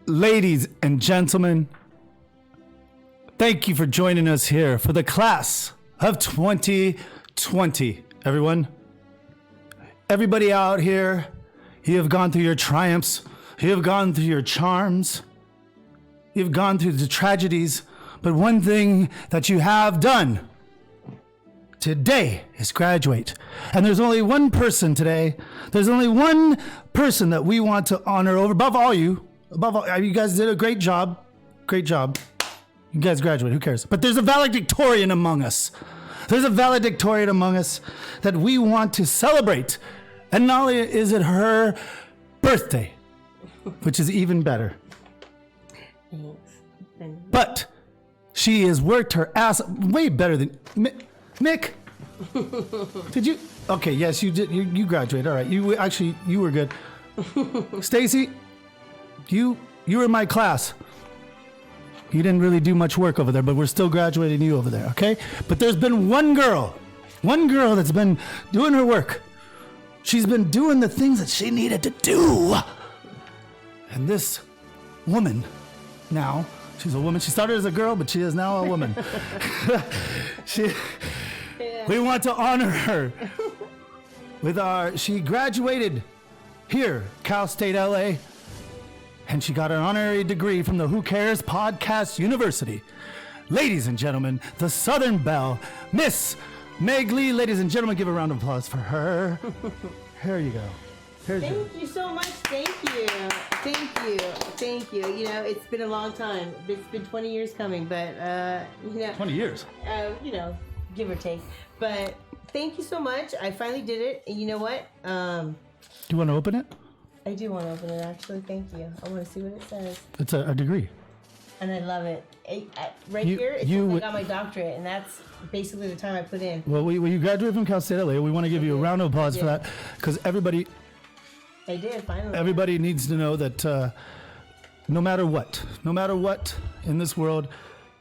Ladies and gentlemen, thank you for joining us here for the class of 2020. Everybody out here, you have gone through your triumphs, you have gone through your charms, you've gone through the tragedies, but one thing that you have done today is graduate. And there's only one person today, there's only one person that we want to honor above all, you guys did a great job. Great job. You guys graduated, who cares? But there's a valedictorian among us. There's a valedictorian among us that we want to celebrate. And not only is it her birthday, which is even better, but she has worked her ass way better than Nick. Did you? Okay, yes, you did. You graduated. All right. You were good. Stacy, you were in my class. You didn't really do much work over there, but we're still graduating you over there, okay? But there's been one girl that's been doing her work. She's been doing the things that she needed to do. And this woman, now, she's a woman. She started as a girl, but she is now a woman. We want to honor her with she graduated here, Cal State LA. And she got an honorary degree from the Who Cares Podcast University. Ladies and gentlemen, the Southern Belle, Miss Meglee. Ladies and gentlemen, give a round of applause for her. Here you go. Thank you so much. Thank you. You know, it's been a long time. It's been 20 years coming, but 20 years. Give or take. But thank you so much. I finally did it. And you know what? Do you want to open it? I do want to open it, actually. Thank you. I want to see what it says. It's a degree. And I love it. Here, it says I got my doctorate, and that's basically the time I put in. Well, you graduated from Cal State LA. We want to give you a round of applause for that, because everybody... I did, finally. Everybody needs to know that no matter what in this world,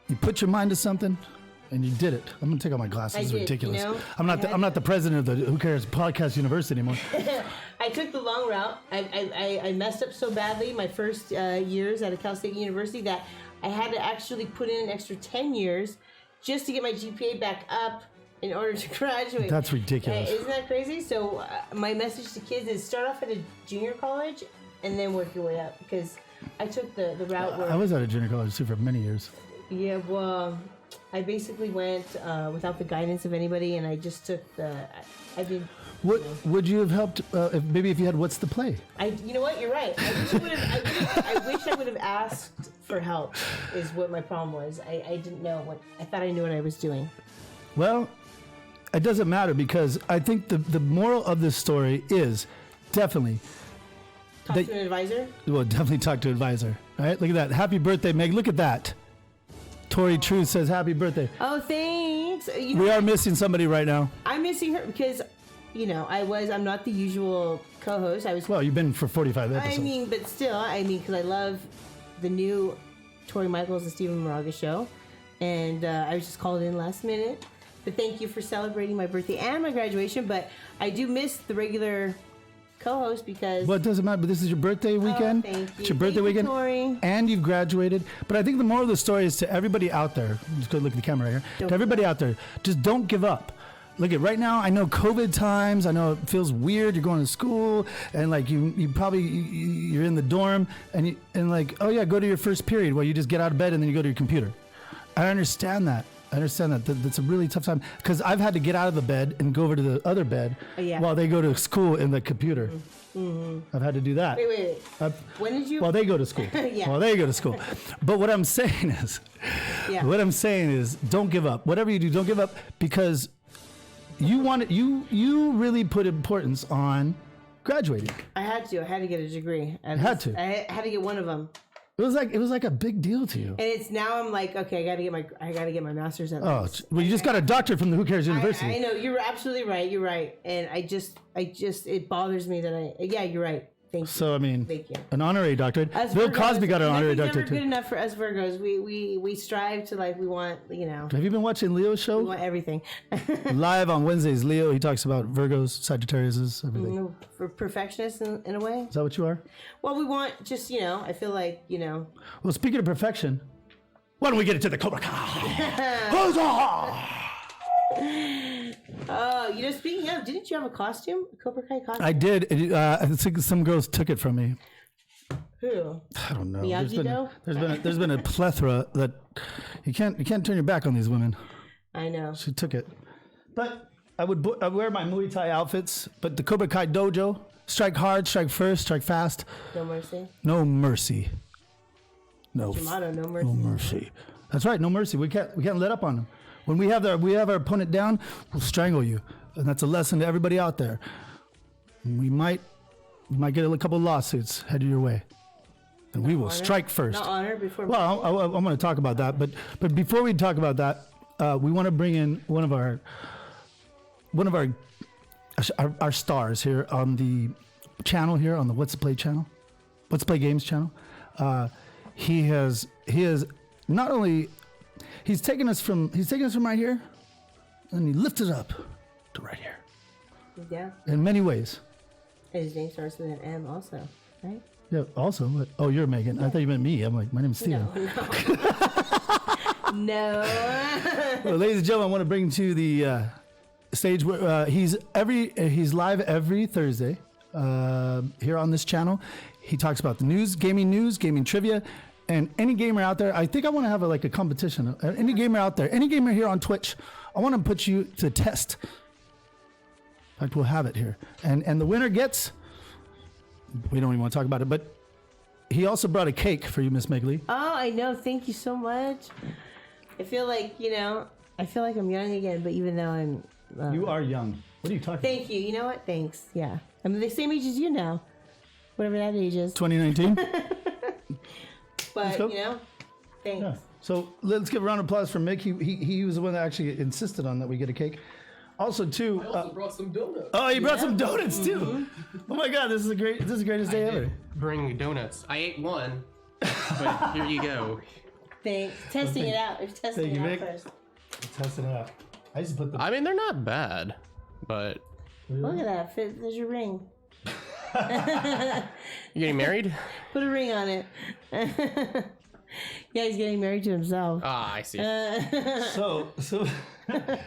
you put your mind to something, and you did it. I'm gonna take out my glasses. It's ridiculous. You know, I'm not the president of the Who Cares Podcast University anymore. I took the long route. I messed up so badly my first years at a Cal State University that I had to actually put in an extra 10 years just to get my GPA back up in order to graduate. That's ridiculous. Isn't that crazy? So my message to kids is start off at a junior college and then work your way up, because I took the route where... I was at a junior college too for many years. Yeah, well, I basically went without the guidance of anybody, and I just took Would you have helped if you had What's the Play? You know what? You're right. I wish I would have asked for help. Is what my problem was. I didn't know what I thought I knew what I was doing. Well, it doesn't matter, because I think the moral of this story is definitely talk to an advisor. Well, definitely talk to an advisor. All right, look at that. Happy birthday, Meg. Look at that. Tori Truth says happy birthday. Oh, thanks. We are missing somebody right now. I'm missing her because, I'm not the usual co-host. Well, you've been for 45 episodes. But still, because I love the new Tori Michaels and Stephen Moraga show. And I was just called in last minute. But thank you for celebrating my birthday and my graduation. But I do miss the regular co-host because... Well, it doesn't matter, but this is your birthday weekend. Thank you. It's your birthday weekend. Tori. And you've graduated. But I think the moral of the story is to everybody out there, just go look at the camera right here. To everybody out there, just don't give up. Look at right now, I know COVID times, I know it feels weird, you're going to school, and like you probably, you're in the dorm, and oh yeah, go to your first period where you just get out of bed and then you go to your computer. I understand that. That's a really tough time, because I've had to get out of the bed and go over to the other bed while they go to school in the computer. Mm-hmm. I've had to do that. Wait. When did you? While they go to school. Yeah. While they go to school. But what I'm saying is, don't give up. Whatever you do, don't give up, because you really put importance on graduating. I had to get a degree. I had to get one of them. It was like a big deal to you. And it's now I'm like, okay, I gotta get my master's at least. Well, you just got a doctorate from the Who Cares University. I know, you're absolutely right. You're right. And I just it bothers me that you're right. Thank you. So I mean, Thank you. an honorary doctorate. Us Bill Virgos, Cosby got an honorary nothing's doctorate never good too. enough for us Virgos. We strive to we want Have you been watching Leo's we show? want everything. Live on Wednesdays, Leo, he talks about Virgos, Sagittariuses, everything. For perfectionists in a way. Is that what you are? Well, we want just I feel like Well, speaking of perfection, why don't we get it to the Cobra Kai? Huzzah! Speaking of, didn't you have a costume? A Cobra Kai costume? I did. I think some girls took it from me. Who? I don't know. Miyagi-Do? There's been a plethora that you can't turn your back on these women. I know. She took it. But I would wear my Muay Thai outfits. But the Cobra Kai dojo, strike hard, strike first, strike fast. No mercy. No mercy. No. Your motto, no mercy. No mercy. That's right. No mercy. We can't let up on them. When we have our opponent down, we'll strangle you. And that's a lesson to everybody out there. We might get a couple of lawsuits headed your way. And we will strike first. Not honor before. Well, I'm going to talk about that, but before we talk about that, we want to bring in one of our stars here on the channel here on the What's the Play channel, What's the Play Games channel. He has not only he's taken us from right here, and he lifted up to right here. Yeah. In many ways. And his name starts with an M also, right? Yeah. Also, oh, you're Megan. I thought you meant me. I'm like, my name's Steven. No. Well, ladies and gentlemen, I want to bring to the stage where he's live every Thursday here on this channel. He talks about the news, gaming trivia, and any gamer out there. I think I want to have a competition. Any gamer out there, any gamer here on Twitch, I want to put you to test. In fact, we'll have it here, and the winner gets. We don't even want to talk about it, but he also brought a cake for you, Miss Meglee. Oh, I know. Thank you so much. I feel like I'm young again, but even though I'm. You are young. What are you talking about? Thank you. You know what? Thanks. Yeah. I'm the same age as you now. Whatever that age is. 2019? But, go. thanks. Yeah. So let's give a round of applause for Mick. He was the one that actually insisted on that we get a cake. Also, too. I also brought some donuts. Oh, you brought some donuts too. Oh my God, this is the greatest day ever. Bring donuts. I ate one, but here you go. Thanks. Testing it out. Testing Thank you, it out Mick. first. Testing it out. I used to put the. I mean, they're not bad, but Look at that. There's your ring. you getting married? Put a ring on it. Yeah, he's getting married to himself. Ah, I see. So. To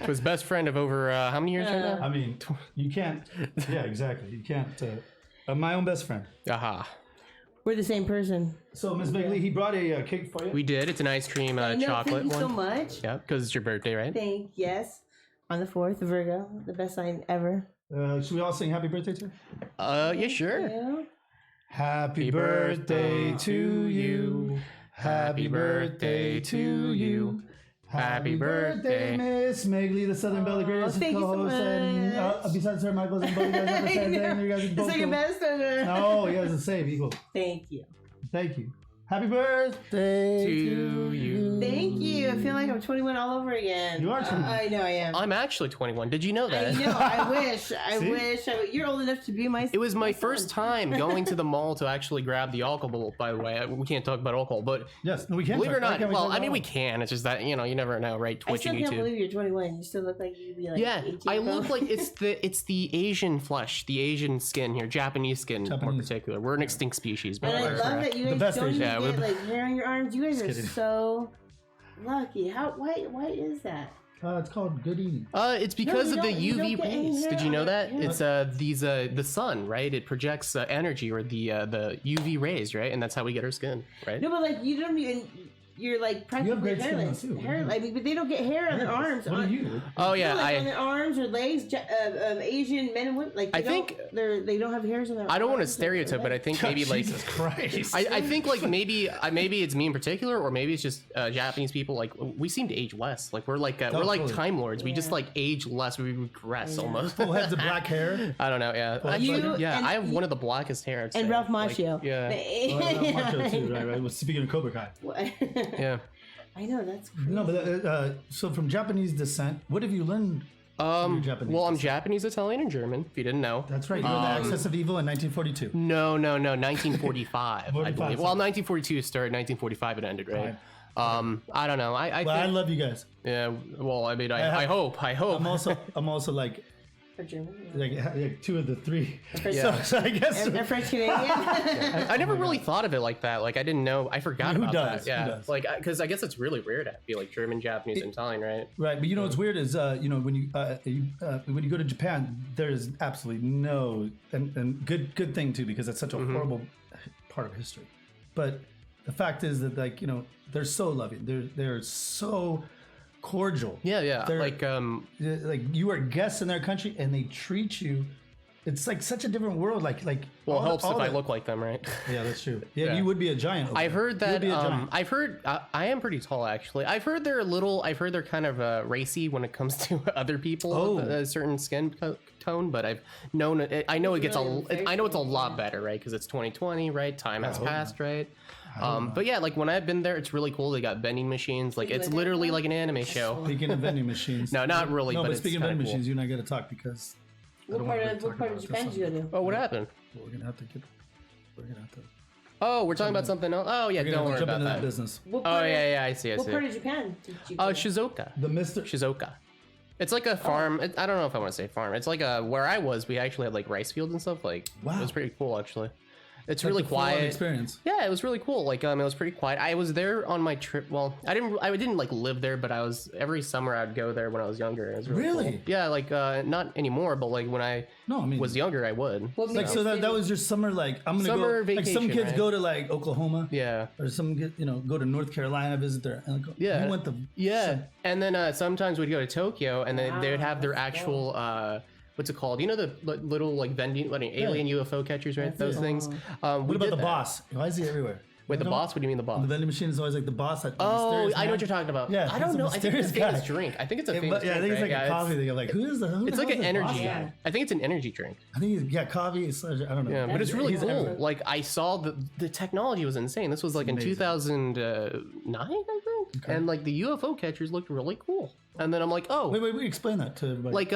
his best friend of over how many years right now? I mean, you can't. Yeah, exactly. You can't. My own best friend. Aha. We're the same person. So, Miss Meglee, he brought a cake for you. We did. It's an ice cream No, chocolate thank you one. so much. Yeah, because it's your birthday, right? Yes. On the 4th, Virgo, the best sign ever. Should we all sing happy birthday to her? Yeah, sure. Yeah. Happy birthday to you. Happy birthday to you. Happy birthday, Miss Meglee, the Southern Belle, the greatest thank you so co-host, and besides Sir Michaels and both you guys have the same thing. You guys are both Second cool. best. No, you guys are the same, equal. Thank you. Thank you. Happy birthday To you. Thank you. I feel like I'm 21 all over again. You are 21. I know I am. I'm actually 21. Did you know I that? know. I wish. See? You're old enough to be my. It was my first time going to the mall to actually grab the alcohol, by the way. We can't talk about alcohol, but Yes, no, we can. believe it or Why not, can't we well, talk I mean, about we it? can. It's just that, you never know, right? I Twitch still and can't YouTube. believe you're 21. You still look like you'd be like Yeah, 18. I bro. look like it's the Asian flesh, the Asian skin here, Japanese skin more Japanese. particular. We're an extinct species, but And I we're- love that you The guys best don't age. even Yeah, get we're- like hair on your arms. You guys are kidding. so lucky. Why is that? It's called Good Eating. it's because you of the don't- you don't UV get any rays. hair Did you on know your that? hair. It's the sun, right? It projects energy or the UV rays, right? And that's how we get our skin, right? No, but like you don't even. You're like practically great skin hairless. though, too. I mean, but they don't get hair on their arms. What on, are you? Oh yeah, like on I their arms or legs. Asian men and women, like I they think- they don't have hairs on their. I don't want to arms or stereotype, but I think maybe like Jesus Christ. I think like maybe it's me in particular, or maybe it's just Japanese people. Like we seem to age less. Like we're like Totally. time lords. We just Yeah. like age less. We regress almost. Full heads of black hair. I don't know. Yeah, You yeah. and- I have one of the blackest hair. I'd and say. Ralph Like, Macchio. yeah, Macho too, right? Well, speaking of Cobra Kai. yeah. I know that's crazy. No, but so from Japanese descent, what have you learned Japanese Well, I'm descent? Japanese, Italian, and German. If you didn't know. That's right. You were the Axis of Evil in 1942. No, 1945. I 45, believe. Well, 1942 started. 1945 it ended, right? I don't know. I Well, I think, love you guys. yeah. Well, I mean, I hope. I'm also like For German. like two of the three. Yeah. So I guess And French Canadian. I never really thought of it like that. Like, I didn't know. I forgot Who about does? that. Yeah. Who does? Like, because I guess it's really rare to be like German, Japanese, and Italian, right? right. But you know what's weird is when you go to Japan, there is absolutely no and good thing too, because that's such a horrible part of history. But the fact is that they're so loving. They're so cordial. Yeah. They're- Like, you are guests in their country and they treat you. It's like such a different world. Well, well, it helps if I look like them, right? Yeah, that's true. Yeah, Yeah. you would be a giant. over I've there. heard that. You'd be a giant. I've heard I am pretty tall, actually. I've heard they're kind of racy when it comes to other people Oh. with a certain skin tone. But I know it gets I know it's a lot better, right? Because it's 2020, right? Time has passed, right? But yeah, like when I've been there, it's really cool. They got vending machines. Like it's literally like an anime show. Speaking of vending machines. No, not really. No, but it's speaking of kinda vending cool. machines, you and I got to talk because What part of Japan did you go to? Oh, what happened? we're gonna have to get. We're gonna have to. Oh, we're talking about something else. Oh yeah, We're gonna don't have worry to jump about into that that. business. What Oh part of- yeah, I see. What part of Japan did you go to? Shizuoka. The Mister. Shizuoka. It's like a farm. I don't know if I want to say farm. It's like where I was. We actually had like rice fields and stuff. Like Wow. it was pretty cool actually. It's Like really the full-on quiet. experience. Yeah, it was really cool. Like it was pretty quiet. I was there on my trip. Well, I didn't like live there, but I was every summer I'd go there when I was younger. It was really Really? cool. Yeah, like not anymore, but like when I No, I mean was younger, I would. What Like makes so you that think- was your summer. Like I'm gonna Summer go. Like some vacation, kids right? go to like Oklahoma. Yeah. Or some go to North Carolina, visit their. Yeah. You went to. Yeah, and then sometimes we'd go to Tokyo, and then they would have their that's actual what's it called? You know the little like vending, like alien UFO catchers, right? Those things. What about the boss? Why is he everywhere? Wait, the boss? What do you mean the boss? The vending machine is always like the boss. That Oh, mysterious I know man. what you're talking about. Yeah, I he's don't a know. I think it's a mysterious famous guy. drink. I think it's a Yeah, famous but, yeah, I drink. think it's like right? a Yeah, coffee thing. I'm like, who is the? Who It's the like hell an is this boss energy. guy? I think it's an energy drink. I think coffee. I don't know. Yeah, but it's really He's cool. everywhere. Like I saw the technology was insane. This was like in 2009, I think, and like the UFO catchers looked really cool. And then I'm like, oh, Wait, explain that to everybody. like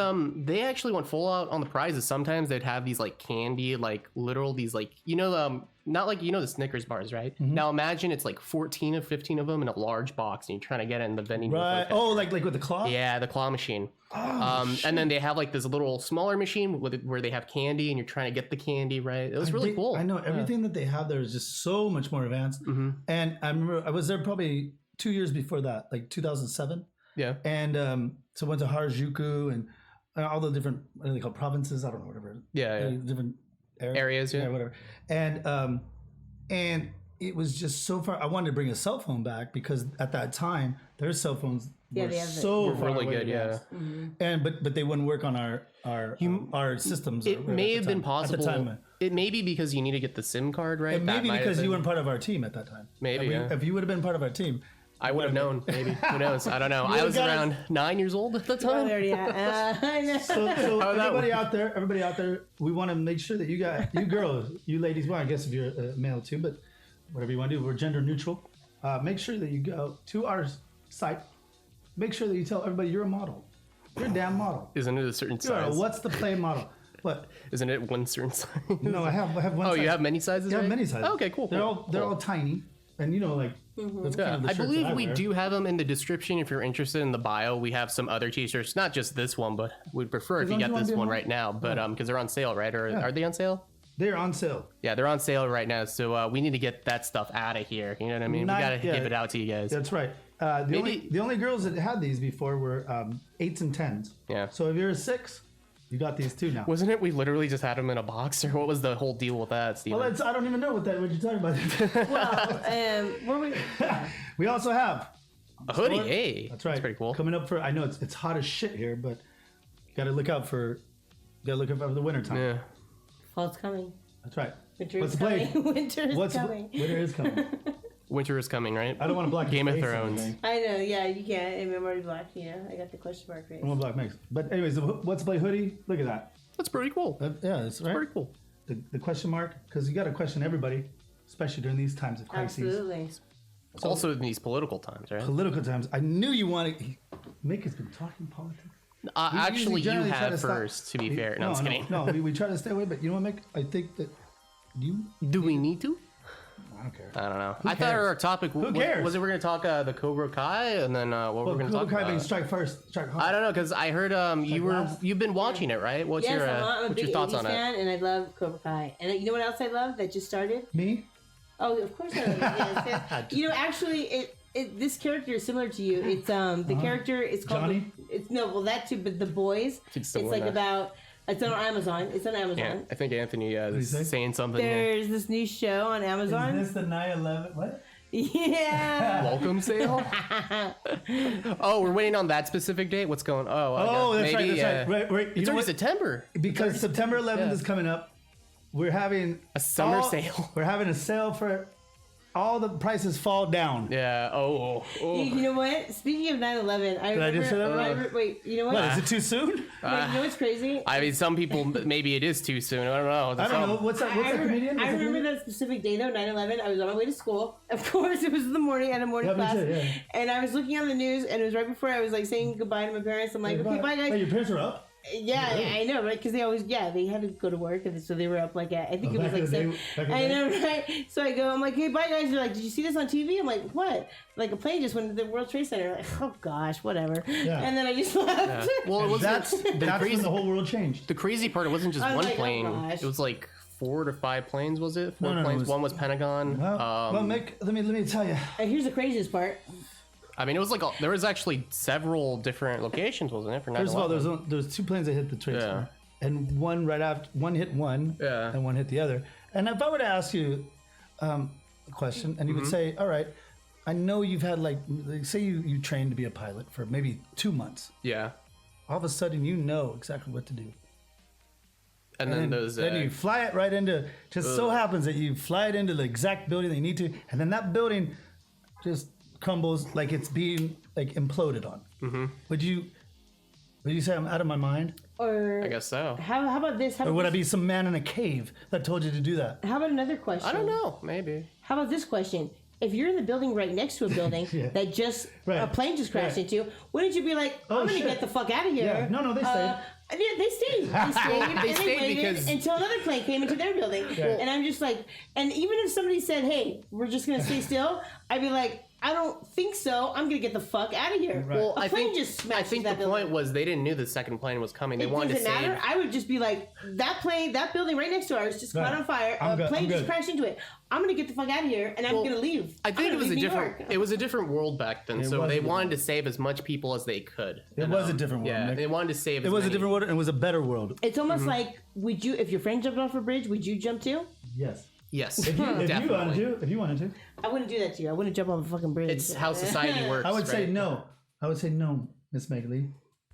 they actually went full out on the prizes. Sometimes they'd have these like candy, like literal these like not like the Snickers bars, right? Mm-hmm. Now imagine it's like 14 or 15 of them in a large box, and you're trying to get it in the vending. right. UFO Oh, like with the claw. Yeah, the claw machine. And then they have like this little smaller machine where they have candy, and you're trying to get the candy, right? It was really cool. I know everything that they have there is just so much more advanced. Mm-hmm. And I remember I was there probably 2 years before that, like 2007. Yeah. And so went to Harajuku and all the different what are they called provinces? I don't know, whatever. Yeah. Different Areas, yeah. whatever. And it was just so far. I wanted to bring a cell phone back because at that time their cell phones Yeah, were they have so Were far really away good, yeah. advanced. And but they wouldn't work on our systems. or It whatever may at have the been time. At the possible. time. It may be because you need to get the SIM card, right? And That maybe might have because you been- weren't part of our team at that time. Maybe, If yeah. if you would have been part of our team, I would have known, maybe. Who knows? I don't know. I would've was got around 9 years old at the Oh, time. there, yeah. I know. So How'd that everybody out there, we want to make sure that you girls, you ladies, well, I guess if you're a male too, but whatever you want to do, we're gender neutral. Make sure that you go to our site. Make sure that you tell everybody you're a model. You're a damn model. Isn't it a certain You're a size? what's the play model? What? Isn't it one certain size? No, I have one. Oh, size. you have many sizes? I have right? many sizes. Okay, cool. They're cool. all tiny, and that's kind of the I shirts believe that we wear. do have them in the description. If you're interested in the bio, we have some other t-shirts, not just this one, but we'd prefer if you long as get you wanna this be a one model. right now. But because they're on sale, right? Or are they on sale? They're on sale. Yeah, they're on sale right now. So we need to get that stuff out of here. You know what I mean? We gotta give it out to you guys. That's right. The only girls that had these before were 8s and 10s. Yeah. So if you're a 6, you got these too now. Wasn't it? We literally just had them in a box, or what was the whole deal with that, Steven? Well, I don't even know what you're talking about. Well, where we? We also have a hoodie. Hey, That's right. That's pretty cool. Coming up for I know it's hot as shit here, but gotta look out for the winter time. Yeah. Fall's coming. That's right. Winter What's is the play? coming. Winter is coming. Winter is coming. Winter is coming, right? I don't want to block Game your of face or Thrones. anything. I know. Yeah, you can't. I'm already blocked. You know, I got the question mark face. I don't want to block Megs. But anyways, the what's the play hoodie? Look at that. That's pretty cool. Yeah, that's right. Pretty cool. The question mark, because you got to question everybody, especially during these times of crises. Absolutely. Also in these political times, right? Political times. I knew you wanted. Mick has been talking politics. Actually, you generally try to have stop- first. To be fair, no, I'm just kidding. No, we try to stay away. But you know what, Mick? I think that you. Do we need to? I don't care. I don't know. I thought cares? our topic cares? was it we're gonna talk the Cobra Kai and then what we're gonna talk Cobra Kai about. being strike first, strike hard. I don't know because I heard you've been watching it, right? What's Yes, your I'm a what's big your thoughts 80s on fan, it? and I love Cobra Kai. And you know what else I love that just started? Me? Oh, of course I love it. Yes. You know, actually, this character is similar to you. It's the character. It's called Johnny? It's no, well that too, but The Boys. It's It's like about. It's on Amazon. It's on Amazon. Yeah, I think Anthony is say? saying something. Here. There's this new show on Amazon. Is this the 9/11? What? Yeah. Welcome sale. Oh, we're waiting on that specific date. What's going? Oh, that's maybe, right. Right. You It's know already what? September. Because September 11th Yeah. is coming up. We're having A summer sale. We're having a sale for all the prices fall down. Yeah. Oh. You know what? Speaking of 9/11, I Did I just say that remember. wrong? Wait, you know what? What, is it too soon? Wait, you know what's crazy? I mean, some people maybe it is too soon. I don't know. I don't know. What's that comedian? I remember that specific day though, 9/11. I was on my way to school. Of course, it was in the morning at a morning Yeah, me class. too, yeah. And I was looking on the news, and it was right before I was like saying goodbye to my parents. I'm like, okay, bye guys. Wait, your parents are up? Yeah, I know, right? Because they always, they had to go to work, and so they were up like at, I think it was back in like the day- 7. back in the I day? know, right? So I go, I'm like, hey, bye guys. They're like, did you see this on TV? I'm like, what? Like a plane just went to the World Trade Center. Like, oh gosh, whatever. Yeah. And then I just left. Well, it wasn't. That's when crazy. the whole world changed. The crazy part, it wasn't just I was one like, oh, plane. gosh. It was like 4 to 5 planes. Was it? Four No, it planes. was- One was Pentagon. Well, Mick, let me tell you. And here's the craziest part. I mean, it was like there was actually several different locations, wasn't it? For 9/11? First of all, there's 2 planes that hit the trade center, and one right after one hit one, Yeah. and one hit the other. And if I were to ask you a question, and you would say, "All right, I know you've had like say you trained to be a pilot for maybe 2 months. Yeah. All of a sudden, you know exactly what to do." And then those. Then you fly it right into. Just so happens that you fly it into the exact building that you need to, and then that building just crumbles like it's being like imploded on. Mm-hmm. Would you say I'm out of my mind, Or I guess so. how about this? How or about would I be some man in a cave that told you to do that? How about another question? I don't know. Maybe. How about this question? If you're in the building right next to a building Yeah. that just Right. a plane just crashed Right. into, wouldn't you be like, I'm gonna shit. get the fuck out of here? Yeah. No, they stayed. Yeah, they stayed. They stayed. And They stayed waited because- until another plane came into their building. And I'm just like, and even if somebody said, "Hey, we're just gonna stay still," I'd be like, I don't think so. I'm gonna get the fuck out of here. Right. Well, A I plane think just smashed I think the that building. point was they didn't know the second plane was coming. They It wanted to doesn't save. matter. I would just be like, that plane, that building right next to ours just caught Right. on fire. I'm A good. plane I'm just good. crashed into it. I'm gonna get the fuck out of here, and I'm Well, gonna leave. I I'm think it gonna was a leave New different. York. It was a different world back then, so was they a wanted to save as much people as they could. It was a different world. Yeah, Nick. they wanted to save. It was a different world, and it was a better world. It's almost like, would you, if your friend jumped off a bridge, would you jump too? Yes. Yes, If you wanted definitely. to, if you wanted to, I wouldn't do that to you. I wouldn't jump off a fucking bridge. It's how society works. I would say right? no. I would say no, Miss Meglee.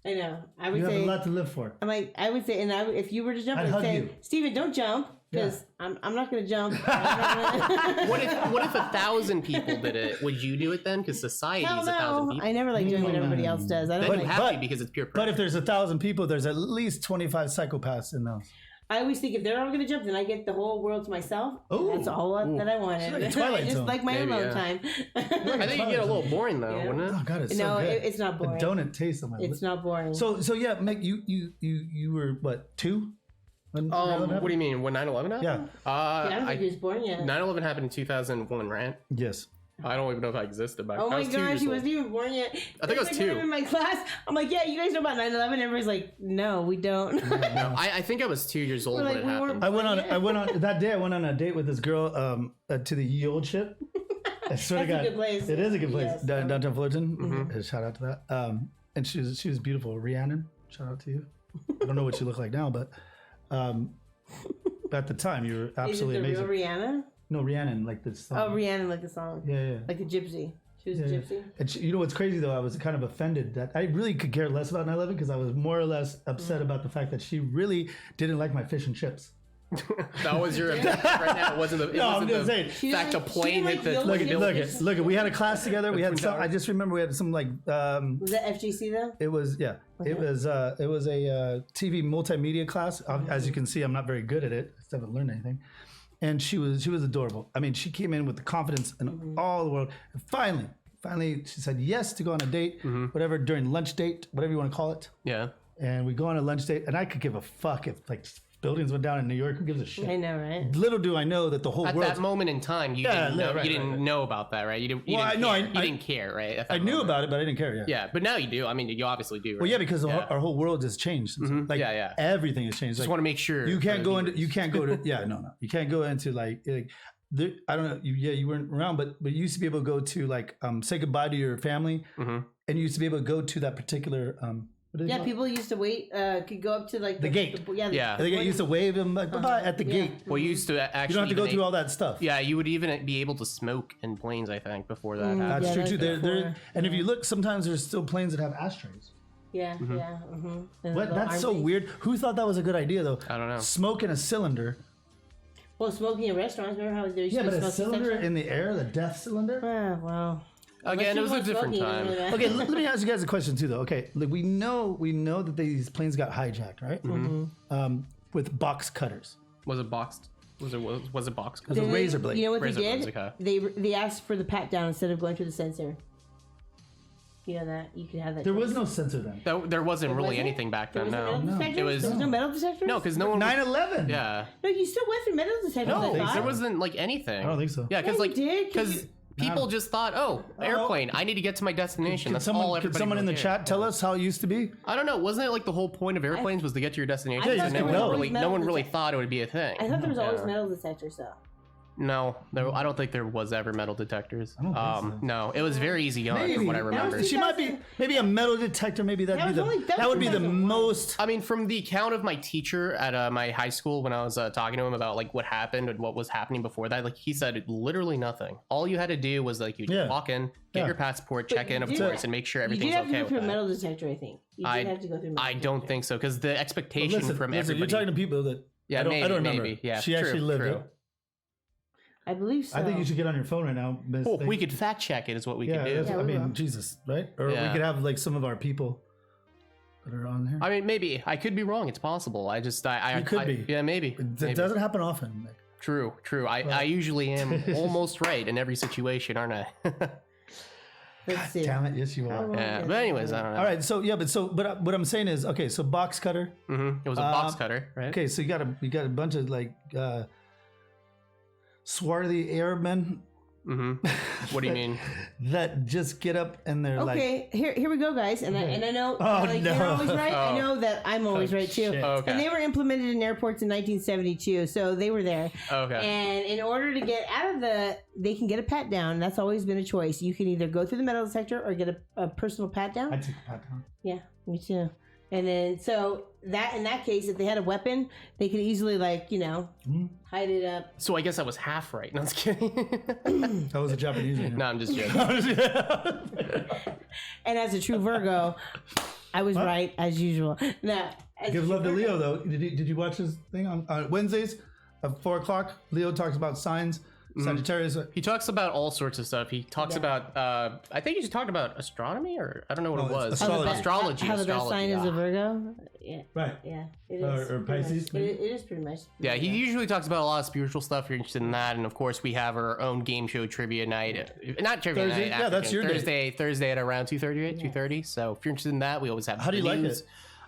I know. I would You have say. a lot to live for. I'm like, I would say, and if you were to jump, I'd I'd hug say, you. Steven, don't jump, because I'm not gonna jump. I'm not gonna- What if 1,000 people did it? Would you do it then? Because society Hell is 1,000 no. people. I never like doing what No. everybody else does. I don't Then like. you have to but- because it's pure. But if there's 1,000 people, there's at least 25 psychopaths in those. I always think if they're all gonna jump, then I get the whole world to myself. Ooh. That's all that I wanted. like a Twilight Just Zone. like my Maybe, alone yeah. time. I think you get a little boring though, Yeah. wouldn't it? Oh God, it's No, so good. it's not boring. The donut taste on my It's lips. not boring. So yeah, Meg, you were what 2? When 9/11 What do you happened? mean? When 9/11 happened? Yeah. I don't think he was born yet. 9/11 happened in 2001, right? Yes. I don't even know if I existed back. Oh I my was 2 gosh, years he old. wasn't even born yet. I think I was Every 2. time I'm in my class, I'm like, yeah, you guys know about 9/11? Everybody's like, no, we don't. I think I was 2 years old We're when like, it we happened. weren't- I went on that day. I went on a date with this girl to the Ye Old ship. I swear to That's a God, good place. it is a good place. Yes. Downtown Fullerton. Shout out to that. And she was beautiful. Rhiannon, shout out to you. I don't know what you look like now, but at the time you were Is it absolutely the amazing. real Rihanna? No, Rhiannon, like this song. Oh, Rihanna like the song. Yeah. Like the gypsy. She was a Yeah. gypsy. And you know what's crazy though? I was kind of offended that I really could care less about 9/11 because I was more or less upset about the fact that she really didn't like my fish and chips. That was your objection right now. It wasn't the, it No, I'm wasn't just the saying. She fact a didn't- plane she hit didn't the like yellow Look chips. at. We had a class together. We had Twin some. I Towers. just remember we had some like. Was that FGC though? It was yeah. It was a TV multimedia class. As you can see, I'm not very good at it. I still haven't learned anything. And she was adorable. I mean, she came in with the confidence in all the world. And finally, she said yes to go on a date, whatever during lunch date, whatever you want to call it. yeah. and we go on a lunch date, and I could give a fuck if like buildings went down in New York. Who gives a shit? I know, right? Little do I know that the whole At world. that moment in time, you didn't know about that, right? You didn't care, right? At that I knew moment. about it, but I didn't care. Yeah. Yeah, but now you do. I mean, you obviously do. Right? Well, yeah, because our whole world has changed. Like, everything has changed. Just want to make sure you can't go into. You can't go to. Yeah, no. You can't go into like I don't know. You weren't around, but you used to be able to go to like say goodbye to your family, and you used to be able to go to that particular. People used to wait. Could go up to like the gate. They used to wave them like bye at the gate. Well, you used to actually. You don't have to go through all that stuff. Yeah, you would even be able to smoke in planes. I think before that happened. That's true too. And if you look, sometimes there's still planes that have ashtrays. Yeah. What? That's so weird. Who thought that was a good idea though? I don't know. Smoke in a cylinder. Well, smoking in restaurants. Remember how there used to be but a smoking cylinder section? in the air, the death cylinder. Well. Again, it was a different time. Okay, let me ask you guys a question too, though. Okay, like we know that these planes got hijacked, right? With box cutters. Was it boxed? Was it boxed? It was a razor blade. You know what Razor they blades, did? okay. They asked for the pat down instead of going through the sensor. You know that you could have that. There was no sensor then. There wasn't really wasn't? anything back There then. was No, metal detectors? it was There was no metal detectors. no, because no one. 9/11. Yeah. No, you still went through metal detectors. No, I thought. there wasn't like anything. I don't think so. Yeah, because Yeah, you like did, 'cause because people just thought, oh, airplane. I need to get to my destination. That's all everybody. Could someone in the really chat cared. tell us how it used to be? I don't know. Wasn't it like the whole point of airplanes was to get to your destination? I thought So there was always no metal one really detectors. thought it would be a thing. I thought there was always metal detectors though. No, I don't think there was ever metal detectors. I don't think so. No, it was very easy on from what I remember. was She might be maybe a metal detector. Maybe that would be the most. I mean, from the account of my teacher at my high school when I was talking to him about like what happened and what was happening before that, like he said literally nothing. All you had to do was like you walk in, get your passport, check in, of course, and make sure everything's you did have okay to go with through a that. metal detector, I think. You did have to go through. A metal I don't think so because the expectation from everybody. You're talking to people that I don't remember. Maybe. Yeah, she actually lived it. I believe so. I think you should get on your phone right now, Miss. Oh, we could fact check it. Is what we could do. I mean, Jesus, right? Or we could have like some of our people that are on here. I mean, maybe I could be wrong. It's possible. I could be. Yeah, maybe. It doesn't happen often. Nick. True. I usually am almost right in every situation, aren't I? Let's see. Damn it, yes you are. Yeah. But anyways, I don't know. All right, so but what I'm saying is, okay, so box cutter. It was a box cutter, right? Okay, so you got a bunch of like swarthy Arabmen. What do you mean? That just get up and they're like, okay, here we go, guys, and I know no. you're always right. I know that I'm always right too. shit. Okay. And they were implemented in airports in 1972, so they were there. Okay. And in order to get out of they can get a pat down. That's always been a choice. You can either go through the metal detector or get a personal pat down. I took a pat down. Yeah, me too. And then so that in that case, if they had a weapon, they could easily hide it up. So I guess I was half right. No, I'm just kidding. That was a Japanese one. No, I'm just joking. And as a true Virgo, I was right as usual. Now, Give love to Leo though. Did you watch his thing on Wednesdays at 4:00? Leo talks about signs. Sagittarius. He talks about all sorts of stuff. He talks about, I think he talked about astronomy, or I don't know what it was. Astrology. How the best sign is a Virgo. Yeah. Right. Yeah. It is. Or Pisces. It is pretty much. Yeah, he usually talks about a lot of spiritual stuff if you're interested in that. And of course, we have our own game show trivia night. Not trivia Thursday? night. Yeah, that's your day. Thursday at around 2:30, right? 2:30. So if you're interested in that, we always have. How do you like news. it?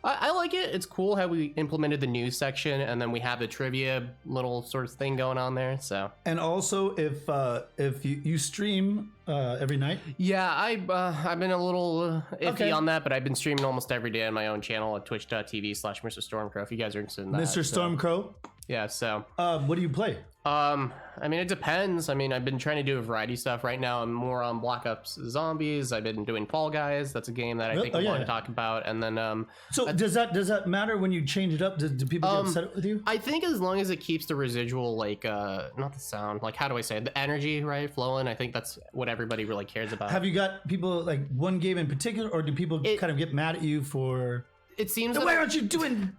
I like it. It's cool how we implemented the news section, and then we have the trivia little sort of thing going on there. So, And also, if you stream every night, yeah, I've been a little iffy Okay. on that, but I've been streaming almost every day on my own channel at twitch.tv/Mr. Stormcrow. If you guys are interested in that, Mr. Stormcrow, Yeah. So, what do you play? I mean, it depends. I mean, I've been trying to do a variety of stuff. Right now, I'm more on Black Ops Zombies. I've been doing Fall Guys. That's a game that I think I want to talk about. And then, So does that matter when you change it up? Do people get upset with you? I think as long as it keeps the residual, like, not the sound, like, how do I say it? The energy, right, flowing. I think that's what everybody really cares about. Have you got people like one game in particular, or do people kind of get mad at you for? It seems Why aren't you doing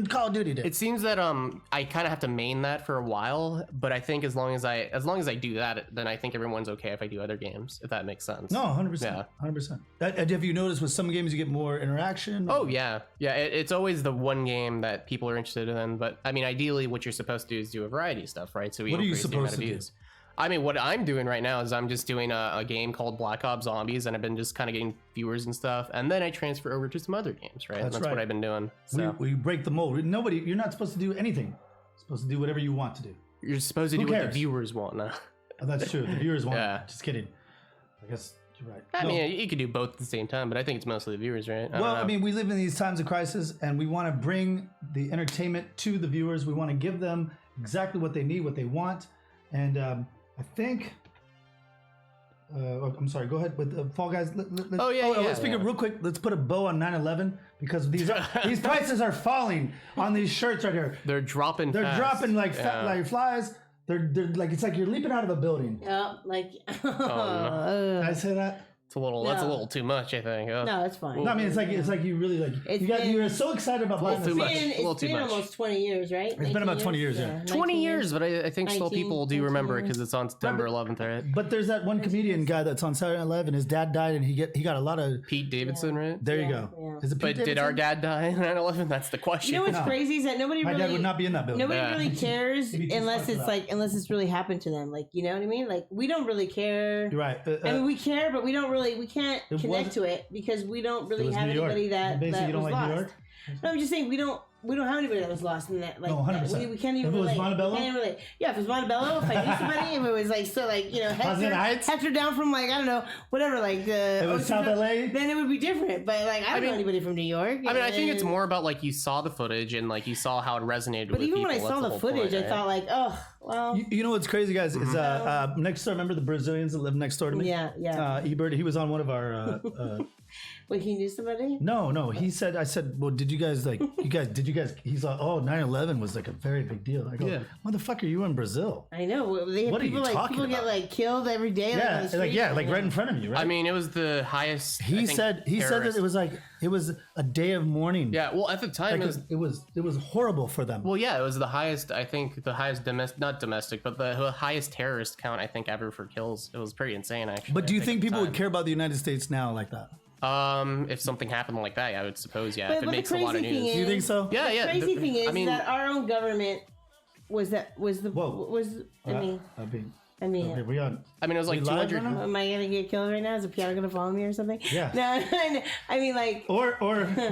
Call of Duty? It seems that I kind of have to main that for a while, but I think as long as I do that, then I think everyone's okay if I do other games, if that makes sense. No, 100%. 100%. Have you noticed with some games you get more interaction? Oh yeah. It's always the one game that people are interested in, but I mean, ideally, what you're supposed to do is do a variety of stuff, right? So we What are you increase the amount supposed of to do? views. I mean, what I'm doing right now is I'm just doing a game called Black Ops Zombies, and I've been just kind of getting viewers and stuff, and then I transfer over to some other games, right? That's right. what I've been doing. So We break the mold. You're not supposed to do anything. You're supposed to do whatever you want to do. you're supposed to do what the viewers want now. Oh, that's true. The viewers want. Yeah. Just kidding. I guess you're right. I mean, you could do both at the same time, but I think it's mostly the viewers, right? Well, I mean, we live in these times of crisis, and we want to bring the entertainment to the viewers. We want to give them exactly what they need, what they want, and I think. I'm sorry. Go ahead with Fall Guys. Let's speak it real quick. Let's put a bow on 9/11 because these prices are falling on these shirts right here. They're dropping. They're fast. dropping like like flies. They're like it's like you're leaping out of a building. Yeah, like. no. Did I say that? It's a little. That's a little too much, I think. No, it's fine. No, I mean it's like you really like you're so excited about buying too this. much. A little It's too been much. almost 20 years, right? It's been about 20 years, yeah. 20 years, but I think still 19, people do 19 remember it years. because it's on September 11th, right? But there's that one comedian guy that's on Saturday Night Live, and his dad died, and he got a lot of. Pete Davidson, right? There you Yeah, go. yeah. Is it Pete But did our Davidson? dad die in 9/11? That's the question. You know what's No. crazy is that nobody My really. dad would not be in that building. Nobody Yeah. really cares He'd be too unless smart for it's that. unless it's really happened to them. Like, you know what I mean? Like, we don't really care. You're right. I mean, we care, but we can't It connect was- to it because we don't It really was have New York. anybody that Basically, you don't was like New lost. York? No, I'm just saying we don't have anybody that was lost in that. Like, No, 100%. we can't even If it was relate. Montebello? We can't even relate. Yeah, if it was Montebello, if I knew somebody, if it was like so, like Hampton Heights? Hector down from like I don't know, whatever, like It was South LA? then it would be different. But like I don't know anybody from New York. I mean, I think it's and- more about like you saw the footage and like you saw how it resonated But with even people. when I That's saw the whole footage, point, I right? thought like, oh well. You know what's crazy, guys? Is next door. Remember the Brazilians that live next door to me? Yeah. Ebert. He was on one of our. Wait, he knew somebody? No. He said. I said. Well, did you guys like? Did you guys? He's like, oh, 9/11 was like a very big deal. I go, Yeah. motherfucker, you were in Brazil. I know. They have What are you people like talking people get about? like killed every day. Like, on Yeah, the street. like right in front of you, right? I mean, it was the highest. he said that it was like it was a day of mourning. Yeah, well, at the time, Like, it was. it was horrible for them. Well, yeah, it was the highest. I think the highest not domestic, but the highest terrorist count I think ever for kills. It was pretty insane, actually. But do you I think at the people would time. care about the United States now like that? If something happened like that, I would suppose, yeah. But If it the makes a lot of crazy thing news. Do you think so? Yeah, The yeah. crazy thing is I mean, that our own government was the Whoa. I mean I mean, okay, we on. I mean, it was like We live 200. right now? am I gonna get killed right now? Is the piano gonna follow me or something? Yeah. No, I mean like Or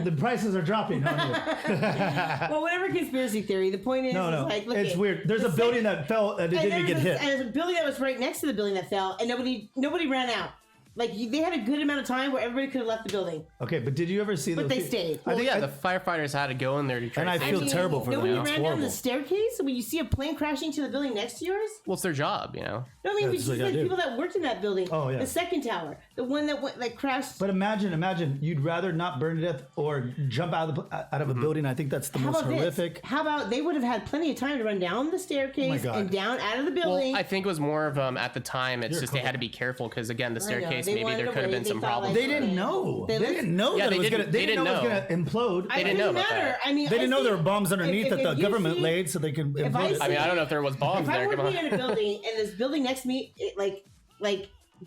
the prices are dropping. well, whatever conspiracy theory. The point is, No, is like, look it's it, weird. There's the a building that fell and it and didn't even get hit. and there's a building that was right next to the building that fell, and nobody ran out. Like they had a good amount of time where everybody could have left the building, Okay, but did you ever see? but those they pe- stayed. I Well, think yeah, the firefighters had to go in there to try And to I save feel them. terrible for them. Nobody It's ran down horrible. the staircase when you see a plane crashing to the building next to yours. Well, it's their job, you know. No, I mean, Yeah, we that's just what I like do. people that worked in that building. Oh, yeah. The second tower, the one that went like crashed. But imagine, you'd rather not burn to death or jump out of a building. I think that's the How most about horrific. this? How about they would have had plenty of time to run down the staircase God. and down out of the building? Well, I think it was more of at the time. It's You're just they had to cool. be careful because again, the know. staircase They maybe wanted there to could have wait. been They some thought, problems. like, They didn't know. They They didn't know Yeah, that they it was didn't- gonna. They they didn't know it was didn't gonna implode. They didn't know about that. I mean, They didn't know there were think bombs underneath if that the you government see- laid so they could if I implode it. I mean, I don't know if there was bombs If I there. work Come on. in a building and this building next to me, it, like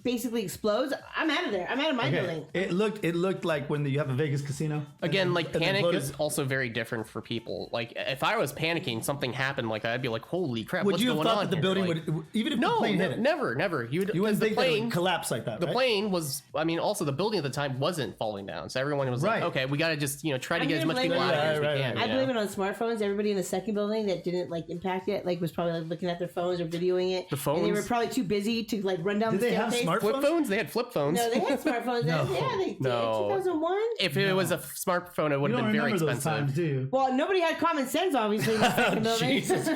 basically explodes, I'm out of there. I'm out of my building. It looked like when you have a Vegas casino. Again, like and then panic implode is it. also very different for people. Like if I was panicking, something happened like that, I'd be like, "Holy crap, Would what's you have going thought on that the here?" building Like, would, even if No, the plane hit it? never. You You wouldn't the think that it plane would collapse like that, The right? plane was. I mean, also the building at the time wasn't falling down, so everyone was Right. like, "Okay, we got to just try to I'm get as gonna much blame people it out of on- here as we Right, can." right, I you blame know? it on smartphones. Everybody in the second building that didn't like impact it, like was probably like looking at their phones or videoing it. The And they were phones? probably too busy to like run down Did the they have staircase. Flip smartphones? phones? They had flip phones. No, they had smartphones. No. Yeah, they did. No. 2001. If it was a smartphone, it would You have don't been very remember those expensive. times, do you? Well, nobody had common sense, obviously, in the second building. Jesus.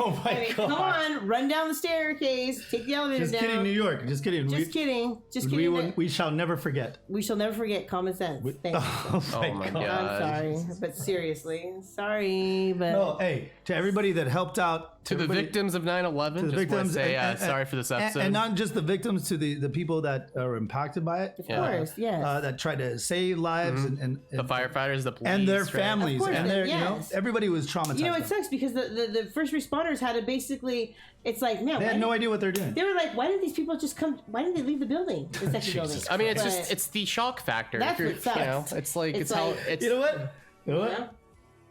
Oh my I mean, god. come on, run down the staircase, take the elevator Just down. kidding, New York. Just kidding. Just kidding. Just kidding. We shall never forget. We shall never forget common sense. Thanks. Oh Oh my god. I'm sorry, but seriously, sorry, but No, hey, to everybody that helped out, To the everybody- victims of 9/11, to the just want victims, to say and- sorry for this episode. and not just the victims, to the people that are impacted by it. of course, yes. That tried to save lives and the firefighters, the police, and their right? families, Of course, and their yes. everybody was traumatized. You know, it sucks because the first responders had to basically, it's like, man, They had no idea what they're doing. They were like, why didn't these people just come? Why didn't they leave the building? The second building. I mean, it's But- it's the shock factor. That's If you're- what sucks. You know, it's like It's it's how like- it's. You know what? You know what? Yeah.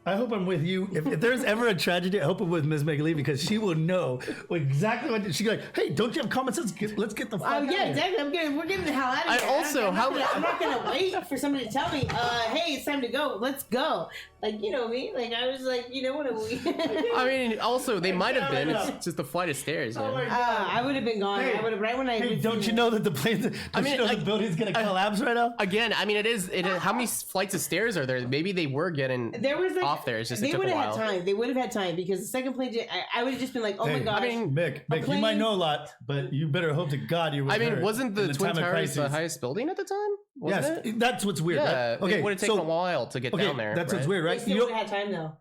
I hope I'm with you. If there's ever a tragedy, I hope I'm with Ms. Meglee because she will know exactly what she's like. Hey, don't you have common sense? Let's get the fuck out of here. Exactly. We're getting the hell out of here. I'm not gonna wait for somebody to tell me, hey, it's time to go. Let's go. Like, you know me. Like, I was like, you know what? I mean, also they might have been. It's just a flight of stairs. I would have been gone. Hey, I would have right when I. Hey, don't you know that the plane? You know the building's gonna collapse right now? Again, I mean, it is. How many flights of stairs are there? Maybe they were getting off there. It's just they it took would a have while. had time. They would have had time because the second plane. I would have just been like, oh my gosh. I mean, Mick, you might know a lot, but you better hope to God you were. I mean, wasn't the Twin Towers the highest building at the time? Wasn't it? That's what's weird. Yeah, right? Okay, it would have taken a while to get down there. That's what's weird, right? They still would have had time though.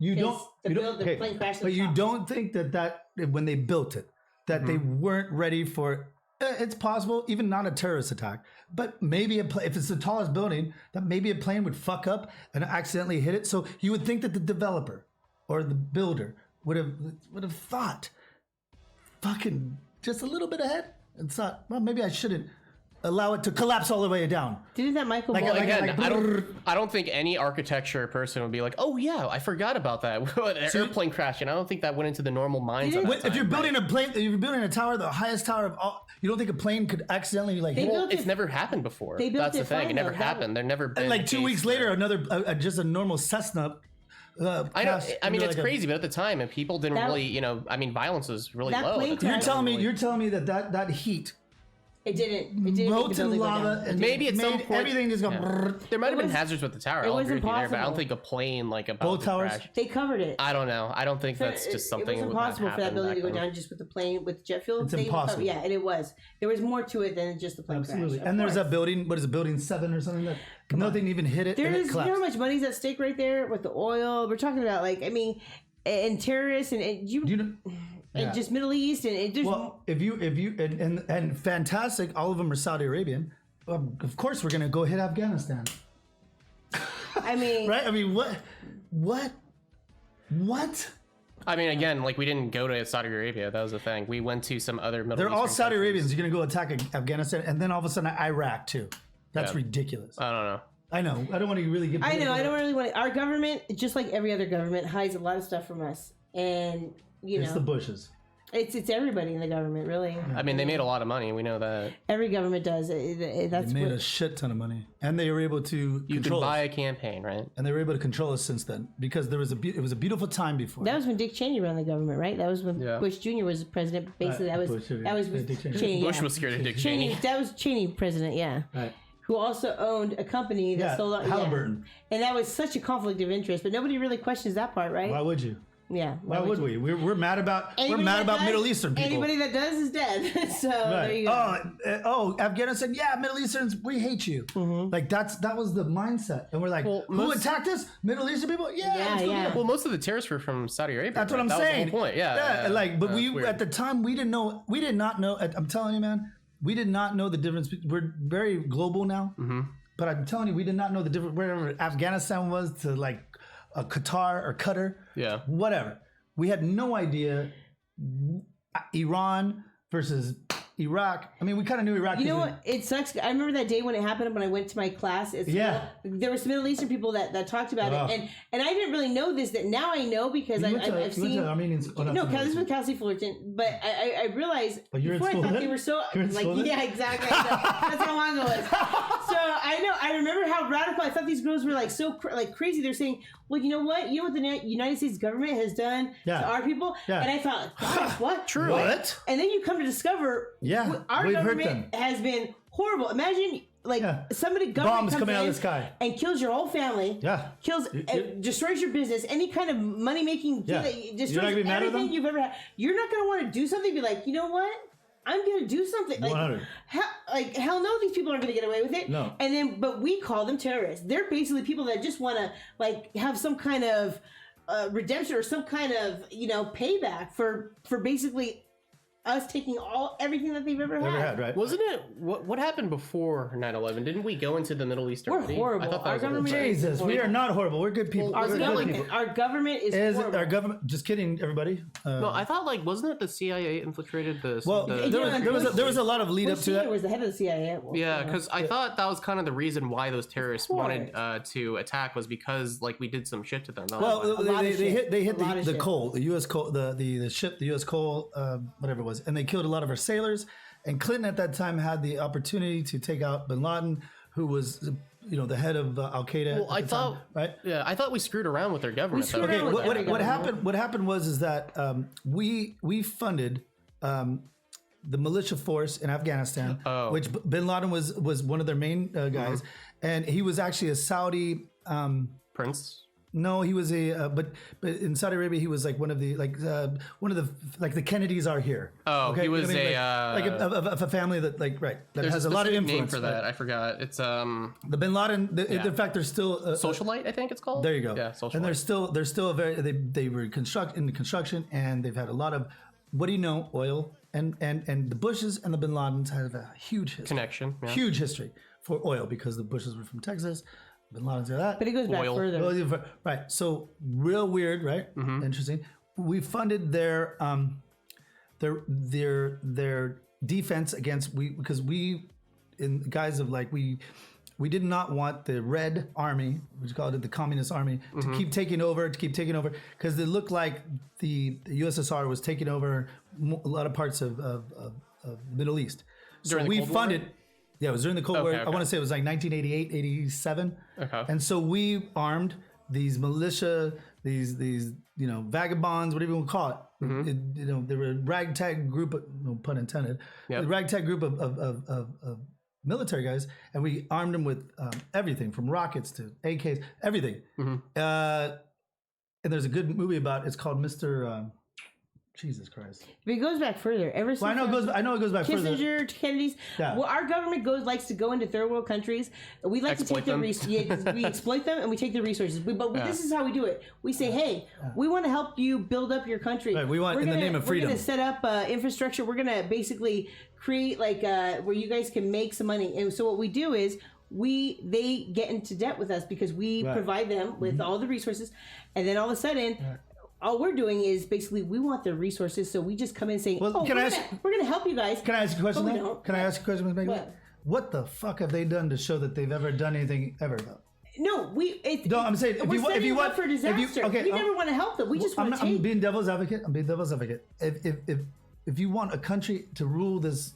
The plane crashed. But you don't think that when they built it, that they weren't ready for. It's possible, even not a terrorist attack, but maybe if it's the tallest building, that maybe a plane would fuck up and accidentally hit it. So you would think that the developer or the builder would have thought, fucking just a little bit ahead and thought, well, maybe I shouldn't allow it to collapse all the way down. Didn't that Michael? I don't think any architecture person would be like, oh yeah, I forgot about that. An airplane crashing. I don't think that went into the normal minds. If you're building a plane, if you're building a tower, the highest tower of all, you don't think a plane could accidentally it's never happened before. That's the thing. It never happened. There never been. Like 2 weeks later, just a normal Cessna. I know. I mean, it's crazy, but at the time, and people didn't really, I mean, violence was really low. You're telling me that heat. It didn't. Molten lava, and maybe at some point everything just go. There might have been hazards with the tower. It was there, but impossible. I don't think a plane about both to towers. crash. They covered it. I don't know. I don't think that's just something. It was impossible for that building to go down just with the plane with jet fuel. It's impossible. Yeah, and it was. There was more to it than just the plane Absolutely. crash. And there's that building. What is it? Building 7 or something that nothing even hit it. There's, and it collapsed. you know how much money's at stake right there with the oil. We're talking about and terrorists and Do you know? and just Middle East and there's if you and fantastic, all of them are Saudi Arabian. Of course, we're gonna go hit Afghanistan. I mean, right? I mean, what? I mean, again, we didn't go to Saudi Arabia. That was the thing. We went to some other Middle. They're all Eastern Saudi countries. Arabians. You're gonna go attack Afghanistan, and then all of a sudden Iraq too. That's ridiculous. I don't know. I know. I don't want to really get. I know. I don't really want our government, just like every other government, hides a lot of stuff from us, and it's the Bushes. It's everybody in the government, really. I mean, they made a lot of money. We know that. Every government does. That's They made a shit ton of money, and they were able to. You could buy a campaign, right? And they were able to control us since then because it was a beautiful time before. That was when Dick Cheney ran the government, right? That was when Bush Jr. was president. Basically, that was Dick Cheney. Cheney. Bush was scared of Dick Cheney. That was Cheney president, yeah. Right. Who also owned a company that sold out. Halliburton. Yeah. And that was such a conflict of interest, but nobody really questions that part, right? Why would you? Yeah. Why would we? We're mad about Middle Eastern people. Anybody that does is dead. So there you go. Oh, Afghanistan. Yeah, Middle Easterns. We hate you. Mm-hmm. that was the mindset, and we're like, who attacked us? Middle Eastern people. Yeah. Well, most of the terrorists were from Saudi Arabia. That's what I'm saying. Was the whole point. Yeah. But we at the time we did not know. I'm telling you, man, we did not know the difference. We're very global now. Mm-hmm. But I'm telling you, we did not know the difference. Wherever Afghanistan was to Qatar or Qatar, whatever. We had no idea. Iran versus Iraq. I mean, we kind of knew Iraq. You know what? It sucks. I remember that day when it happened when I went to my class. There were some Middle Eastern people that talked about it, and I didn't really know this. That now I know because I've seen. Armenians. No, this was Kelsey Fullerton, but I realized before I thought they were so yeah, exactly. That's how long it was. So I know. I remember how radical I thought these girls were so crazy. They're saying, well, you know what? You know what the United States government has done to our people? Yeah. And I thought, God, what? True. What? And then you come to discover, our government has been horrible. Imagine, somebody bombs coming out of the sky and kills your whole family. Yeah. Kills, destroys your business. Any kind of money making thing that destroys everything you've ever had. You're not going to want to do something. Be like, you know what? I'm gonna do something. 100. Hell no, these people aren't gonna get away with it. No. And then, but we call them terrorists. They're basically people that just want to have some kind of redemption or some kind of payback for basically us taking everything that they've ever had. Right? Wasn't it? What happened before 9/11? Didn't we go into the Middle East We're already? horrible. I thought that Our was a government little- Jesus, we are not horrible. We're good people. Well, Our Wasn't it government, like- our government is horrible. Our government? Just kidding, everybody. No, I thought like wasn't it the CIA infiltrated the? Well, the, there was a lot of lead up Bush to Senior that. was the head of the CIA. yeah, because I thought that was kind of the reason why those terrorists wanted to attack was because like we did some shit to them. That was Well, why. they hit A lot of the shit. coal, the U.S. coal, the ship, the U.S. coal, whatever it was, and they killed a lot of our sailors. And Clinton at that time had the opportunity to take out Bin Laden, who was, the head of Al Qaeda. Well, I thought, right? Yeah, I thought we screwed around with their government. We screwed though. around with every What government. happened? What happened was that we funded the militia force in Afghanistan, which Bin Laden was one of their main guys, and he was actually a Saudi. Prince. No, he was but in Saudi Arabia he was like one of the the Kennedys are here. Oh, he was of a family that that has a lot of specific influence. name for that. I forgot. It's The Bin Laden. In fact, there's still Socialite. I think it's called. there you go. Yeah, Socialite. And they're still a very they were in construction and they've had a lot of oil and the Bushes and the Bin Ladens have a huge history. Connection. Yeah. Huge history for oil because the Bushes were from Texas. Bin Laden's got that. But it goes back Oil. further. Right. So real weird, right? Interesting. We funded their defense against because we in the guise of we did not want the Red Army, which called it the Communist Army, to keep taking over because it looked like the USSR was taking over a lot of parts of Middle East. So During the we Cold War? funded. Yeah, it was during the Cold War. Okay. I want to say it was like 1988, 87. Okay. And so we armed these militia, these vagabonds, whatever you want to call it. They were a ragtag group, no pun intended, Yep. a ragtag group of military guys, and we armed them with everything from rockets to AKs, everything. And there's a good movie about it. It's called Mr. Jesus Christ. But it goes back further. Ever since Well, I know it goes back further. Kissinger, Kennedy's. Yeah. Well, our government likes to go into third world countries. We like Exploit to them. take we exploit them and we take their resources. This is how we do it. We say, hey, we want to help you build up your country. Right, we want in the name of freedom. We're going to set up infrastructure. We're going to basically create where you guys can make some money. And so what we do is they get into debt with us because we provide them with all the resources, and then all of a sudden. All we're doing is basically we want the resources, so we just come in saying, Well, we're going to help you guys. Can I ask you a question? But we though? don't. Can I ask you a question, Ms. Meglee? What? What the fuck have they done to show that they've ever done anything ever though? No, No, I'm saying if we're you want, setting them up for if you- disaster. okay, we never want to help them. We just want to I'm take. being devil's advocate. If you want a country to rule this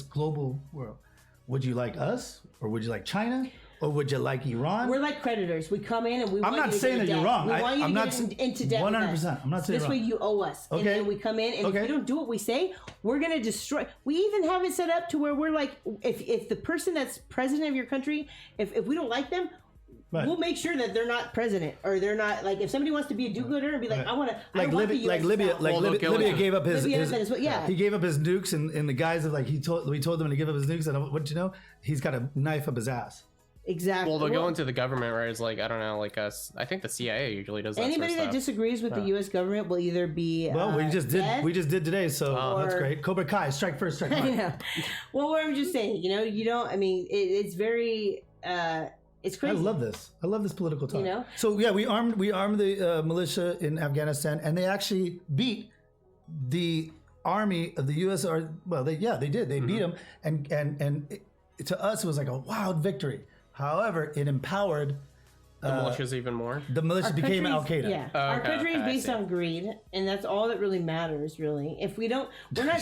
global world, would you like us or would you like China? Or would you like Iran? We're like creditors. We come in and we. I'm want not you to saying get that you're debt. wrong. We want you I'm to not get into debt. 100%. I'm not saying this you're way wrong. you owe us, and Okay. then we come in, and Okay. if you don't do what we say, we're gonna destroy. We even have it set up to where we're like, if the person that's president of your country, if we don't like them. Right. We'll make sure that they're not president, or they're not if somebody wants to be a do-gooder and be like, I want to, Like Libya, Libya gave up his, Libya and Venezuela, yeah. he gave up his nukes in the guise of we told him to give up his nukes, and what he's got a knife up his ass. Exactly. Well, they'll go into the government, right? It's like I don't know, like us. I think the CIA usually does that. Anybody sort of that stuff. disagrees with the U.S. government will either be Well, we just did dead. today, so that's Or- great. Cobra Kai, strike first, strike I first. know. Well, what I'm just saying, you don't. I mean, it's very. It's I crazy. love this. I love this political talk. You know? So yeah, we armed the militia in Afghanistan, and they actually beat the army of the U.S. They did. They beat them, and to us it was like a wild victory. However, it empowered the militias even more. the militia Our became Al country's- Qaeda. Yeah, Oh, our okay, country is okay, I based see. on greed, and that's all that really matters. Really, if we're not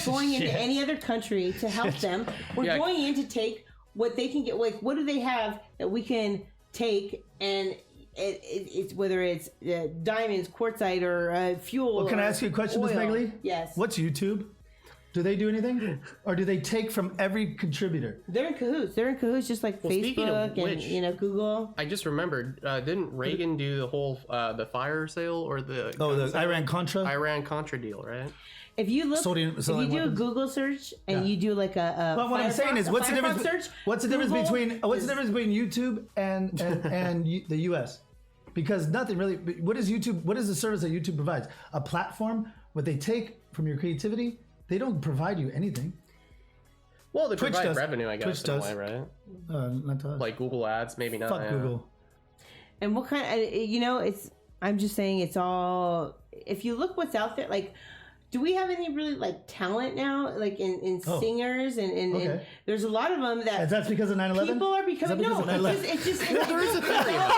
going into Shit. any other country to help them. We're Yeah. going in to take what they can get. Like, what do they have that we can take? And it's whether it's diamonds, quartzite, or fuel. Well, can I or ask you a question, Ms. oil. Meglee? Yes. What's YouTube? Do they do anything, or do they take from every contributor? They're in cahoots. They're in cahoots, just like speaking of Facebook which- and Google. I just remembered. Didn't Reagan do the whole the fire sale or the The Iran-Contra? Iran-Contra deal, right? If you look, Sodium- if sodium you do a weapons? Google search and you do like a Well, what I'm saying is, what's the difference? Search, What's the difference Google between YouTube and the U.S.? Because nothing really. What is YouTube? What is the service that YouTube provides? A platform where they take from your creativity. They don't provide you anything. Well, they Twitch provide does. revenue, I guess, Twitch in a does. way, right? Not to us. Like Google Ads, maybe not. Fuck yeah. Google. And what kind of, it's, I'm just saying it's all, if you look what's out there, like, do we have any really like talent now, like in singers and there's a lot of them that That's because of 9/11. people are becoming it's just There is a theory about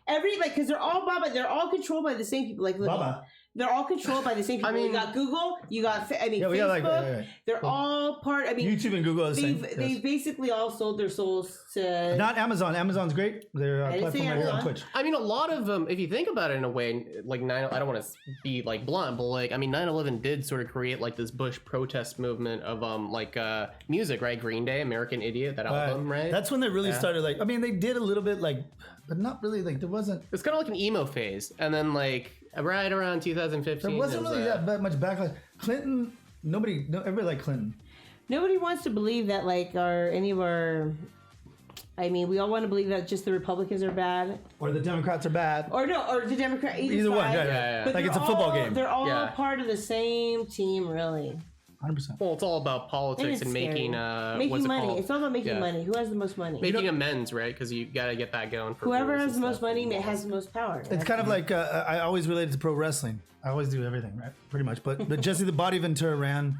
that. because they're all Baba, they're all controlled by the same people. Like Baba. they're all controlled by the same people. I mean, you got Google, you got we Facebook. got like, They're all part. I mean, YouTube and Google are the same. They've basically all sold their souls to. Not Amazon. Amazon's great. They're didn't say platform right here on Amazon. Twitch. I mean, a lot of them, if you think about it in a way, like I don't want to be like blunt, but like, I mean, 9/11 did sort of create like this Bush protest movement of music, right? Green Day, American Idiot, that album, right? That's when they really started. Like, I mean, they did a little bit, like, but not really. Like, there wasn't. It's kind of like an emo phase, and then like right around 2015, There wasn't really that much backlash. Clinton. Everybody liked Clinton. Nobody wants to believe that I mean, we all want to believe that just the Republicans are bad, Or the Democrats are bad. or the Democrat. Either one. side. Yeah. But Like it's a they're football all- game. They're all Yeah. part of the same team, really. 100%. Well, it's all about It politics is and scary. making making what's it money. called? It's all about making Yeah. money. Who has the most money? Making amends, right? Because you got to get that going. For Whoever viewers has the and most stuff. money has the most power. It's kind of like I always relate it to pro wrestling. I always do everything, right? Pretty much. But Jesse the Body Ventura ran.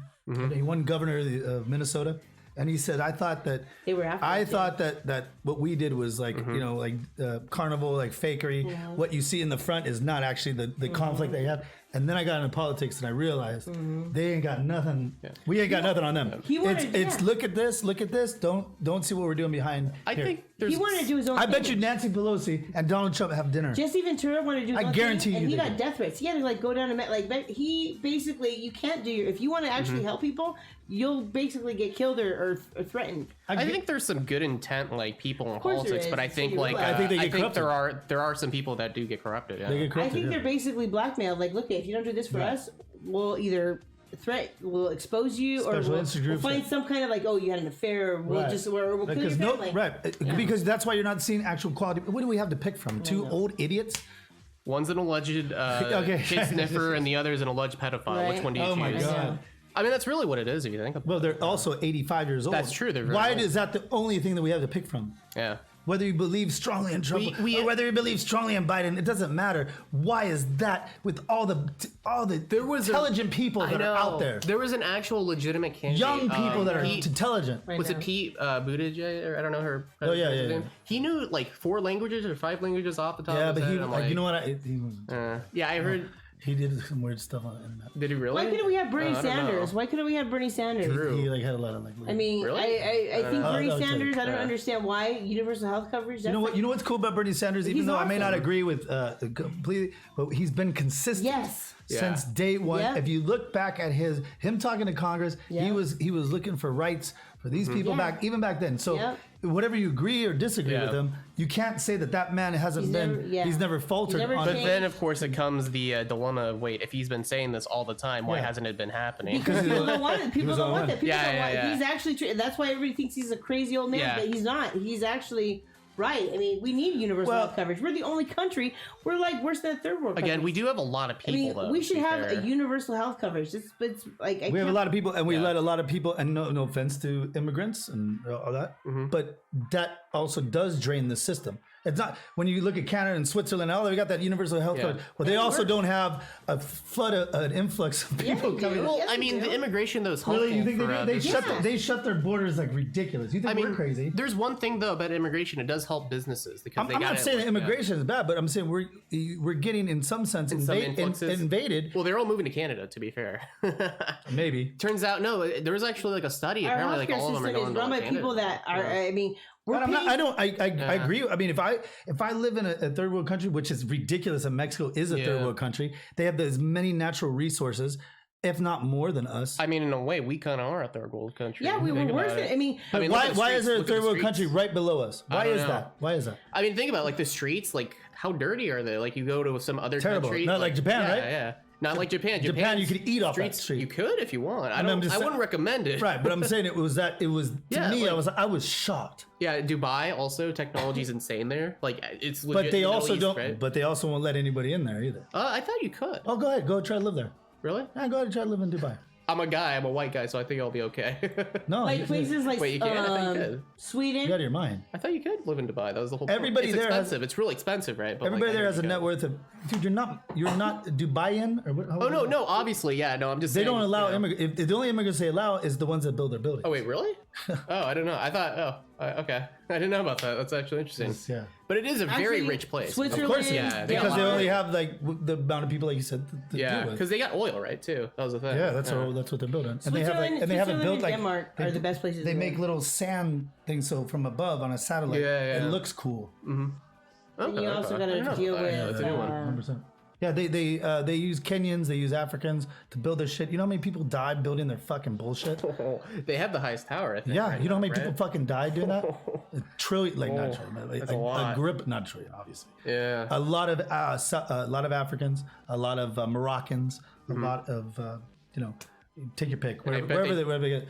He won governor of Minnesota, and he said, "I thought that They were after I us, thought that what we did was like like carnival, like fakery. What you see in the front is not actually the conflict they have." And then I got into politics and I realized they ain't got nothing. We ain't got nothing on them. He wanted- It's look at this. Don't see what we're doing behind. I here. think there's. He wanted to do his own I thing. bet you Nancy Pelosi and Donald Trump have dinner. Jesse Ventura wanted to do his I own guarantee thing, and you he they got did. death threats. He had to like go down and but he basically, you can't do if you want to actually help people, you'll basically get killed or threatened. I think there's some good intent, like people in course there politics, is. but I think So like I think they get corrupted. there are some people that do get corrupted. Yeah. They get I corrupted, think yeah. they're basically blackmailed. Like, look, if you don't do this for us, we'll either we'll expose you, or Special we'll interest we'll groups find that- some kind of like, oh, you had an affair, or we'll Right. just or we'll kill your Because family. because that's why you're not seeing actual quality. What do we have to pick from? Two old idiots. One's an alleged Okay. kid sniffer, and the other's an alleged pedophile. Which Right. one do you choose? Oh my god. I mean, that's really what it is if you think about it. Well, they're also 85 years old. That's true, they're very Why old. is that the only thing that we have to pick from? Yeah. Whether you believe strongly in Trump We- or whether you believe strongly in Biden, it doesn't matter. Why is that with all the intelligent people that are out there? There was an actual legitimate candidate. Young people that are Pete, intelligent. was it know. Pete Buttigieg? Or I don't know her. Oh, yeah, his yeah, name. yeah. He knew like 4 languages or 5 languages off the top Yeah, of his but he, head. I'm like, you know what? Yeah, I heard. He did some weird stuff on the internet. Did he really? Why couldn't we have Bernie Oh, I don't know. Sanders? Why couldn't we have Bernie Sanders? True. He like had a lot of like. I mean, Really? I think Bernie I'll tell you. Sanders. I don't Yeah. understand why universal health coverage. You know what? You know what's cool about Bernie Sanders? Even He's though I may not awesome. agree with completely, but he's been consistent. Yes. Since day one. Yeah. If you look back at him talking to Congress, Yeah. he was looking for rights for these people Yeah. even back then. So Yeah. whatever you agree or disagree Yeah. with him, you can't say that man hasn't he's never faltered He's never on But changed. then, of course, it comes the dilemma of wait, if he's been saying this all the time, why Yeah. hasn't it been happening? Because people don't want it. People was don't on want one. that. People Yeah, don't yeah, want. yeah. He's actually. That's why everybody thinks he's a crazy old man, Yeah. but he's not. He's actually right. I mean, we need universal Well- health coverage. We're the only country. We're like worse than a third world. Again, country. we do have a lot of I people. mean, though, we to should be have fair. a universal health coverage. It's like We have a lot of people, and we Yeah. let a lot of people, and no offense to immigrants and all that, but that also does drain the system. It's not when you look at Canada and Switzerland. Oh, they got that universal health Yeah. coverage. Well, they It also works. don't have a flood, an influx of Yeah, people they coming. do. Well, Yes, I we mean, do. the immigration though is helpful. Really, you think for, they business. shut they shut their borders like ridiculous? You think I mean, we're crazy? There's one thing though about immigration; it does help businesses because I'm they not gotta, saying like, that immigration is bad, but I'm saying we're getting in some sense some influxes. invaded. Well, they're all moving to Canada. To be fair, Maybe. turns out no. There was actually like a study. Our Apparently, like healthcare all of them are system going is to run by Canada. people that are. I mean, we're But I'm not, paying- I agree. I mean, if I live in a third world country, which is ridiculous, and Mexico is a third Yeah. world country, they have as many natural resources, if not more than us. I mean, in a way, we kind of are a third world country. Yeah, we were Think worse. about it. I mean, I mean, look why at the why is streets, there a look at the third world streets. country right below us? Why don't is know. that? Why is that? I mean, think about it, like the streets. Like, how dirty are they? Like, you go to some other Terrible. country, Not like Japan, yeah, right? Yeah, not like Japan. Japan, you could eat off that streets, street. You could if you want. I mean, I'm don't. just I saying- wouldn't recommend it. Right, but I'm saying it was to Yeah, me, like- I was shocked. Yeah, Dubai also technology's insane there. Like, it's legit. But they Middle also East, don't. Right? But they also won't let anybody in there either. I thought you could. Oh, go ahead, go try to live there. Really? Yeah, go ahead and try to live in Dubai. I'm a guy. I'm a white guy, so I think I'll be okay. No, Like places like Wait, you can? I thought you could. Sweden. you out of your mind. I thought you could live in Dubai. That was the whole. Everybody point. It's there has- expensive. It's really expensive, right? But Everybody like, there I has a think net you worth of. Dude, you're not Dubaian or what? could. Oh no, obviously, yeah. No, I'm just. They saying, don't allow you know. immigrants. The only immigrants they allow is the ones that build their buildings. Oh wait, really? Oh, I don't know. I thought. Okay. I didn't know about that. That's actually interesting. Yeah. But it is a very Actually, rich place. Switzerland. Of course, yeah, because they got- only have like the amount of people, like you said, to Yeah, deal with. because they got oil, right? Too. That was the thing. Yeah, that's what they're building. And they have like, and they haven't Switzerland built and like Denmark are the best places They to make live. little sand things so from above on a satellite. Yeah, yeah. It looks cool. And you also got I didn't to know deal about that. with. That's a new one. 100%. Yeah, they use Kenyans, they use Africans to build their shit. You know how many people died building their fucking bullshit? They have the highest tower, I think. Yeah, right you know how now, many people right? fucking died doing that? A trillion, like not trillion, but like that's a lot. grip, not a trillion, obviously. Yeah. A lot of Africans, a lot of Moroccans, a lot of take your pick, I bet wherever they get.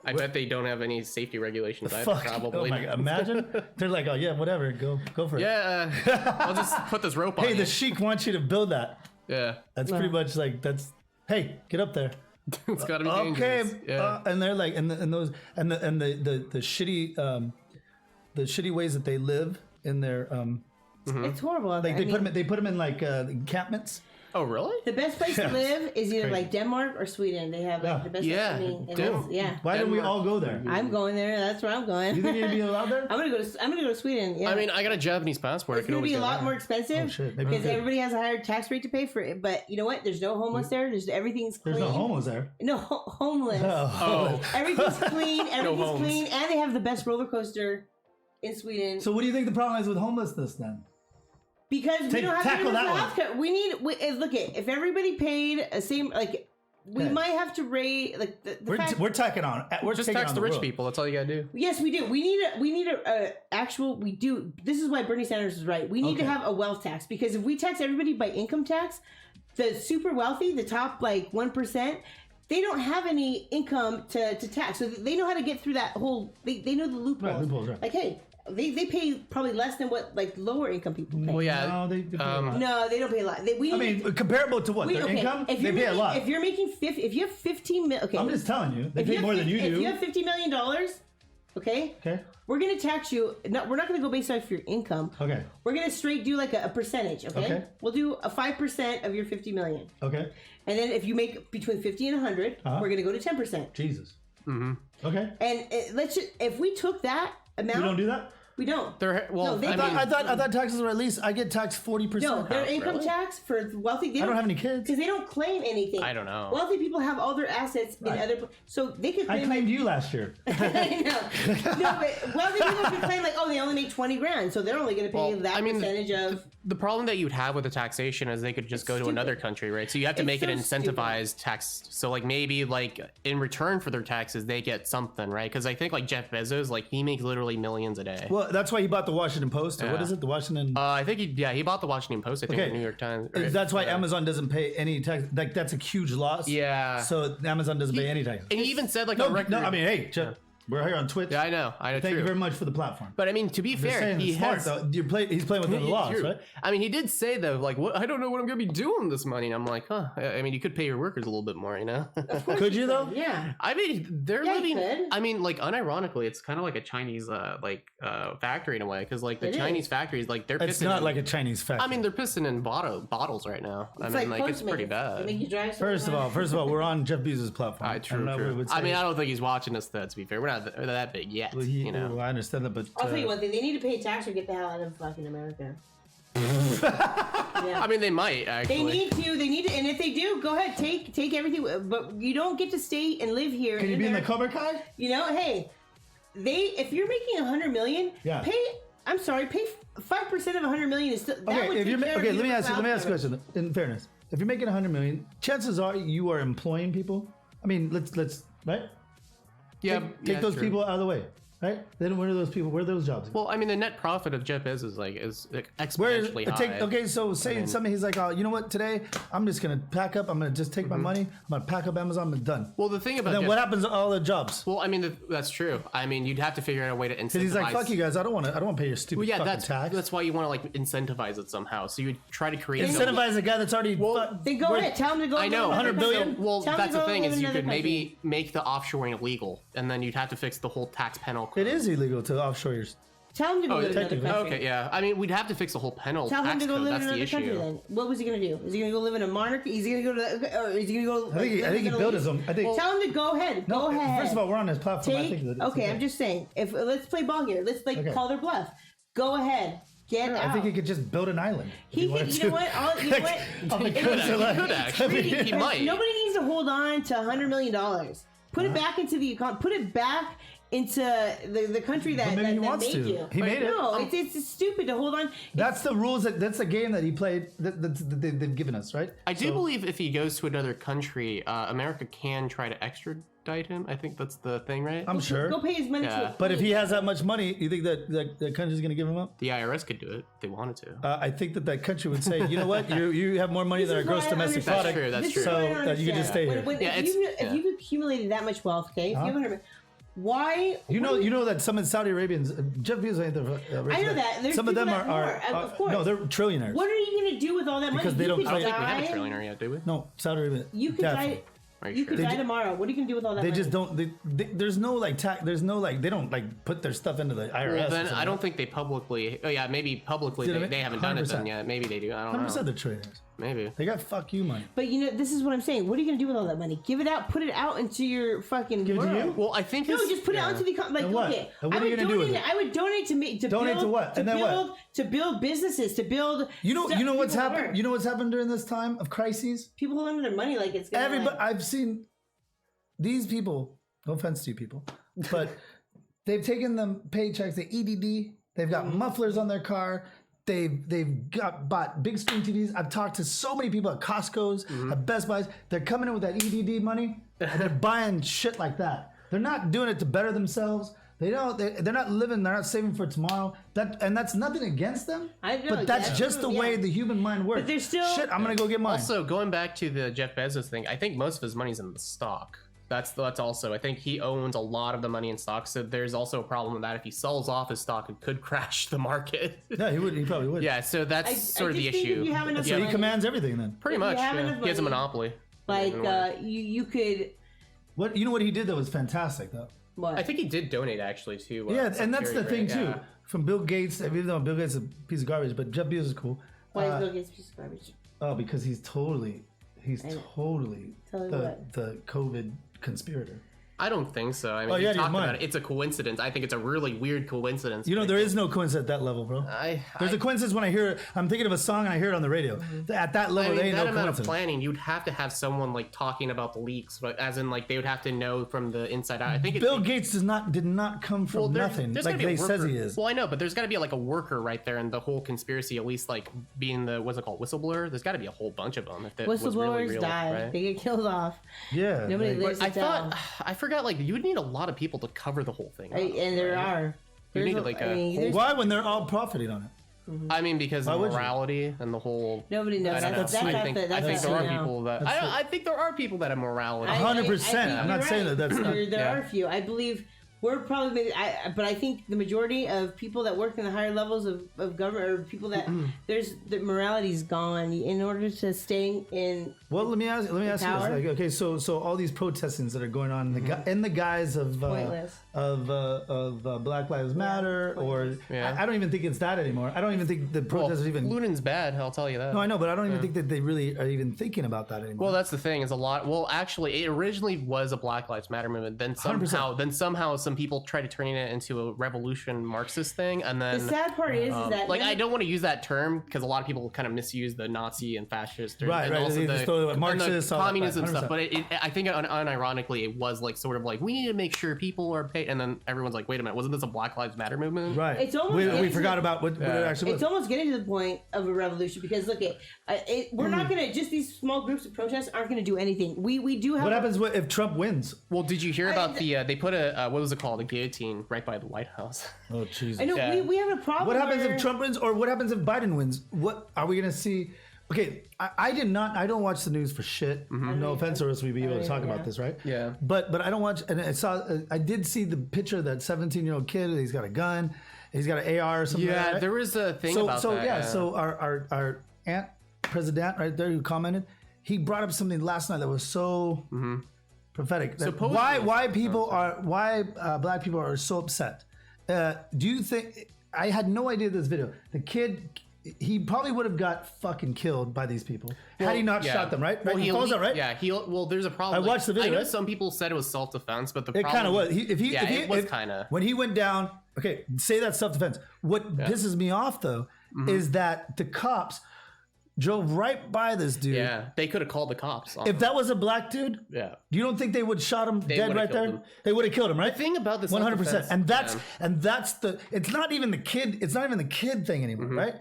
I bet they don't have any safety regulations either, Fuck! probably. Oh my God, imagine they're like, oh yeah, whatever, go for it. Yeah, I'll just put this rope on Hey, you. the sheik wants you to build that. Yeah. That's pretty much like that's. Hey, get up there. It's got to be Okay, dangerous. Yeah. and they're like, and the shitty, the shitty ways that they live in their, It's horrible. out like there. they put them in like encampments. Oh, really? The best place Yeah. to live is either Crazy. like Denmark or Sweden. They have like Yeah. the best. Yeah, I mean, and dude. that's- yeah. Why don't we Denmark. all go there? I'm going there. That's where I'm going. You think you'd be allowed there? I'm gonna go to Sweden. Yeah. I mean, I got a Japanese passport. it's I could gonna always be a go lot there. more expensive Oh, shit. Maybe because we could. everybody has a higher tax rate to pay for it. But you know what? There's no homeless there. There's everything's clean. There's no homos there. No homeless. Oh. Everything's clean. Everything's homes. clean, and they have the best roller coaster in Sweden. So what do you think the problem is with homelessness then? Because we Take- don't have tackle that universal one. healthcare. We need. Look at if everybody paid a same like. We Yeah. might have to raise like the fact. We're taking on. We're Just taking tax on the rich world. people. That's all you gotta do. Yes, we do. We need a actual. We do. This is why Bernie Sanders is right. We need to Okay. have a wealth tax because if we tax everybody by income tax, the super wealthy, the top like 1%, they don't have any income to tax, so they know how to get through that whole. They know the loopholes. Right, loopholes, right. Like hey, they pay probably less than what like lower income people pay. Well, yeah. No, they pay a lot. No, they don't pay a lot. We I need. mean, comparable to what? we, Their okay, income? if They you're pay a making, lot. if you're making if you have 15 million, okay. I'm just telling you. They if pay you have more than you If do. you have $50 million, okay. Okay. We're gonna tax you. No, we're not gonna go based off your income. Okay. We're gonna straight do like a percentage. Okay? Okay. We'll do a 5% of your 50 million, Okay. and then if you make between 50 and 100, Uh-huh. we're gonna go to 10%. Jesus. Okay. And let's just if we took that amount, We don't do that. we don't. They're well. No, they I thought- mean, I thought taxes were at least. I get taxed 40%. No, their income really? tax for wealthy. They I don't have any kids. because they don't claim anything. I don't know. Wealthy people have all their assets in Right. other, so they could I claim claimed you last year. I know. No, but wealthy people could claim like, oh, they only make 20 grand, so they're only going to pay Well, that I mean, percentage of. the problem that you'd have with the taxation is they could just go to stupid. another country, right? So you have to It's make it so incentivized tax. So like maybe like in return for their taxes, they get something, right? Because I think like Jeff Bezos, like he makes literally millions a day. Well, that's why he bought the Washington Post. Or what Yeah. is it? The Washington. I think he bought the Washington Post. I think Okay. the New York Times. right? That's why Amazon doesn't pay any tax. Like that's a huge loss. Yeah. So Amazon doesn't pay any tax. And he even said like No, a record. no. I mean, hey, Jeff, we're here on Twitch. yeah, I know. Thank true. you very much for the platform. But I mean, to be Just fair, saying, he it's smart, has. though. He's playing within the laws, True. right? I mean, he did say though, like, what? I don't know what I'm gonna be doing with this money. And I'm like, huh? I mean, you could pay your workers a little bit more, you know? Could you though? Yeah. I mean, they're Yeah, you living. could. I mean, like, unironically, it's kind of like a Chinese, factory in a way, because like the It Chinese is. factories, like they're. It's pissing not in, like a Chinese factory. I mean, they're pissing in bottles right now. I mean, like it's pretty Postmates. bad. They make you drive First of all, we're on Jeff Bezos' platform. True, And true. we would I mean, say- I don't think he's watching us. To be fair, we're not that big yet. Well, you know. I understand that, but I'll tell you one thing: they need to pay tax or get the hell out of fucking America. Yeah. I mean, they might actually. They need to, and if they do, go ahead, take everything, but you don't get to stay and live here. can you be in the America. Cobra Kai? You know, hey, if you're making 100 million, Yeah. pay 5% of 100 million is still. That Okay, would if take you're care of okay, let me your ask you a cloud question. In fairness, if you're making 100 million, chances are you are employing people. I mean, let's right. Yeah, Take those true. people out of the way. right? Then where are those people? Where are those jobs? Well, I mean, the net profit of Jeff Bezos is Where exponentially high. okay, so say something. He's like, oh, you know what? Today I'm just gonna pack up. I'm gonna just take my money. I'm gonna pack up Amazon. I'm done. Well, the thing about And then Jeff, what happens to all the jobs? Well, I mean, that's true. I mean, you'd have to figure out a way to incentivize. Because he's like, fuck you guys. I don't want to pay your stupid Well, yeah, fucking tax. that's why you want to like incentivize it somehow. So you would try to create Incentivize a guy that's already. Then go ahead. Tell him to go. I know, 100 billion? Well, Tell him that's to the go thing live is in you another could maybe make the offshoring illegal, and then you'd have to fix the whole tax penal code. It is illegal to offshore your. Tell him to go live in another technically. country. Okay, yeah. I mean, we'd have to fix the whole penal Tell him tax to go code. live That's in the another country. issue. Then what was he gonna do? Is he gonna go live in a monarchy? Is he gonna go to? Or is he gonna go? I think he built his own. I think. Tell him to go ahead. Go ahead. First of all, we're on his platform. I Take, think okay, I'm just saying. If let's play ball here. Let's Okay. call their bluff. Go ahead. Get out. I think he could just build an island. if He wanted could. You to. know what? You know what? He He could actually. He Because might. Nobody needs to hold on to $100 million. Put it back into the economy. Put it back into the country that, But maybe he that wants made to. you. He made it. No, it's stupid to hold on. That's the rules. That's the game that he played. That they've given us, right? I do believe if he goes to another country, America can try to extradite him. I think that's the thing, right? I'm sure. Go pay his money Yeah. to. But if he has that much money, you think that the country's going to give him up? The IRS could do it if they wanted to. I think that country would say, you know what, you have more money than our This is gross what I domestic understand. product. That's This true. is what I So don't that you can just understand. stay here. If you've accumulated that much wealth, okay, if you have 100, why? You know that some of the Saudi Arabians, Jeff Bezos ain't the rich. I know that. There's some of them people that are more, of course. no, they're trillionaires. What are you gonna do with all that money? Because they You don't could I don't think we die. have a trillionaire yet, do we? No, Saudi Arabia. You could definitely. die. Are you You sure? could die tomorrow. What are you gonna do with all that They money? just don't. There's no like tax. There's no like. They don't like put their stuff into the IRS. Well, then I don't think they publicly. Oh yeah, maybe publicly Did they haven't done it 100%. then yet. Maybe they do. I don't 100% know. they're trillionaires. Maybe. They got fuck you money. But this is what I'm saying. What are you gonna do with all that money? Give it out. Put it out into your fucking Give it to world. you? Well, I think No, it's- just put it out into the like. And what? Okay, And what I are you would gonna do with donate it? I would donate to me to Donate build, to what? And then build, what? To build businesses, to build. You know what's people happened. work. You know what's happened during this time of crises. People hold on to their money like it's gonna. Everybody, I've seen these people. No offense to you people, but they've taken them paychecks. They EDD. They've got mufflers on their car. They've bought big screen TVs. I've talked to so many people at Costco's, at Best Buys. They're coming in with that EDD money, and they're buying shit like that. They're not doing it to better themselves. They don't. They're not living. They're not saving for tomorrow. That's nothing against them. I know, but that's that's just true, the way yeah. the human mind works. But there's still- shit. I'm gonna go get mine. Also, going back to the Jeff Bezos thing, I think most of his money's in the stock. That's also. I think he owns a lot of the money in stock. So there's also a problem with that. If he sells off his stock, it could crash the market. Yeah, he would. He probably would. Yeah, so that's sort of the just think issue. if you have enough So he money- commands everything then. Pretty if you much. have Yeah. enough He has a money, monopoly. like In a way. you could. What you know what he did that was fantastic though. What? I think he did donate actually to. Yeah, some and that's the charity, thing right? too. Yeah. From Bill Gates, even though Bill Gates is a piece of garbage, but Jeff Bezos is cool. Why is Bill Gates a piece of garbage? Oh, because he's totally Tell me what. the COVID conspirator. I don't think so. I mean, Oh, you yeah, talked you're about mine. it. It's a coincidence. I think it's a really weird coincidence. You know, there is no coincidence at that level, bro. There's a coincidence when I hear it. I'm thinking of a song and I hear it on the radio. At that I level, mean, there ain't that no amount of coincidence. planning, you'd have to have someone like talking about the leaks, but as in like they would have to know from the inside out. I think Bill Gates did not come from nothing there's like gotta be a they says worker. he is. Well, I know, but there's got to be like a worker right there in the whole conspiracy. At least like being the what's it called, whistleblower. There's got to be a whole bunch of them. If that was really Whistleblowers real, die. right? They get killed off. Yeah, Nobody like- lives I it down. thought I forgot like you would need a lot of people to cover the whole thing. up, And there right? are. You There's need a- like I a mean, whole- there's- Why when they're all profiting on it? I mean, because of would you? morality and the whole. Nobody knows. I don't know. That's I not think, the- I think that's there not are now. people that. I think there are people that have morality. 100%. I I'm not you're saying right. that that's not- There Yeah. are a few. I believe we're probably, but I think the majority of people that work in the higher levels of government or people that the morality's gone. In order to stay in. Well, let me ask you this. power? Like, okay, so all these protestings that are going on in the guise of Pointless. Black Lives Matter, or Yeah. I don't even think it's that anymore. I don't even think the Well, protesters even. Lunin's bad. I'll tell you that. No, I know, but I don't even think that they really are even thinking about that anymore. Well, that's the thing. Is a lot. Well, actually, it originally was a Black Lives Matter movement. Then 100%. somehow, some people tried to turn it into a revolution Marxist thing, and then. The sad part is that like I don't want to use that term because a lot of people kind of misuse the Nazi and fascist, and, Right, and right. also They the, just throw it at and Marxist, the all that, communism 100%. stuff. But I think unironically, it was like sort of like we need to make sure people are paid, and then everyone's like, wait a minute, wasn't this a Black Lives Matter movement? right. It's almost we getting forgot to- about what it actually was. It's almost getting to the point of a revolution because look at we're not gonna just these small groups of protests aren't gonna do anything. We do have What happens if Trump wins? Well, did you hear about the? They put a what was it called? The guillotine right by the lighthouse. Oh Jesus! I know we have a problem. What happens where- if Trump wins, or what happens if Biden wins? What are we gonna see? Okay, I don't watch the news for shit. No offense, or else we'd be able to talk about this, right? Yeah. But I don't watch, and I did see the picture of that 17-year-old kid. He's got a gun. He's got an AR or something. Yeah, like that. there was a thing about that. So our aunt president right there who commented, he brought up something last night that was so prophetic. That Supposedly- why black people are so upset? Do you think? I had no idea this video. The kid. He probably would have got fucking killed by these people had he not shot them, right? Well, He falls out, right? Yeah, there's a problem. I watched the video, I know right? some people said it was self-defense, but the It problem... kind of was. it was kind of... When he went down, okay, say that's self-defense. What pisses me off, though, is that the cops drove right by this dude. Yeah, they could have called the cops. If that was a black dude, Yeah. you don't think they would shot him dead would've right there? killed him. They would have killed him, right? The thing about this 100%. self-defense, And that's the. It's not even the kid. It's not even the kid thing anymore, right?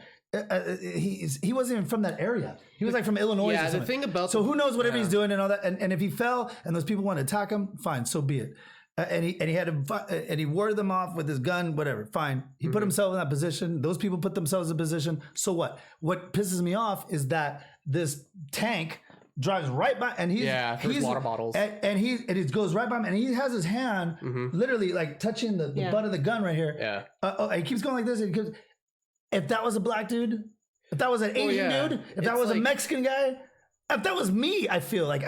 He wasn't even from that area. He was like from Illinois. Yeah, or the something. thing about so the- who knows whatever yeah. he's doing and all that. And if he fell and those people want to attack him, fine, so be it. And he had and he warded them off with his gun, whatever. Fine, he put himself in that position. Those people put themselves in position. So what? What pisses me off is that this tank drives right by, and there's water bottles, and he goes right by him, and he has his hand literally like touching the butt of the gun right here. Yeah. He keeps going like this. And he keeps, if that was a black dude, if that was an Asian dude, if that was a Mexican guy, if that was me, I feel like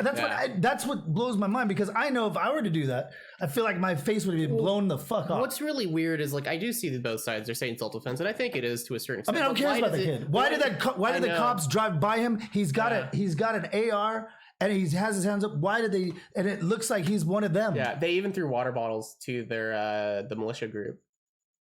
that's what blows my mind, because I know if I were to do that, I feel like my face would have been blown the fuck off. What's really weird is, like, I do see both sides. They're saying self-defense, and I think it is to a certain I extent. mean, I don't care about the kid. Why did the cops drive by him? He's got an AR and he has his hands up. Why did they? And it looks like he's one of them. Yeah, they even threw water bottles to their the militia group.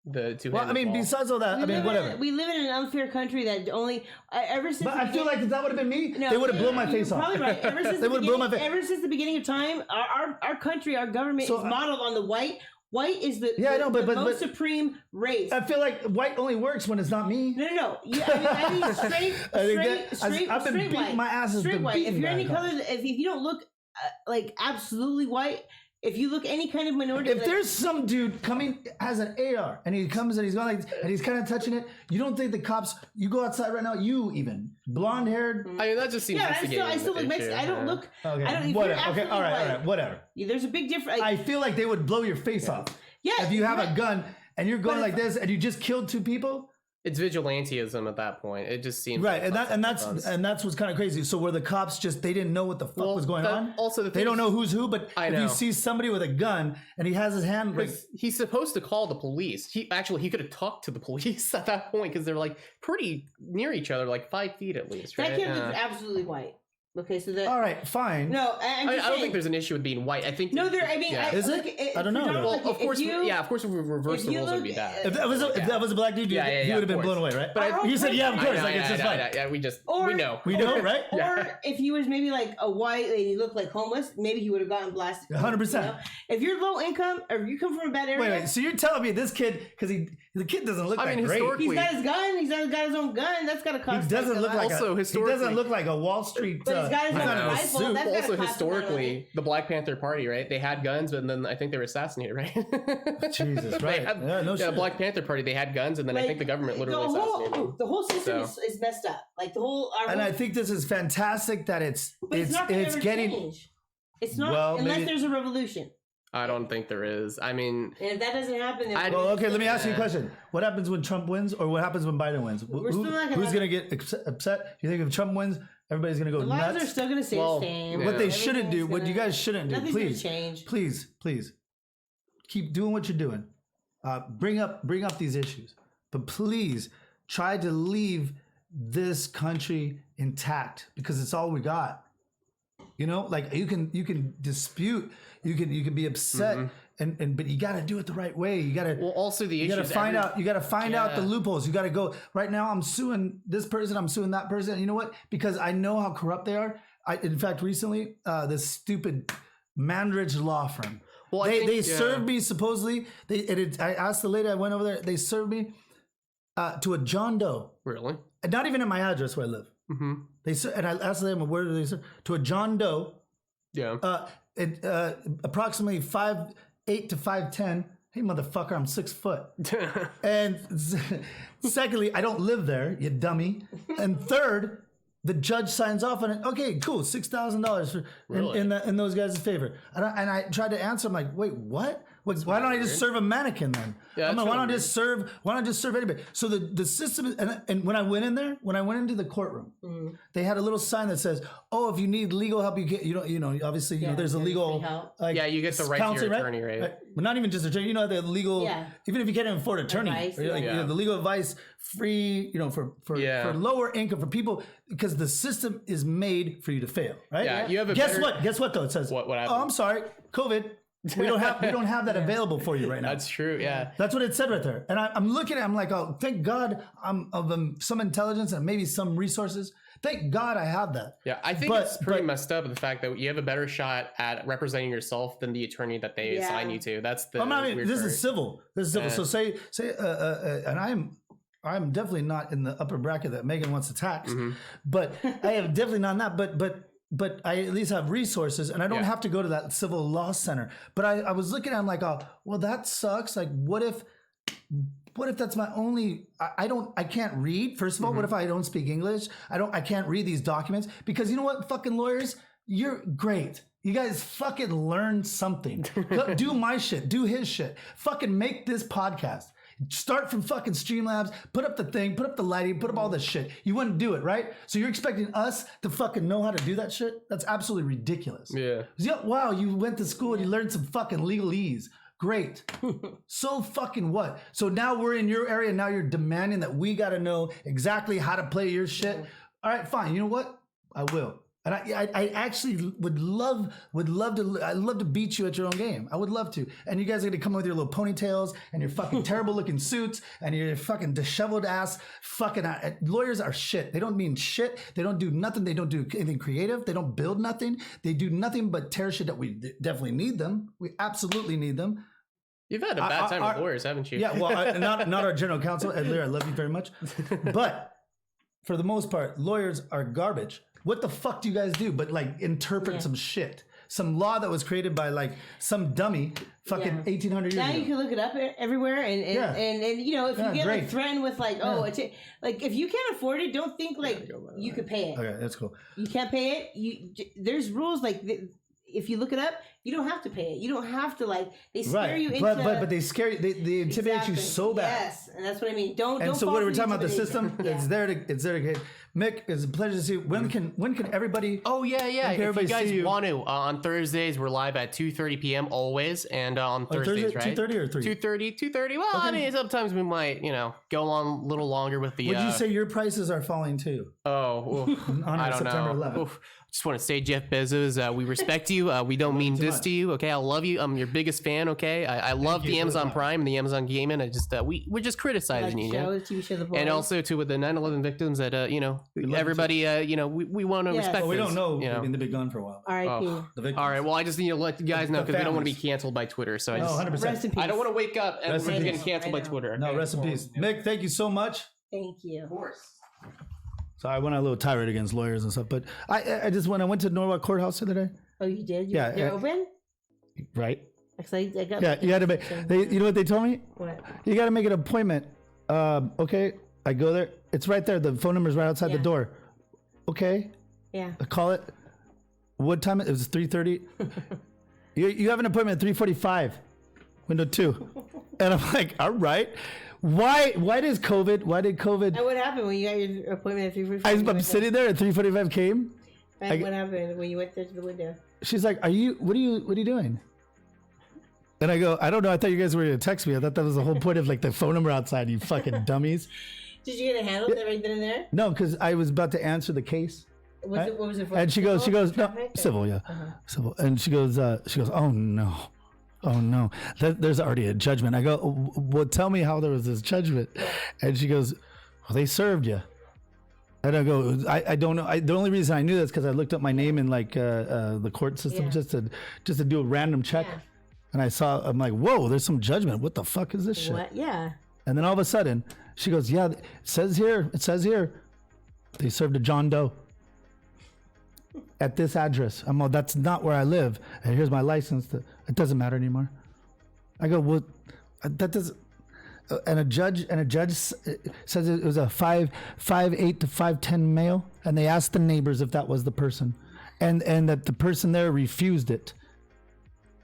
Well, I mean, besides all that, whatever. We live in an unfair country that only ever since. But I feel like if that would have been me, No, they would have blown my you're face off. Probably right. Ever since They would have blown my face. Ever since the beginning of time, our country, our government So, is modeled on the white. White is the most supreme race. I feel like white only works when it's not me. No. Yeah, I mean straight I've been beating white. my ass has Straight been white. beaten If you're by any a cop. color, if you don't look like absolutely white, if you look any kind of minority, If there's some dude coming has an AR and he comes and he's going like, and he's kind of touching it, you don't think the cops? You go outside right now, you even blonde haired. I mean, that just seems. I still look Mexican. I don't look. Okay, I don't. If whatever. you're Okay, all right, whatever. There's a big difference. I feel like they would blow your face off. Yeah, If you have right. a gun and you're going like this and you just killed two people. It's vigilantism at that point. It just seems Right, like and that's what's kind of crazy. So were the cops just they didn't know what the fuck was going on? Also, they don't know who's who. But if know. you see somebody with a gun and he has his hand, like, he's supposed to call the police. He could have talked to the police at that point, because they're like pretty near each other, like 5 feet at least. Right? That kid looks absolutely white. Okay, so that. all right, fine. No, I don't think there's an issue with being white. I think No, there. I mean, yeah. Is it? I don't know. Well, of course, of course, if we reverse if the you rules, it would look be that. If that was a black dude, he would have been of blown away, course. right? But you said, yeah, of course, like it's just fine. Yeah, we know. We know, right? Or if he was maybe like a white and he looked like homeless, maybe he would have gotten blasted. 100%. If you're low income or you come from a bad area, Wait. So you're telling me this kid, because the kid doesn't look that great. historically, he's got his gun. He's got his own gun. That's got to cost. He doesn't look like Also, he historically- doesn't look like a Wall Street. But he's got his own not in a rifle. suit. That's gotta Also, cost a lot of money. historically, the Black Panther Party, right? They had guns, but then I think they were assassinated, right? Jesus, right? Yeah, shit. Black Panther Party, they had guns, and then I think the government literally assassinated them. The whole system So- is messed up. Like the whole. And I think this is fantastic that it's not gonna ever getting. change. It's not Well, unless maybe- there's a revolution. I don't think there is. I mean, And if that doesn't happen, then Well, okay, let me ask you a question. What happens when Trump wins, or what happens when Biden wins? We're still not gonna Who's have- going to get upset? You think if Trump wins, everybody's going to go the lives nuts? are still going to stay the same. yeah. What they Everything's shouldn't do, what gonna- you guys shouldn't do, nothing's please, gonna change. please, keep doing what you're doing. Bring up these issues, but please try to leave this country intact, because it's all we got. You know, like you can dispute, you can be upset, but you got to do it the right way. You got to. well, also the You issue gotta find out. You gotta find out the Yeah. loopholes. You gotta go. Right now, I'm suing this person. I'm suing that person. You know what? Because I know how corrupt they are. In fact, recently, this stupid Mandridge law firm. Well, I they think, served me supposedly. I asked the lady. I went over there. They served me to a John Doe. Really? And not even at my address where I live. Mm-hmm. And I asked them, where do they serve? To a John Doe. Yeah. Approximately 5 8 to 5'10". Hey, motherfucker, I'm 6 foot. And secondly, I don't live there, you dummy. And third, the judge signs off on it. Okay, cool, $6,000 in those guys' favor. And I tried to answer. I'm like, wait, what? Why don't I just serve a mannequin then? Yeah, I'm like, why don't I just serve anybody? So the system is, and when I went into the courtroom, they had a little sign that says, "Oh, if you need legal help, you get obviously there's a legal you get the right to your attorney, right? But not even just attorney, the legal even if you can't even afford an attorney, Advice, the legal advice free, for lower income for people, because the system is made for you to fail, right? Yeah, you have a guess what though? It says what happened? Oh, I'm sorry, COVID. We don't have that available for you right now. That's true. Yeah. That's what it said right there. And I'm looking at it, I'm like, oh, thank God I'm of some intelligence and maybe some resources. Thank God I have that. Yeah, I think it's pretty messed up, the fact that you have a better shot at representing yourself than the attorney that they assign you to. That's the weird this part. is civil. This is civil. So say and I'm definitely not in the upper bracket that Megan wants to tax, but I have definitely not that. But I at least have resources, and I don't have to go to that civil law center. But I was looking at it, I'm like, oh, well, that sucks. Like, what if that's my only? I can't read. First of all, what if I don't speak English? I can't read these documents, because you know what, fucking lawyers, you're great. You guys fucking learn something. Do my shit. Do his shit. Fucking make this podcast. Start from fucking Streamlabs, put up the thing, put up the lighting, put up all this shit. You wouldn't do it, right? So you're expecting us to fucking know how to do that shit? That's absolutely ridiculous. Yeah. Wow, you went to school and you learned some fucking legalese. Great. So fucking what? So now we're in your area, now you're demanding that we gotta know exactly how to play your shit? All right, fine. You know what? I will. And I actually would love to beat you at your own game. I would love to. And you guys are gonna come with your little ponytails and your fucking terrible looking suits and your fucking disheveled ass fucking lawyers are shit. They don't mean shit. They don't do nothing. They don't do anything creative. They don't build nothing. They do nothing but tear shit that we definitely need them. We absolutely need them. You've had a bad time with lawyers, haven't you? Yeah, well, not our general counsel. Ed Lear, I love you very much. But for the most part, lawyers are garbage. What the fuck do you guys do but like interpret some shit? Some law that was created by like some dummy fucking 1800 years ago. Now you can look it up everywhere and if you get like threatened with like, like if you can't afford it, don't think like you could pay it. Okay, that's cool. You can't pay it. There's rules like if you look it up, you don't have to pay it. You don't have to they scare you into. But they scare you. They intimidate you so bad. Yes, and that's what I mean. Don't. And so fall what for we're talking about the intimidation. system. It's there to get. Mick, it's a pleasure to see you. When can everybody? Oh yeah. When can If everybody you guys see you? want to, on Thursdays we're live at 2:30 p.m. always, and on Thursdays, right? 2:30 or 3? 2:30. Well, I mean, sometimes we might, go on a little longer with the. Would you say your prices are falling too? Oh, I don't September know. 11th. Just want to say, Jeff Bezos, we respect you. We don't mean this to you. Okay, I love you. I'm your biggest fan. Okay, I love the Amazon Prime and the Amazon gaming. I just we're just criticizing you. TV show The Boys. And also with the 9/11 victims that everybody we want to respect. Well, we this, don't know. I mean, they've been gone for a while. R.I.P. The victims. All right. Well, I just need to let you guys know because we don't want to be canceled by Twitter. So I just 100%. Rest in peace. I don't want to wake up and Rest in we're getting peace. canceled by Twitter. No, okay? rest in peace. Mick, thank you so much. Thank you. Of course. So I went on a little tirade against lawyers and stuff, but I just when I went to Norwalk Courthouse the other day. Oh, you did? Yeah, They're open? Right. Actually, I got Yeah, you had to make. You know what they told me? What? You got to make an appointment. Okay, I go there. It's right there. The phone number's right outside the door. Okay, Yeah. I call it. What time? It was 3:30. You have an appointment at 3:45. Window 2. And I'm like, all right. Why did COVID? And what happened when you got your appointment at 3:45? I'm sitting there at 3:45 came. And what happened when you went there to the window? She's like, what are you doing? And I go, I don't know. I thought you guys were going to text me. I thought that was the whole point of like the phone number outside, you fucking dummies. Did you get it handled right then and there? No, because I was about to answer the case. What was it for? And she goes, no, Traffic? civil, yeah. Civil. And she goes, oh no. There's already a judgment. I go, well, tell me how there was this judgment. And she goes, well, they served you. And I go, I don't know. The only reason I knew this because I looked up my name in like the court system just to do a random check. Yeah. And I'm like, whoa, there's some judgment. What the fuck is this shit? What? Yeah. And then all of a sudden, she goes, yeah, it says here, they served a John Doe at this address. I'm like, that's not where I live. And here's my license. It doesn't matter anymore. I go, well, that does. And a judge says it was a 5'8" to 5'10" male, and they asked the neighbors if that was the person, and that the person there refused it.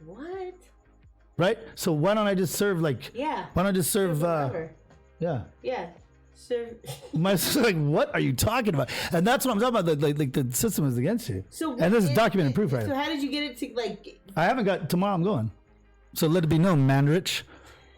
What? Right. So why don't I just serve Yeah. Why don't I just serve? Yeah. So, My like, what are you talking about? And that's what I'm talking about. The system is against you. so and this is documented proof, right? So how did you get it to I haven't got tomorrow. I'm going. So let it be known, Mandrich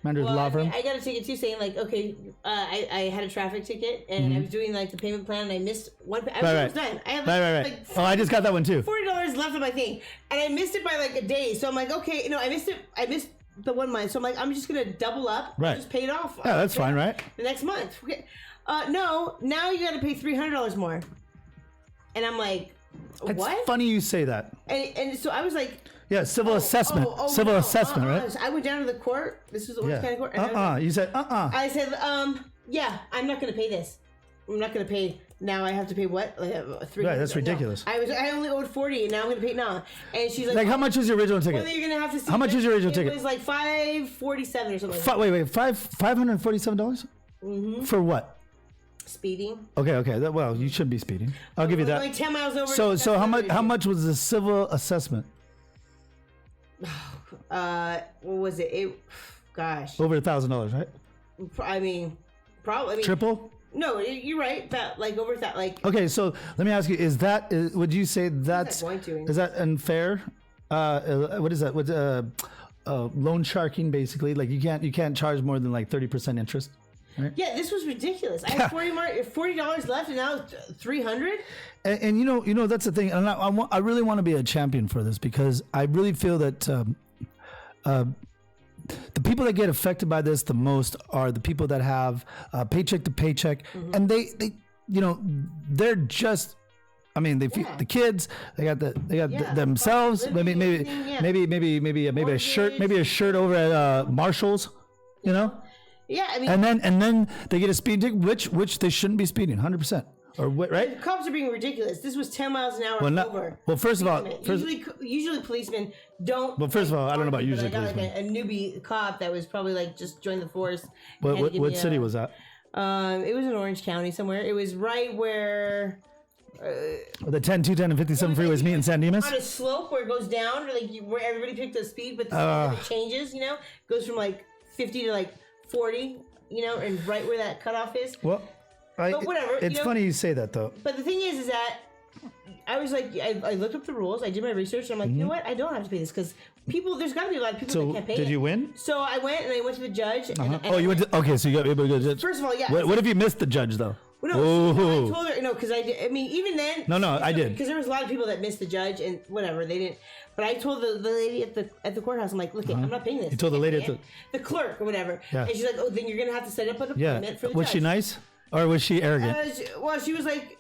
Law Firm. I got a ticket too, saying okay, I had a traffic ticket and I was doing the payment plan and I missed one. I was almost done. I had right. Oh, I just got that one too. $40 left on my thing, and I missed it by a day. So I'm like, okay, no, I missed it. I missed the 1 month. So I'm like, I'm just gonna double up. Right. Just pay it off. Yeah, that's fine, right? The next month. Okay. No, now you got to pay $300 more. And I'm like, It's what? funny you say that. And so I was like, Yeah, civil assessment. Civil assessment, right? So I went down to the court. This was the Orange County Court. And You said I said, yeah, I'm not going to pay this. I'm not going to pay. Now I have to pay what? $300. Right, that's ridiculous. No. I only owed $40, and now I'm going to pay now. And she's like, how much was your original ticket? Well, then you're going to have to see. How much was your original ticket? It was like $547 or something. Wait, $547? Mm-hmm. For what? Speeding. Okay. Well, you shouldn't be speeding. I'll give you that. Going 10 miles over. So how much was the civil assessment? What was it? Gosh. Over $1,000, right? I mean, probably. Triple? No, you're right. That over that Okay, so let me ask you: would you say is that unfair? What is that? What's loan sharking? Basically, you can't charge more than 30% interest. Right? Yeah, this was ridiculous. I had $40 left, and now it's $300. And you know that's the thing. And I really want to be a champion for this because I really feel that the people that get affected by this the most are the people that have paycheck to paycheck, and they they're just. I mean, they feed the kids. They got themselves. Maybe a shirt over at Marshall's. You know. Yeah, I mean, and then they get a speeding ticket, which they shouldn't be speeding, 100%, or what, right? The cops are being ridiculous. This was 10 miles an hour over. Well, first of all, usually policemen don't. Well, first of all, I don't know about usually policemen. A newbie cop that was probably just joined the force. What city was that? It was in Orange County somewhere. It was right where. The 10, 210, and 57 freeways meet in San Dimas? On a slope where it goes down, where everybody picked the speed, but the speed changes. Goes from 50 to 40, and right where that cutoff is. Well, but whatever. It's funny you say that, though. But the thing is that I was I looked up the rules. I did my research, and I'm like, you know what? I don't have to pay this because there's got to be a lot of people that can't pay it. Did you win? So I went to the judge. You went to, okay, so you got able to go to the judge. First of all, yeah. What if you missed the judge, though? Well, no, I told her, because I mean, even then. No, I did. Because there was a lot of people that missed the judge and whatever, they didn't. But I told the lady at the courthouse, I'm like, look, I'm not paying this. You told the lady at the clerk or whatever. Yeah. And she's like, oh, then you're going to have to set up an appointment for the judge. Was she nice? Or was she arrogant? She was like,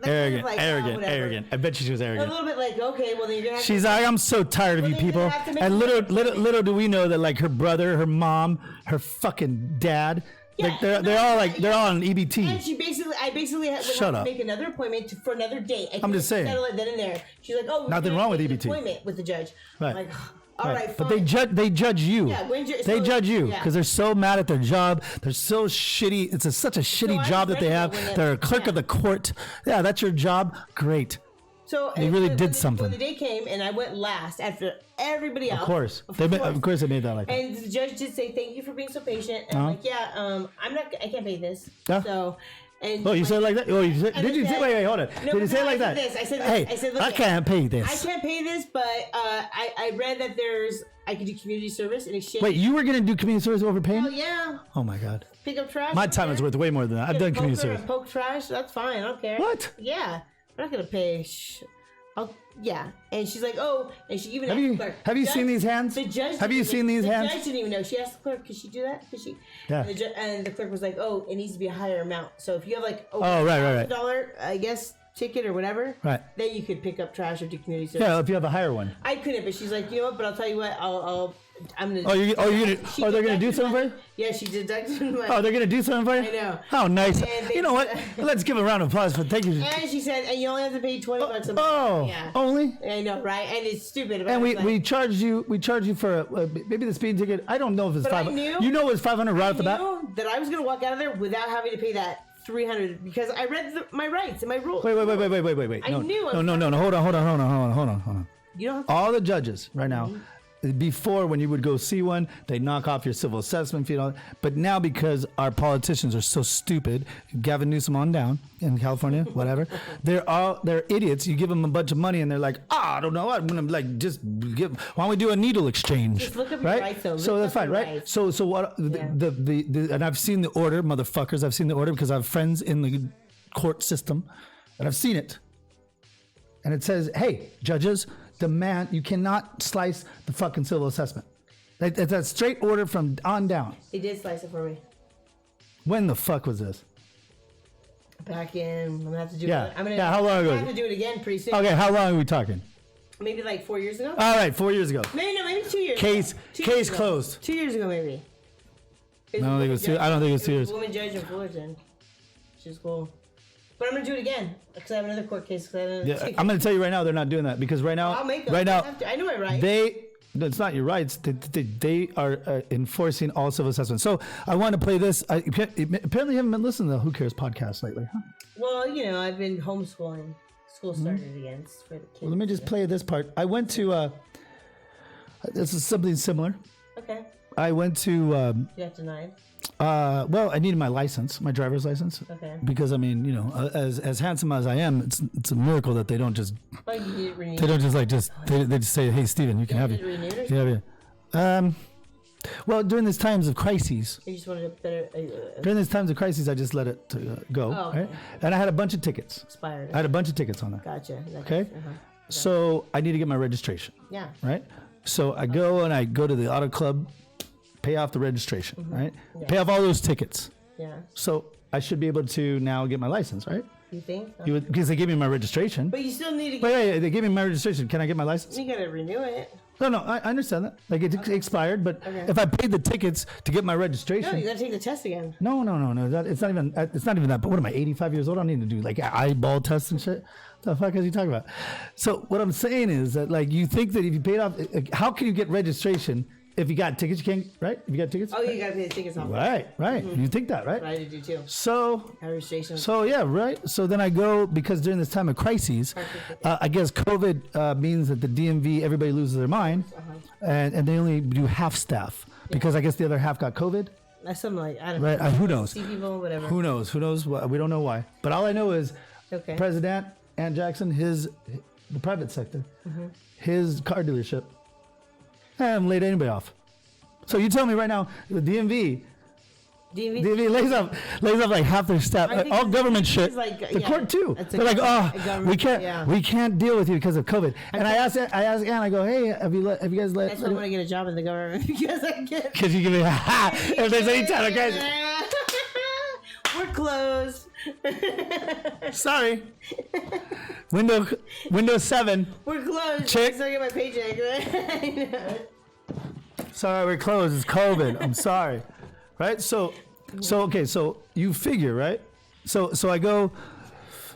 arrogant. I bet she was arrogant. A little bit okay, well, then you're going to have She's like, I'm so tired of you people. And little do we know that her brother, her mom, her fucking dad, they're all on EBT. And I basically had to make another appointment for another date. I'm just saying. Settle it then and there. She's like, oh, nothing wrong with EBT. Appointment with the judge. Right. I'm like, all right, fine. But they judge you. Yeah, they judge you because they're so mad at their job. They're so shitty. It's such a shitty job that they have. They're a clerk of the court. Yeah, that's your job. Great. So they really did something. When the day came and I went last after everybody else. Of course, they made that like that. And the judge did say, "Thank you for being so patient." And I'm like, "Yeah, I can't pay this." Yeah. So. And you said it like that? Did you say? Wait, hold on. No, did you say it like that? I said, hey, look, I can't pay this. I can't pay this, but I read that I could do community service in exchange. Wait, you were gonna do community service over paying? Oh yeah. Oh my god. Pick up trash. My time is worth way more than that. I've done community service. Poke trash. That's fine. I don't care. What? Yeah, I'm not gonna pay. Yeah, and she's like, oh, and she even asked the clerk. Have you seen these hands? The judge. Have you seen these hands? The judge didn't even know. She asked the clerk, could she do that? Could she? Yeah. And the clerk was like, oh, it needs to be a higher amount. So if you have $1,000, I guess ticket or whatever, Right. then you could pick up trash or do community service. Yeah, if you have a higher one. I couldn't, but she's like, you know what? But I'll tell you what. I'm gonna. They're gonna do something for you? Yeah, she deducted my. Oh, they're gonna do something for you? I know. How nice. And You know what? Let's give a round of applause for thank you. And she said, and you only have to pay $20 a month. Oh, Yeah. only? I know, right? And it's stupid. But And I was we like, charge you for maybe the speeding ticket. I don't know if it's But I 500. knew- You know it was 500 right off the bat. knew that I was gonna walk out of there without having to pay that $300 because I read my rights and my rules. Wait. I No, knew I no. was- Hold on. You don't have to. All the judges right now, before when you would go see one, they knock off your civil assessment fee. But now because our politicians are so stupid, Gavin Newsom on down in California, whatever, they're idiots. You give them a bunch of money and they're like, I don't know, I'm gonna like just give. Why don't we do a needle exchange? Just look up your right? rights, though. So Look that's up fine, your right? rights. So what? Yeah. The and I've seen the order, motherfuckers. I've seen the order because I have friends in the court system, and I've seen it. And it says, hey, judges, demand, you cannot slice the fucking civil assessment. It's a straight order from on down. They did slice it for me When the fuck was this? back in. I'm gonna have to do Yeah. it. I'm gonna. Yeah, how long ago? I have to do it again pretty soon. Okay, how long are we talking? Maybe like 4 years ago. All right, 4 years ago. Maybe 2 years. Case- ago. 2 case years ago. closed. 2 years ago, maybe. I don't think it was 2 years. A woman judge in Fullerton. She's cool. But I'm gonna do it again because I have another court case. Yeah, I'm going to tell you right now, they're not doing that because right now, I'll make them. right I now, have to. I know my rights. it's not your rights. They are enforcing all civil assessments. So I want to play this. Apparently, you haven't been listening to the Who Cares podcast lately, huh? Well, you know, I've been homeschooling. School started again it's for the kids. Well, let me just play this part. I went to. This is something similar. Okay. I went to. You got denied. Well, I needed my license, my driver's license. Okay. Because I mean, you know, as handsome as I am, it's a miracle that they don't just But you need it renewed. they don't just like they just say, hey, Steven, you can have Is it. it renewed or You have it. Well, during these times of crises, You just wanted a better during these times of crises, I just let it go, Oh, okay. right? And I had a bunch of tickets. expired. I had a bunch of tickets on that. Gotcha. Okay. So I need to get my registration, Yeah. right? So I go to the auto club, pay off the registration, right? Pay off all those tickets. Yeah. So I should be able to now get my license, right? You think? Because they gave me my registration. But you still need to get. Wait, they gave me my registration. Can I get my license? You gotta renew it. No, I understand that. Like it expired, but Okay. if I paid the tickets to get my No, registration, you gotta take the test again. no. It's not even that. But what am I? 85 years old? I don't need to do like eyeball tests and shit. The fuck is he talking about? So what I'm saying is that like you think that if you paid off, how can you get registration if you got tickets? You can't, right? If you got tickets, Oh, you gotta pay the tickets off. right. You think that, right? What I had to do too. So Registration. So yeah, right. So then I go because during this time of crises, I guess COVID means that the DMV everybody loses their mind, and they only do half staff because I guess the other half got COVID. That's something like I don't Right? know. Who knows? See people, whatever. Who knows? Who knows? We don't know why. But all I know is Okay. President Ann Jackson, the private sector, his car dealership, haven't laid anybody off. So you tell me right now, the DMV lays off like half their staff, I think all it's- government shit. it's like, the yeah, court too. it's a They're like, government- we can't deal with you because of COVID. And I asked Ann, I go, hey, have you guys let? That's why I want to get a job in the government because I get. Because you give me if there's any time of crisis. We're closed. Sorry. Windows 7. We're closed. Check. So I get my paycheck. I know. Sorry, we're closed. It's COVID. I'm sorry. Right? So okay, so you figure, right? So I go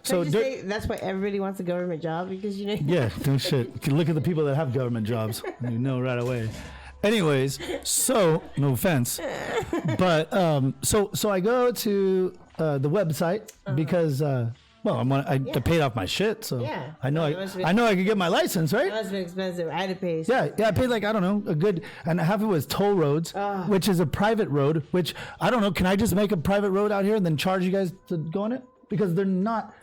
So that's why everybody wants a government job because you know. yeah, no shit. You can look at the people that have government jobs. You know right away. Anyways, so no offense, but so I go to the website because I paid off my shit, so Yeah. I know That must be- I know I could get my license, right? That must have been expensive. I had to pay. Yeah, I paid like, I don't know, a good, and half of it was toll roads, which is a private road, which, I don't know, can I just make a private road out here and then charge you guys to go on it? Because they're not,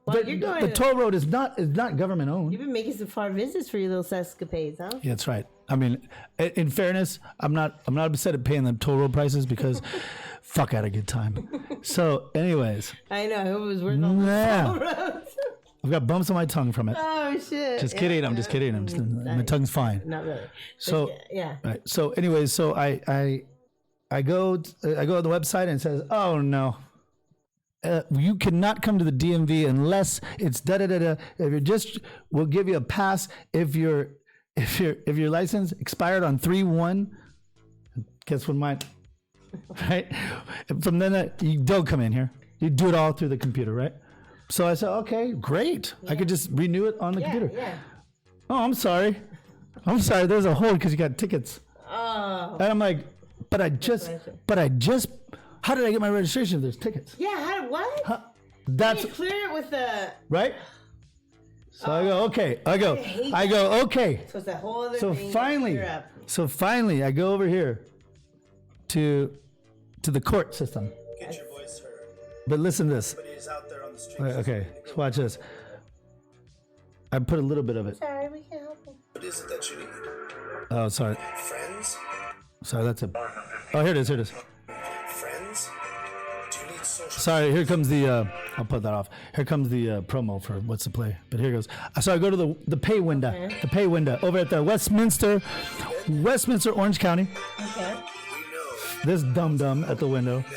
Well, you're going the to- toll road is not government owned. You've been making some far visits for your little sescapades, huh? Yeah, that's right. I mean, in fairness, I'm not upset at paying them toll road prices because fuck, I had a good time. So anyways, I know. I hope it was worth all the yeah. toll roads. I've got bumps on my tongue from it. Oh, shit. Just kidding. I'm just kidding. My tongue's fine. Not really. So But, yeah. right. So anyways, so I go on the website and it says, oh no, You cannot come to the DMV unless it's da da da da. If you're just, we'll give you a pass if your license expired on 3/1. Guess what mine? Right. From then you don't come in here. You do it all through the computer, right? So I said, okay, great. I could just renew it on the computer. Yeah. Oh, I'm sorry. There's a hold because you got tickets. Oh. And I'm like, but I just. How did I get my registration if there's tickets? Yeah. What? That's You clear it with the. right. So I go, okay. I go, okay. So it's that whole other So thing. finally, I go over here to the court system. Get your voice heard. But listen to this. But he's out there on the streets. Okay, so watch this. I put a little bit of it. Sorry, we can't help you. What is it that you need? Oh, sorry. Friends? Sorry, that's it. Oh, here it is. Friends? Do you need social? Sorry, here comes the. I'll put that off. Here comes the promo for what's the play. But here goes. So I go to the pay window. Okay. The pay window over at the Westminster, Orange County. Okay. We know. This dum at the window. You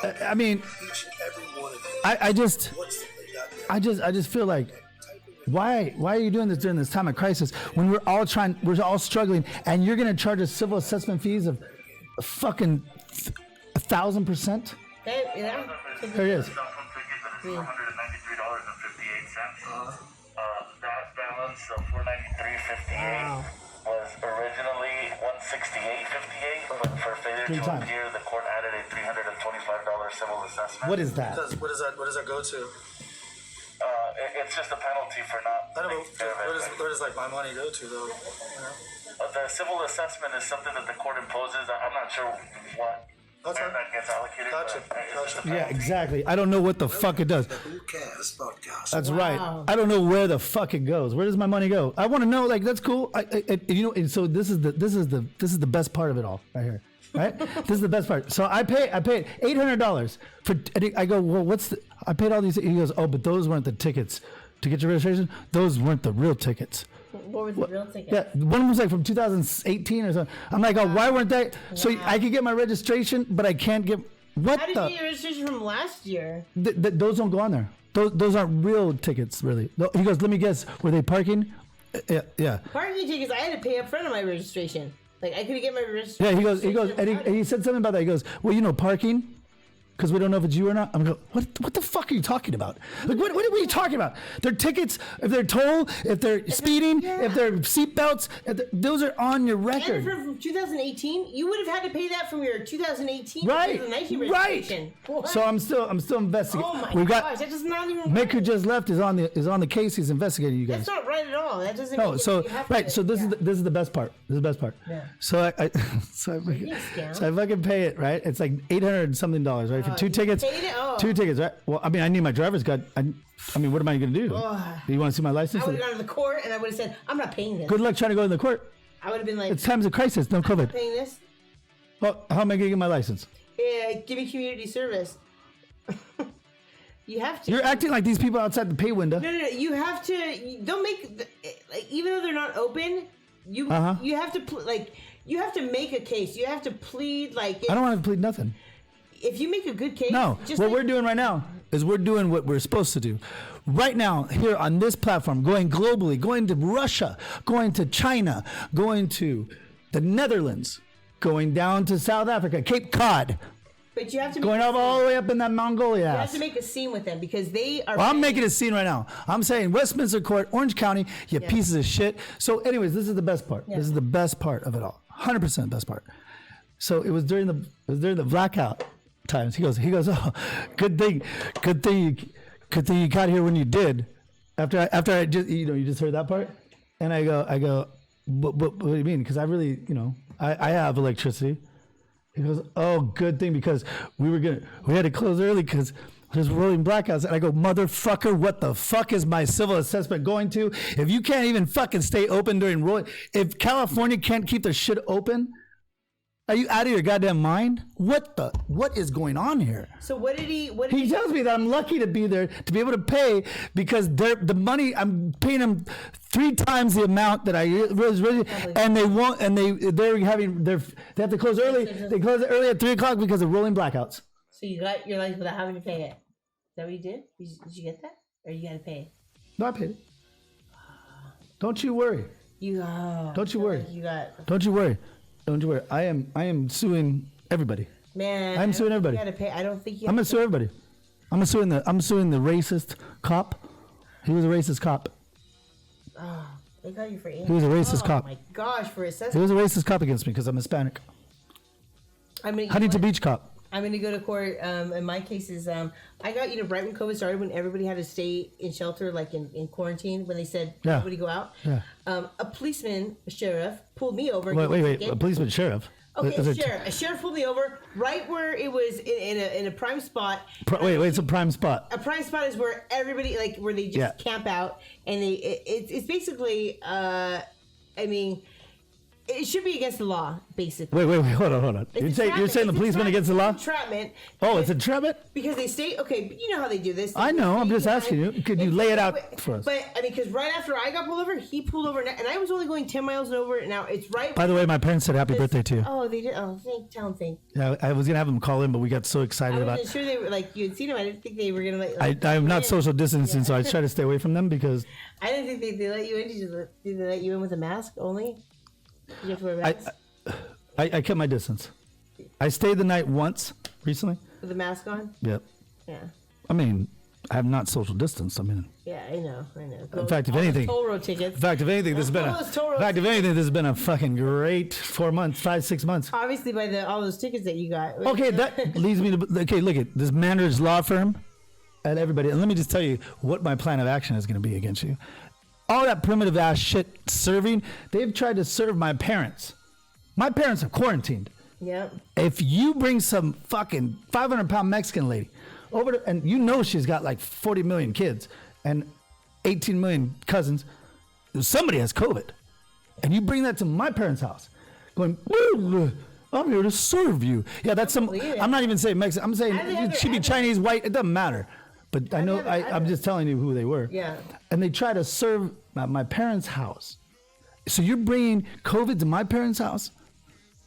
know I mean, each and every one of you. I just What's the play got there? I just feel like, why are you doing this during this time of crisis when we're all struggling, and you're gonna charge us civil assessment fees of fucking 1,000%? Yeah. Here it is. $493.58. That balance of $493.58 was originally $168.58, but for failure Three to times. appear, the court added a $325 civil assessment. What is that? What does that go to? It's just a penalty for not. I don't know. taking care of it. Where does like my money go to though? The civil assessment is something that the court imposes. I'm not sure what That's where right. that gets allocated. Gotcha. But it's just a Gotcha. Yeah, penalty. exactly. I don't know what the fuck it does. The Who Cares podcast. That's Wow. right. I don't know where the fuck it goes. Where does my money go? I want to know. Like, that's cool. And so this is the best part of it all right here. Right? This is the best part. So I paid $800 for. I go, well, I paid all these. He goes, oh, but those weren't the tickets to get your registration. Those weren't the real tickets. What was the real ticket? Yeah, one was like from 2018 or something. I'm like, oh, why weren't they? So I could get my registration, but I can't get. What How did the? you get your registration from last year? Those don't go on there. Those aren't real tickets, really. He goes, let me guess, were they parking? Yeah. Parking tickets, I had to pay up front of my registration. Like, I couldn't get my registration. Yeah, he goes, and he said something about that. He goes, well, parking, because we don't know if it's you or not. I'm going, what the fuck are you talking about? Like, what are you talking about? Their tickets, if they're toll, if they're speeding, if they're seatbelts, those are on your And record. from 2018, you would have had to pay that from your 2018 Right, 2019 right. registration. What? So I'm still investigating. Oh my We've gosh, got that does not even. Mick, who just left, is on the case. He's investigating you guys. That's not right at all. That doesn't. No, mean so you have right, to- so this is the best part. This is the best part. Yeah. So I scam. so I fucking pay it, right? It's like $800 something, right, for two you tickets. paid it? Oh. Two tickets, right? Well, I mean, I need my driver's card. I mean, what am I gonna do? Do you want to see my license? I would have gone to the court and I would have said, "I'm not paying this." Good luck trying to go in the court. I would have been like, It's times of crisis, no COVID. "Paying this? Well, how am I gonna get my license? Yeah, give me community service." You have to. You're acting like these people outside the pay window. No. You have to. Don't make like, even though they're not open. You you have to you have to make a case. You have to plead like. I don't want to plead nothing. If you make a good case, No, just what like, we're doing right now is we're doing what we're supposed to do. Right now, here on this platform, going globally, going to Russia, going to China, going to the Netherlands, going down to South Africa, Cape Cod, But you have to going make up all the way up in that Mongolia You have ass. to make a scene with them because they are. Well, I'm making a scene right now. I'm saying Westminster Court, Orange County, you pieces of shit. So anyways, this is the best part. This is the best part of it all. 100% best part. So it was during the blackout times. He goes, oh, good thing you got here when you did. After I just, you just heard that part? And I go, what do you mean? Because I really, I have electricity. He goes, oh, good thing, because we had to close early because there's rolling blackouts. And I go, motherfucker, what the fuck is my civil assessment going to? If you can't even fucking stay open during rolling, if California can't keep their shit open, are you out of your goddamn mind? What is going on here? So what did he? He tells me that I'm lucky to be there, to be able to pay, because the money, I'm paying them 3 times the amount that I was really, and they won't, and they have to close early. They close early at 3 o'clock because of rolling blackouts. So you got your license without having to pay it. Is that what you did? Did you get that? Or you got to pay it? No, I paid it. Don't you worry. Don't you worry. Don't you worry. Don't you worry. I am suing everybody. Man, I'm suing everybody. You got to pay. I don't think you. I'm gonna sue everybody. I'm suing the racist cop. He was a racist cop. Oh, they got you for He was a racist cop. Oh my gosh, for assessment. He was a racist cop against me because I'm Hispanic. Huntington Beach cop. I'm going to go to court. In my cases, I got, right when COVID started, when everybody had to stay in shelter, like in quarantine, when they said nobody go out. Yeah. A policeman, a sheriff, pulled me over. Wait. A policeman, sheriff. Okay, a sheriff pulled me over right where it was in a prime spot. It's a prime spot. A prime spot is where everybody, like, where they just camp out, and it's basically, it should be against the law, basically. Wait, hold on. You're saying the policeman against the law? Entrapment. Oh, it's entrapment? Because they stay, okay, but you know how they do this. I know, I'm just asking you. Could you lay it out for us? But, because right after I got pulled over, he pulled over, and I was only going 10 miles over. Now, it's right. By the way, my parents said happy birthday to you. Oh, they did? Oh, thank. Yeah, I was going to have them call in, but we got so excited about it. I wasn't sure they were, like, you had seen them. I didn't think they were going to, I'm not social distancing, so I try to stay away from them because... I didn't think they let you in. Did they let you in with a mask only? Did you have to wear a mask? I kept my distance. I stayed the night once recently. With the mask on? Yep. Yeah. I mean, I have not social distanced. Yeah, I know. In fact, if anything, toll road tickets. In fact, if anything, this has been a fucking great 4 months, 5-6 months. Obviously, by all those tickets that you got. Okay, that leads me to look at this Manners law firm and everybody. And let me just tell you what my plan of action is going to be against you. All that primitive ass shit serving, they've tried to serve my parents. My parents are quarantined. Yep. If you bring some fucking 500-pound Mexican lady over to, and she's got like 40 million kids and 18 million cousins, somebody has COVID, and you bring that to my parents' house, going, I'm here to serve you. Yeah, that's some. I'm not even saying Mexican. I'm saying she'd be Chinese, white. It doesn't matter. But I know. I'm just telling you who they were. Yeah. And they try to serve at my parents' house. So you're bringing COVID to my parents' house?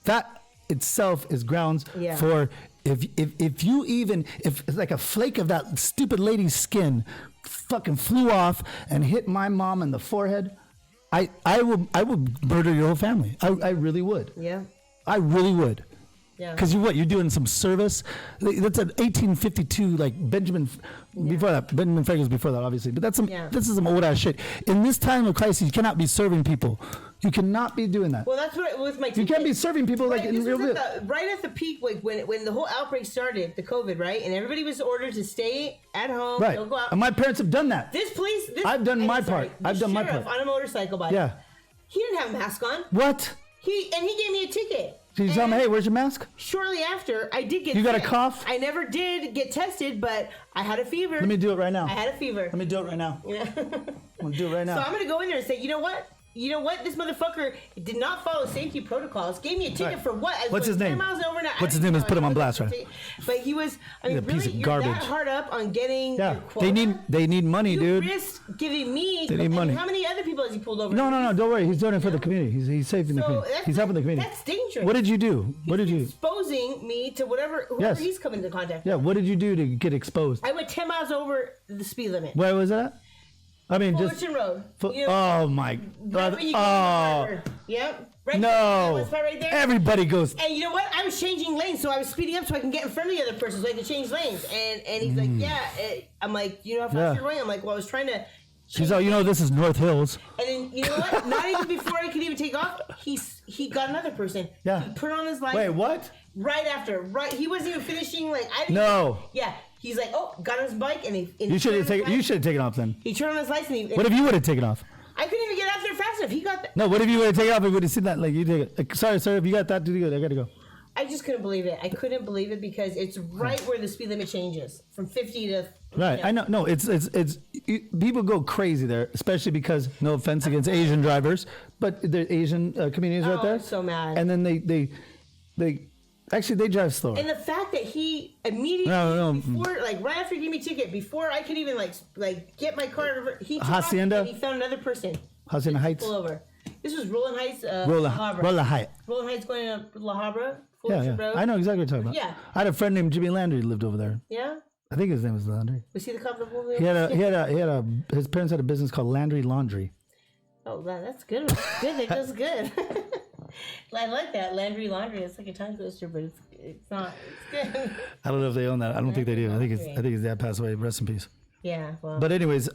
That itself is grounds for if like a flake of that stupid lady's skin fucking flew off and hit my mom in the forehead, I would murder your whole family. I really would. Yeah. I really would. Yeah. Because you're doing some service. That's an 1852, like Benjamin Franklin's before that, obviously. But this is some old ass shit. In this time of crisis, you cannot be serving people. You cannot be doing that. Well, that's what with my. You can't be serving people like in real life. Right at the peak, like when the whole outbreak started, the COVID, right, and everybody was ordered to stay at home. Right. Don't go out. And my parents have done that. I've done my part. I've done my part. On a motorcycle bike. Yeah. He didn't have a mask on. What? He gave me a ticket. Did you tell him, hey, where's your mask? Shortly after, I did get You got a cough? I never did get tested, but I had a fever. Let me do it right now. I had a fever. Let me do it right now. Yeah. I'm going to do it right now. So I'm going to go in there and say, you know what? This motherfucker did not follow safety protocols. Gave me a ticket for what? What's his name? 10 miles over now. What's his name? Let's put him on blast, right? But he was, He's a piece of garbage. You're that hard up on getting your quota? They need money, dude. You risk giving me. They need money. How many other people has he pulled over? No, don't worry. He's doing it for the community. He's saving the community. He's helping the community. That's dangerous. What did you do? Exposing me to whoever he's coming into contact with. Yeah, what did you do to get exposed? I went 10 miles over the speed limit. Where was that? I mean, Fullerton Road. Oh my God! Yep. Right no. There, right there. Everybody goes. And you know what? I was changing lanes, so I was speeding up so I can get in front of the other person, so I can change lanes. And he's like, yeah. I'm like, you know how fast you're going? I'm like, well, I was trying to. She's like, this is North Hills. And then you know what? Not even before I could even take off, he got another person. Yeah. He put on his lights. Wait, what? Right after. He wasn't even finishing. Like I didn't. No. Yeah. He's like, got on his bike and he. You should have taken off then. He turned on his lights and what if you would have taken off? I couldn't even get out there fast enough. He got that. No, what if you would have taken off and would have seen that? Like, you take it. Sorry, sir, if you got that, do good. I got to go. I just couldn't believe it. I couldn't believe it because it's right where the speed limit changes from 50 to. Right, I know. No, it's people go crazy there, especially because no offense against Asian drivers, but the Asian communities right there. I'm so mad. And then they actually they drive slower. And the fact that he immediately before, like right after he gave me a ticket, before I could even like get my car, he took off and he found another person. Hacienda Heights. Pull over. This was Rolling Heights, La Habra. Rolla Hyatt. Rolling Heights going to La Habra. Yeah, Fullerton yeah. Road. I know exactly what you're talking about. Yeah. I had a friend named Jimmy Landry who lived over there. Yeah. I think his name was Landry. Was he the cop that pulled me? His parents had a business called Landry Laundry. Oh, that's good. Good. That's good. I like that Landry Laundry. It's like a tongue twister, but it's not. It's good. I don't know if they own that. I don't think they do. I think his dad passed away. Rest in peace. Yeah. Well. But anyways,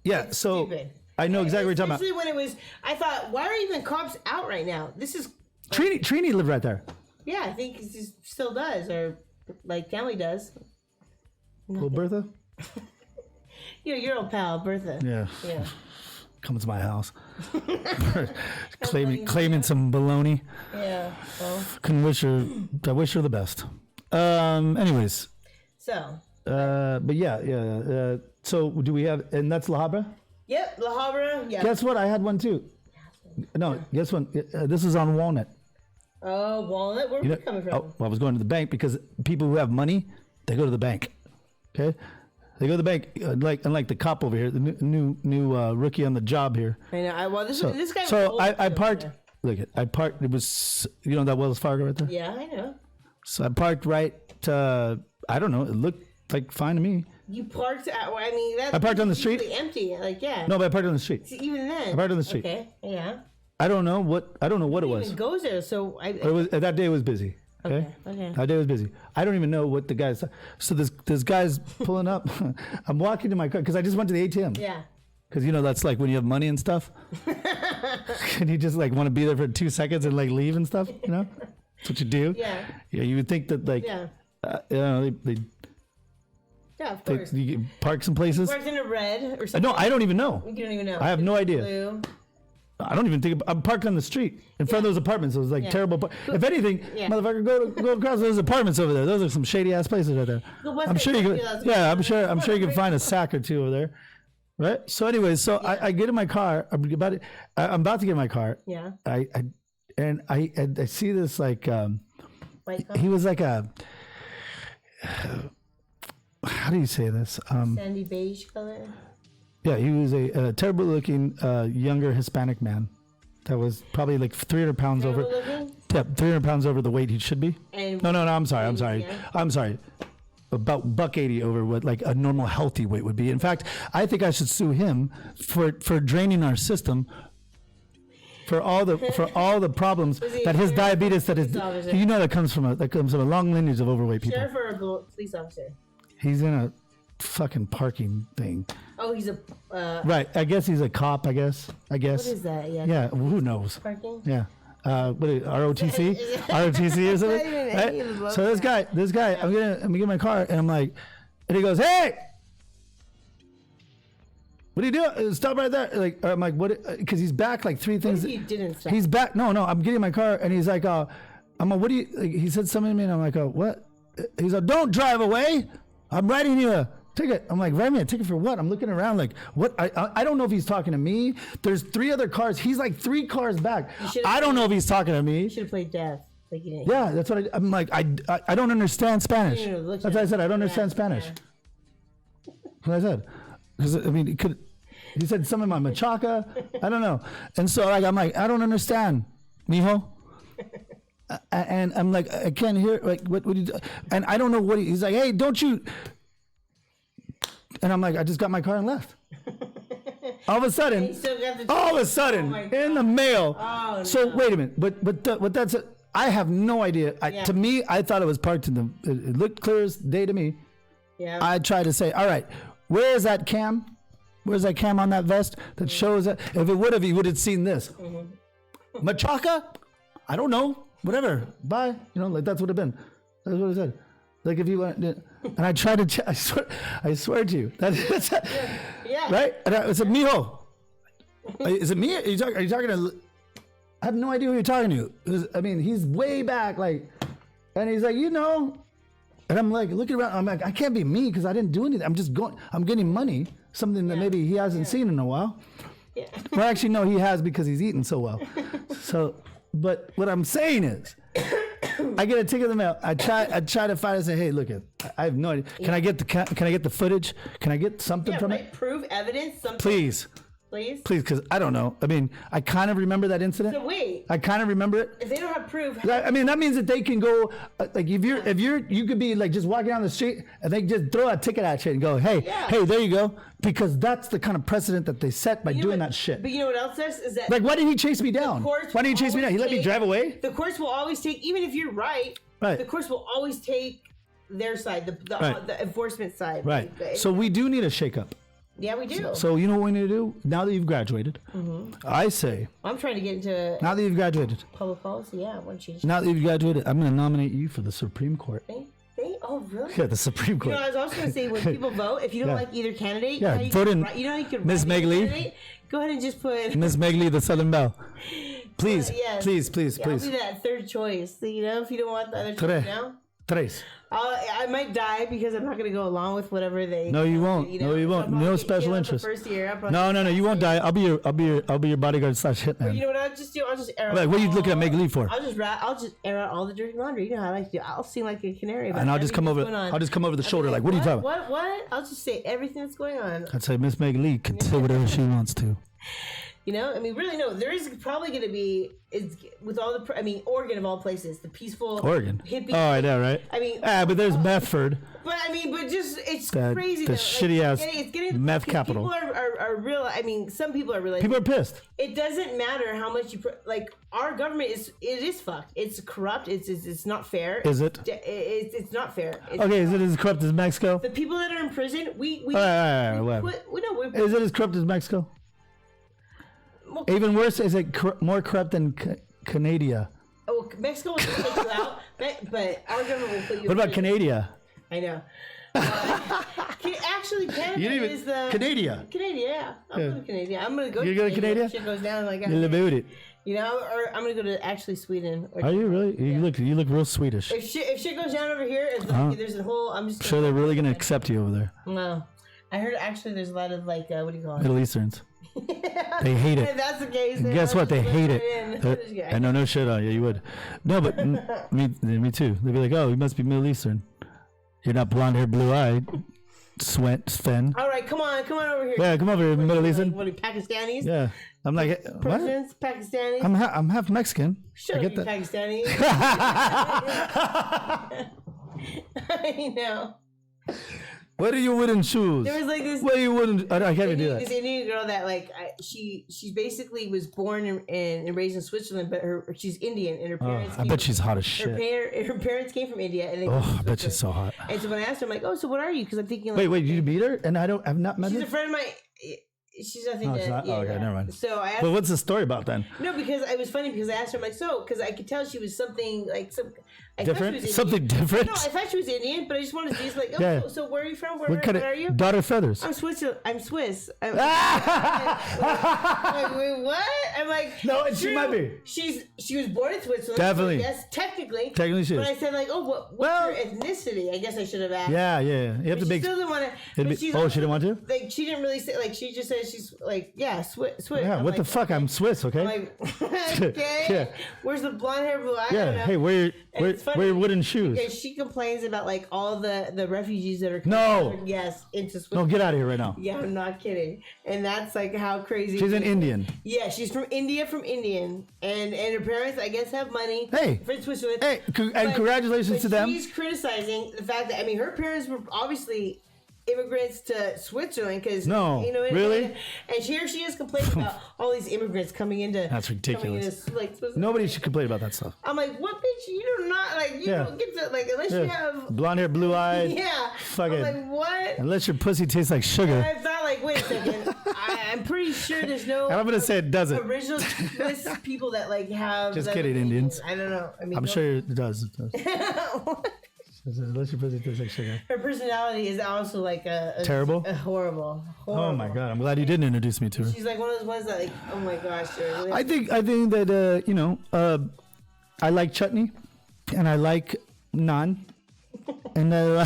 yeah. So stupid. I know exactly what you're talking Especially when it was. I thought, why are even cops out right now? This is. Trini lived right there. Yeah, I think he still does, or like family does. Well, Bertha. Your old pal, Bertha. Yeah. Yeah. Comes to my house, claiming some baloney. Yeah. Well. I wish her the best. Anyways. So. But yeah. So do we have? And that's La Habra. Yep, La Habra. Yeah. Guess what? I had one too. No, guess what? This is on Walnut. Oh, Walnut. Where are we coming from? Oh, well, I was going to the bank because people who have money, they go to the bank. Okay. They go to the bank, unlike the cop over here, the new rookie on the job here. I know. Well, this guy. So was I parked. Look, I parked. It was that Wells Fargo right there. Yeah, I know. So I parked right. I don't know. It looked like fine to me. You parked at. I mean, that's. I parked on the street. Empty. Like yeah. No, but I parked on the street. Even then. I parked on the street. Okay. Yeah. I don't know what it was. Even goes there. So It was that day was busy. Okay. That day was busy. I don't even know what the guys. So this guy's pulling up. I'm walking to my car because I just went to the ATM. Yeah. Because that's like when you have money and stuff. And you just like want to be there for 2 seconds and like leave and stuff. That's what you do. Yeah. Yeah. You would think that like. Yeah. They Yeah, of course. you park some places. Parked in a red or something. No, I don't even know. You don't even know. I have no idea. Blue. I don't even think. I'm parked on the street in front of those apartments. It was like terrible. If anything, motherfucker, go across those apartments over there. Those are some shady ass places right there. I'm sure you can. Yeah, I'm sure you can find a sack or two over there, right? So, anyways, I get in my car. I'm about to get in my car. Yeah. I see this like he was like a. How do you say this? Sandy beige color. Yeah, he was a terrible-looking younger Hispanic man that was probably like 300 pounds over. Yeah, 300 pounds over the weight he should be. And no. I'm sorry. About $180 over what like a normal healthy weight would be. In fact, I think I should sue him for draining our system. For all the problems that his diabetes that comes from a long lineage of overweight people. Sheriff or a police officer? He's in a fucking parking thing. Oh, he's a. Right. I guess he's a cop. I guess. What is that? Yeah. Yeah. Who knows? Parking. Yeah. What is ROTC? ROTC or something? Right? So this guy, I'm gonna get my car, and I'm like, and he goes, "Hey, what are you doing? Stop right there!" Like, I'm like, "What?" Because he's back like three things. What if you didn't stop? He's back. No. I'm getting my car, and he's like, I'm like, "What do you?" Like, he said something to me, and I'm like, "What?" He's like, "Don't drive away. I'm writing you a ticket." I'm like, "Write me a ticket for what?" I'm looking around like, "What?" I don't know if he's talking to me. There's 3 other cars. He's like 3 cars back. I don't know if he's talking to me. You should have played deaf. Like you didn't. Yeah, that's what I'm like. I don't understand Spanish. That's what I said. I don't understand Spanish. That's what I said. Because I mean, he said something about machaca. I don't know. And so like I'm like, I don't understand, mijo. And I'm like, I can't hear. Like, what would you do? And I don't know what he's like. Hey, don't you? And I'm like, I just got my car and left. All of a sudden, in the mail. Oh, so wait a minute. But that's. I have no idea. To me, I thought it was parked in the. It looked clear as day to me. Yeah. I tried to say, all right, where is that cam? Where's that cam on that vest that shows that? If it would have, he would have seen this. Mm-hmm. Machaca? I don't know. Whatever. Bye. Like that's what it been. That's what I said. Like if you want, and I tried to. I swear to you. That's yeah. Right. And I said, mijo. Is it me? Are you talking to? I have no idea who you're talking to. I mean, he's way back, like, and he's like, and I'm like looking around. I'm like, I can't be me because I didn't do anything. I'm just going. I'm getting money, something that maybe he hasn't seen in a while. Yeah. Well, actually, no, he has because he's eating so well. So, but what I'm saying is, I get a ticket in the mail. I try to find it and say, hey, look, I have no idea. Can I get the footage? Can I get something from it? Proof, evidence, something. Please. Please? Please, because I don't know. I mean, I kind of remember that incident. So wait. I kind of remember it. If they don't have proof, I mean, that means that they can go, like, you could be like just walking down the street and they just throw a ticket at you and go, hey, there you go. Because that's the kind of precedent that they set by doing that shit. But you know what else is that? Like, why did he chase me down? Why did he chase me down? He let me drive away? The courts will always take, even if you're right, the courts will always take their side, the enforcement side. Right. Like, So we do need a shakeup. Yeah, we do. So you know what we need to do? Now that you've graduated, I say, I'm trying to get into now that you've graduated, public policy. Yeah, I want to change. now that you've graduated, I'm going to nominate you for the Supreme Court. Oh, really? Yeah, the Supreme Court. You know, I was also going to say, when people vote, if you don't like either candidate, vote in you know, you could Miss Meglee. Go ahead and just put Miss Meglee, the Southern Belle. Please, yes. please. I'll be that third choice. You know, if you don't want the other choice now. Tres. I might die because I'm not going to go along with whatever they. No, you won't. You know? No, you won't. So No special interest. First year. No. You won't die. I'll be your bodyguard / hitman. You know what I'll just do? I'll just air out. Like, what are you looking at Meglee for? I'll just air out all the dirty laundry. You know how I like to do. I'll seem like a canary. And I'll just come over. I'll just come over the shoulder. Like, what are you talking about? What? I'll just say everything that's going on. I'd say Miss Meglee can say whatever she wants to. You know, I mean, really, no. There is probably going to be, with all the, I mean, Oregon of all places, the peaceful Oregon. hippie. Oh, I know, right? I mean, but there's Medford. But I mean, just it's The crazy. shitty ass it's getting meth capital. People are real. I mean, some people are realizing. People are pissed. It doesn't matter how much you like. Our government is fucked. It's corrupt. It's not fair. Is it? It's not fair. Okay, is it as corrupt as Mexico? The people that are in prison, we Is it as corrupt as Mexico? Even worse, is it more corrupt than Canada? Oh, Mexico will take you out, but our government will put you. What about Canada? I know. Actually, Canada is the Canada. Canada, yeah. I'm going to Canada. I'm going to go. You're going to Canada? Shit goes down like You'll about it. You know, or I'm going to go to actually Sweden. Are you really? You look real Swedish. If shit goes down over here, it's like, there's a whole. I'm just sure they're really going to accept you over there. No, I heard actually there's a lot of like what do you call it? Middle Easterns. They hate it. If that's the case. And guess what? They hate it. I know, no shit on you. You would. No, but me too. They'd be like, "Oh, you must be Middle Eastern. You're not blonde hair, blue eyed, Sven." All right, come on over here. Yeah, come over here, Middle Eastern. What are you, Pakistanis? Yeah, I'm like, what? Presidents, Pakistanis. I'm half Mexican. Shut up, you Pakistanis. I know. What are your wooden shoes? There was like this. What are you wooden? I can't do that. This Indian girl that like she basically was born and raised in Switzerland, but she's Indian and her parents. I bet she's hot as shit. Her parents came from India, and they. I bet she's so hot. And so when I asked her, I'm like, "Oh, so what are you?" Because I'm thinking. Like, wait, did you meet her? And I've not met her. She's a friend of mine. She's nothing. No, it's not. Yeah, okay, never mind. So I asked. But what's the story about then? No, because it was funny because I asked her, I'm like, because I could tell she was something like some. Different? Something different? No, I thought she was Indian, but I just wanted to be like, so where are you from? What kind are you? Daughter feathers. I'm Swiss. I'm Swiss. I'm like, wait, what? I'm like, no, she might be. She was born in Switzerland. Definitely. So yes, technically. Technically she is. But I said like, what's your ethnicity? I guess I should have asked. Yeah. You have to make. She still didn't want to. She didn't want to. Like she didn't really say. Like she just said she's like, Swiss. Yeah. What the fuck? I'm Swiss. Okay. I'm like, okay. Yeah. Where's the blonde hair, blue eye? Yeah. Hey, where your wooden shoes? Because she complains about like all the refugees that are coming into Switzerland. No, get out of here right now. Yeah, I'm not kidding. And that's like how crazy. She's an Indian. Yeah, she's from India, and her parents I guess have money. Hey, from Switzerland. Hey, congratulations to them. She's criticizing the fact that her parents were obviously immigrants to Switzerland because really, and here she is complaining about all these immigrants coming into. That's ridiculous. Switzerland. Nobody should complain about that stuff. I'm like, what, bitch? You do not like. You don't get to like unless you have blonde hair, blue eyes. Yeah. Fuck it. Like what? Unless your pussy tastes like sugar. And I thought like, wait a second. I'm pretty sure there's no. I'm gonna say it doesn't. Original Swiss people that like have. Just kidding, Indians. I don't know. I mean, I'm sure it does. It does. Unless your pussy tastes like sugar. Her personality is also like terrible, horrible. Oh my god! I'm glad you didn't introduce me to her. She's like one of those ones that like, oh my gosh. Really I think that I like chutney, and I like naan, and I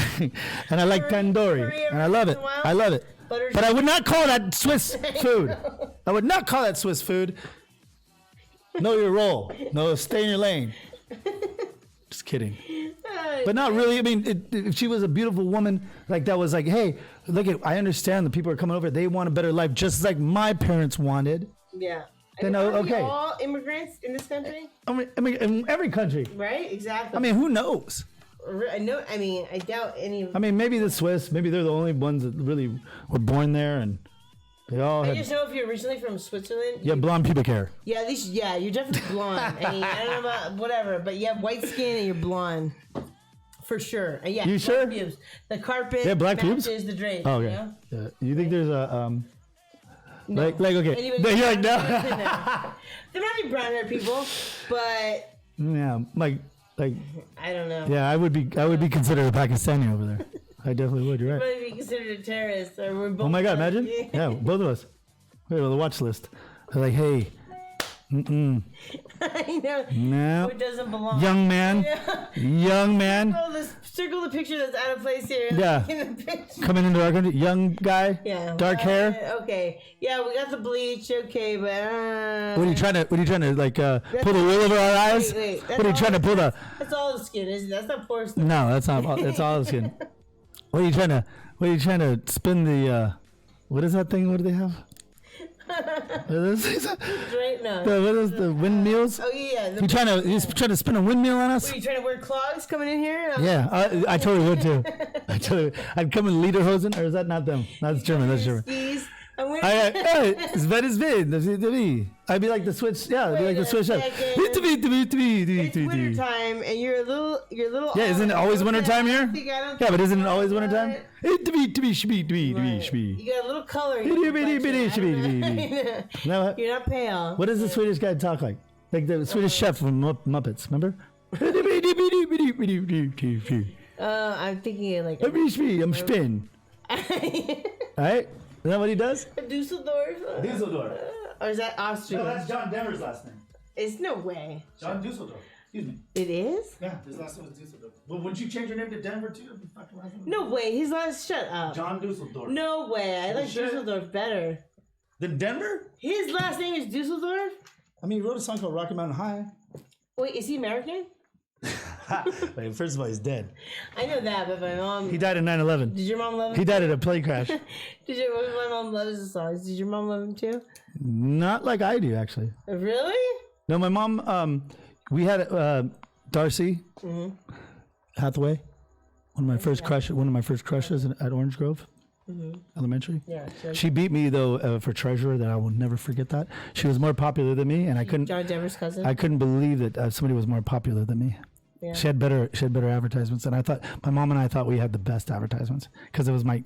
like tandoori, and I love it. I love it. But I would not call that Swiss food. I would not call that Swiss food. Know your role. No, stay in your lane. Just kidding. But not really. I mean, if she was a beautiful woman, like that was like, hey, look at. I understand the people are coming over. They want a better life, just like my parents wanted. Yeah. Then Are we okay. all immigrants in this country? I mean, in every country. Right. Exactly. I mean, who knows? No. I mean, I doubt any. I mean, maybe the Swiss. Maybe they're the only ones that really were born there, and they all I had. just know if you're originally from Switzerland. Yeah, blonde pubic hair. Yeah, at least you're definitely blonde. I mean, I don't know about whatever, but you have white skin and you're blonde. For sure. And yeah, You black sure? Pubes. The carpet Yeah, black pubes? matches the drape. Oh, okay. You know? Yeah. You think there's a No. like okay? Anybody You're like no. There might be brown hair people, but Yeah, like I don't know. yeah, I would be considered a Pakistani over there. I definitely would. You're right. Might be considered a terrorist, or we're both. Oh my God, imagine. Yeah, both of us. We're on the watch list. They're like, hey, I know. no, Who doesn't belong? young man, young man, Oh, this circle the picture that's out of place here. Yeah. In the picture. coming into our country, young guy, Yeah. dark hair. Okay. Yeah, we got the bleach. Okay, but What are you trying to like pull the wool over our eyes? wait, What are you trying to pull the? that's all the skin, isn't it? That's not pore skin. No, that's not. That's all the skin. What are you trying to spin the? What is that thing? What do they have? What is this? Right? No. What is the windmills? Oh yeah. You trying to spin a windmill on us? Are you trying to wear clogs coming in here? Yeah, I totally would too. I'd come in Lederhosen, or is that not them? That's German. That's German. Skis. I'm wearing. It's very big. I'd be like the Swiss. Yeah, I'd be like the Swiss chef. It's winter time, and you're a little. Yeah, isn't it always winter time here? Yeah, but isn't it always winter time? You got a little color. in your complexion. Now, You're not pale. what does the Swedish guy talk like? Like the Swedish chef from Muppets, remember? I'm thinking of like I'm spin. Right? Is that what he does? Dusseldorf. Dusseldorf. Or is that Austrian? John Denver's last name. It's no way. John Dusseldorf. Excuse me. It is? Yeah, his last name was Dusseldorf. Well, wouldn't you change your name to Denver too? No way. His last. Shut up. John Dusseldorf. No way. I like Bullshit. Dusseldorf better. Then Denver? His last name is Dusseldorf? I mean, he wrote a song called Rocky Mountain High. Wait, is he American? Wait, first of all, he's dead. I know that, but my mom. He died in 9/11. Did your mom love him? He died at a plane crash. My mom loves the songs. Did your mom love him too? Not like I do, actually. Really? No, my mom. We had Darcy Hathaway, one of my first crushes at Orange Grove Elementary. Yeah. So She beat me though for treasurer. That I will never forget that. She was more popular than me, and I couldn't. John Denver's cousin. I couldn't believe that somebody was more popular than me. Yeah. She had better advertisements, and I thought my mom and I thought we had the best advertisements because it was my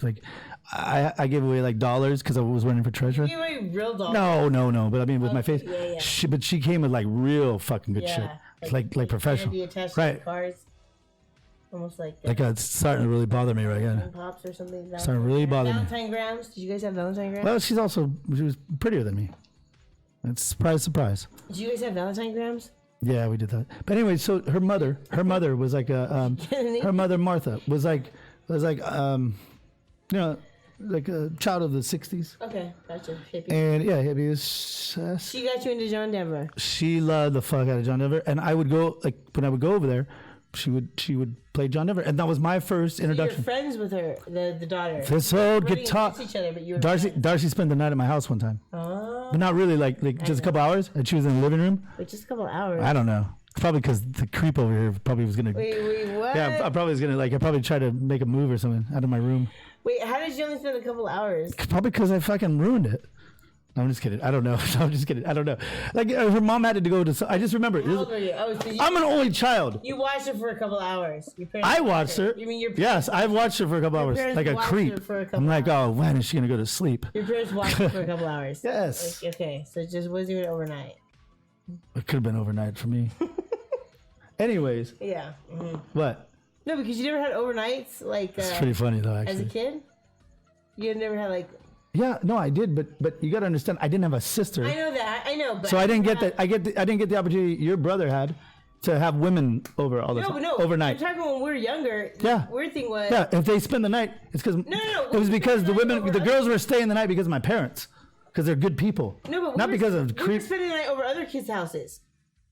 I gave away like dollars because I was running for treasurer. You gave away real dollars. No, but I mean with my face. yeah. She came with like real fucking good shit. Like professional, Candy attached right? to the cars. Almost like Like it's starting to really bother me right now. pops or something. Starting to really bother me. Valentine grams. Did you guys have Valentine grams? Well, she was prettier than me. It's surprise. Did you guys have Valentine grams? Yeah, we did that. But anyway, so her mother was like a her mother Martha was like like a child of the 60s. Okay, gotcha. Hippie. And yeah, hippies. She got you into John Denver. She loved the fuck out of John Denver, and I would go when I would go over there, she would play John Denver, and that was my first You're introduction. friends with her, the daughter. This old We're guitar. against each other, but you were Darcy spent the night at my house one time, Oh, but not really like just a couple hours, and she was in the living room. but just a couple hours. I don't know. It's probably because the creep over here probably was gonna. Wait, what? Yeah, I probably was gonna I probably tried to make a move or something out of my room. Wait, how did you only spend a couple hours? Probably because I fucking ruined it. No, I'm just kidding. I don't know. I'm just kidding. I don't know. Like her mom had to go to. I just remember. How old were you? Oh, so I'm an only child. you watched her for a couple hours. Your parents I watched her. You mean your Yes, I've watched her for a couple hours, parents like a watched creep. her for a couple I'm like, oh, when is she gonna go to sleep? Your parents watched her for a couple hours. Yes. Like, okay, so it just wasn't even overnight. It could have been overnight for me. Anyways, Yeah. what? No, because you never had overnights, like It's pretty funny though, as a actually. kid. You had never had like. Yeah, no, I did, but you gotta understand, I didn't have a sister, I know that. I know, but so I didn't get that. I didn't get the opportunity your brother had to have women over all the No, time but no. overnight. I'm talking when we were younger. Yeah. The weird thing was. Yeah, if they spend the night, it's because no. it was We because spent the the night women, over the girls were staying the night because of my parents, because they're good people. No, but not we were, because of we were creep. spending the night over other kids' houses.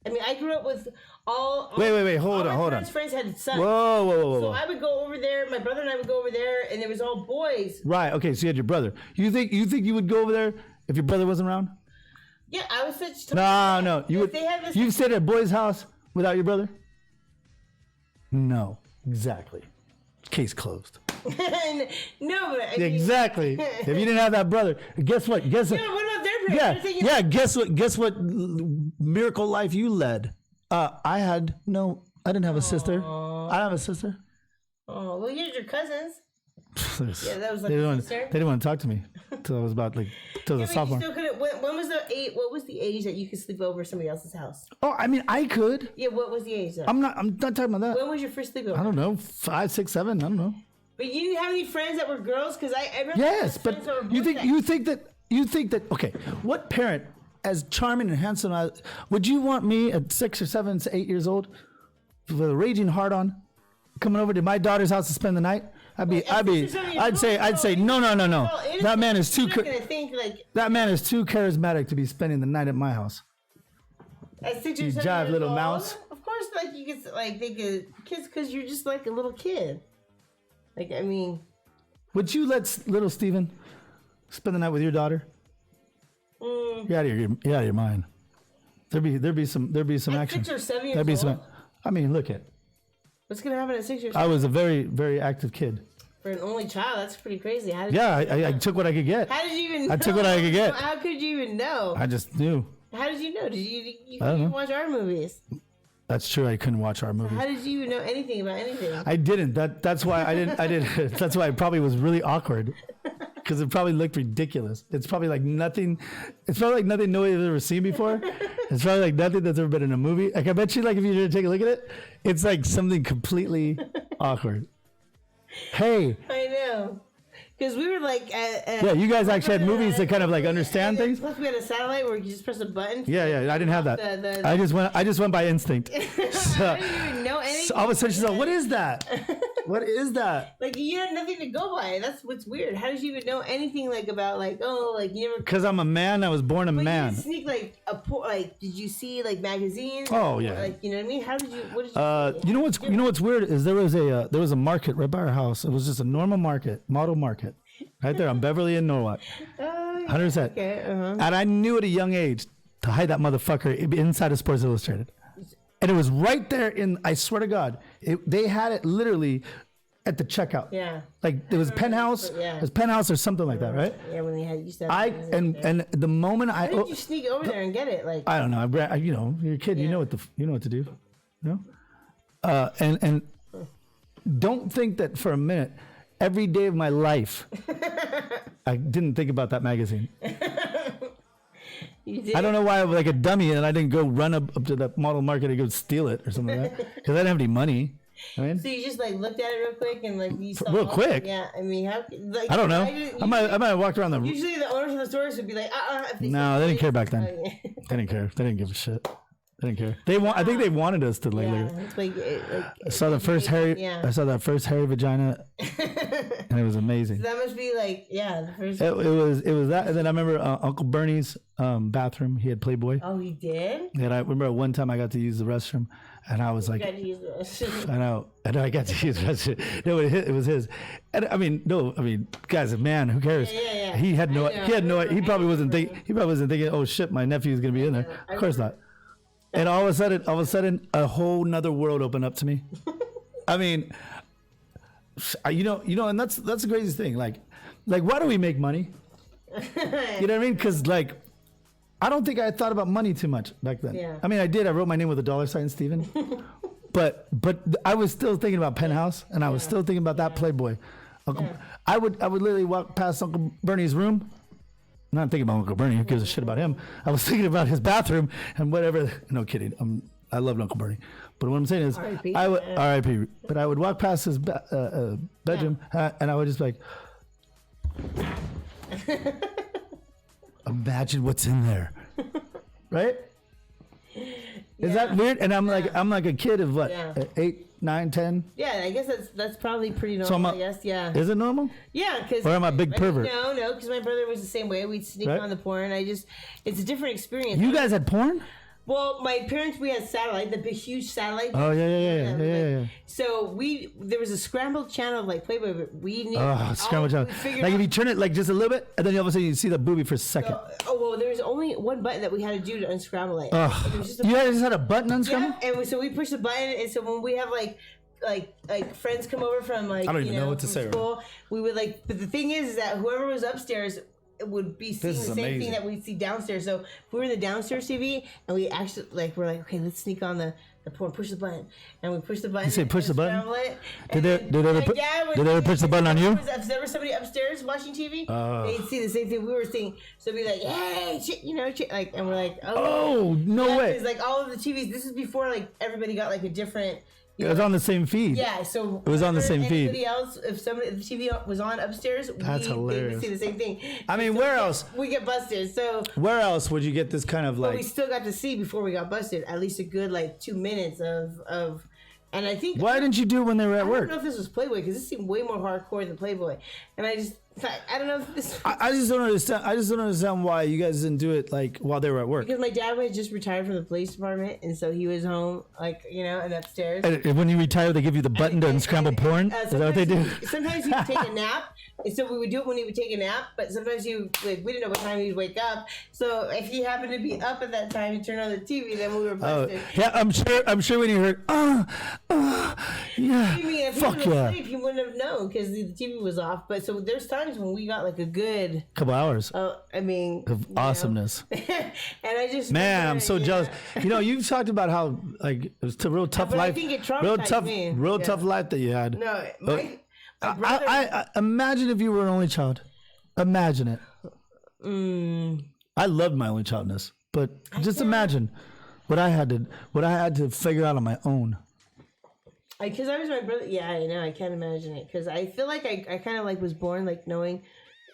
I mean, I grew up with all. Wait. Hold on. My friends had sons. Whoa. So I would go over there. My brother and I would go over there, and it was all boys. Right. Okay. So you had your brother. You think you would go over there if your brother wasn't around? Yeah, I was such. No. You would. They had this. You stayed at a boy's house without your brother? No. Exactly. Case closed. No, but I mean, Exactly. If you didn't have that brother, guess what? Yeah, what about their parents? Yeah. Guess what? Miracle life you led. I didn't have a sister. I don't have a sister. Oh, well, you had your cousins. Yeah, that was they didn't want to talk to me until I was about till the sophomore. You still couldn't. When was the age? What was the age that you could sleep over somebody else's house? Oh, I mean, I could. Yeah, what was the age? Though? I'm not talking about that. When was your first sleepover? I don't know, 5, 6, 7. I don't know. But you didn't have any friends that were girls? Because I remember. Yes, but you think that okay? What parent, as charming and handsome as, would you want me at 6 or 7 to 8 years old with a raging heart on, coming over to my daughter's house to spend the night? I'd say no. That man is too. That man is too charismatic to be spending the night at my house. At 6 or You 7 jive, years little old, mouse. Of course, like you could think of kids because you're just like a little kid. Like I mean, Would you let little Steven spend the night with your daughter? You're out of your mind. There'd be some action. 6 or 7 years There'd be old. some. I mean, look at. What's gonna happen at 6 years I old? was a very, very active kid. For an only child, that's pretty crazy. How did Yeah, I took what I could get. How did you even know? I took what I could get. How could you even know? I just knew. How did you know? Did you I don't know. watch our movies? That's true. I couldn't watch our movies. How did you even know anything about anything? I didn't. That's why I didn't. That's why it probably was really awkward. Because it probably looked ridiculous. It's probably like nothing. It's probably like nothing nobody's ever seen before. It's probably like nothing that's ever been in a movie. Like I bet you, like if you were to take a look at it, it's like something completely awkward. Hey. I know. Because we were like, Yeah, you guys actually had movies to kind of like understand things. Plus, we had a satellite where you just press a button. Yeah, I didn't have that. I just went by instinct. So, I didn't even know anything. so all of a sudden she's like, "What is that? What is that?" Like you had nothing to go by. That's what's weird. How did you even know anything like about like you never? Because I'm a man. I was born a But man. you didn't sneak like did you see like magazines? Oh, Or, yeah. Like you know what I mean? How did you? What did you? See? You know what's weird is there was a market right by our house. It was just a normal market, model market, right there on Beverly and Norwalk. 100%. Okay. And I knew at a young age to hide that motherfucker inside of Sports Illustrated. And it was right there in, I swear to God, they had it literally at the checkout. Yeah. Like it was Penthouse. Yeah. It was Penthouse or something like that, right? Yeah, when they used to have things like that. And the moment How did you sneak over there and get it? Like I don't know. You're a kid. You know what to do. You know. And don't think that for a minute. Every day of my life, I didn't think about that magazine. you did. I don't know why I was like a dummy and I didn't go run up to the model market and go steal it or something like that because I didn't have any money. I mean, So you just like looked at it real quick and like you saw Real quick? Yeah, I mean, how? Like, I don't know. I might have walked around the. Usually the owners of the stores would be like, No, they didn't care back then. Oh, yeah. They didn't care. They didn't give a shit. They didn't care. I think they wanted us to like. Yeah, look at- it's like, I saw the first hairy. Yeah. I saw that first hairy vagina, and it was amazing. That must be like, yeah, the first. It was that, and then I remember Uncle Bernie's bathroom. He had Playboy, Oh, he did? and I remember one time I got to use the restroom, and I was like, Got to use the I know I got to use the restroom. No, it was his. And I mean, guys, man, who cares? Yeah. He had no. I know. He had no. He probably wasn't thinking. He probably wasn't thinking. Oh shit, my nephew's gonna be in there. Of course not. And all of a sudden, a whole nother world opened up to me. I mean, you know, and that's the craziest thing. Like, why do we make money? You know what I mean? Because like, I don't think I thought about money too much back then. Yeah. I mean, I did. I wrote my name with a $, Steven. but I was still thinking about Penthouse, and I was still thinking about that Playboy. I would literally walk past Uncle Bernie's room. I'm not thinking about Uncle Bernie. Who gives a shit about him? I was thinking about his bathroom and whatever. No kidding. I loved Uncle Bernie. But what I'm saying is, R.I.P. I would R.I.P. But I would walk past his bedroom and I would just be like, imagine what's in there, right? Is that weird? And I'm like a kid of what, Yeah. 8, 9, 10? Yeah, I guess that's probably pretty normal. So I'm I guess, yeah. Is it normal? Yeah, because Or am I a big pervert? No, because my brother was the same way. We'd sneak Right. on the porn. It's a different experience. You guys had porn? Well, my parents, we had satellite, the big, huge satellite. Oh yeah. So there was a scrambled channel of like Playboy, but we knew. Oh, scrambled channel. Like if you turn it like just a little bit, and then all of a sudden you see the booby for a second. Well, there was only one button that we had to do to unscramble it. Oh, you guys just had a button unscramble? Yeah, and so we pushed the button, and so when we have like friends come over from like I don't even know what to say. School, we would like. But the thing is that whoever was upstairs would be seeing the same thing that we'd see downstairs. So if we were in the downstairs TV and we actually we're like, okay, let's sneak on the porn, push the button, and we push the button. You say push the button? Did they ever push the button on you? If there was somebody upstairs watching TV, they'd see the same thing we were seeing. So it'd be like, hey, shit, like, and we're like, oh no way. Because like all of the TVs, this is before like everybody got like a different. It was on the same feed. Yeah, so it was on the same feed. Anybody else, if the TV was on upstairs, that's hilarious. They would see the same thing. I mean, where else? We get busted. So where else would you get this kind of like? But we still got to see before we got busted at least a good like 2 minutes of. And I think why didn't you do it when they were at work? I don't know if this was Playboy because this seemed way more hardcore than Playboy, and I don't know if this. I just don't understand. I just don't understand why you guys didn't do it like while they were at work. Because my dad had just retired from the police department, and so he was home, and upstairs. And when you retire, they give you the button to unscramble porn. Is that what they do? Sometimes he would take a nap, and so we would do it when he would take a nap. But sometimes we didn't know what time he'd wake up. So if he happened to be up at that time, he'd turn on the TV. Then we were busted. Yeah, I'm sure when you heard, yeah, if fuck he was yeah, asleep, he wouldn't have known because the TV was off. But so there's times when we got like a good couple hours. I mean, of awesomeness. And I just I'm so jealous. You've talked about how like it was a real tough life, I think it traumatized me. tough life that you had. No, my brother. I imagine if you were an only child. Imagine it. I loved my only childness, but just imagine what I had to figure out on my own. Because I was my brother. Yeah, I know. I can't imagine it. Because I feel like I kind of like was born like knowing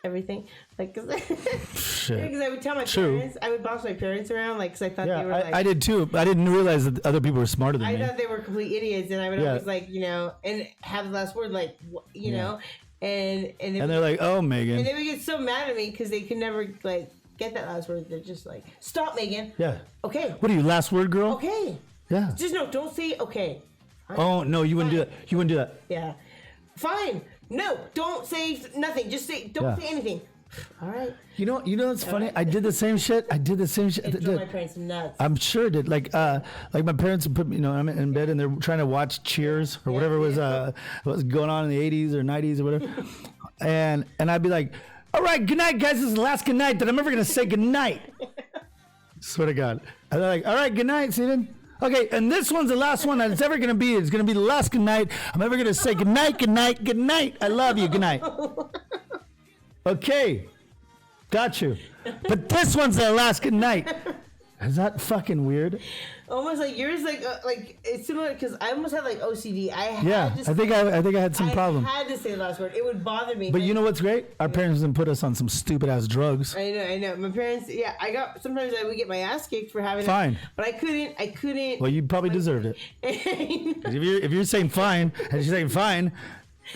everything. Like, because I would tell my parents, I would boss my parents around, like, because I thought they were like. I did too. I didn't realize that other people were smarter than me. I thought they were complete idiots, and I would always like, and have the last word, like, know, and they're like, oh, Megan. And they would get so mad at me because they could never like get that last word. They're just like, stop, Megan. Yeah. Okay. What are you, last word girl? Okay. Yeah. Just don't say okay. Oh no, you wouldn't do that. You wouldn't do that. Yeah. Fine. No, don't say nothing. Just don't say anything. All right. You know what's funny? I did the same shit. It drove my parents nuts. I'm sure it did. Like my parents would put me, I'm in bed and they're trying to watch Cheers or whatever was going on in the 80s or 90s or whatever. and I'd be like, all right, good night, guys. This is the last good night that I'm ever going to say good night. Swear to God. And they're like, all right, good night, Steven. Okay, and this one's the last one that it's ever going to be. It's going to be the last good night. I'm ever going to say good night, good night, good night. I love you. Good night. Okay. Got you. But this one's the last good night. Is that fucking weird? Almost like yours, like it's similar because I almost had like OCD. I think I had some problem. I had to say the last word. It would bother me. But you know what's great? Our parents didn't put us on some stupid ass drugs. I know. My parents, sometimes I would get my ass kicked for having fine. But I couldn't. Well, you probably deserved it. if you're saying fine and you're saying fine.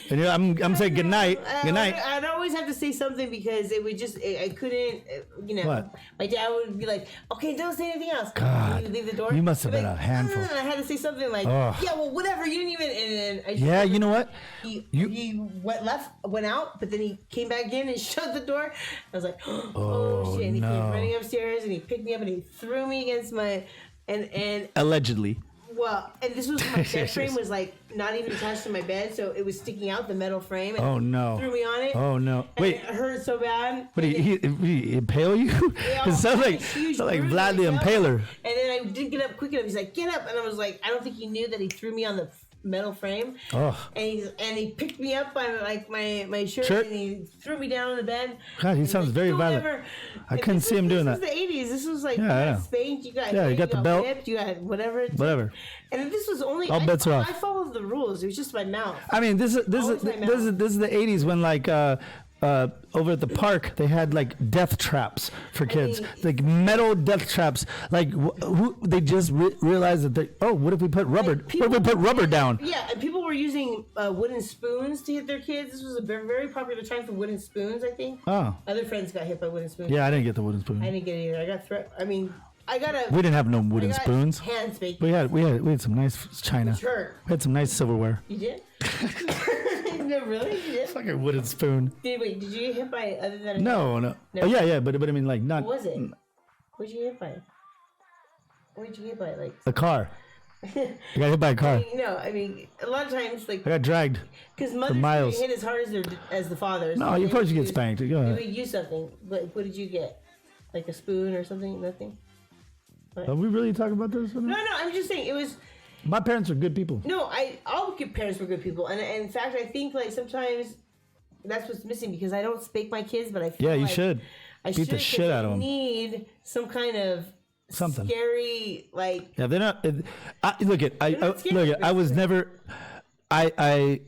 And I'm saying good night. Good night. I'd always have to say something because it would just I couldn't. What? My dad would be like, "Okay, don't say anything else." God, leave the door. You must have been a handful. I had to say something like, "Yeah, well, whatever." You didn't even. And then you know what? He went out, but then he came back in and shut the door. I was like, "Oh shit!" And he came running upstairs and he picked me up and he threw me against my and allegedly. Well, and this was my bed frame was like not even attached to my bed, so it was sticking out the metal frame. And oh no! Threw me on it. Oh no! Wait, it hurt so bad. What did he impale you? It sounds like Vlad the Impaler. And then I didn't get up quick enough. He's like, "Get up!" And I was like, I don't think he knew that he threw me on the metal frame. Oh. And he picked me up by like my shirt and he threw me down on the bed. God, he sounds very violent. I couldn't see him doing that. This was the 80s. This was like you got spanked, you got you got the belt, whipped, you got whatever. And this was only all bets are off. I followed the rules. It was just my mouth. I mean, this is the 80s when like over at the park they had like death traps for kids, like metal death traps. Like who they just realized that what if we put rubber? What if we put rubber down? Yeah, and people were using wooden spoons to hit their kids. This was a very, very popular time for wooden spoons. I think. Oh. Other friends got hit by wooden spoons. Yeah, I didn't get the wooden spoon. I didn't get it either. I got I mean, I got a. We didn't have no I wooden got spoons. Hand spanking. We had some nice china. Sure. We had some nice silverware. You did? No, really? You did? Fucking wooden spoon. Did you get hit by other than a No. Never. Oh yeah, but I mean like not. What was it? What'd you get hit by? What'd you get by? Like A car. I got hit by a car. no, I mean a lot of times like I got dragged. because mothers miles. get hit as hard as the fathers. No, you probably should get spanked. Go They ahead. would use something. But what did you get? Like a spoon or something? Nothing. Are we really talking about this? No, I'm just saying it was. My parents are good people. No, all good parents were good people, and in fact, I think like sometimes that's what's missing because I don't spank my kids, but I feel Yeah, you like should. I Beat the should, shit 'cause out of I 'em. Need some kind of Something. scary like. Yeah, they're not. Look at not scared. look at. I was never. I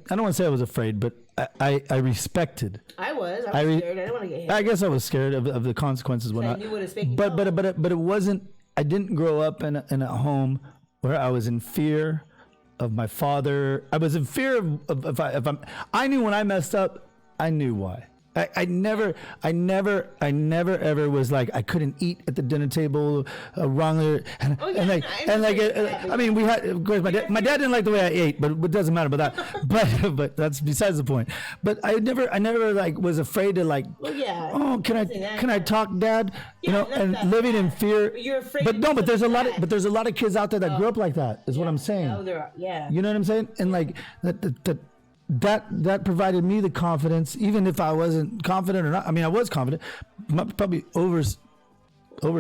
don't want to say I was afraid, but I respected. I was scared. I didn't want to get hit. I guess I was scared of the consequences. I Whatnot. knew what a spanking But felt. but it wasn't. I didn't grow up in a home where I was in fear of my father. I was in fear of if I'm. I knew when I messed up. I knew why. I never ever was like I couldn't eat at the dinner table wrongly and I mean we had of course my dad didn't like the way I ate, but it doesn't matter about that. but that's besides the point. But I never like was afraid to like yeah. oh can I talk, Dad? You know, not and that living in bad. fear. But you're afraid But to no, do but there's a lot something of but there's a lot of kids out there that grew up like that. Is what I'm saying. Oh, there are, yeah. You know what I'm saying? And like that provided me the confidence, even if I wasn't confident or not. I mean, I was confident, probably over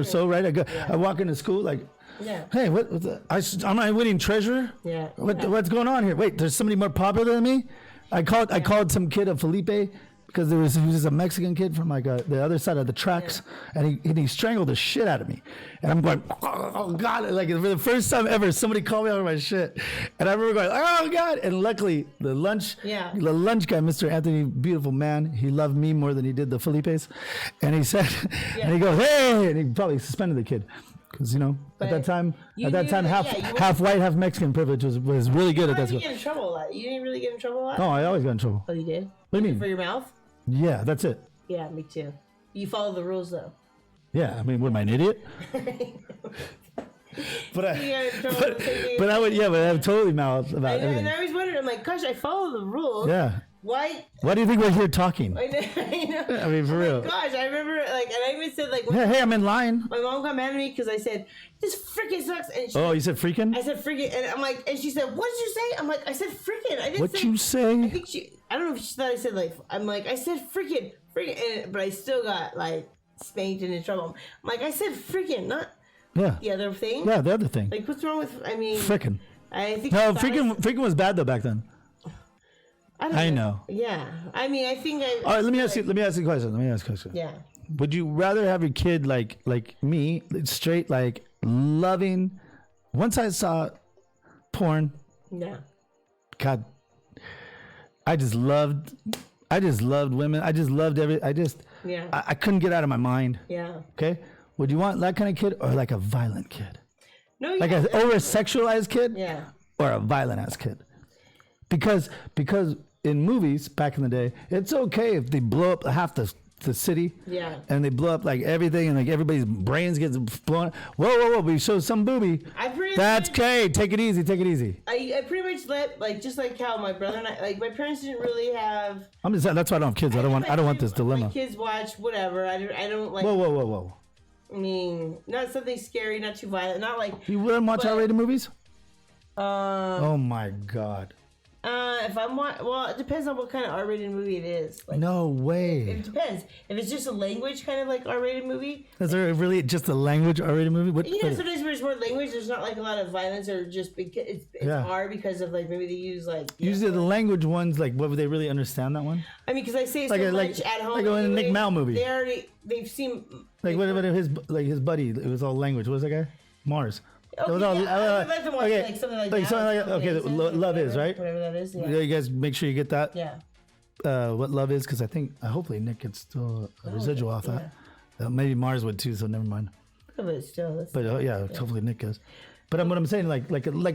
so right. I walk into school like, Yeah. hey, am I winning treasure? Yeah. What's going on here? Wait, there's somebody more popular than me. I called some kid a Felipe. Because he was a Mexican kid from like the other side of the tracks, and he strangled the shit out of me, and I'm going, oh God! Like for the first time ever, somebody called me over my shit, and I remember going, oh God! And luckily, the lunch guy, Mr. Anthony, beautiful man, he loved me more than he did the Felipes, and he said, and he goes, hey, and he probably suspended the kid. Because at that time, half white, half Mexican privilege was really good at that You school. get in trouble a lot. You didn't really get in trouble a lot. No, I always got in trouble. Oh, you did. What do you mean? For your mouth? Yeah, that's it. Yeah, me too. You follow the rules though. Yeah, I mean, what am I, an idiot? But I would, but I'm totally mouth about everything. And I always wondered, I'm like, gosh, I follow the rules. Yeah. Why? Why do you think we're here talking? I know. I mean, for real. Gosh, I remember, like, and I even said, like, Hey, I'm in line. my mom got mad at me because I said, this freaking sucks. And she, Oh, you said freaking? I said freaking, and I'm like, and she said, what did you say? I'm like, I said freaking. I didn't What say. you say? I think I don't know if she thought I said like. I'm like, I said freaking, but I still got like spanked and in trouble. I'm like, I said freaking, not Yeah. the other thing. Yeah, the other thing. Like, what's wrong with? I mean, Frickin'. I think No, freaking was bad though back then. I know. Yeah, I mean, I think I. All right, let me ask you a question. Yeah. Would you rather have your kid like me, straight like loving? Once I saw porn, Yeah. God, I just loved women. I just loved Yeah. I couldn't get out of my mind. Yeah. Okay. Would you want that kind of kid or like a violent kid? No. Like Yeah. an over sexualized kid? Yeah. Or a violent ass kid? Because in movies back in the day, it's okay if they blow up half the city. Yeah. And they blow up like everything and like everybody's brains gets blown. Whoa. We show some booby. That's okay. Take it easy. I pretty much let just like how my brother and I my parents didn't really have. I'm just that's why I don't have kids. I don't want this dilemma. My kids watch whatever. I don't like. Whoa. I mean, not something scary, not too violent, not like. You wouldn't watch R-rated movies? Oh my God. If I'm well, it depends on what kind of R-rated movie it is. Like, No way. it depends. If it's just a language kind of like R-rated movie. Is there really just a language R-rated movie? Sometimes there's more language. There's not like a lot of violence, or just because it's R because of like maybe they use like. Usually the language ones, like, what would they really understand that one? I mean, because I say so like much at home. like a Nick Mal movie. They've seen. Like what about his buddy? It was all language. What was that guy? Mars. Okay, It was all, I'd like to watch like something like that. Okay, Love Is, right? Whatever that is. Yeah. You guys make sure you get that. Yeah. What Love Is, because I think hopefully Nick gets still a residual off that. Maybe Mars would too, so never mind. But still, But yeah, hopefully Nick does. But what I'm saying, like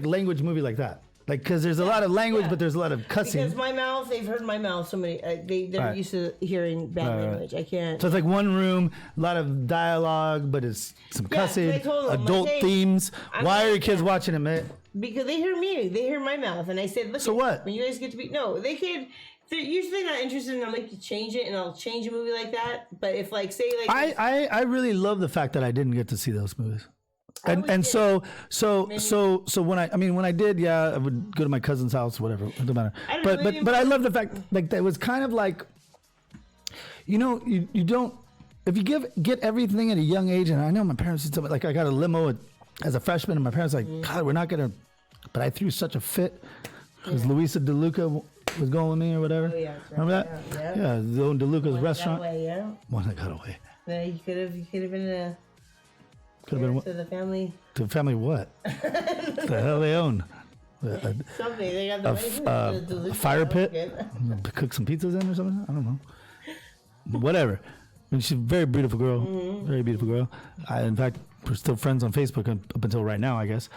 language movie like that. Like, because there's a lot of language, Yeah. but there's a lot of cussing. Because my mouth, they've heard my mouth so many. They're Right. used to hearing bad language. I can't. So it's like one room, a lot of dialogue, but it's some Yeah, 'cause cussing, I told them, adult like, hey, themes. I'm Why are not- your kids yeah. watching it, man? Because they hear me, they hear my mouth, and I said, "Look, So what? When you guys get to be they could. They're usually not interested, and I'll make you change it, and I'll change a movie like that. But if like say like I really love the fact that I didn't get to see those movies. And always so when I did, yeah, I would go to my cousin's house, whatever, it don't matter. I don't know, maybe But I love the fact like that was kind of like, you don't, if you get everything at a young age, and I know my parents used to, like I got a limo as a freshman, and my parents were like, God, we're not gonna, but I threw such a fit because Luisa DeLuca was going with me or whatever. Oh, yeah, that's right. Remember that? Yeah. Yeah, the own DeLuca's restaurant. Way, yeah. One that got away. Yeah, you could have been a Could have been what? to the family. To family what? The hell they own? Something they got the A fire pit? Cook some pizzas in or something? I don't know. Whatever. I mean, she's a very beautiful girl. Very beautiful girl. In fact, we're still friends on Facebook up until right now, I guess.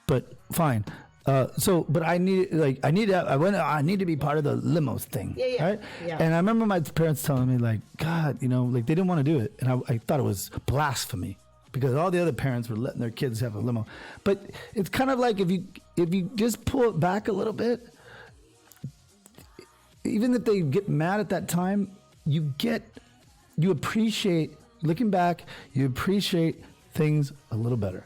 But fine. But I need to be part of the limos thing. Yeah, yeah. Right? Yeah. And I remember my parents telling me like, God, like they didn't want to do it, and I thought it was blasphemy because all the other parents were letting their kids have a limo. But it's kind of like if you just pull it back a little bit, even if they get mad at that time, you appreciate looking back. You appreciate things a little better.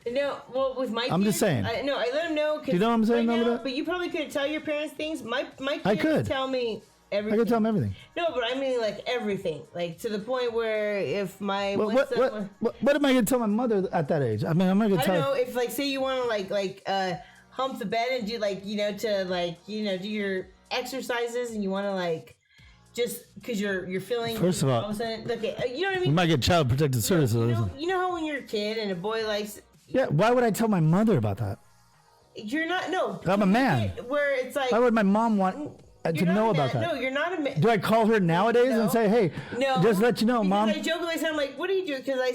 No, well, with my I'm kids, just saying. I let them know. You know what I'm saying, right though, now, with that? but you probably couldn't tell your parents things. My kids I could. tell me I everything. could tell them everything. No, but I mean like everything, like to the point where if my one What son was- am I going to tell my mother at that age? I mean, I'm not going to I tell don't know her. if like say you want to hump the bed and do do your exercises and you want to just because you're feeling First of all, a sudden, okay, you know what I We mean. might get child protective services. You know how when you're a kid and a boy likes Yeah, why would I tell my mother about that? you're not no. I'm a man. Where it's like Why would my mom want to you're not know a about man. that? No, you're not a man. Do I call her nowadays No. and say, hey, No, just let you know, because Mom? I jokingly said, I'm like, what are you doing? Because I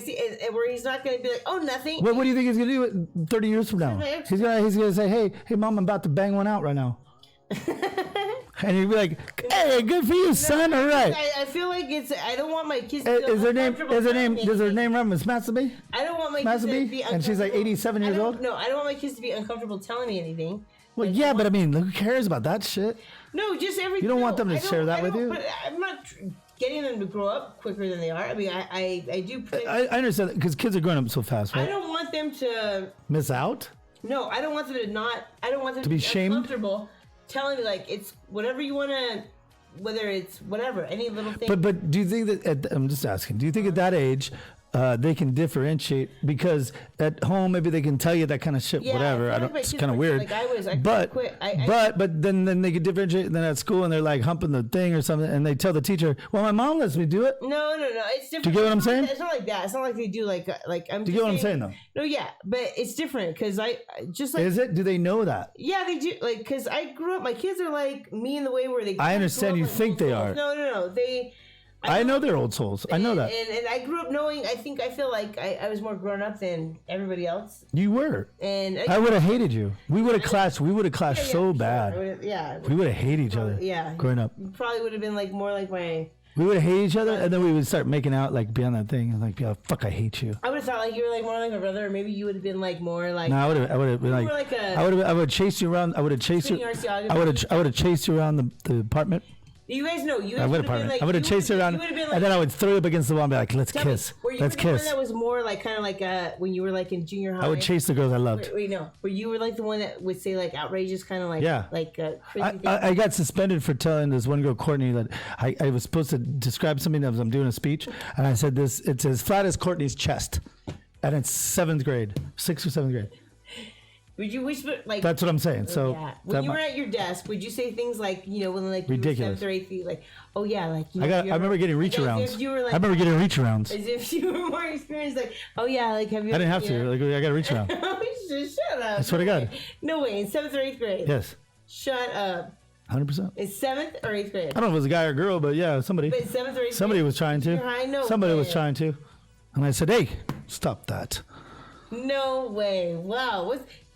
see, and where he's not going to be like, oh, nothing. What do you think he's going to do 30 years from now? Okay. He's gonna say, hey, Mom, I'm about to bang one out right now. And he'd be like, hey, good for you, son. All right. I feel like I don't want my kids to feel Is her name? uncomfortable telling me Does her anything. name rhyme with Smatsaby? I don't want my kids to Massabee? be And she's like uncomfortable. 87 years old? No, I don't want my kids to be uncomfortable telling me anything. Well, yeah, but I mean, who cares about that shit? No, just everything. You don't want no, them to I don't- share that I with don't- you? But I'm not getting them to grow up quicker than they are. I mean, I do. I understand that because kids are growing up so fast, I right? don't want them to. Miss out? No, I don't want them to not. I don't want them to be be shamed? uncomfortable telling me like it's whatever you want to. Whether it's whatever, any little thing. But do you think that I'm just asking? Do you think at that age they can differentiate because at home maybe they can tell you that kind of shit, Yeah, whatever. I I feel like don't. my It's kids kind of were- weird. like, I but quit. but then they could differentiate. And then at school and they're like humping the thing or something, and they tell the teacher, "Well, my mom lets me do it." No, it's different. Do you get what I'm It's not saying? like that. It's not like that. It's not like they do like I'm. Do you get what I'm saying though? No, yeah, but it's different because I just like Is it? Do they know that? yeah they do like because I grew up. My kids are like me in the way where they. I understand grew you up like think they old are. souls. No, they. I know they're old souls. I know and, that. and I grew up knowing. I feel like I was more grown up than everybody else, You were. and I would have hated you. We would have clashed. We would have clashed yeah, so sure. bad. Yeah, We would have hated each other. yeah. Growing up. You probably would have been like more like my. We would have hated each other, and then we would start making out, like beyond that thing, and like, yeah, fuck, I hate you. I would have thought like you were like more like my brother, or maybe you would have been like more like. No, I would have been like, were like a- I would have chased you around. I would have chased you. Speaking RCO, I would have chased you around the apartment. You guys know. You I guys would would have been like. I would have chased you around, You would have been like. and then I would throw you up against the wall and be like, let's Tell me, kiss, were you let's the one kiss. that was more like kind of like when you were like in junior high? I would chase the girls I loved. Wait, no. Were you were like the one that would say like outrageous kind of like Yeah. like crazy things? I got suspended for telling this one girl, Courtney, that I was supposed to describe something as I'm doing a speech, and I said this. It's as flat as Courtney's chest, and it's 6th grade. Would you whisper like? That's what I'm saying. So yeah. When you were at your desk, would you say things like when like you Ridiculous. were 7th or 8th feet, like oh yeah, like I remember getting reach like, arounds. As if you were like, I remember getting reach arounds. as if you were more experienced, like oh yeah, like have you? I didn't ever, have to. Like I got to reach around. Just shut up. I swear to God. No way. In 7th or 8th grade. Yes, Shut up. 100%. In 7th or 8th grade. I don't know if it was a guy or girl, but yeah, somebody. But in 7th or 8th Somebody grade. was trying to. Junior high? No Somebody was way. trying to. And I said, hey, stop that. No way. Wow.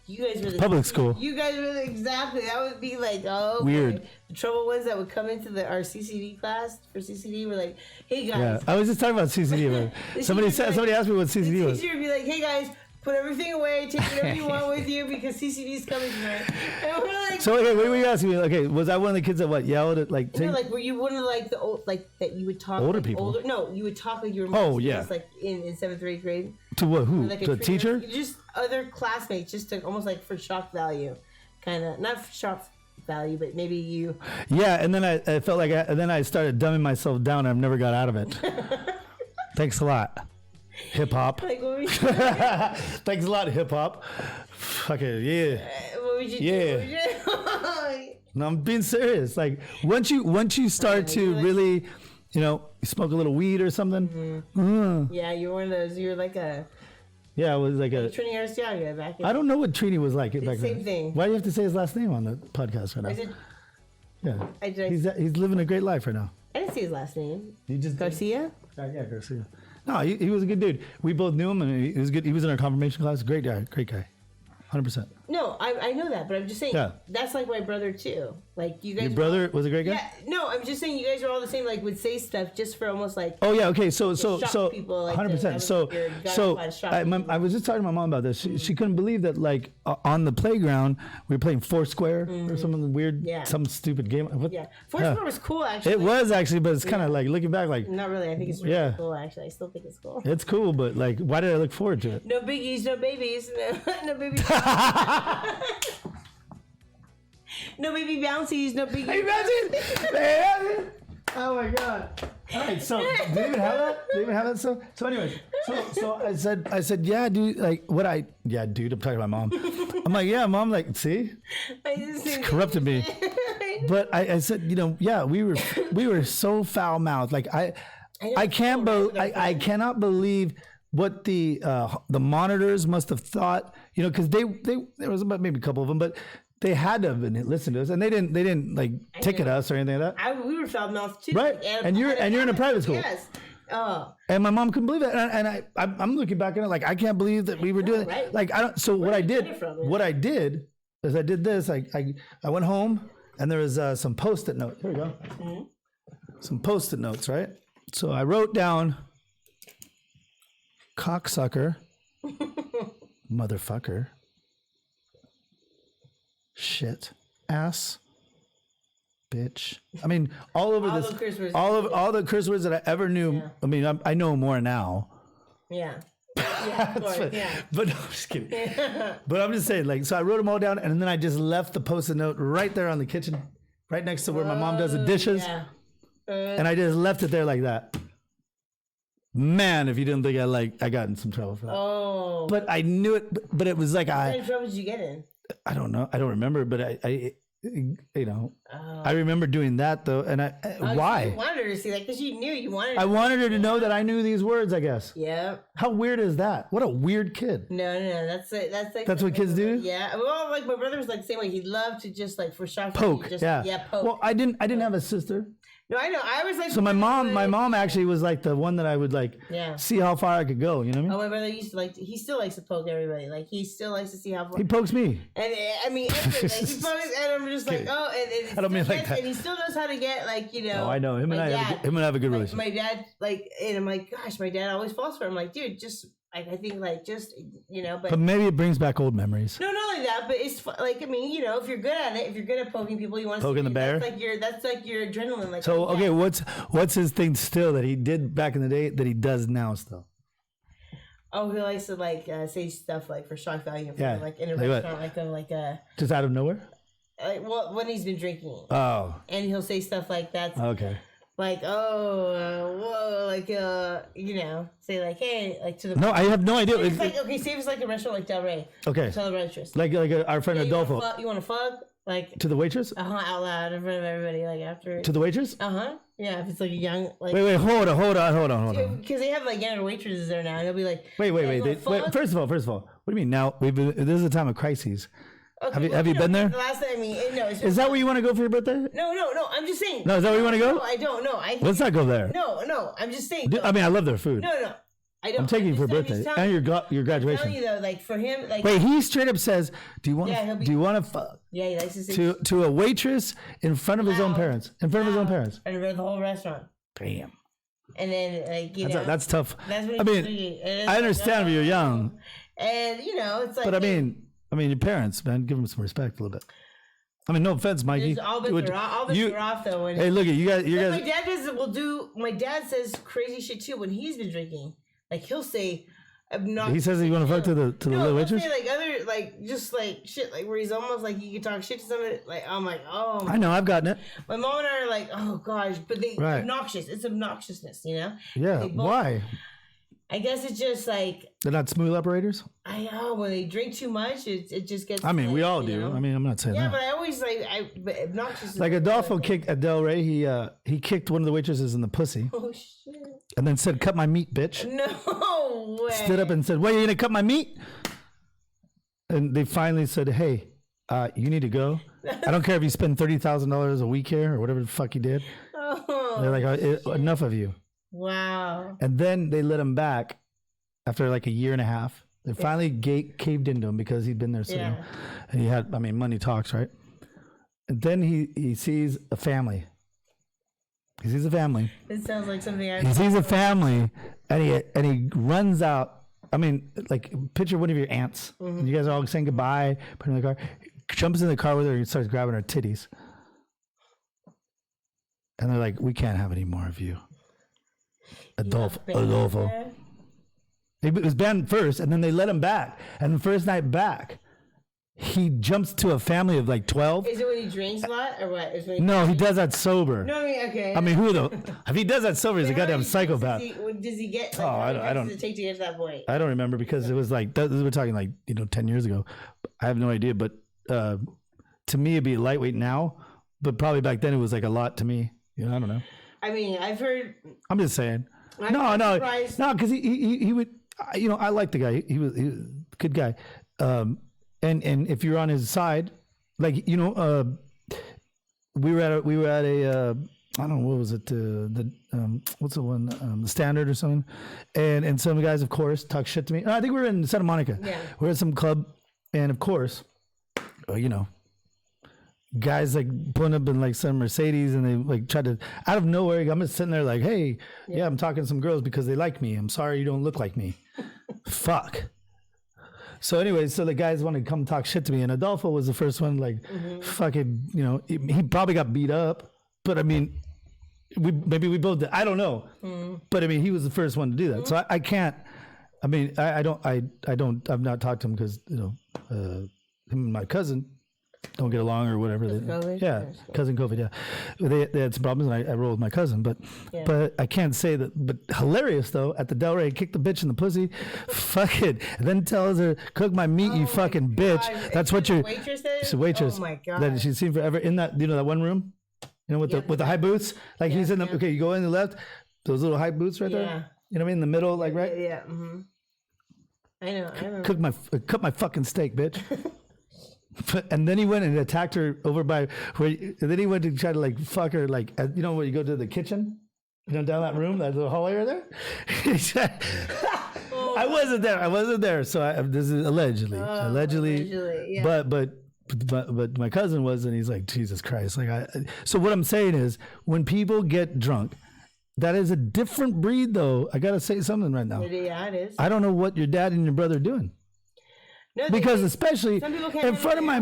You guys were the Public school. You guys were the, exactly. That would be like, oh, Weird. boy. The trouble ones that would come into our CCD class for CCD were like, hey guys. Yeah, I was just talking about CCD. Somebody asked me what CCD was. The teacher would be like, hey guys, put everything away, take whatever you want with you because CCD's coming tonight. And we're like, So okay, what were you asking me? Okay, was I one of the kids that yelled at like? you know, like were you one of like the old like that you would talk Older like, people? No, you would talk like you were. Oh, yeah. Like in 7th or 8th grade. To what? Who? Like To a teacher? Just other classmates, just to almost like for shock value, kind of not for shock value, but maybe you. Yeah, and then I felt like, and then I started dumbing myself down. And I've never got out of it. Thanks a lot, hip hop. Like what would you? Thanks a lot, hip hop. Okay, yeah. What would you Yeah. do? What would you No, I'm being serious. Like once you start to really, you smoke a little weed or something. Yeah, you're one of those. You're like a Yeah, it was like a. Trini Arciaga back in. I don't know what Trini was like back then. Same thing. Why do you have to say his last name on the podcast right now? I said, Yeah, he's living a great life right now. I didn't see his last name. You just Garcia? Yeah, Garcia. No, he was a good dude. We both knew him, and he was good. He was in our confirmation class. Great guy, 100%. No, I know that, but I'm just saying Yeah. that's like my brother too. Like you guys. Your were brother was a great guy. Yeah, no, I'm just saying you guys are all the same. Like would say stuff just for almost like. Oh yeah, okay. So shock people, like, 100%. you're gonna try to shock people. I was just talking to my mom about this. She couldn't believe that like on the playground we were playing Foursquare or something weird, Yeah. some stupid game. What? Yeah, Foursquare was cool actually. It was actually, but it's kind of like looking back, like Not really. I think it's really Yeah. cool actually. I still think it's cool. it's cool, but like, why did I look forward to it? No biggies, no babies, no babies. No baby bouncies, no biggies. Hey, imagine! Oh my god! All right, so do you even have that? Do you even have that? So anyways, so I said, yeah, dude. Like yeah, dude. I'm talking to my mom. I'm like, yeah, mom. Like, see, it's corrupted me. But I said, yeah, we were so foul mouthed. Like I cannot believe what the monitors must have thought. Because there was about maybe a couple of them, but. They had to have been listening to us, and they didn't like ticket us or anything like that. We were foul mouthed too. Right, and you're in a private school. Yes. Oh. And my mom couldn't believe it, and I'm looking back at it like I can't believe that we were doing right. it. Like I don't. So what I did is I did this. I went home, and there was some post-it notes. Here we go. Mm-hmm. Some post-it notes, right? So I wrote down, cocksucker, motherfucker. Shit, ass, bitch. I mean, all over All this, the curse words. all the curse words that I ever knew. Yeah. I mean, I know more now. Yeah. Yeah, of course, yeah. But no, I'm just kidding. But I'm just saying, like, so I wrote them all down, and then I just left the post-it note right there on the kitchen, right next to where my mom does the dishes, Yeah. and I just left it there like that. Man, if you didn't think I got in some trouble for that. Oh. But I knew it. But it was like What kind of trouble did you get in? I don't know. I don't remember, but I remember doing that though. And why? You wanted her to see that because you knew you wanted. I wanted her to know that I knew these words, I guess. Yeah. How weird is that? What a weird kid. No. That's it. That's what kids do? Yeah. Well, like my brother was like the same way. He loved to just like for shock. Poke. Just, Yeah. Poke. Well, I didn't have a sister. No, I know. I was like. So my mom actually was like the one that I would like see how far I could go. You know what I mean? Oh, my brother used to he still likes to poke everybody. Like he still likes to see how far. He pokes me. And I mean, everything. Like, he pokes, and I'm just like, oh, and I don't mean like that. And he still knows how to get Oh, I know him and I have a good relationship. My dad, and I'm like, gosh, my dad always falls for him. I'm like, dude, just. I think but maybe it brings back old memories. no, not like that. But it's like, I mean, if you're good at it, if you're good at poking people, you want to poking the bear. That's like your adrenaline. Like, so okay, what's his thing still that he did back in the day that he does now still? Oh, he likes to say stuff like for shock value. Yeah, like in a like restaurant, like just out of nowhere. Well, when he's been drinking. Oh. And he'll say stuff like that. Okay. Like, whoa, say like, hey, like to the. No, I have no idea. It's like, okay, say it's like a restaurant like Del Rey. Okay. Tell the waitress. Like our friend Adolfo. You want to fuck? Like. To the waitress? Out loud in front of everybody, like after. To the waitress? Yeah, if it's like a young. Like, wait, hold on. Because they have like younger waitresses there now, and they'll be like. Wait. First of all, what do you mean now? This is a time of crises. Okay, have you been there? The last time, no. Is that where you want to go for your birthday? No. I'm just saying. No, is that where you want to go? No, I don't know. Let's not go there. No. I'm just saying. I mean, I love their food. No. I don't. I'm taking you for a I'm just birthday telling and your I'm graduation. telling you though, like for him, like Wait, he straight up says, "Do you want Yeah, he'll to? be- Do you want to fuck?" yeah, he likes to say To a waitress in front of his own Loud. parents. In front of his own parents. and the whole restaurant, Damn. and then like you know That's tough. that's what I he's mean, drinking. And it's I like, understand if you're young, and you know it's like. but I mean, your parents, man, give them some respect a little bit. I mean, no offense, Mikey. It's all bets are off though. When Hey, look at you guys. You But guys. my dad says crazy shit too when he's been drinking. Like he'll say obnoxious. He says he want to fuck to the no, little he'll waitress. say like other just like shit like where he's almost like you can talk shit to somebody. Like I'm like oh. I know, I've gotten it. My mom and I are like oh gosh, but they Right. obnoxious. It's obnoxiousness, you know. Yeah. They both- Why? I guess it's just like They're not smooth operators. I know when they drink too much, it just gets. I mean, we like, all you do. know? I mean, I'm not saying Yeah, that. but I always but obnoxious. is Like the Adolfo word. kicked at Del Rey. He kicked one of the waitresses in the pussy, Oh shit! and then said, "Cut my meat, bitch." No way. Stood up and said, "What, you gonna cut my meat?" And they finally said, "Hey, you need to go. I don't care if you spend $30,000 a week here or whatever the fuck you did." Oh, They're like, "Enough of you." wow. And then they let him back after like a year and a half. They finally caved into him because he'd been there so Yeah. long. And he had, I mean, money talks, right? And then he sees a family. He sees a family. It sounds like something I. He sees a family, and he runs out. I mean, like picture one of your aunts. Mm-hmm. And you guys are all saying goodbye, put in the car. He jumps in the car with her and starts grabbing her titties. And they're like, "We can't have any more of you, Adolfo." He was banned first, and then they let him back. And the first night back, he jumps to a family of like 12. Is it when he drinks a lot or what? Is when No, he does that sober. No, I mean okay. I mean, who though? If he does that sober, he's a How goddamn many psychopath. drinks Does he get? Like, Oh, how many I don't- drinks Does it take to get to that point? I don't remember because it was like we're talking like 10 years ago. I have no idea, but to me it'd be lightweight now, but probably back then it was like a lot to me. I don't know. I mean, I've heard. I'm just saying. I'm No, surprised. because he would. I like the guy. He was a good guy. And if you're on his side, like we were at a I don't know what was it what's the one the Standard or something, and some guys of course talk shit to me. I think we were in Santa Monica. Yeah. We're at some club, and of course, guys like pulling up in like some Mercedes, and they like try to out of nowhere. I'm just sitting there like, hey, yeah, I'm talking to some girls because they like me. I'm sorry you don't look like me. Fuck. So anyway, so the guys want to come talk shit to me, and Adolfo was the first one. Like, fucking, he probably got beat up, but I mean, we both did. I don't know, but I mean, he was the first one to do that. So I can't. I mean, I don't. I've not talked to him because him and my cousin don't get along or whatever. COVID? Yeah, cousin COVID. Yeah, they had some problems, and I rolled with my cousin. But I can't say that. But hilarious though. At the Del Rey, kicked the bitch in the pussy, fuck it, and then tells her, "Cook my meat, you fucking bitch." God. That's Is what it you're. the waitress is? It's a waitress. Oh my God. That she's seen forever in that that one room, with the high boots. Like he's in the okay. You go in the left, those little high boots right Yeah. there. You know what I mean? In the middle, like right. Yeah. Mm-hmm. I know. I remember. Cut my fucking steak, bitch. And then he went and attacked her over by where. And then he went to try to like fuck her, like where you go to the kitchen, down that room, that little hallway right there. I wasn't there. So this is allegedly, yeah. But my cousin was, and he's like, Jesus Christ, like So what I'm saying is, when people get drunk, that is a different breed, though. I gotta say something right now. Yeah, it is. I don't know what your dad and your brother are doing. No, Because especially some people can't in front of my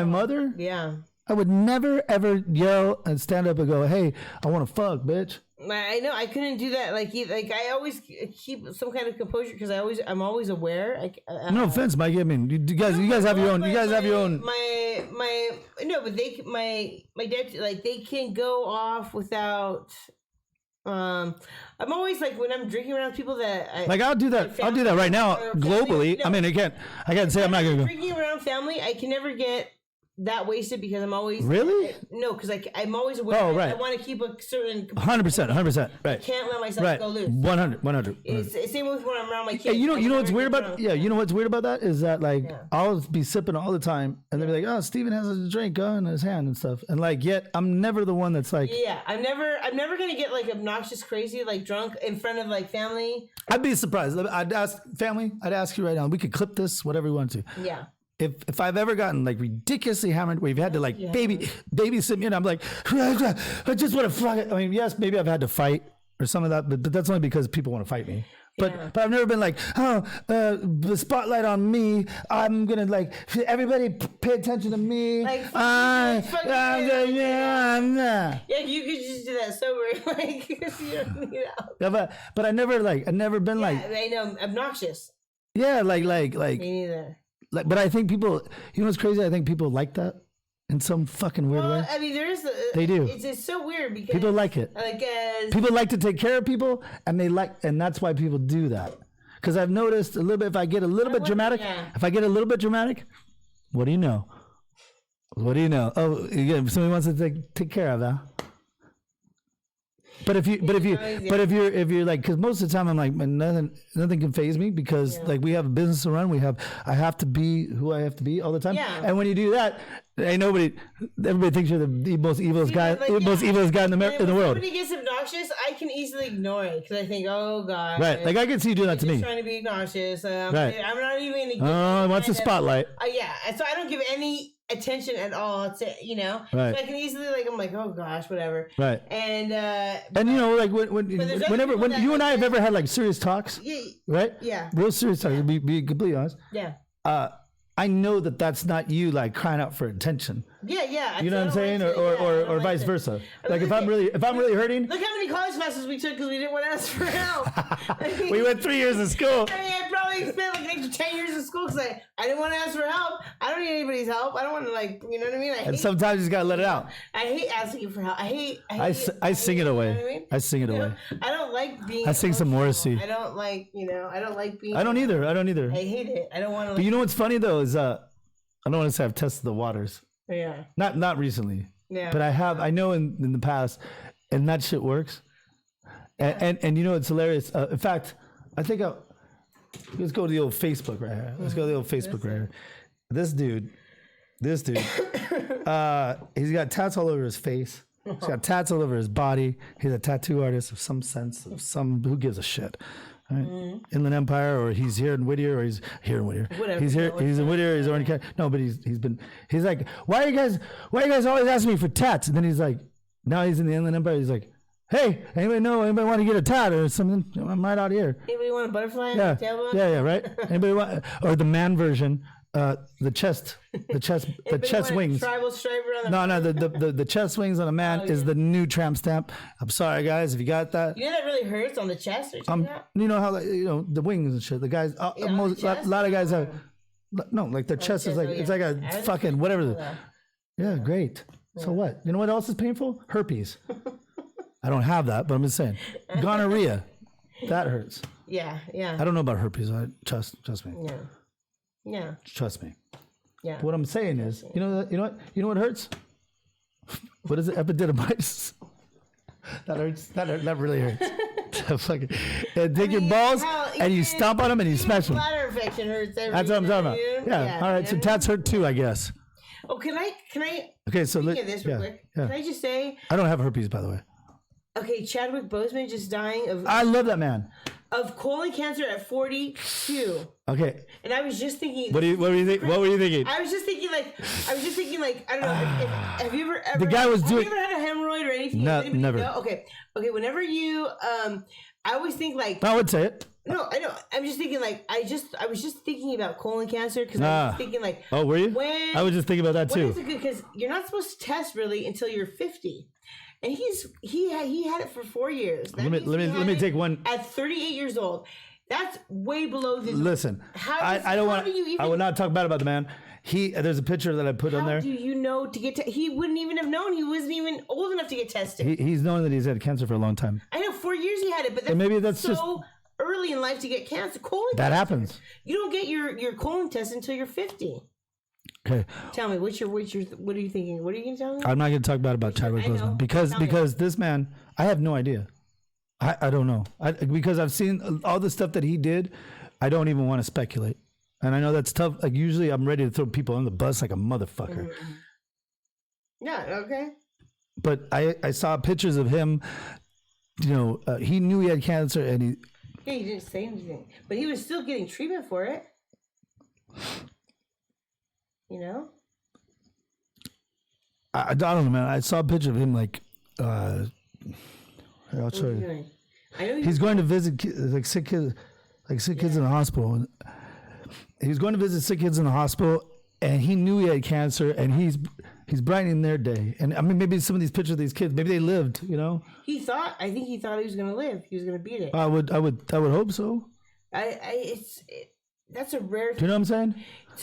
mother, Yeah. I would never ever yell and stand up and go, "Hey, I want to fuck, bitch." I know I couldn't do that. Like I always keep some kind of composure because I'm always aware. No offense, Mike. I mean, you guys have your own. You guys have your own. My no, but my dad like they can go off without. I'm always like when I'm drinking around people that I'll do that. I'll do that right now or globally. family, no. I mean, I can't say I'm not gonna go. Drinking around family, I can never get that wasted because I'm always Really? No, because I'm always aware. Oh, right. I want to keep a certain 100%. Right. Can't let myself Right. go loose. 100. It's the same with when I'm around my kids. Hey, you know what's never weird get about drunk. you know what's weird about that is that like Yeah. I'll be sipping all the time and they'll be like, oh, Steven has a drink in his hand and stuff, and like yet I'm never the one that's like. Yeah, I'm never gonna get like obnoxious, crazy, like drunk in front of like family. I'd be surprised. I'd ask family. I'd ask you right now. We could clip this, whatever we want to. Yeah. If I've ever gotten like ridiculously hammered, where you've had to like babysit me, and I'm like, I just want to fuck it. I mean, yes, maybe I've had to fight or some of that, but that's only because people want to fight me. But I've never been like, the spotlight on me. I'm gonna like everybody pay attention to me. Like, yeah. Yeah, you could just do that sober, like you don't need help. Yeah, but I never been like, I know, obnoxious. yeah, like. Me neither. Like, but I think people, you know what's crazy? I think people like that in some fucking weird way. I mean, They do. It's so weird because People like it. Like People like to take care of people, and that's why people do that. Because I've noticed a little bit. If I get a little bit dramatic, what do you know? What do you know? Oh, somebody wants to take care of that. But if you're like, because most of the time I'm like, nothing can faze me because like we have a business to run. I have to be who I have to be all the time. Yeah. And when you do that, everybody thinks you're the most evilest guy, like, most evilest guy in the world. When somebody gets obnoxious, I can easily ignore it because I think, oh god. Right. Like I can see you doing that to me. Trying to be obnoxious. Right. I'm not even. Oh, what's the spotlight? Yeah. So I don't give any attention at all to Right. So I can easily I'm like, oh gosh, whatever. Right. And like whenever you and I have ever had like serious talks, right? Yeah. Real serious talks. To be completely honest. Yeah. I know that that's not you like crying out for attention. Yeah. You know what I'm saying, or vice versa. Like if I'm really hurting. Look how many college classes we took because we didn't want to ask for help. We went 3 years of school. I mean, I probably spent like an extra 10 years in school because I didn't want to ask for help. I don't need anybody's help. I don't want to you know what I mean? And sometimes you just gotta let it out. I hate asking for help. I sing it away. You know what I mean? I sing it away. I don't like being. I sing some Morrissey. I don't like being. I don't either. I hate it. I don't want to. But you know what's funny though is I don't want to say I've tested the waters. Yeah. Not recently. Yeah. But I have. I know in the past, and that shit works. And you know it's hilarious. In fact, I think let's go to the old Facebook right here. Let's go to the old Facebook right here. This dude, he's got tats all over his face. He's got tats all over his body. He's a tattoo artist of some sense, who gives a shit. Right? Inland Empire, or he's here in Whittier, or he's here in Whittier. Whatever. He's here. He's in Whittier. He's Orange County. No, but he's like, why are you guys always asking me for tats? And then he's like, now he's in the Inland Empire. He's like, hey, anybody want to get a tat or something? I'm right out here. Anybody want a butterfly? Yeah, on the tailbone? yeah, right. Anybody want, or the man version? The chest wings. Tribal stripe around The chest wings on a man is the new tramp stamp. I'm sorry, guys, if you got that. You know that really hurts on the chest. Or You know how the wings and shit. The guys, a lot of guys have. No, like their chest is like it's like a fucking whatever. Yeah, great. So what? You know what else is painful? Herpes. I don't have that, but I'm just saying. Gonorrhea, that hurts. Yeah. I don't know about herpes. Trust me. Yeah. Trust me. Yeah. What I'm saying is, you know what hurts? What is it? Epididymitis. That hurts. That really hurts. Take your balls and you stomp on them and you smash them. Bladder infection hurts. That's what I'm talking about. Yeah. All right. So tats hurt too, I guess. Oh, can I? Okay. So look at this real quick. Yeah. Can I just say? I don't have herpes, by the way. Okay, Chadwick Boseman just dying of. I love that man. Of colon cancer at 42. Okay. And I was just thinking. What were you thinking? I was just thinking like I don't know. Have you ever? The guy was doing. Have you ever had a hemorrhoid or anything? No, never. Okay. Whenever you I always think like. I would say it. No, I know. I'm just thinking like I was just thinking about colon cancer because I was thinking like. Oh, were you? I was just thinking about that too. When is it good? Because you're not supposed to test really until you're 50. And he had it for 4 years. Let me take one at 38 years old. That's way below the. Listen, I don't want. I will not talk bad about the man. There's a picture that I put on there. How do you know to get? He wouldn't even have known. He wasn't even old enough to get tested. He's known that he's had cancer for a long time. I know, 4 years he had it, but maybe that's so just early in life to get cancer. Colon. That cancer. happens. You don't get your colon test until you're 50. Okay. Tell me, what are you thinking? What are you gonna tell me? I'm not going to talk bad about Chadwick I know. Boseman Tell me. because this man, I have no idea. I don't know. Because I've seen all the stuff that he did. I don't even want to speculate. And I know that's tough. Like usually I'm ready to throw people on the bus like a motherfucker. Mm-hmm. Yeah, okay. But I saw pictures of him, he knew he had cancer and he didn't say anything. But he was still getting treatment for it. I don't know, man. I saw a picture of him like I'll show you. I know He's going to visit sick kids in the hospital. He was going to visit sick kids in the hospital, and he knew he had cancer, and he's brightening their day. And I mean, maybe some of these pictures of these kids, maybe they lived. I think he thought he was gonna live. He was gonna beat it. I would hope so. That's a rare. Do you know what I'm saying?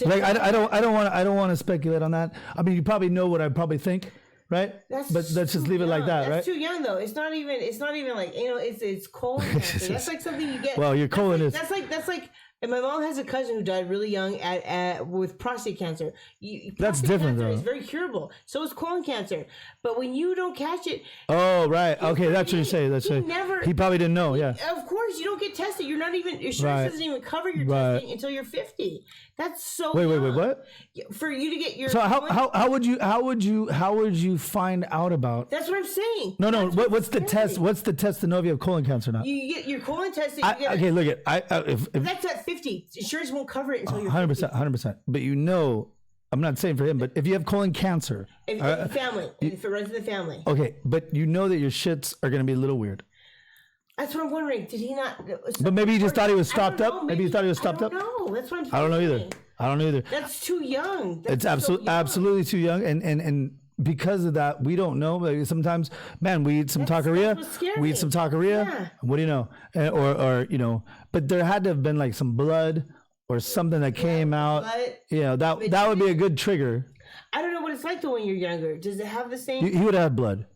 Like I don't want to speculate on that. I mean, you probably know what I probably think. Right, but let's just leave it like that, right? That's too young, though. It's not even like it's colon cancer. That's like something you get. Well, your colon is. That's like. And my mom has a cousin who died really young with prostate cancer. That's different, though. It's very curable. So is colon cancer. But when you don't catch it. Oh, right. Okay, that's what you're saying. He probably didn't know. Yeah. Of course, you don't get tested. You're not even. Your insurance doesn't even cover your testing until you're 50. That's so. Wait. What? For you to get your. So how would you find out about? That's what I'm saying. No. What's the test? What's the test to know if you have colon cancer or not? You get your colon tested. Okay, look at if that's at 50. Insurance won't cover it until you're 100%. 100%. But I'm not saying for him, but if you have colon cancer, if it runs in the family. Okay, but you know that your shits are going to be a little weird. That's what I'm wondering. Did he not? But maybe he just thought he was stopped up. Maybe he thought he was stopped up. No, that's what I'm saying. I don't know either. That's too young. It's absolutely too young, and because of that, we don't know. Like sometimes, man, we eat some taqueria. We eat some taqueria. Yeah. What do you know? Or but there had to have been like some blood or something that came out. That would be a good trigger. I don't know what it's like though when you're younger. Does it have the same? He would have had blood.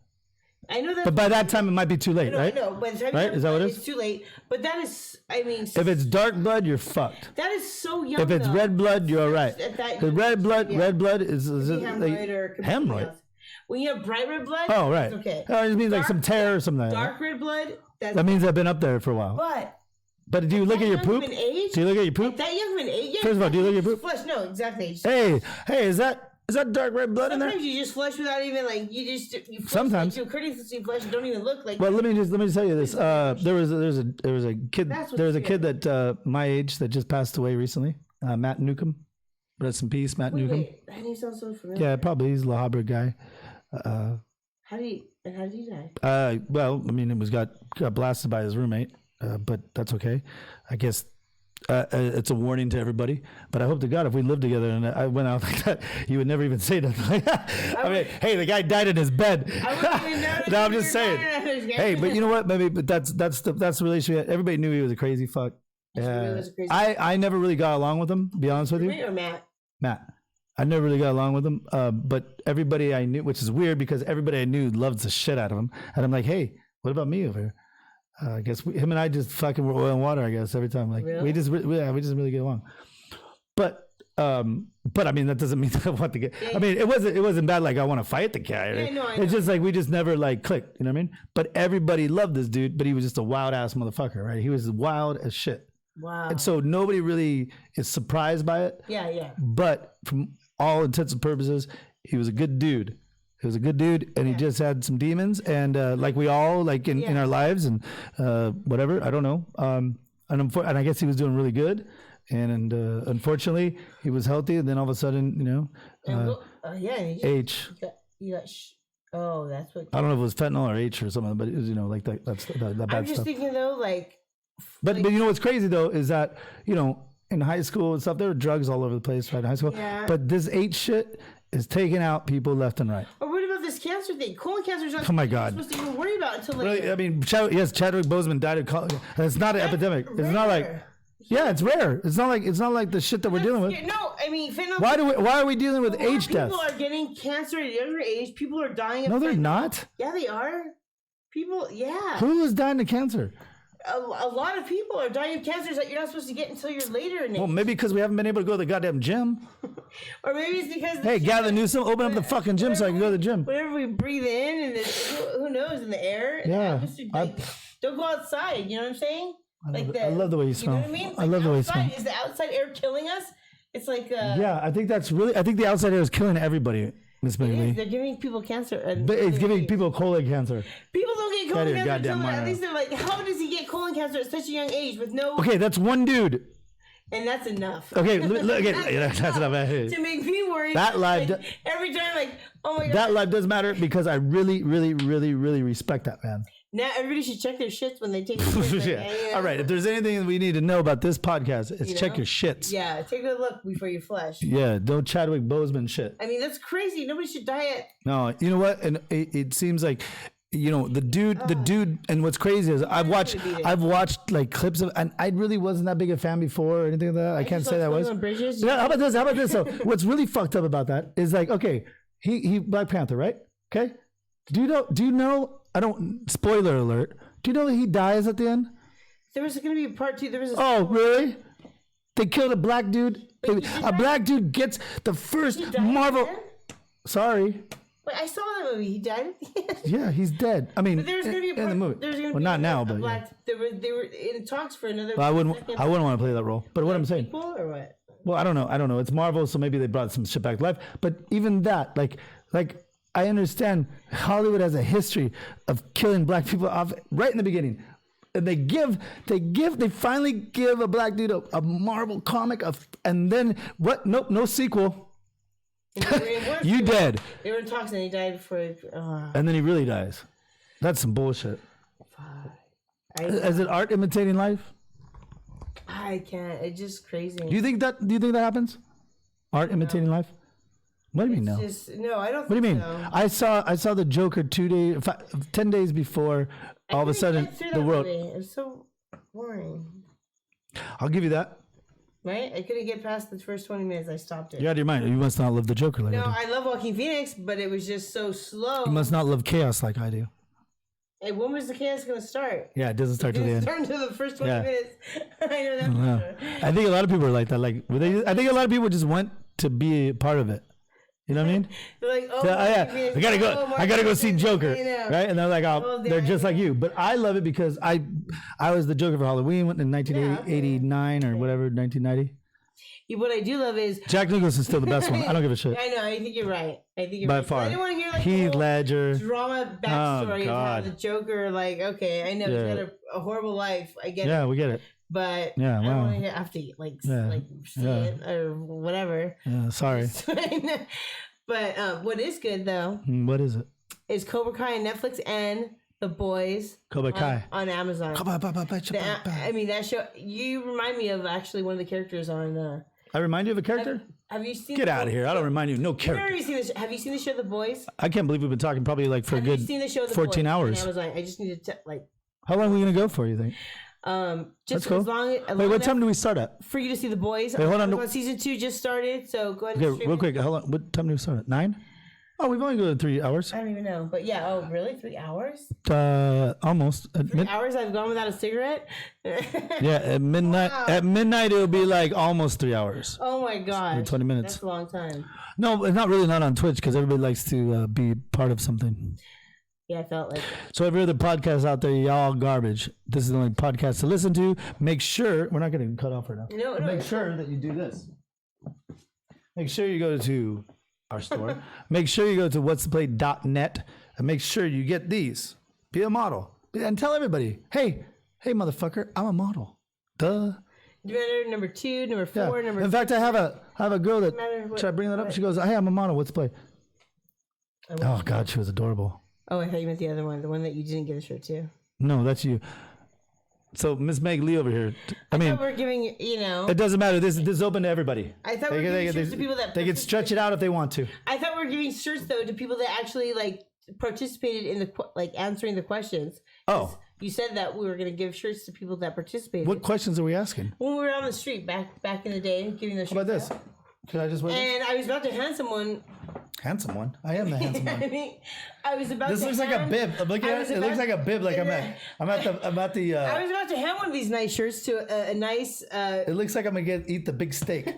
I know that. But by that time, it might be too late, right? No, by the time right? Is that what it is? It's too late. But that is, if it's dark blood, you're fucked. That is so young. If it's red blood, you're all right. Because red blood is hemorrhoid or hemorrhoid. When you have bright red blood, oh right, it's okay. Oh, it just means like some tear or something. Dark red blood. That means I've been up there for a while. But do you look at your poop? Do you look at your poop? That young of an age. First of all, do you look at your poop? Flush. No, exactly. Hey, is that dark red blood in there? Sometimes you just flush without even you flush sometimes like, you courteously flush. You don't even look like. Well, let me just tell you this. There was a kid. There was a kid that my age that just passed away recently. Matt Newcomb. Rest in peace, Matt Newcomb. Wait, that name sounds so familiar. Yeah, probably he's a La Habra guy. How did he die? Well, I mean, it got blasted by his roommate, but that's okay. I guess it's a warning to everybody. But I hope to God if we lived together and I went out like that, you would never even say nothing like that. I mean, hey, the guy died in his bed. No, I'm just saying. Hey, but you know what? But that's the relationship. Everybody knew he was a crazy fuck. I never really got along with him. To be honest with you. Or Matt. Matt. I never really got along with him, but everybody I knew, which is weird because everybody I knew loves the shit out of him. And I'm like, hey, what about me over here? I guess him and I just fucking were oil and water, I guess, every time. Like, really? we just really get along. But I mean, that doesn't mean that I want to get, I mean, it wasn't bad. Like I want to fight the guy. Right? Yeah, no, I know. It's just like, we just never like clicked, you know what I mean? But everybody loved this dude, but he was just a wild ass motherfucker, right? He was wild as shit. Wow. And so nobody really is surprised by it. Yeah. But from all intents and purposes, he was a good dude. He was a good dude, and he just had some demons, and like we all, like in our lives, and whatever. I don't know. And I guess he was doing really good, and unfortunately, he was healthy, and then all of a sudden, H. Oh, that's what. I don't know if it was fentanyl or H or something, but it was like that. That's that bad stuff. I'm just thinking though, like. But you know what's crazy though is that in high school and stuff there were drugs all over the place, right? In high school, but this H shit is taking out people left and right. Or what about this cancer thing? Colon cancer is not oh my God. supposed to even worry about until like. Really? I mean, Chadwick Boseman died of colon. It's not an epidemic. It's not like. Yeah, it's rare. It's not like the shit that we're dealing with. No, I mean, why are we dealing with age death? People are getting cancer at a younger age. People are dying. No, they're not. Yeah, they are. People, yeah. Who is dying of cancer? a lot of people are dying of cancers that you're not supposed to get until you're later in it. Well, maybe because we haven't been able to go to the goddamn gym. Or maybe it's because... Hey, Gavin Newsom, open up the fucking gym so I can go to the gym. Whatever we breathe in, and who knows, in the air. In Yeah. the atmosphere, like, don't go outside, you know what I'm saying? I love the way you smell. You know what I mean? I love the way you smell. Is the outside air killing us? It's like... Yeah, I think the outside air is killing everybody, Miss Meglee. They're giving people cancer. But it's giving people colon cancer. People don't get colon cancer goddamn until mind at least they're like, how does he get colon cancer at such a young age with no... Okay, that's one dude. And that's enough. Okay, look at that's enough. To make me worried. That live, like, every time, like, oh my god. that live does matter because I really, really, really, really respect that man. Now everybody should check their shits when they take a shit. Like, Yeah. you know? All right. If there's anything we need to know about this podcast, it's check your shits. Yeah, take a look before you flush. Yeah. Don't Chadwick Boseman shit. I mean, that's crazy. Nobody should die at... No, you know what? And it seems like, you know, the dude, and what's crazy is I've watched like clips of, and I really wasn't that big a fan before or anything like that. I can't say that I was. Yeah, how about this? So what's really fucked up about that is like, okay, he Black Panther, right? Okay. Do you know, I don't, spoiler alert. Do you know that he dies at the end? There was going to be a part 2. There was a... Oh, really? They killed a black dude. A black dude gets the first Marvel. Sorry. Wait, I saw that movie. He died at the end. Yeah, he's dead. I mean, But there was going to be a part, in the movie. There was gonna well, be not now, a but black, yeah. they were in talks for another... Well, I wouldn't want to play that role. But what I'm saying... People or what? Well, I don't know. It's Marvel, so maybe they brought some shit back to life. But even that, like I understand Hollywood has a history of killing black people off right in the beginning. And they finally give a black dude a Marvel comic and then what? Nope, no sequel. You dead. They were in talks and he died for... And then he really dies. That's some bullshit. Is it art imitating life? I can't. It's just crazy. Do you think that happens? Art imitating life? What do you mean no? No, I don't. What do you mean? So. I saw the Joker 10 days before. All of a sudden, the world. It was so boring. I'll give you that. Right? I couldn't get past the first 20 minutes. I stopped it. You're out of your mind. You must not love the Joker like No, I do. I love Joaquin Phoenix, but it was just so slow. You must not love chaos like I do. Hey, when was the chaos going to start? Yeah, it doesn't start to the end. Start until the first 20 Yeah. minutes. I know that for sure. I think a lot of people are like that. I think a lot of people just want to be a part of it. You know what I mean? They're like, oh, yeah, I gotta go see Joker, right? And they're like, they're just like you. But I love it because I was the Joker for Halloween in 1989 or whatever, 1990. What I do love is Jack Nicholson is still the best one. I don't give a shit. I know. I think you're right. By far. I didn't want to hear like Heath the whole Ledger. drama backstory of how God. the Joker. Like, okay, I know he's got a horrible life. I get it. Yeah, we get it. But Yeah, I don't wow. want to hear after see it or whatever. Yeah, sorry. But what is good though What is it? is Cobra Kai on Netflix and The Boys Cobra Kai. on Amazon. I mean that show. You remind me of actually one of the characters on. I remind you of a character? Have you seen? Get out of here. I don't remind you. No character. Have you seen the show The Boys? I can't believe we've been talking probably like for a good Have you seen the show The 14 Boys hours. on Amazon? I just need to like. How long are we going to go for, you think? Just That's as cool. long. Wait, what time do we start at? For you to see The Boys. Wait, hold on. Season 2 just started, so go ahead. And Okay, stream real it. quick. Hold on. What time do we start at? 9? Oh, we've only gone 3 hours. I don't even know, but yeah. Oh, really? 3 hours? Almost. At 3 hours? I've gone without a cigarette. Yeah, at midnight. Wow. At midnight, it'll be like almost 3 hours. Oh my god. 20 minutes. That's a long time. No, it's not really not on Twitch because everybody likes to be part of something. Yeah, I felt like it. So every other podcast out there, y'all garbage. This is the only podcast to listen to. Make sure we're not going to cut off right now. No, Make sure that you do this. Make sure you go to our store. Make sure you go to what'stheplay.net and make sure you get these. Be a model and tell everybody, hey, motherfucker, I'm a model. Duh. Number 2, number 4, Yeah. number. In fact, I have a girl that. Matter what- Should I bring that up? She goes, hey, I'm a model. What's the play? Oh God, she was adorable. Oh, I thought you meant the other one, the one that you didn't get a shirt to. No, that's you. So Miss Meglee over here. I mean, We're giving, you know. it doesn't matter. This is open to everybody. I thought we were giving shirts to people that. They can stretch it out if they want to. I thought we were giving shirts though to people that actually like participated in the answering the questions. Oh, You said that we were going to give shirts to people that participated. what questions are we asking? When we were on the street back in the day, giving those shirts. How about this? out. Can I just wear this? And I was about to hand someone. Handsome one. I am the handsome one. I was about This to looks like a hand- bib. Look I at was it. It looks about- like a bib. Like I'm at the. I was about to hand one of these nice shirts to a nice It looks like I'm gonna eat the big steak.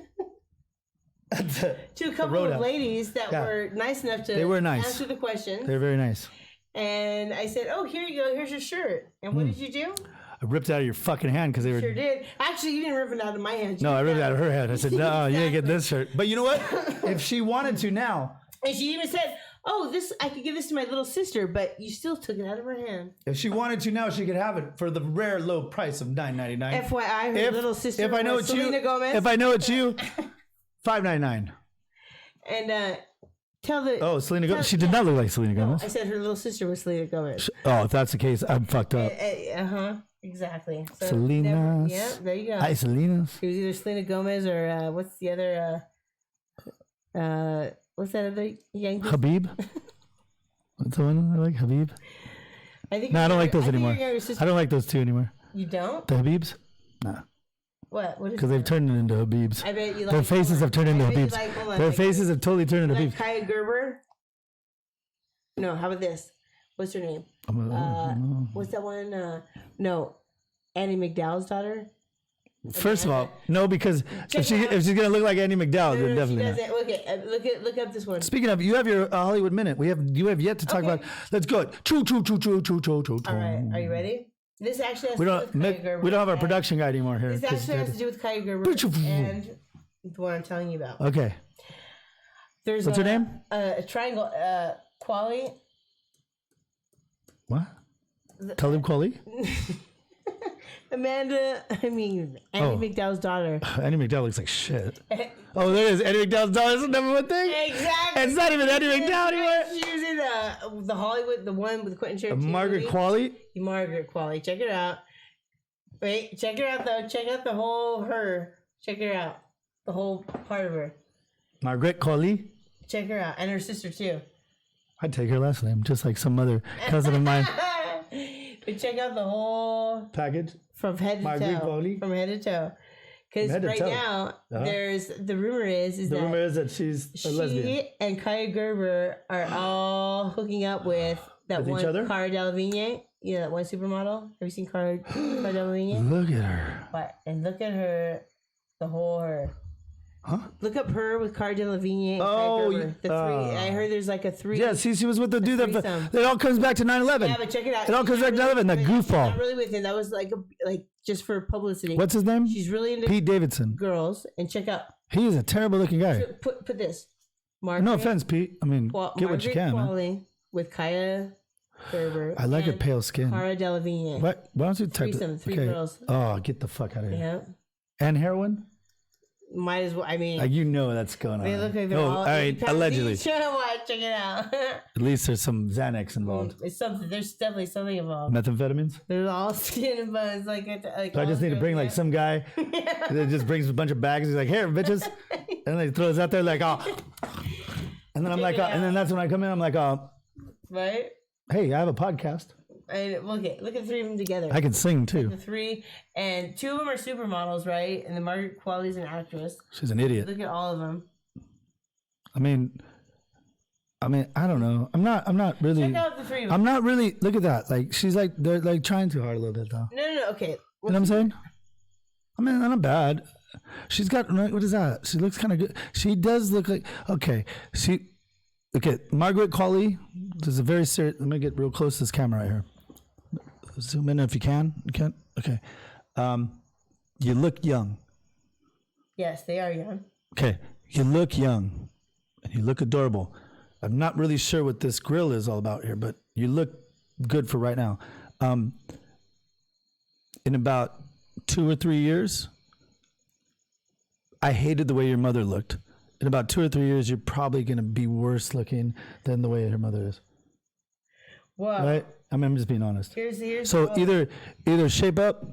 to a couple of ladies that were nice enough to They were nice. answer the question. They're very nice. And I said, "Oh, here you go. Here's your shirt." And what did you do? I ripped it out of your fucking hand because they were. Sure did. Actually, you didn't rip it out of my hand. No, I ripped it out of her hand. I said, "No, you didn't get this shirt." But you know what? If she wanted to now, And she even said, "Oh, this I could give this to my little sister," but you still took it out of her hand. if she wanted to now, she could have it for the rare low price of $9.99. FYI, her little sister. If I know was it's you, Selena Gomez. if I know it's you, $5.99. And tell the. Oh, Selena Gomez. She did not look like Selena Gomez. I said her little sister was Selena Gomez. Oh, if that's the case, I'm fucked up. Exactly. So Selena's. yeah, there you go. Hi, Selena's. It was either Selena Gomez or what's the other? What's that other Yankee? Habib. What's the one I like? Habib. I think. No, I don't like those think anymore. your younger sister- I don't like those two anymore. You don't? The Habibs? Nah. What? What is? Because they've turned it into Habibs. I bet you like. Their faces have turned into I bet you Habibs. like- hold on, Their like- faces have totally turned into Like Habibs. Kaya Gerber. No, how about this? What's her name? What's that one? No, Annie McDowell's daughter. First of all, no, because if she's gonna look like Andy McDowell, then She definitely not. doesn't. Look up this one. Speaking of, you have your Hollywood minute. You have yet to talk Okay. about. Let's go. Choo choo choo choo choo choo choo. All right, are you ready? This actually has We to don't. do with Kaya Gerber. We don't have our and- production guy anymore here. This 'cause actually has to do with Kaya Gerber and the one I'm telling you about. Okay. There's What's her name? A triangle. Quali. What? Talib Kweli? Annie McDowell's daughter. Andy McDowell looks like shit. Oh, there it is. Andy McDowell's daughter is the number one thing. Exactly. It's not even Andy McDowell anymore. She was in the Hollywood, the one with Quentin Tarantino. Margaret Qualley. Margaret Qualley. Check it out. Wait, check her out though. Check out the whole her. Check her out. The whole part of her. Margaret Qualley. Check her out. And her sister too. I'd take her last name, just like some other cousin of mine. But check out the whole Package. from head to Margaret toe. Qualley? From head to toe. Because From head to right toe. now, there's the rumor is The that rumor is that she's a lesbian. she and Kaya Gerber are all hooking up with that With each one other? Cara Delevingne. Yeah, that one supermodel. Have you seen Cara Delevingne? Look at her. What? And look at her, the whole her. Huh? Look up her with Cara Delevingne and Oh, Kaya Gerber. The three. I heard there's like a three. Yeah, see, she was with the dude that threesome. it all comes back to 9/11. Yeah, but check it out. It all comes back to 9/11. That Not goofball. really with him. That was like just for publicity. What's his name? She's really into Pete Davidson. girls. And check out. He is a terrible looking guy. Put this. Margaret, No offense, Pete. I mean, get what you can. Man. Qualley with Kaya Gerber. I like her and pale skin. Cara Delevingne. What? Why don't you type Threesome, it? three girls. Oh, get the fuck out of here. Yeah. And heroin? Might as well. I mean, You know that's going on. they look like they're Oh, all. right, allegedly. Check it out. At least there's some Xanax involved. It's something. There's definitely something involved. Methamphetamines? They're all skin and bones. So I just need to bring like some guy that just brings a bunch of bags. He's like, here, bitches. And then he throws out there like, oh. And then I'm like, and then that's when I come in, I'm like, right. hey, I have a podcast. And look at the three of them together. I can sing too. The three, and two of them are supermodels, right? And the Margaret Qualley's an actress. She's an idiot. Look at all of them. I mean, I don't know. I'm not really. Check out the three of them. I'm not really. Look at that. Like she's like they're like trying too hard a little bit though. No. Okay. You know what I'm saying? I mean, not bad. She's got what is that? She looks kind of good. She does look like okay. Margaret Qualley. This is a very serious. Let me get real close to this camera right here. Zoom in if you can. You can. Okay. You look young. Yes, they are young. Okay. You look young, and you look adorable. I'm not really sure what this grill is all about here, but you look good for right now. In about 2 or 3 years, I hated the way your mother looked. In about 2 or 3 years, you're probably going to be worse looking than the way her mother is. Wow. Right? I mean, I'm just being honest. Here's So either shape up,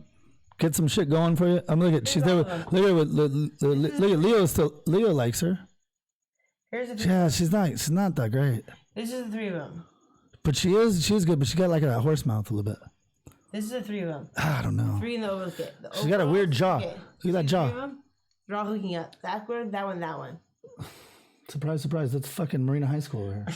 get some shit going for you. I'm looking at she's there with look at Leo. Still Leo likes her. Here's the Yeah, she's not that great. This is the three of them. But she's good. But she got like a horse mouth a little bit. This is the three of them. I don't know. Three in the oval. She's got a weird jaw. Okay. Look at that See the three of jaw. them? They're all hooking up. That one, that one, that one. Surprise, surprise. That's fucking Marina High School over here.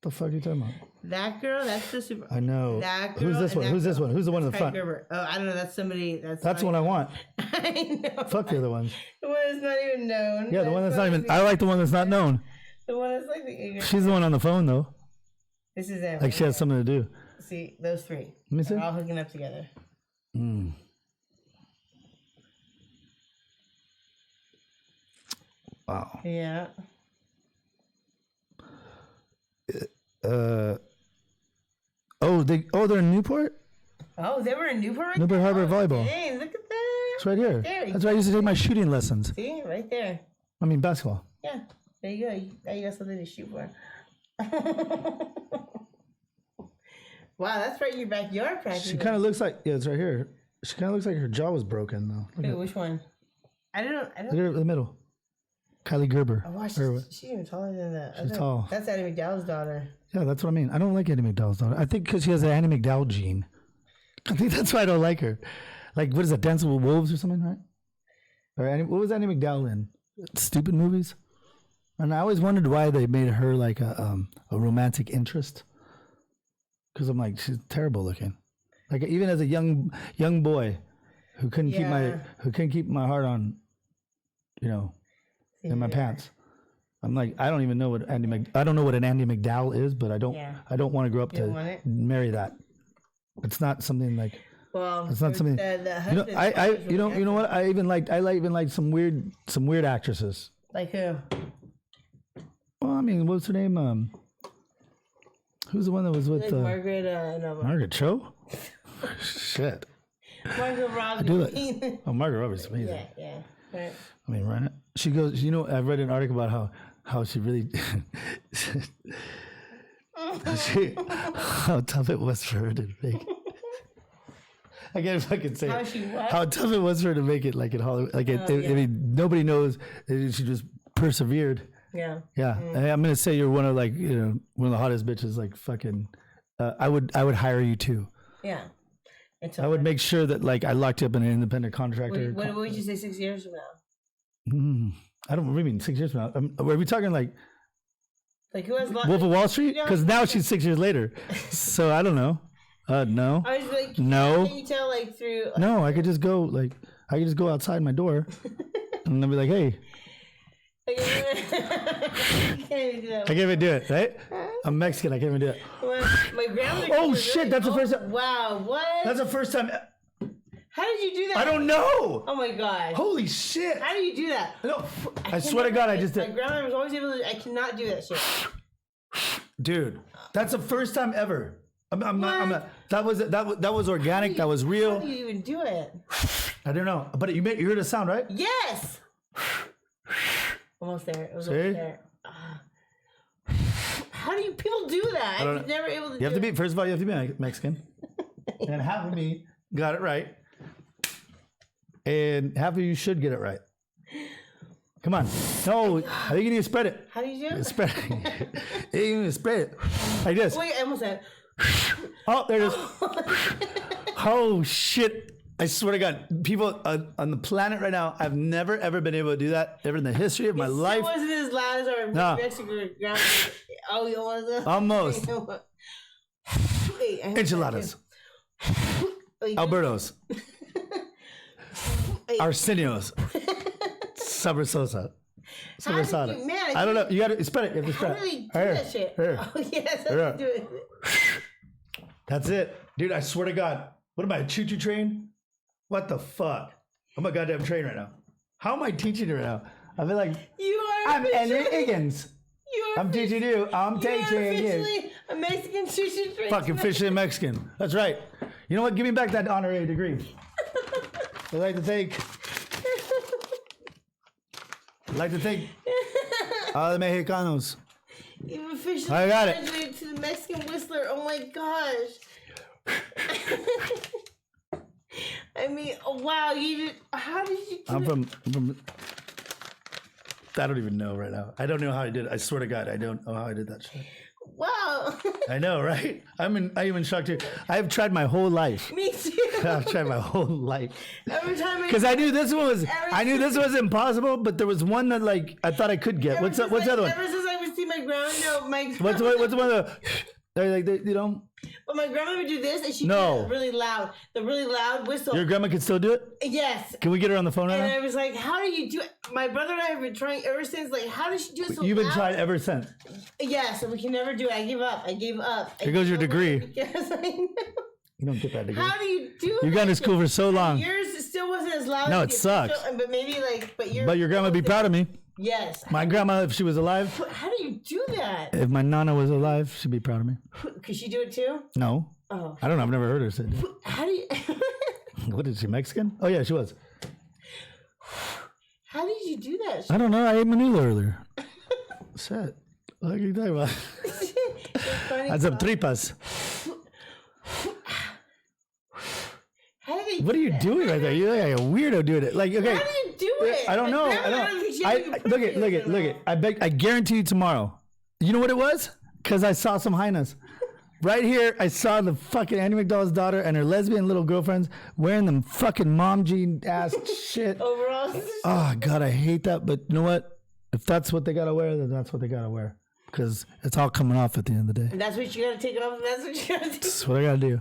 The fuck are you talking about? That girl, that's the super. I know. That girl. Who's this one? and Who's that this one? Who's the one in the Craig front? Gerber. Oh, I don't know. That's somebody. That's the one I want. I know. Fuck the other ones. The one that's not even known. Yeah, the one that's not even. I like the one that's not known. The one that's like the. She's the one on the phone though. This is it. Like she has something to do. See, those three. Let me see. They're all hooking up together. Wow. Yeah. They're in Newport? Oh, they were in Newport? Right Newport there? Harbor Volleyball. Dang, look at that. It's right here. There you That's where I used to take my shooting lessons. See, right there. I mean basketball. Yeah, there you go. Now you got something to shoot for. Wow, that's right in your backyard practically. She kind of looks like, it's right here. She kind of looks like her jaw was broken though. Wait, which one? I don't. Look at her in the middle. Kylie Gerber. Oh, wow, she's even taller than that. She's tall. That's Addie McDowell's daughter. Yeah, that's what I mean. I don't like Annie McDowell's daughter. I think because she has the Annie McDowell gene. I think that's why I don't like her. Like, what is it, Dancing with Wolves or something, right? Or what was Annie McDowell in? Stupid movies? And I always wondered why they made her like a romantic interest. Because I'm like, she's terrible looking. Like, even as a young boy who couldn't keep my heart on, in my pants. I'm like, I don't even know what I don't know what an Andy McDowell is, but I don't want to grow up to marry that. It's not something like. Well, it's not something. You know what? I even like some weird actresses. Like who? Well, I mean, what's her name? Who's the one that was with Like Margaret? No, Margaret Cho? Shit. Margaret Robbie. I do that. Oh, Margaret Robbie's amazing. Yeah. Right. I mean, right? She goes. I read an article about how she really how tough it was for her to make. I can't fucking say how tough it was for her to make it like in Hollywood. Like I mean, nobody knows. She just persevered. Yeah. Yeah. I'm gonna say you're one of one of the hottest bitches. Like fucking. I would hire you too. Yeah. I would make sure that like I locked you up in an independent contractor. What would you say 6 years from now? I don't really mean 6 years from now. Are we talking like who has Wolf of Wall Street? Because now she's 6 years later. So I don't know. No. I was like, no. Can you tell through? No, I could just go outside my door, and then be like, hey. You can't even do that. I can't even do it, right? I'm Mexican. I can't even do it. Well, my grandmother. Oh shit! That's the first time. Wow! What? That's the first time. How did you do that? I don't know. Oh my god! Holy shit! How do you do that? No, I swear to God, I just did. My grandmother was always able to. I cannot do that shit. Dude, that's the first time ever. I'm not. That was organic. That was real. How do you even do it? I don't know, but you heard a sound, right? Yes. Almost there. It was almost there. How do you people do that? I was never able to. You have to be. First of all, you have to be Mexican, and half of me got it right, and half of you should get it right. Come on. No, I think you need to spread it. How do you do it? Spread it. You need to spread it like this. Wait, I almost said. Oh, there it is. Oh shit. I swear to God, people on the planet right now, I've never ever been able to do that ever in the history of my life. It wasn't as loud as our Mexican grandma. Oh, you almost. Almost. Wait, enchiladas. Albertos. Arsenios. Sabrasosa. Sabrasada. I don't know. You got to spread it. You have to spread it. How do we do that shit? Oh, yes, I do it. That's it. Dude, I swear to God. What am I, a choo-choo train? What the fuck? I'm a goddamn train right now. How am I teaching you right now? I feel like I'm Henry Higgins. I'm teaching you. I'm teaching you. A Mexican choo-choo train. Fucking officially Mexican. That's right. You know what? Give me back that honorary degree. I'd like to thank all the Mexicanos. You've officially I got it. graduated to the Mexican Whistler. Oh my gosh. I mean, oh, wow, how did you do I'm from I don't even know right now. I don't know how I did it. I swear to God, I don't know how I did that shit. Wow. I know, right? I'm even shocked too. I have tried my whole life. Me too. I've tried my whole life. Every time Because I knew this one was impossible, but there was one that like I thought I could get. What's the other one? Ever since I would see my grandma, What's the one that you know? But my grandma would do this, and she No. did it really loud. The really loud whistle. Your grandma can still do it? Yes. Can we get her on the phone right And now? I was like, how do you do it? My brother and I have been trying ever since. Like, how does she do it so You've been loud? trying ever since. Yes, and we can never do it. I gave up. Here goes your degree. Because I know. You don't get that degree. How do you do You've gone to school for so long. Yours still wasn't as loud. No, as it yours. sucks. But maybe But your grandma would be proud of me. Yes. My grandma, if she was alive, How do you do that? if my nana was alive, she'd be proud of me. Could she do it too? No. Oh. I don't know. I've never heard her say it. How do you? What is she, Mexican? Oh, yeah, she was. How did you do that? I don't know. I ate manila earlier. Shit. What are you talking about? Funny Had some stuff. tripas. How do they? What are you doing right there? You're like a weirdo doing it. Like, okay. How do you do it? I don't know. My I grandma don't. think she I, had to look put it. Look it it. in Look her it. I guarantee you tomorrow. You know what it was? Because I saw some hyenas. Right here, I saw the fucking Annie McDowell's daughter and her lesbian little girlfriends wearing them fucking mom jean ass shit. Overall. Oh God, I hate that. But you know what? If that's what they gotta wear, then that's what they gotta wear. Because it's all coming off at the end of the day. And that's what you gotta take off. And that's what you gotta do. That's what I gotta do.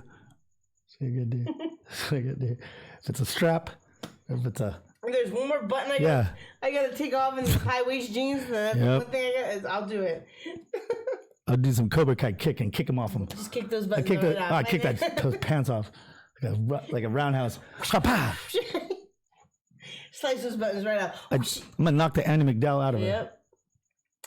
That's what I gotta do. That's what I gotta do. If it's a strap, or if it's a There's one more button I gotta take off in these high waist jeans. And that's the Yep. one thing I got is I'll do it. I'll do some Cobra Kai kick and kick them off them. Just kick those I buttons. kick right the, off. I kick those pants off like a roundhouse. Pa! Slice those buttons right out. I'm gonna knock the Annie McDowell out of her. Yep.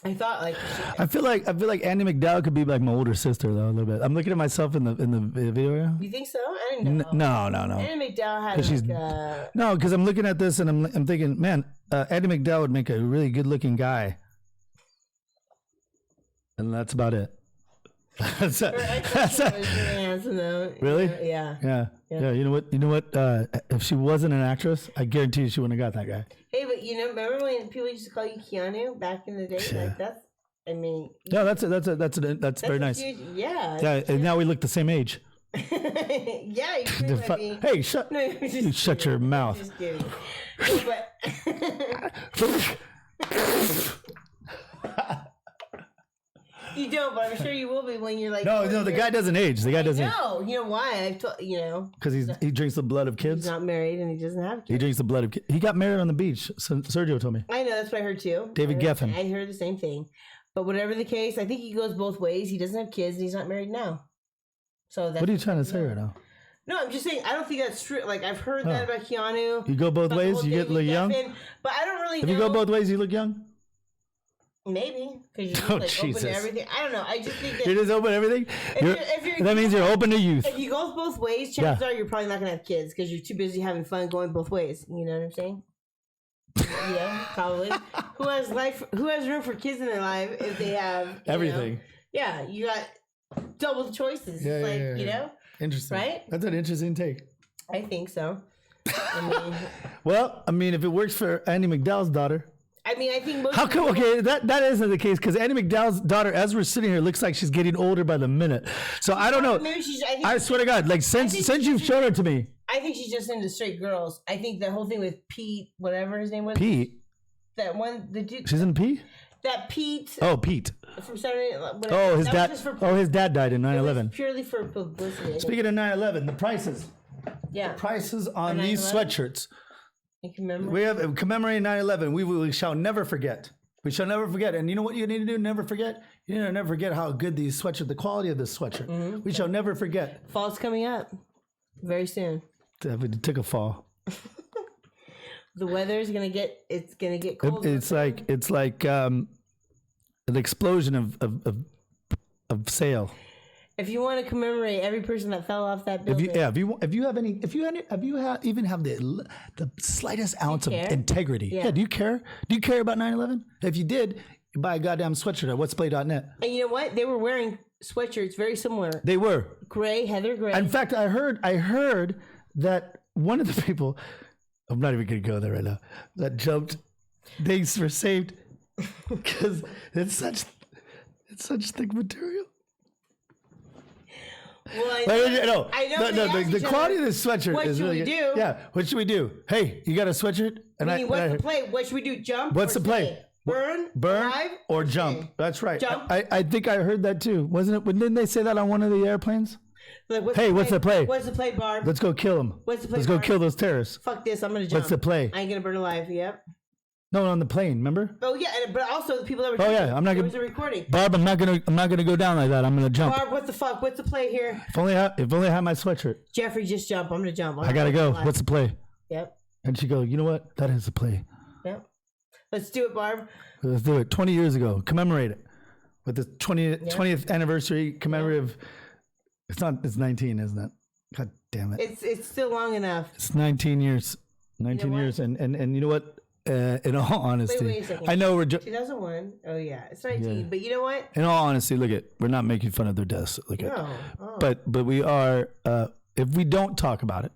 I thought like I feel like Annie McDowell could be like my older sister though a little bit. I'm looking at myself in the video. you think so? I didn't know. No. Annie McDowell had she's- like No, because I'm looking at this and I'm thinking, man, Annie McDowell would make a really good looking guy. And that's about it. That's I thought she was really handsome though. Really? Yeah. Yeah. You know what? If she wasn't an actress, I guarantee you she wouldn't have got that guy. Hey, but you know, remember when people used to call you Keanu back in the day? Yeah. Like that's. I mean. No, that's very a nice. huge- yeah. Yeah, and now we look the same age. Yeah. You pretty much be- Hey, shut! No, you're just You shut kidding. your mouth. Just kidding. No, but you don't, but I'm sure you will be when you're like. No, the guy doesn't age. The guy doesn't, No, you know why? I've told you know because he drinks the blood of he's kids. not married and he doesn't have kids. He drinks the blood of kids. He got married on the beach. Sergio told me. I know that's what I heard too. David I Geffen. heard the same thing, but whatever the case, I think he goes both ways. He doesn't have kids and he's not married now. So that's What are you trying to say right now? No, I'm just saying I don't think that's true. Like I've heard that about Keanu. You go both about the ways. whole You get David look young. Geffen, but I don't really If know. you go both ways, you look young. Maybe because you're just, Oh, like open Jesus. to everything. I don't know. I just think that You're just open to everything. if you're- That means you're open to youth. if you go both ways, chances are you're probably not gonna have kids because you're too busy having fun going both ways. You know what I'm saying? Yeah, probably. Who has life? Who has room for kids in their life if they have you Everything. know? Yeah, you got double the choices. Yeah, It's like yeah. you know. Interesting. Right? That's an interesting take. I think so. I Well, I mean, if it works for Annie McDowell's daughter. I think most. How come? Okay, that isn't the case because Annie McDowell's daughter, as we're sitting here, looks like she's getting older by the minute. So I don't know. Maybe she's. I swear to God, like since you've shown her to me, I think she's just into straight girls. I think the whole thing with Pete, whatever his name was. Pete, That one, the dude. she's in P. That Pete Oh, Pete. from Saturday. Whatever, Oh, his that dad. was just for, Oh, his dad died in it was 9/11. Purely for publicity. Speaking of 9/11, the prices Yeah. on these 9/11? sweatshirts. You can remember. We have commemorating 9/11. We shall never forget. We shall never forget. And you know what you need to do? Never forget. You need to never forget how good these sweatshirts, the quality of this sweatshirt. Mm-hmm. We shall never forget. Fall's coming up very soon. We took a fall. The weather's gonna get. It's gonna get cold. It's like an explosion of sail. If you want to commemorate every person that fell off that building, If you even have the slightest ounce of care? integrity, Yeah. do you care? Do you care about 9/11? If you did, you buy a goddamn sweatshirt at whatsplay.net. and you know what? They were wearing sweatshirts very similar. They were. Gray, heather gray. In fact, I heard that one of the people, I'm not even gonna go there right now, that jumped, things were saved because it's such thick material. Well, No, I know they ask the each quality other, of the sweatshirt what is should really we good. do? Yeah, what should we do? Hey, you got a sweatshirt? And I mean, what's the play? What should we do? Jump? What's or the play? stay? Burn, alive, or jump. stay? That's right. Jump. I think I heard that too. Wasn't it? Didn't they say that on one of the airplanes? Like, what's the play? What's the play, Barb? Let's go kill them. What's the play, Let's go Barb? kill those terrorists. Fuck this, I'm gonna jump. What's the play? I ain't gonna burn alive. Yep. No, on the plane. Remember? Oh yeah, but also the people that were. Oh jumping, yeah, I'm not there gonna. was a recording. Barb, I'm not gonna go down like that. I'm gonna jump. Barb, what the fuck? What's the play here? If only I had my sweatshirt. Jeffrey, just jump. I'm gonna jump. I gotta go. What's the play? Yep. And she go, you know what? That is the play. Yep. Let's do it, Barb. Let's do it. 20 years ago, commemorate it with the 20th anniversary commemorative. It's 19, isn't it? God damn it. It's still long enough. It's 19 years. 19 what? years. And you know what? In all honesty, Wait a second. I know we're 2001. Oh yeah, it's 19. Yeah. But you know what? in all honesty, look at, we're not making fun of their deaths. Look at, No. Oh. but we are, if we don't talk about it,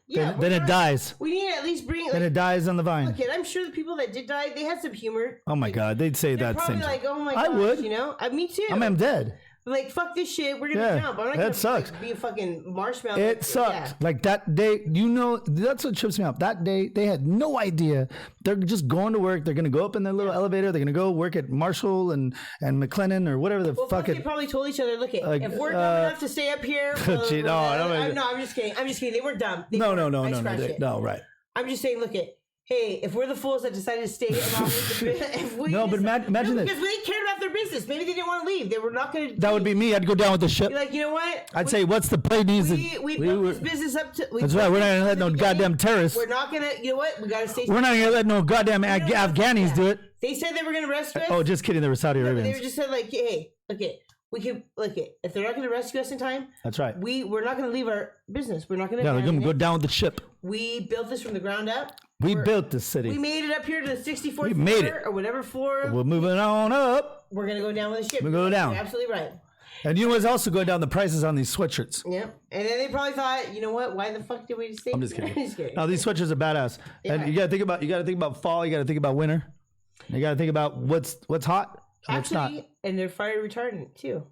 Yeah, then it dies. We need to at least bring. Then it dies on the vine. Okay, I'm sure the people that did die, they had some humor. Oh my God, they'd say They're that probably same like, thing. oh my I gosh, would. you know? Me too. I'm dead. Like, fuck this shit. We're gonna Yeah, jump. I'm not that gonna sucks. Like, be a fucking marshmallow. It sucked. Yeah. Like that day, you know, that's what trips me up. That day, they had no idea. They're just going to work. They're going to go up in their little elevator. They're going to go work at Marshall and McLennan or whatever the Well, fuck they it. probably told each other, look, Like, if we're dumb enough to stay up here. Gee, no, I'm just kidding. I'm just kidding. They were dumb. They No, weren't. I no, scratched it. no, right. I'm just saying, look, hey, if we're the fools that decided to stay along with the if we No, but imagine that. because they cared about their business. Maybe they didn't want to leave. They were not going to. That would be me. I'd go down with the ship. Be like, you know what? I'd say, what's the play needs we built this business up to. That's right. We're not going to let no goddamn terrorists. We're not going to. You know what? We got to stay. We're not going to let no goddamn Afghanis do it. They said they were going to rescue us. Oh, just kidding. They were Saudi They Arabians. were just said like, hey, okay, we can look it. If they're not going to rescue us in time, That's right. we're not going to leave our business. We're not going to. Yeah, they're going to go down with the ship. We built this from the ground up. We built this city. We made it up here to the 64th We made floor it. or whatever floor. We're moving on up. We're gonna go down with the ship. We're going down. You're absolutely right. And you know what's also going down? The prices on these sweatshirts. Yep. And then they probably thought, you know what? Why the fuck did we stay? I'm just kidding. I'm just kidding. No, these sweatshirts are badass. Yeah. And you gotta think about fall. You gotta think about winter. You gotta think about what's hot and what's not. Actually, and they're fire retardant too.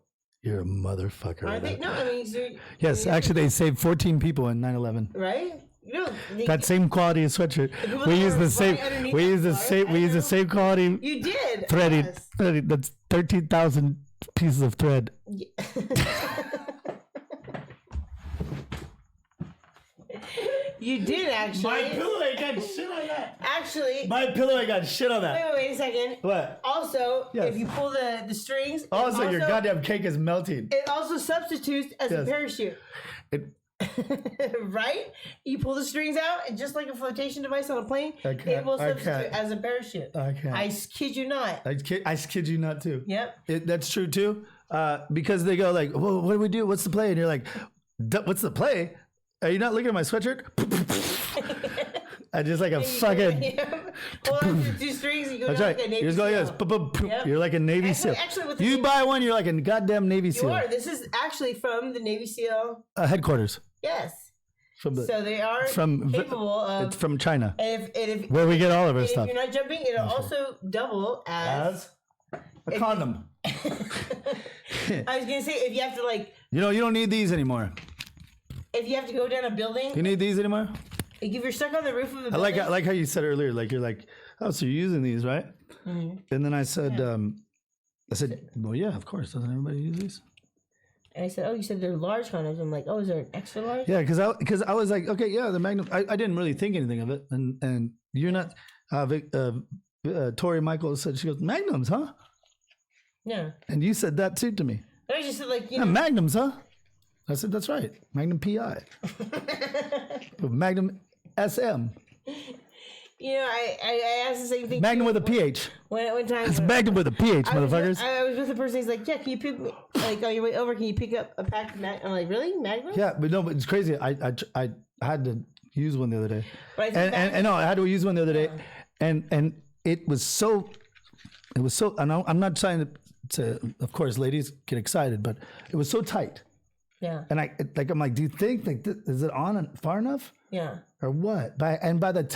You're a motherfucker. Aren't they? No, I mean, Yes, actually, they saved 14 people in 9/11. right? You know, That same quality of sweatshirt. people We that use were the same. flying underneath We use the that same. fire, We I use the know. same quality You did. threading. Yes. Threading. That's 13,000 pieces of thread. You did actually. I got shit on that. Actually. My pillow, I got shit on that. Wait a second. What? Also, Yes. if you pull the strings, Also, your goddamn cake is melting. it also substitutes as a Yes. parachute. It, Right? You pull the strings out, and just like a flotation device on a plane, I can't- it will I substitute can't. as a parachute. I can't. Kid you not. I kid you not too. Yep. That's true too. Because they go like, well, what do we do? What's the play? And you're like, what's the play? Are you not looking at my sweatshirt? I just like a fucking. Pull out the two strings, and you go That's down right. like a Navy You're just going SEAL. like this. Boop, boop, boop. Yep. You're like a Navy Actually- SEAL. actually with the You Navy- buy one, you're like a goddamn Navy You SEAL. are. This is actually from the Navy SEAL. Headquarters. Yes. From the, So they are from capable of. it's from China, if where we get all of our if stuff. you're not jumping, it'll also double as. A condom. I was gonna say if you have to like You know, you don't need these anymore. if you have to go down a building, You need these anymore? if you're stuck on the roof of a I building. like how you said earlier, like you're like, oh, so you're using these, right? Mm-hmm. And then I said, well, yeah, of course. Doesn't everybody use these? And I said, oh, you said they're large condoms. I'm like, oh, is there an extra large? Yeah, because I was like, okay, yeah, the Magnum. I didn't really think anything of it, and you're not. Tori Michael said, she goes, Magnums, huh? No. And you said that too to me. But I just said like, you Yeah, know, Magnums, huh? I said, that's right, Magnum PI, Magnum SM, you know, I asked the same thing. Magnum with a PH. One time. It's Magnum with a PH, I was motherfuckers. I was with a person. He's like, yeah, can you pick me like on your way over? Can you pick up a pack of Magnum? I'm like, really, Magnum? Yeah, but no, but it's crazy. I had to use one the other day, But I think and no, I had to use one the other day, and it was so, and I'm not trying to, of course, ladies get excited, but it was so tight, Yeah. and I'm like, do you think like is it on far enough Yeah. or what? By the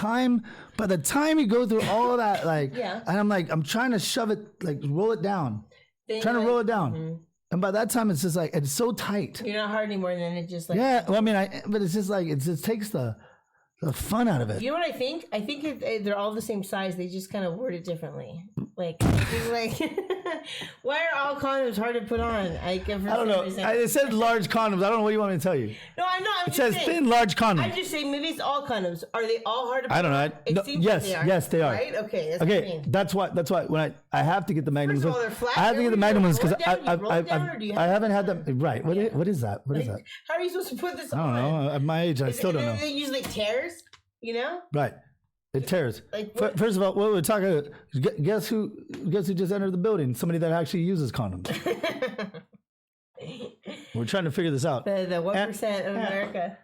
time you go through all of that, like, Yeah. and I'm like, I'm trying to shove it, like roll it down, Then trying to you're roll like, it down. And by that time, it's just like, it's so tight. You're not hard anymore, and then it just like. Yeah, well, I mean, but it's just like, it just takes the fun out of it. You know what I think? I think if they're all the same size. They just kind of word it differently. Like why are all condoms hard to put on? I don't know. It says large condoms. I don't know what you want me to tell you. No, I'm not. It says thin, large condoms. I'm just saying maybe it's all condoms. Are they all hard to put on? I don't know. It seems yes, like they are. yes, they are. Right? Okay. That's what I mean. That's why when I have to get the magnums. First of all, they're flat. I have to get the magnums because I haven't had them. them. Right. What is that? What is that? How are you supposed to put this on? I don't know. At my age, I still don't know. They usually tears. You know? Right. It tears. Like First of all, what we're talking. Guess who just entered the building? Somebody that actually uses condoms. We're trying to figure this out. The 1% of America.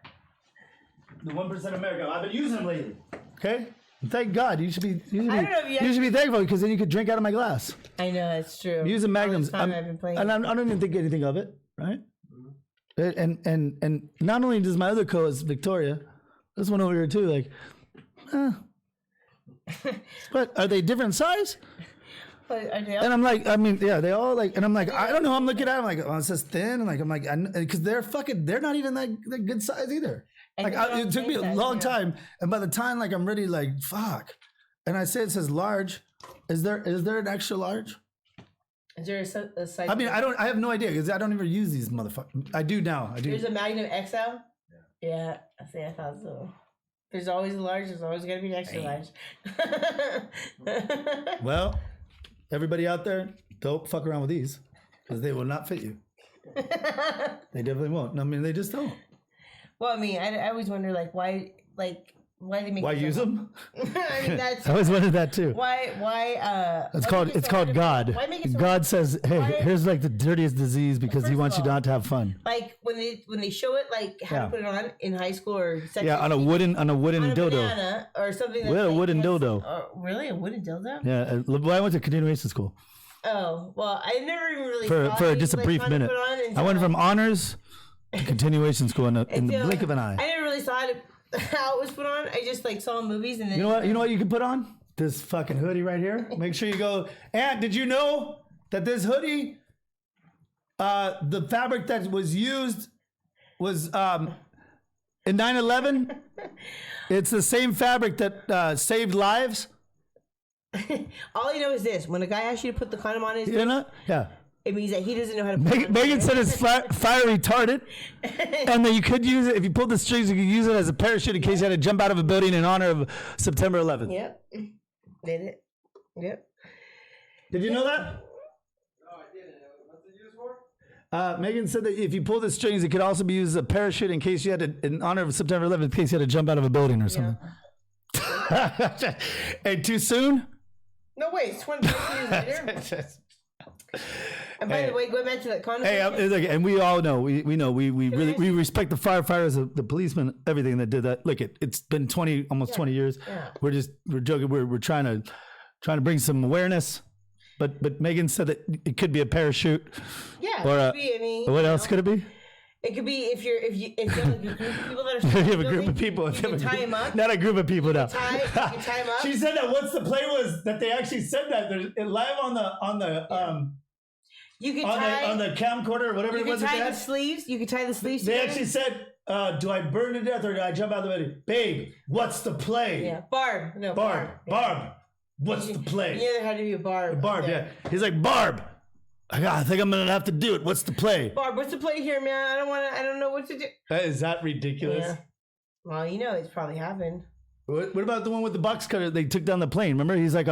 The 1% of America. I've been using them lately. Okay. Thank God. You should be thankful because then you could drink out of my glass. I know that's true. I'm using magnums. I've been playing. And I don't even think anything of it. Right. And not only does my other co-host Victoria, this one over here too, like, but are they different size? And I'm like, I mean, yeah, they all like, and I'm like, I don't know. I'm looking at them like, oh, it says thin, and like, I'm like, because they're not even that good size either. Like, it took me a long time, and by the time like I'm ready, like, fuck, and I say it says large. Is there an extra large? Is there a size? I mean, I have no idea because I don't even use these motherfuckers. I do now. I do. There's a Magnum XL. Yeah, I thought so. There's always a large. There's always gonna be an extra large. Well, everybody out there, don't fuck around with these because they will not fit you. They definitely won't. I mean, they just don't. Well, I mean, I always wonder why they make. Why use them? I mean, that's. I always wondered that too. Why? It's called God. Why make it so God says, "Hey, here's like the dirtiest disease because He wants you not to have fun." Like when they show it, like how to put it on in high school or secondary. Yeah, on a wooden dildo. Banana or something. We had a wooden dildo. Really, a wooden dildo? Yeah, well, I went to continuation school. Oh well, I never even really for just a brief minute. I went from honors to continuation school in the blink of an eye. I never really saw it. How it was put on. I just saw movies and then you know what you can put on? This fucking hoodie right here. Make sure you go. And did you know that this hoodie, the fabric that was used was in 9/11? It's the same fabric that saved lives. All you know is this: when a guy asks you to put the condom on his, yeah. It means that he doesn't know how to put it on. Megan said it's fire retarded, and that you could use it if you pulled the strings. You could use it as a parachute in case you had to jump out of a building in honor of September 11th. Yep, did it? Yep. Did you know that? No, I didn't. What's it used for? Megan said that if you pull the strings, it could also be used as a parachute in case you had to, in honor of September 11th, in case you had to jump out of a building or something. Yeah. Hey, too soon? No, wait, it's 20 years later. And by the way, going back to that condom. Hey, and we all know, we really respect the firefighters, the policemen, everything that did that. Look, it's been almost 20 years. Yeah. We're joking. We're trying to bring some awareness. But Megan said that it could be a parachute. Yeah. Or it could be, I mean, what else could it be? It could be if you have a group of people that are. You have a group of people. You can tie them up. Not a group of people now. You can tie them up. She said that once the play was that they actually said that there's live on the you can tie on the camcorder or whatever it was. You can tie the sleeves. You can tie the sleeves. They actually said, "Do I burn to death or do I jump out of the bed?" Babe, what's the play? Yeah, Barb. No, Barb. Yeah. What's the play? Yeah, there had to be a Barb. Barb. Yeah. He's like, Barb. I think I'm gonna have to do it. What's the play? Barb, what's the play here, man? I don't know what to do. Is that ridiculous? Yeah. Well, it's probably happened. What about the one with the box cutter? They took down the plane. Remember, he's like,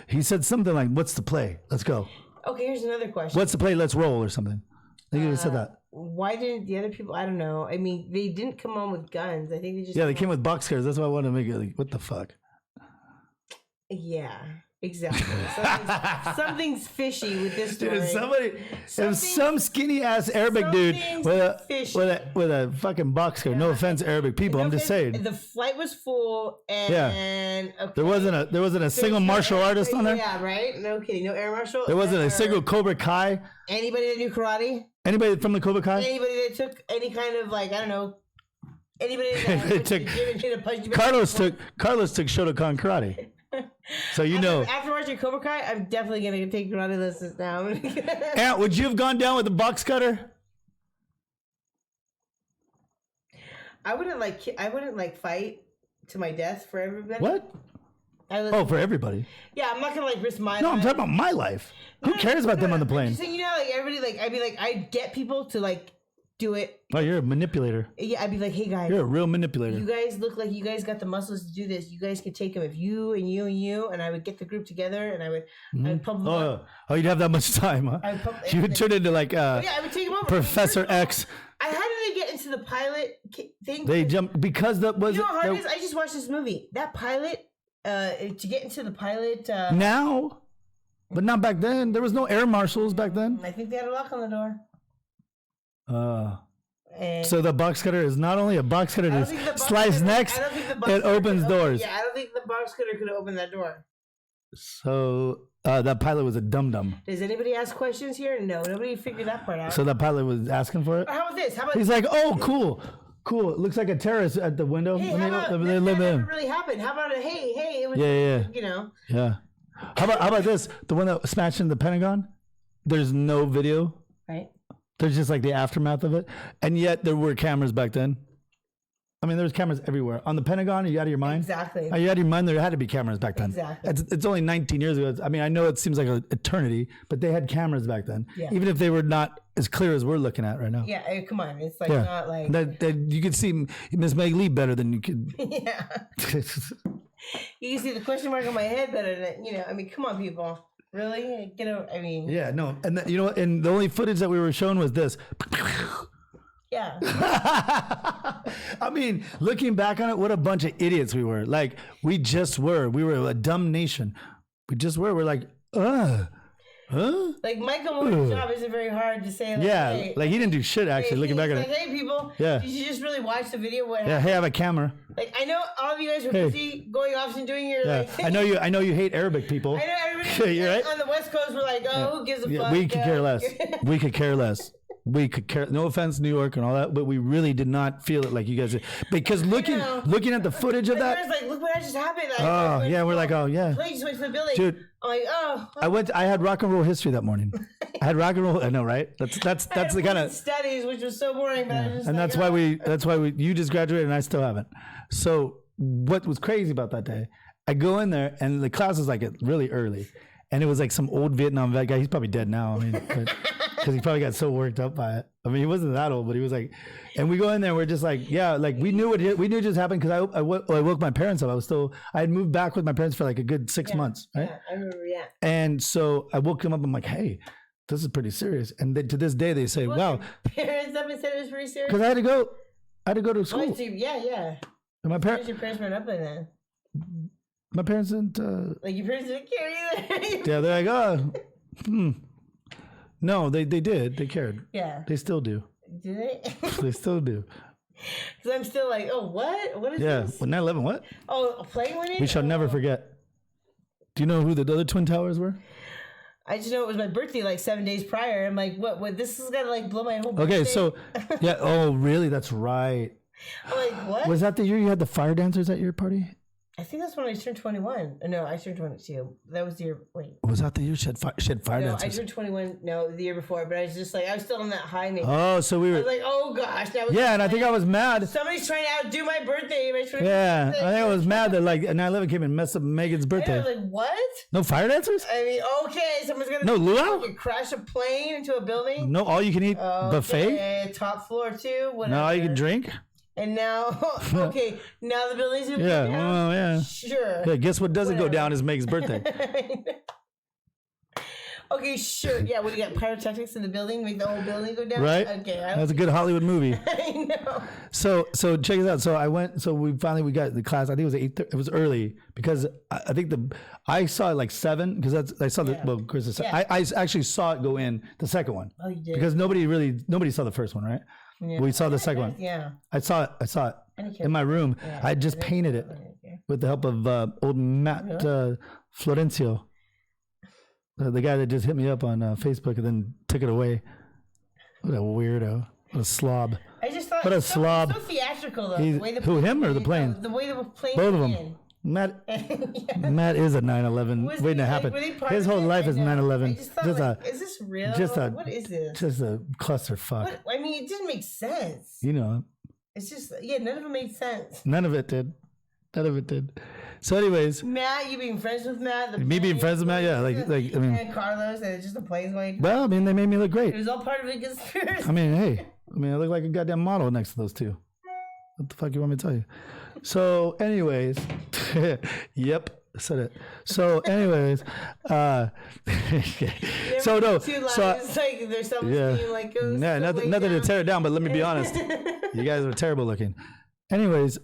he said something like, "What's the play? Let's go." Okay, here's another question. What's the play? Let's roll or something. I think he said that. Why didn't the other people? I don't know. I mean, they didn't come on with guns. I think they just. Yeah, they came with box cutters. That's why I wanted to make it like, what the fuck? Yeah. Exactly. Something's fishy with this story. If some skinny ass Arabic dude with a fucking box cutter. No offense, Arabic people. I'm just saying. The flight was full, and okay. there wasn't a single martial artist on there. Yeah, right. No kidding. No air marshal. There wasn't a single Cobra Kai. Anybody that knew karate? Anybody from the Cobra Kai? Anybody that took any kind of I don't know. Anybody that Carlos took Shotokan karate. So you know. After watching Cobra Kai, I'm definitely gonna take running lessons now. Aunt, would you have gone down with the box cutter? I wouldn't like fight to my death for everybody. What? For everybody. Yeah, I'm not gonna like risk my No, life. I'm talking about my life. Who cares about them on the plane? So, you know, like everybody, like I'd be like, I'd get people to like do it. Oh, you're a manipulator. Yeah, I'd be like, hey guys, You're a real manipulator. you guys look like you guys got the muscles to do this. You guys can take them if you and you and you. And I would get the group together and I would pump them up. Oh, you'd have that much time, huh? You would turn into like Yeah, I would take them over. Professor X. How did they get into the pilot thing? They jumped because that was. You know how hard it is? I just watched this movie. That pilot, to get into the pilot. Now, but not back then. There was no air marshals back then. I think they had a lock on the door. So the box cutter is not only a box cutter to slice necks, it opens doors. Yeah, I don't think the box cutter could open that door. So that pilot was a dum-dum. Does anybody ask questions here? No, nobody figured that part out. So that pilot was asking for it? Or how about this? How about He's like, oh, cool. It looks like a terrorist at the window. hey, when how about, they live that in. never really happened. How about a hey, it was, Yeah. you know. Yeah. How about this? The one that smashed in the Pentagon? There's no video. Right. There's just like the aftermath of it. And yet there were cameras back then. I mean, there was cameras everywhere. On the Pentagon, are you out of your mind? Exactly. Are you out of your mind? There had to be cameras back then. Exactly. It's only 19 years ago. I mean, I know it seems like an eternity, but they had cameras back then. Yeah. Even if they were not as clear as we're looking at right now. Yeah, come on. It's like not like. That you could see Miss Meglee better than you could. Yeah. You can see the question mark on my head better than, you know, I mean, come on, people. Really? Get over, I mean. Yeah, no. And you know, and the only footage that we were shown was this. Yeah. I mean, looking back on it, what a bunch of idiots we were. Like, we just were. We were a dumb nation. We just were. We're like, huh? Like, Michael Moore's job isn't very hard to say. Like, Yeah, hey, like he didn't do shit, actually, looking back at like, it. hey, people. Yeah. Did you just really watch the video? What Yeah, happened? hey, I have a camera. Like, I know all of you guys were busy going off and doing your, Yeah, like. I know you hate Arabic people. I know everybody You're right. on the West Coast were like, oh, who gives a fuck? We could care less. We could care less. We could care. No offense, New York and all that, but we really did not feel it like you guys did. Because looking at the footage of that. Like, look what just happened. Like, Oh yeah, we're like, oh yeah. Please went to the building. Dude, I'm like, oh. I had rock and roll history that morning. I had rock and roll. I know, right? That's the kind of studies, which was so boring. But I was just and like, that's why we you just graduated and I still haven't. So what was crazy about that day? I go in there and the class was like really early, and it was like some old Vietnam vet guy. He's probably dead now. I mean, because he probably got so worked up by it. I mean, he wasn't that old, but he was like, and we go in there, and we're just like, yeah, like we knew it just happened because I woke my parents up. I had moved back with my parents for like a good 6 months, right? Yeah, I remember, yeah. And so I woke them up. I'm like, hey, this is pretty serious. And to this day, they say, wow. Parents up and said it was pretty serious. Because I had to go to school. Oh, yeah. And my parents. Your parents went up in that. My parents didn't. Like your parents didn't care either. Yeah, they're like, oh, No, they did. They cared. Yeah. They still do. Do they? They still do. Because I'm still like, oh, what? What is this? Yeah, 9/11. What? Oh, a plane went in? We shall never forget. Do you know who the other twin towers were? I just know it was my birthday like 7 days prior. I'm like, what? This is gonna like blow my whole birthday. Okay, so yeah. Oh, really? That's right. I'm like, what? Was that the year you had the fire dancers at your party? I think that's when I turned 21. No, I turned 22. That was the year. Wait. Was that the year she had fire No, dancers? I turned 21. No, the year before. But I was just like, I was still on that high. Maybe. Oh, so we I were. was like, oh gosh. That was Yeah, and I think I was mad. Somebody's trying to outdo my birthday. Yeah, I think I was mad that like 9/11 came and messed up Megan's I birthday. was like, what? No fire dancers? I mean, okay, someone's gonna No luau? crash a plane into a building. No, all you can eat buffet? Okay, top floor too. Whatever. No, all you can drink? And now, okay, now the building's gonna Yeah, go down. well, yeah. Sure. Yeah, guess what doesn't go Whatever. down is Meg's birthday. Okay, sure. Yeah, what do you got? Pyrotechnics in the building, make the whole building go down. Right? Okay. That's a good Hollywood movie. I know. So check this out. So I went. So we got the class. I think it was 8:30. It was early because I think I saw it like 7 because I saw the well, Chris. Yeah. I actually saw it go in the second one. Oh, you did. Because nobody saw the first one, right? Yeah. We saw the second one. Yeah. I saw it didn't care. in my room. Yeah, I just painted it with the help of old Matt Florencio, the guy that just hit me up on Facebook and then took it away. What a weirdo! What a slob! I just thought What a it's slob. so theatrical though. He's- The way the who, him or the plane? The way the plane. Both of went them. in. Matt Yeah. Matt is a 9/11 Was waiting he, to like, happen. were they part His of whole it? life I is know. 9/11. I just thought, Just like, a is this real? What is this? just a clusterfuck. What? I mean, it didn't make sense. You know, It's just, yeah, none of it made sense. none of it did. None of it did. So, anyways, Matt, you being friends with Matt? me being friends with Matt, yeah, like I mean, and Carlos, and it's just a plays way. well, I mean, they made me look It great. was all part of a conspiracy. I mean, hey, I look like a goddamn model next to those two. What the fuck you want me to tell you? So, anyways, yep, said it. So, anyways, so no, Two lines, so like there's something yeah, like goes yeah, nothing to tear it down. But let me be honest, you guys are terrible looking. Anyways,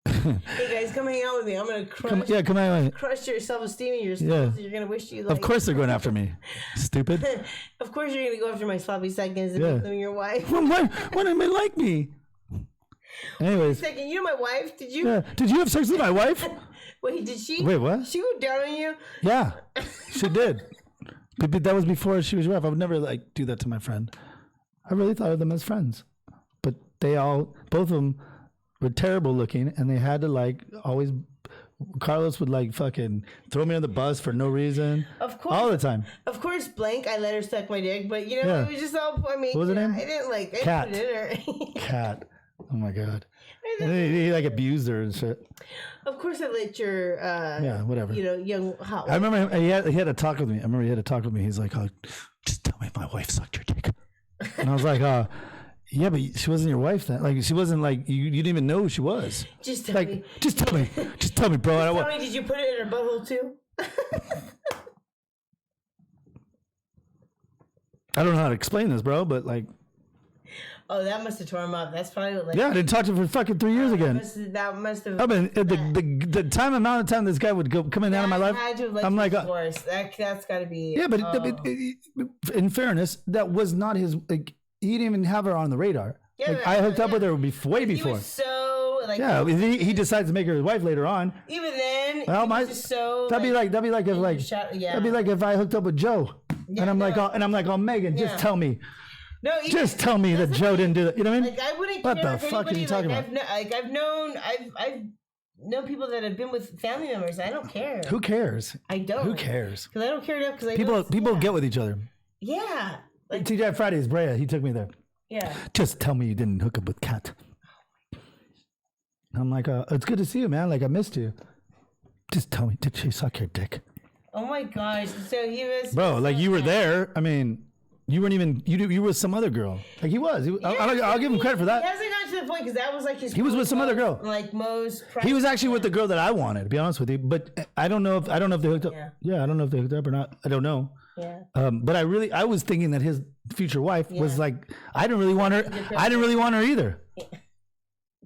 Hey guys, come hang out with me. I'm gonna crush, come on. crush your self-esteem and your Yeah. skills. You're gonna wish you like. Of course they're going after me. Stupid. Of course you're gonna go after my sloppy seconds and Yeah. make them your wife. Why don't they like me? Anyways, Second, you know my wife? Did you? yeah. Did you have sex with my wife? Wait, did she? Wait, what? She go down on you? Yeah, she did. But that was before she was your wife. I would never like do that to my friend. I really thought of them as friends, but both of them were terrible looking, and they had to like always. Carlos would like fucking throw me on the bus for no reason. Of course. All the time. Of course, blank. I let her suck my dick, but you know, Yeah. it was just all. I mean, What was her you know, name? I didn't like. I Cat. put it in her. Cat. Oh my god. And he like abused her and shit. Of course, I let your. Yeah, whatever. You know, young hot. I remember he had to talk with me. I remember he had to talk with me. He's like, "Oh, just tell me if my wife sucked your dick." And I was like, yeah, but she wasn't your wife then. Like, she wasn't like, you didn't even know who she was. Just tell Like, me. just tell me. Just tell me, bro. I don't Tell want. me, did you put it in her butthole too? I don't know how to explain this, bro, but like, Oh, that must have torn him up. That's probably what, like. yeah, I didn't talk to him for fucking 3 years again. That must have. I mean, the time amount of time this guy would go coming out of my life, Had to have led I'm to like, divorce. That's got to be. yeah, but oh. in fairness, that was not his. Like, he didn't even have her on the radar. Yeah, Like, I hooked up yeah. with her way He before. was so like. Yeah, he decides to make her his wife later on. Even then, Well, he was just so. that'd be like if yeah. that'd be like if I hooked up with Joe, Yeah, and I'm like, no. oh Megan, Yeah. just tell me, No, just tell me that Joe didn't do that. You know what I mean? Like I wouldn't. What care the if fuck are you anybody, talking about? I've known people that have been with family members. I don't care. Who cares? I don't. Who cares? Because I don't care enough. Because I People know, yeah. get with each other. Yeah. Like TGI Fridays, Brea, he took me there. yeah. Just tell me you didn't hook up with Kat. I'm like, it's good to see you, man. Like, I missed you. Just tell me, did she suck your dick? Oh my gosh. So he was. Bro, like, you were there. I mean, you weren't even, you were with some other girl. Like, he was. I'll give him credit for He that. hasn't gotten to the point because that was like his. He was with some other girl. Like most. He was actually with the girl that I wanted, to be honest with you. But I don't know if they hooked up. Yeah. I don't know if they hooked up or not. I don't know. Yeah. But I was thinking that his future wife was like, I didn't really want her. I didn't really want her either.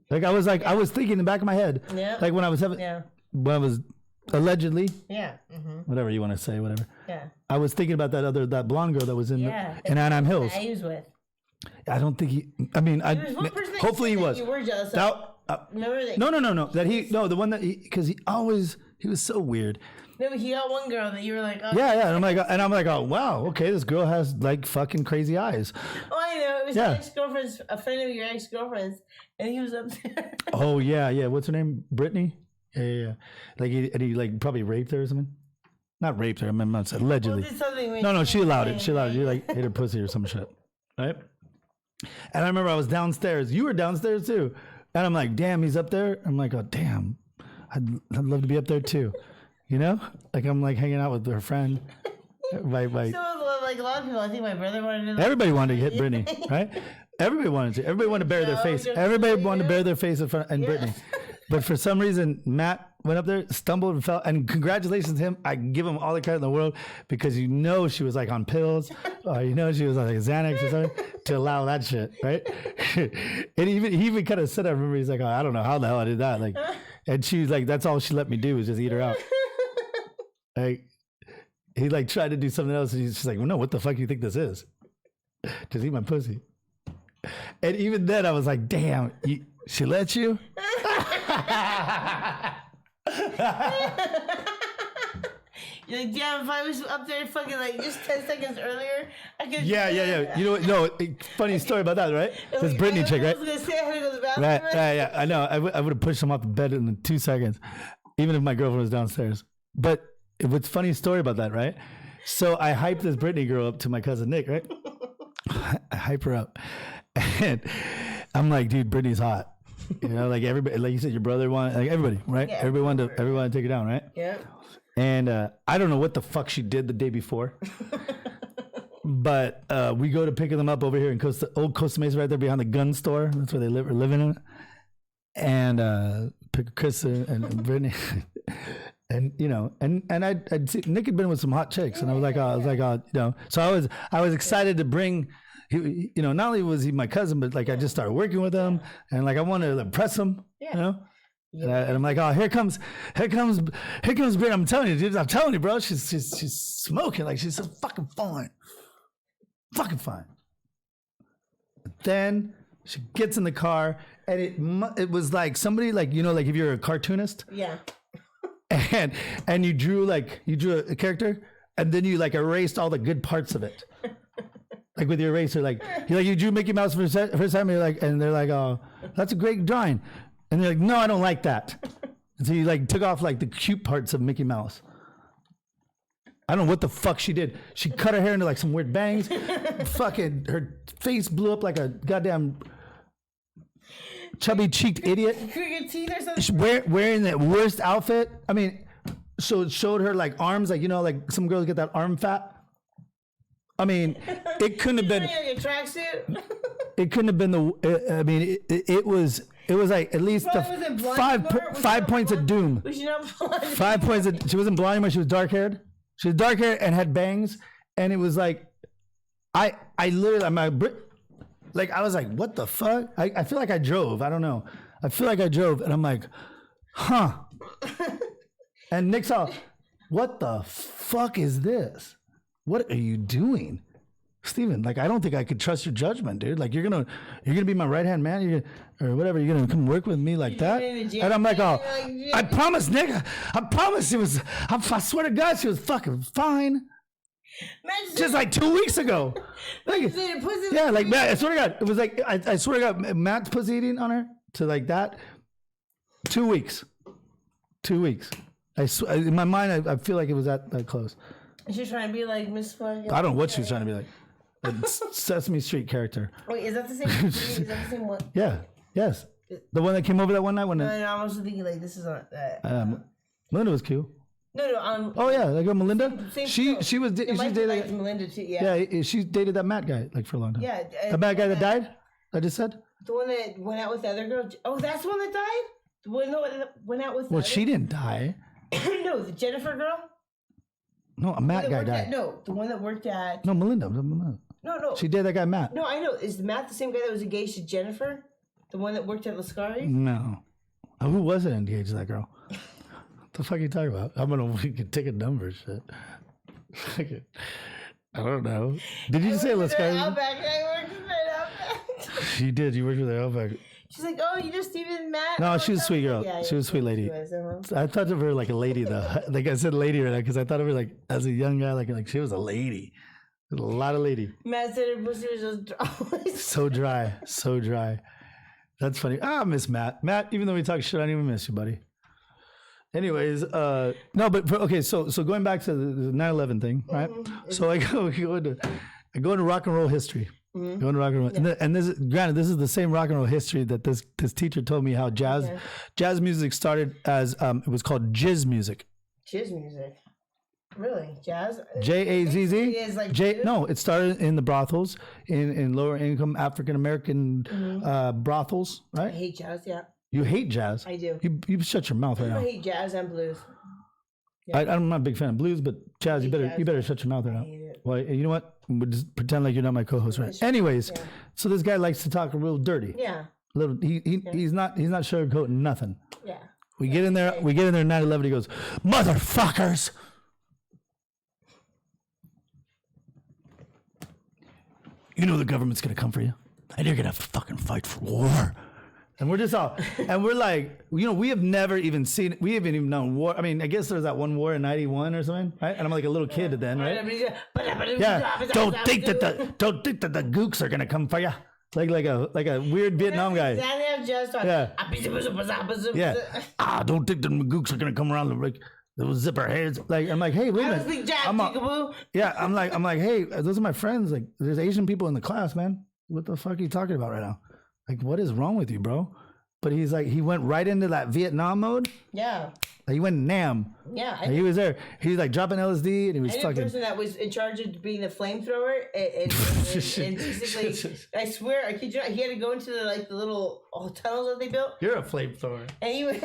Like, I was thinking in the back of my head, Yeah. like when I was Yeah. when I was allegedly, Yeah. Mm-hmm. whatever you want to say, whatever. Yeah. I was thinking about that blonde girl that was in Yeah. in Anaheim Hills. That he was with. I don't think he. I mean, There was one person that hopefully he said that was. You were jealous of. That, Remember that? no. The one that because he was so weird. No, but he got one girl that you were like, oh, Yeah. And I'm like, oh wow, okay, this girl has like fucking crazy eyes. Oh, I know. It was Yeah. your ex-girlfriend's, a friend of your ex-girlfriend's, and he was up there. Oh yeah. What's her name? Brittany. Yeah. Like he like probably raped her or something. Not raped her. I mean, not allegedly. Well, did something with No, she allowed it. you. She allowed it. You like hit her pussy or some shit, right? And I remember I was downstairs. You were downstairs too, and I'm like, damn, he's up there. I'm like, oh damn, I'd love to be up there too, you know? Like I'm like hanging out with her friend. So, like a lot of people, I think my brother wanted to. Everybody wanted to hit Brittany, right? Everybody wanted to. Everybody wanted to bury their face. just Everybody you. wanted to bury their face in front and Brittany. But for some reason, Matt went up there, stumbled and fell. And congratulations to him. I give him all the credit in the world because she was like on pills, or she was on like Xanax or something to allow that shit, right? And he even kind of said, I remember he's like, oh, I don't know how the hell I did that. Like, and she was like, that's all she let me do was just eat her out. Like, he like tried to do something else, and he's just like, well, no, what the fuck do you think this is? Just eat my pussy. And even then, I was like, damn, she let you? You're like, damn, if I was up there fucking like just 10 seconds earlier, I could. Yeah. You know what? No, funny story about that, right? This Britney chick, right? I was gonna say I had to go to the bathroom. Right, yeah. I know. I would have pushed him off the bed in 2 seconds, even if my girlfriend was downstairs. But what's funny story about that, right? So I hyped this Britney girl up to my cousin Nick, right? I hype her up, and I'm like, dude, Britney's hot. You know, like everybody, like you said, your brother wanted, like everybody, right? Yeah, everybody wanted to take it down, right? Yeah. And I don't know what the fuck she did the day before, but we go to picking them up over here in old Costa Mesa, right there behind the gun store. That's where they live, living in. And pick Chris and Brittany, and you know, and I'd see Nick had been with some hot chicks, and I was like, you know, so I was excited to bring. You know, not only was he my cousin, but like I just started working with him, and like I wanted to impress him, you know. And I'm like, oh, here comes Britt. I'm telling you, dude. I'm telling you, bro. She's smoking. Like she's so fucking fine. Then she gets in the car, and it was like somebody, like, you know, like if you're a cartoonist, Yeah. and you drew a character, and then you like erased all the good parts of it. Like with your eraser, like you drew Mickey Mouse for the first time, and they're like, oh, that's a great drawing. And they're like, no, I don't like that. And so you like took off like the cute parts of Mickey Mouse. I don't know what the fuck she did. She cut her hair into like some weird bangs. Fucking her face blew up like a goddamn chubby cheeked idiot. Crooked teeth or something. She's wearing that worst outfit. I mean, so it showed her like arms, like, you know, like some girls get that arm fat. I mean, it couldn't have been. Like a tracksuit. It couldn't have been I mean, it was like at least five points of doom. Was she not blind? 5 points. She wasn't blind anymore. She was dark haired. She was dark haired and had bangs. And it was like, I literally, I was like, what the fuck? I feel like I drove. I don't know. I feel like I drove, and I'm like, huh. And Nick's all, what the fuck is this? What are you doing? Steven, like, I don't think I could trust your judgment, dude. Like, you're gonna be my right hand man, or whatever. You're gonna come work with me like that, and I'm like, oh, I promise, Nick. I promise it was. I swear to God, she was fucking fine. Just like 2 weeks ago. Like, yeah, like Matt. I swear to God, it was like I swear to God, Matt's pussy eating on her to like that. 2 weeks. 2 weeks. In my mind, I feel like it was that close. She's trying to be like Miss Fucking. I don't know what she was trying to be like. A Sesame Street character. Wait, is that the same? Is that the same one? Yeah. Yes. The one that came over that one night when. No, I'm also thinking like this is not that. Melinda was cute. No. Oh yeah, that girl Melinda. Same She was dated like Melinda too. Yeah. Yeah, she dated that Matt guy like for a long time. Yeah. The Matt guy that died. I just said. The one that went out with the other girl. Oh, that's the one that died. The one that went out with. Well, she didn't die. No, the Jennifer girl. No, a Matt guy died. No, the one that worked at. No, Melinda. No. She dated that guy Matt. No, I know. Is Matt the same guy that was engaged to Jennifer? The one that worked at Lascari? No. Who was it engaged to that girl? What the fuck are you talking about? We can take a number, shit. I don't know. Did you say Lascari? I worked with her Outback. She did. You worked with her Outback. She's like, oh, you just Steven Matt? No, she was a sweet girl. Yeah, she was a sweet lady. Was, I thought of her like a lady, though. Like I said lady right now, because I thought of her like as a young guy, like she was a lady. A lot of lady. Matt said her pussy was just dry. So dry. That's funny. I miss Matt. Matt, even though we talk shit, I don't even miss you, buddy. Anyways, no, but okay. So going back to the 9/11 thing, right? Mm-hmm. So I go into rock and roll history. Mm-hmm. Go into rock and roll, yeah. And this is the same rock and roll history that this teacher told me how jazz music started as it was called jizz music. Jizz music. Really? Jazz? Jazz? Like no, it started in the brothels, in lower income African American brothels, right? I hate jazz, yeah. You hate jazz? I do. You shut your mouth right now. I hate jazz and blues. Yeah. I'm not a big fan of blues, but jazz, you better shut your mouth right now. Well, you know what? We'll just pretend like you're not my co-host, right? Anyways, so this guy likes to talk real dirty. Yeah. He's not sugarcoating nothing. Yeah. We get in there 9/11, he goes, motherfuckers. You know the government's gonna come for you, and you're gonna have to fucking fight for war. And we're just all, and we're like, we have never even seen, we haven't even known war. I mean, I guess there's that one war in 91 or something, right? And I'm like a little kid then, right? Yeah. Don't think that the gooks are gonna come for you. Like a weird Vietnam guy. Yeah. Don't think the gooks are gonna come around like those zipper heads. Like I'm like, hey, wait a minute. I'm like, hey, those are my friends. Like, there's Asian people in the class, man. What the fuck are you talking about right now? Like, what is wrong with you, bro? But he's like, he went right into that Vietnam mode. Yeah. Like, he went Nam. Yeah. He was there. He was like dropping LSD and he was I knew fucking. a person that was in charge of being the flamethrower, and basically, I swear, I kid you not, he had to go into the little tunnels that they built. You're a flamethrower. And he went.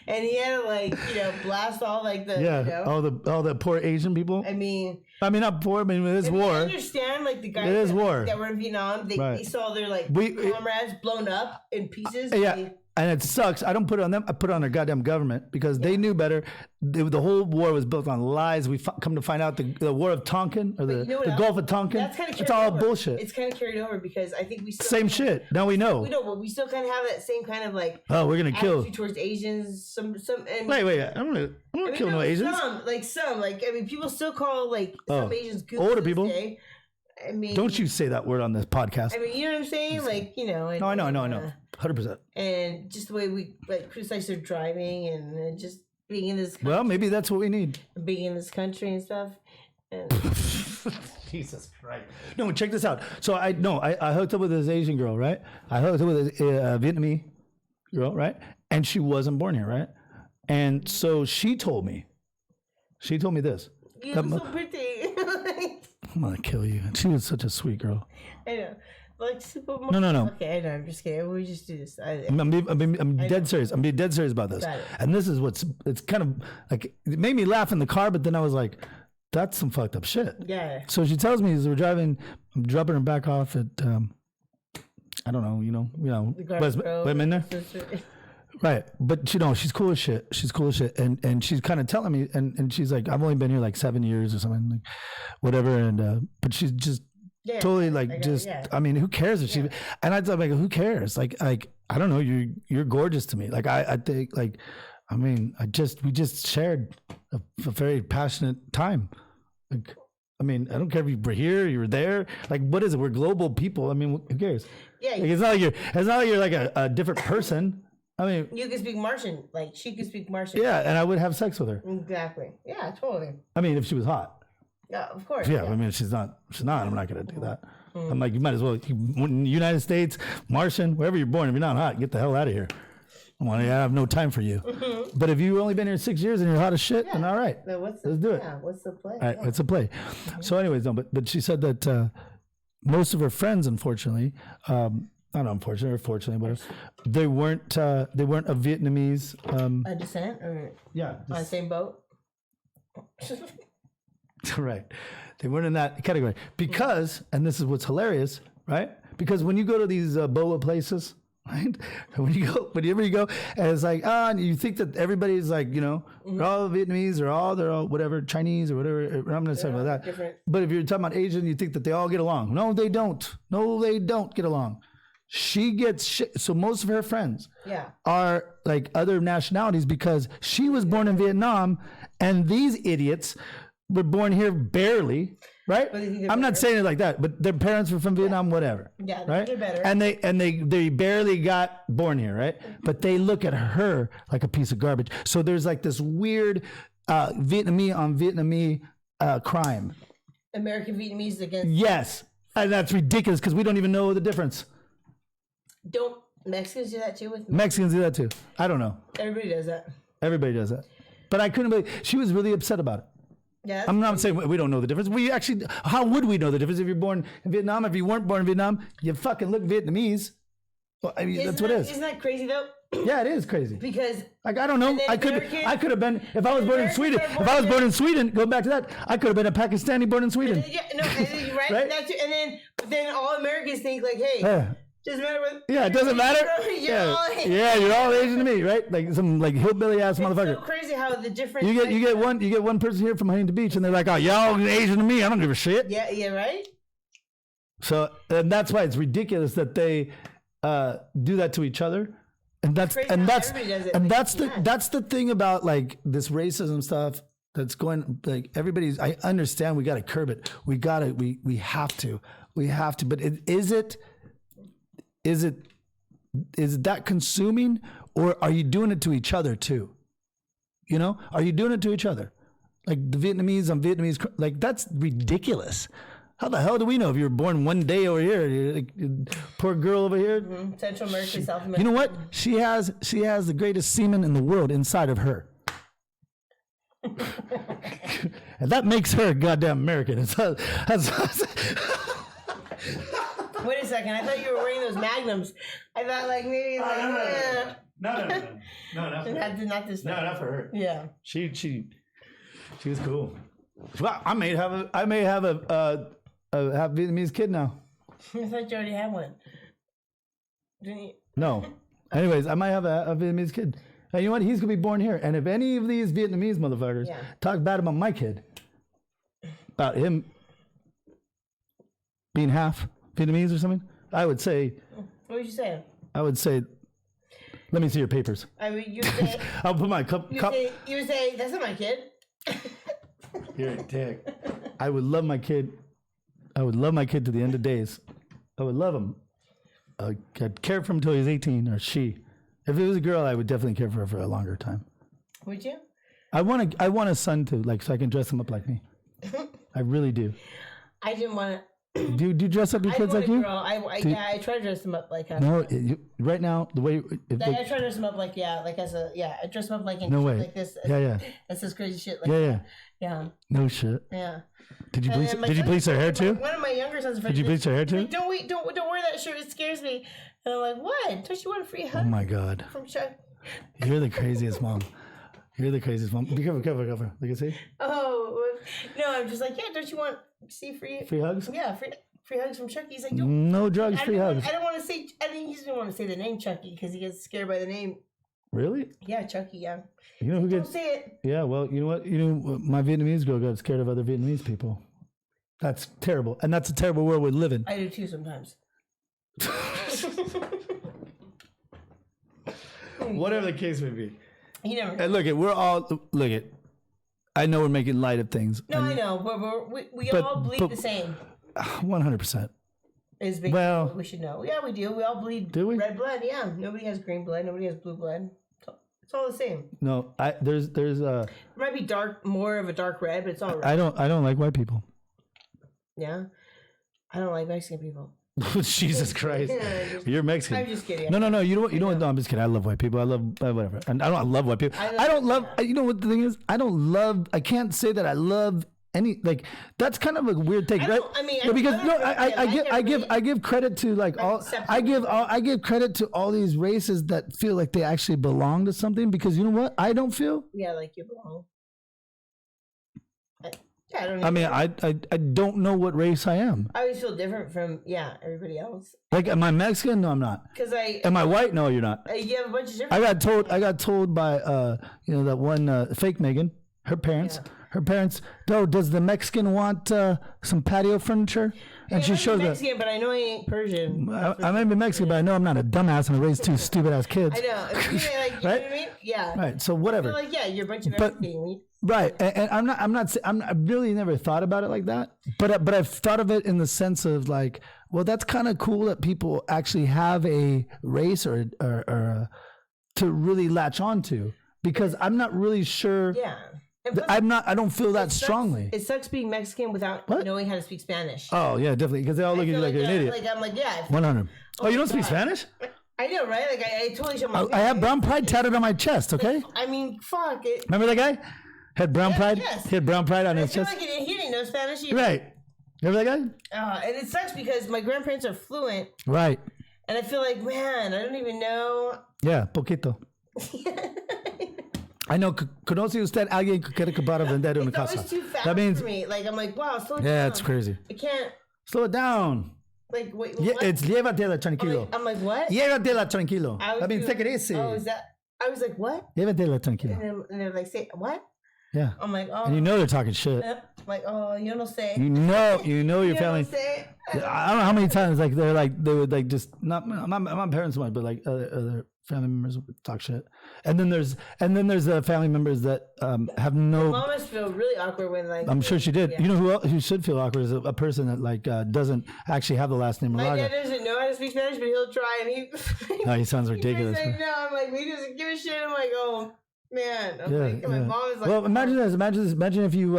And he had to blast all all the poor Asian people. I mean not poor. I mean it is war. I understand the guys that were in Vietnam. They saw their comrades blown up in pieces. Yeah. And it sucks. I don't put it on them. I put it on their goddamn government because they knew better. The whole war was built on lies. We come to find out the War of Tonkin or the Gulf of Tonkin. That's kind of it's all over. Bullshit. It's kind of carried over because I think we still same shit. Now we know. We know, but we still kind of have that same kind of we're gonna kill towards Asians. Some. And, wait. I'm gonna kill no Asians. Some people still call some Asians gooks older people. Day. I mean, don't you say that word on this podcast. I mean, you know what I'm saying? And, no, I know. 100%. And just the way we criticize their driving and just being in this country. Well, maybe that's what we need. Being in this country and stuff. And Jesus Christ. No, check this out. So I hooked up with this Asian girl, right? I hooked up with a Vietnamese girl, right? And she wasn't born here, right? And so she told me this. You look so pretty. I'm gonna kill you. She was such a sweet girl. I know. No. Okay, I know. I'm just kidding. We just do this. I'm dead serious. I'm being dead serious about this. And this is it's kind of it made me laugh in the car, but then I was like, that's some fucked up shit. Yeah. So she tells me as we're driving, I'm dropping her back off at, I don't know, Westminster. Right. But she's cool as shit. And she's kind of telling me, and she's like, I've only been here 7 years or something, whatever. And, but she's just totally I mean, who cares if she, and I thought who cares? I don't know. You're gorgeous to me. I think we just shared a very passionate time. I mean, I don't care if you were here, you were there. What is it? We're global people. I mean, who cares? Yeah. It's not like you're a different person. I mean, you can speak Martian, she can speak Martian. Yeah, and I would have sex with her. Exactly. Yeah, totally. I mean, if she was hot. Yeah, of course. Yeah, I mean, she's not. I'm not gonna do that. I'm like, you might as well. United States, Martian, wherever you're born. If you're not hot, get the hell out of here. I have no time for you. But if you've only been here 6 years and you're hot as shit, then all right, let's do it. Yeah, what's the play? All right, it's a play. So, anyways, no, but she said that most of her friends, unfortunately. Not unfortunately or fortunately, but they weren't of Vietnamese. A descent or on the same boat. Right, they weren't in that category because, and this is what's hilarious, right? Because when you go to these boa places, right? Whenever you go, and it's and you think that everybody's they're all Vietnamese or they're all whatever Chinese or whatever. I'm not saying about that. Different. But if you're talking about Asian, you think that they all get along. No, they don't. No, they don't get along. She gets shit. So most of her friends are other nationalities because she was born in Vietnam and these idiots were born here barely, right? I'm not saying it like that, but their parents were from Vietnam, whatever. Yeah, right? They're better. And they barely got born here, right? But they look at her like a piece of garbage. So there's this weird Vietnamese on Vietnamese crime. American Vietnamese against. Yes. And that's ridiculous because we don't even know the difference. Don't Mexicans do that too? Mexicans do that too. I don't know. Everybody does that. Everybody does that. But I couldn't believe she was really upset about it. Yeah, I'm not saying we don't know the difference. We actually, how would we know the difference if you're born in Vietnam? If you weren't born in Vietnam, you fucking look Vietnamese. Well, I mean, that's what it is. Isn't that crazy though? Yeah, it is crazy. Because I don't know. I could have been if I was born in Sweden. If I was born in Sweden, go back to that. I could have been a Pakistani born in Sweden. Right. Right? And then all Americans think hey. Doesn't matter what. Yeah, it doesn't matter. You're all Asian to me, right? Some hillbilly ass motherfucker. It's so crazy how the different. You get one person here from Huntington Beach, and they're like, "Oh, y'all Asian to me. I don't give a shit." Yeah, right. So, and that's why it's ridiculous that they do that to each other. And that's Crazy and how that's everybody does it, and but that's you the can't. that's the thing about like this racism stuff that's going like everybody's. I understand we got to curb it. We have to. But is it that consuming, or are you doing it to each other too? You know, are you doing it to each other? Like the Vietnamese on Vietnamese, like that's ridiculous. How the hell do we know if you were born one day over here? You're like, poor girl over here. Central America, South America. You know what? She has the greatest semen in the world inside of her. And that makes her a goddamn American. Wait a second. I thought you were wearing those magnums. I thought like maybe like No, not for her. not this. No, not for her. Yeah. She was cool. Well, I may have a Vietnamese kid now. I thought you already had one. Didn't you? No. Anyways, I might have a Vietnamese kid. And you know what? He's gonna be born here. And if any of these Vietnamese motherfuckers talk bad about my kid, about him being half Vietnamese or something, I would say. What would you say? I would say, let me see your papers. I mean, you say. I'll put my cup. You would say that's not my kid. You're a dick. I would love my kid. I would love my kid to the end of days. I would love him. I'd care for him until he was 18, or she. If it was a girl, I would definitely care for her for a longer time. Would you? I want a son too, like so I can dress him up like me. I really do. I didn't want to. Do you dress up your kids like you? Girl. I try to dress them up like. No, right now the way. I try to dress them up like I dress them up like in No way. like this. Yeah. That's this crazy shit. Like Yeah. Yeah. No shit. Yeah. Did you bleach? And my Did you bleach their hair too? One of my younger sons. Did you bleach their hair too? Like, don't wear that shirt. It scares me. And I'm like, what? Don't you want a free hug? Oh my god. From Chuck? You're the craziest mom. You're the craziest mom. Be careful. Look at see. Oh no! I'm just like, yeah. Don't you want free hugs? Yeah, free hugs from Chucky. He's like, don't. No drugs, free hugs. I don't want to say. I think he doesn't want to say the name Chucky because he gets scared by the name. Really? Yeah, Chucky. Yeah. You know who Don't gets? say it. Yeah. Well, you know what? My Vietnamese girl got scared of other Vietnamese people. That's terrible, and that's a terrible world we live in. I do too sometimes. Whatever the case may be. You never know. And look it. I know we're making light of things. No, I know, but we all bleed the same. 100%. Is big. Well, we should know. Yeah, we do. We all bleed do we? red blood. Yeah, nobody has green blood. Nobody has blue blood. It's all the same. No, there's It might be more of a dark red, but it's all red. I don't like white people. Yeah, I don't like Mexican people. Jesus Christ, you're Mexican. I'm just kidding. No. You know what? No, I'm just kidding. I love white people. I love whatever. And I love white people. I don't love. You know what the thing is? I can't say that I love any. Like that's kind of a weird take, right? Because I give credit to like all. I give credit to all these races that feel like they actually belong to something. Because you know what? I don't feel. Yeah, like you belong. I don't. I mean, I don't know what race I am. I always feel different from everybody else. Like, am I Mexican? No, I'm not. Am I white? No, you're not. You have a bunch of different. I got told by that one fake Megan. Her parents. Does the Mexican want some patio furniture? And she showed I'm Mexican, but I know I ain't Persian. I may be Mexican, but I know I'm not a dumbass and I raised two stupid ass kids. I know. You know what I mean? Yeah. Right. So whatever. I feel like you're a bunch of everything. Right, and I really never thought about it like that, but I've thought of it in the sense of like, well, that's kind of cool that people actually have a race or to really latch onto, because I'm not really sure. Yeah, I don't feel that strongly. It sucks being Mexican without knowing how to speak Spanish. Oh yeah, definitely, because they all look at you like you're an idiot. Like I'm like 100. Oh, you don't speak Spanish? I know, right? Like I totally show my. I have brown pride tatted on my chest. Okay. I mean, fuck it. Remember that guy? Had brown pride? Yes. He had brown pride on his chest? Like he didn't know Spanish either. Right. Remember that guy? And it sucks because my grandparents are fluent. Right. And I feel like, man, I don't even know. Yeah, poquito. I know. ¿Conoce usted alguien que quiere acabar a vender una casa? It's always too fast that means, for me. Like, I'm like, wow, slow down. Yeah, it's crazy. I can't. Slow it down. Like, wait, it's llévatela tranquilo. I'm like, what? Llévatela tranquilo. That means take it easy. Oh, is that? I was like, what? Llévatela tranquilo. And they're like, say, what? Yeah. I'm like, oh. And you know they're talking shit. Like, oh, you don't say. You know your family. Don't say. I don't know how many times like they would like just not my parents so much, but like other family members would talk shit. And then there's family members that have no. Mom must feel really awkward when like. I'm sure she did. Yeah. You know who should feel awkward is a person that like doesn't actually have the last name My Moraga. dad doesn't know how to speak Spanish, but he'll try, and he. No, he sounds ridiculous. He's like, no, I'm like, he doesn't give a shit. I'm like, oh man. I'm Yeah, like, my mom is like. Well, imagine this. Imagine if you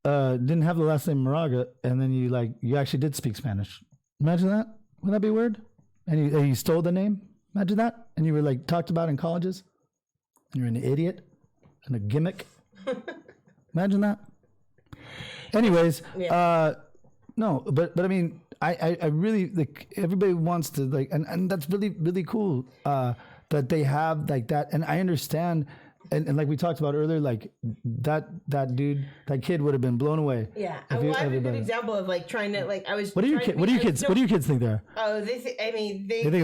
didn't have the last name Moraga, and then you actually did speak Spanish. Imagine that. Wouldn't that be weird? And you stole the name. Imagine that. And you were like talked about in colleges. And you're an idiot and a gimmick. Imagine that. Anyways, no, but I mean, I really like everybody wants to like, and that's really really cool that they have like that, and I understand. And like we talked about earlier, like that kid would have been blown away. Yeah, I have a good example of like trying to like I was. What do your kids think there? Oh, they think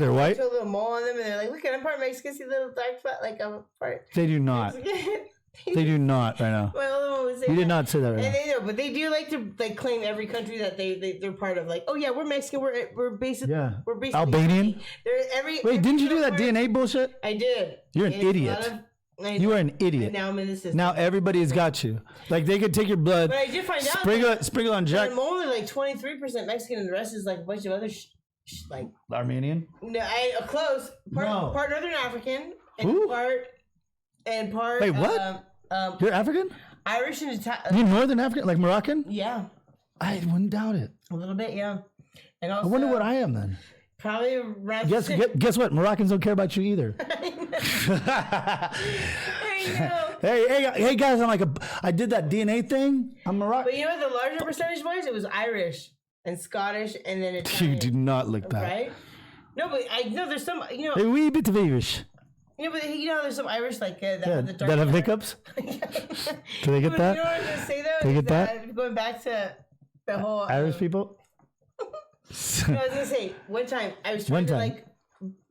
they're white. A little mole on them, and they're like, "Look, I'm part Mexican, see little dark spot, like I'm a part." They do not. They do not right now. My other one would say you did not say that right and now. they know, but they do like to like claim every country that they're part of. Like, oh yeah, we're Mexican. We're basically Albanian. Wait, didn't you do that DNA bullshit? I did. You're an idiot. You are an idiot. And now I'm in the system. Now everybody's got you. Like they could take your blood. But I did find out. Sprinkle on Jack. I'm only like 23% Mexican, and the rest is like a bunch of other like Armenian. No, close. Part Northern African and part. Wait, what? You're African? Irish and Italian. You're Northern African, like Moroccan? Yeah. I wouldn't doubt it. A little bit, yeah. And also, I wonder what I am then. Probably around. Guess what? Moroccans don't care about you either. I know. Hey guys! I did that DNA thing. I'm Moroccan. But you know what the larger percentage was? It was Irish and Scottish, and then Italian. You do not look that. Right? No, but I know there's some. You know. A wee bit of Irish. You know, but you know, there's some Irish like that Yeah, have the dark that have hair. hiccups. Do they get that? You know what I was gonna say though? Do they Is get that? Going back to the whole Irish people. No, I was gonna say one time I was trying to like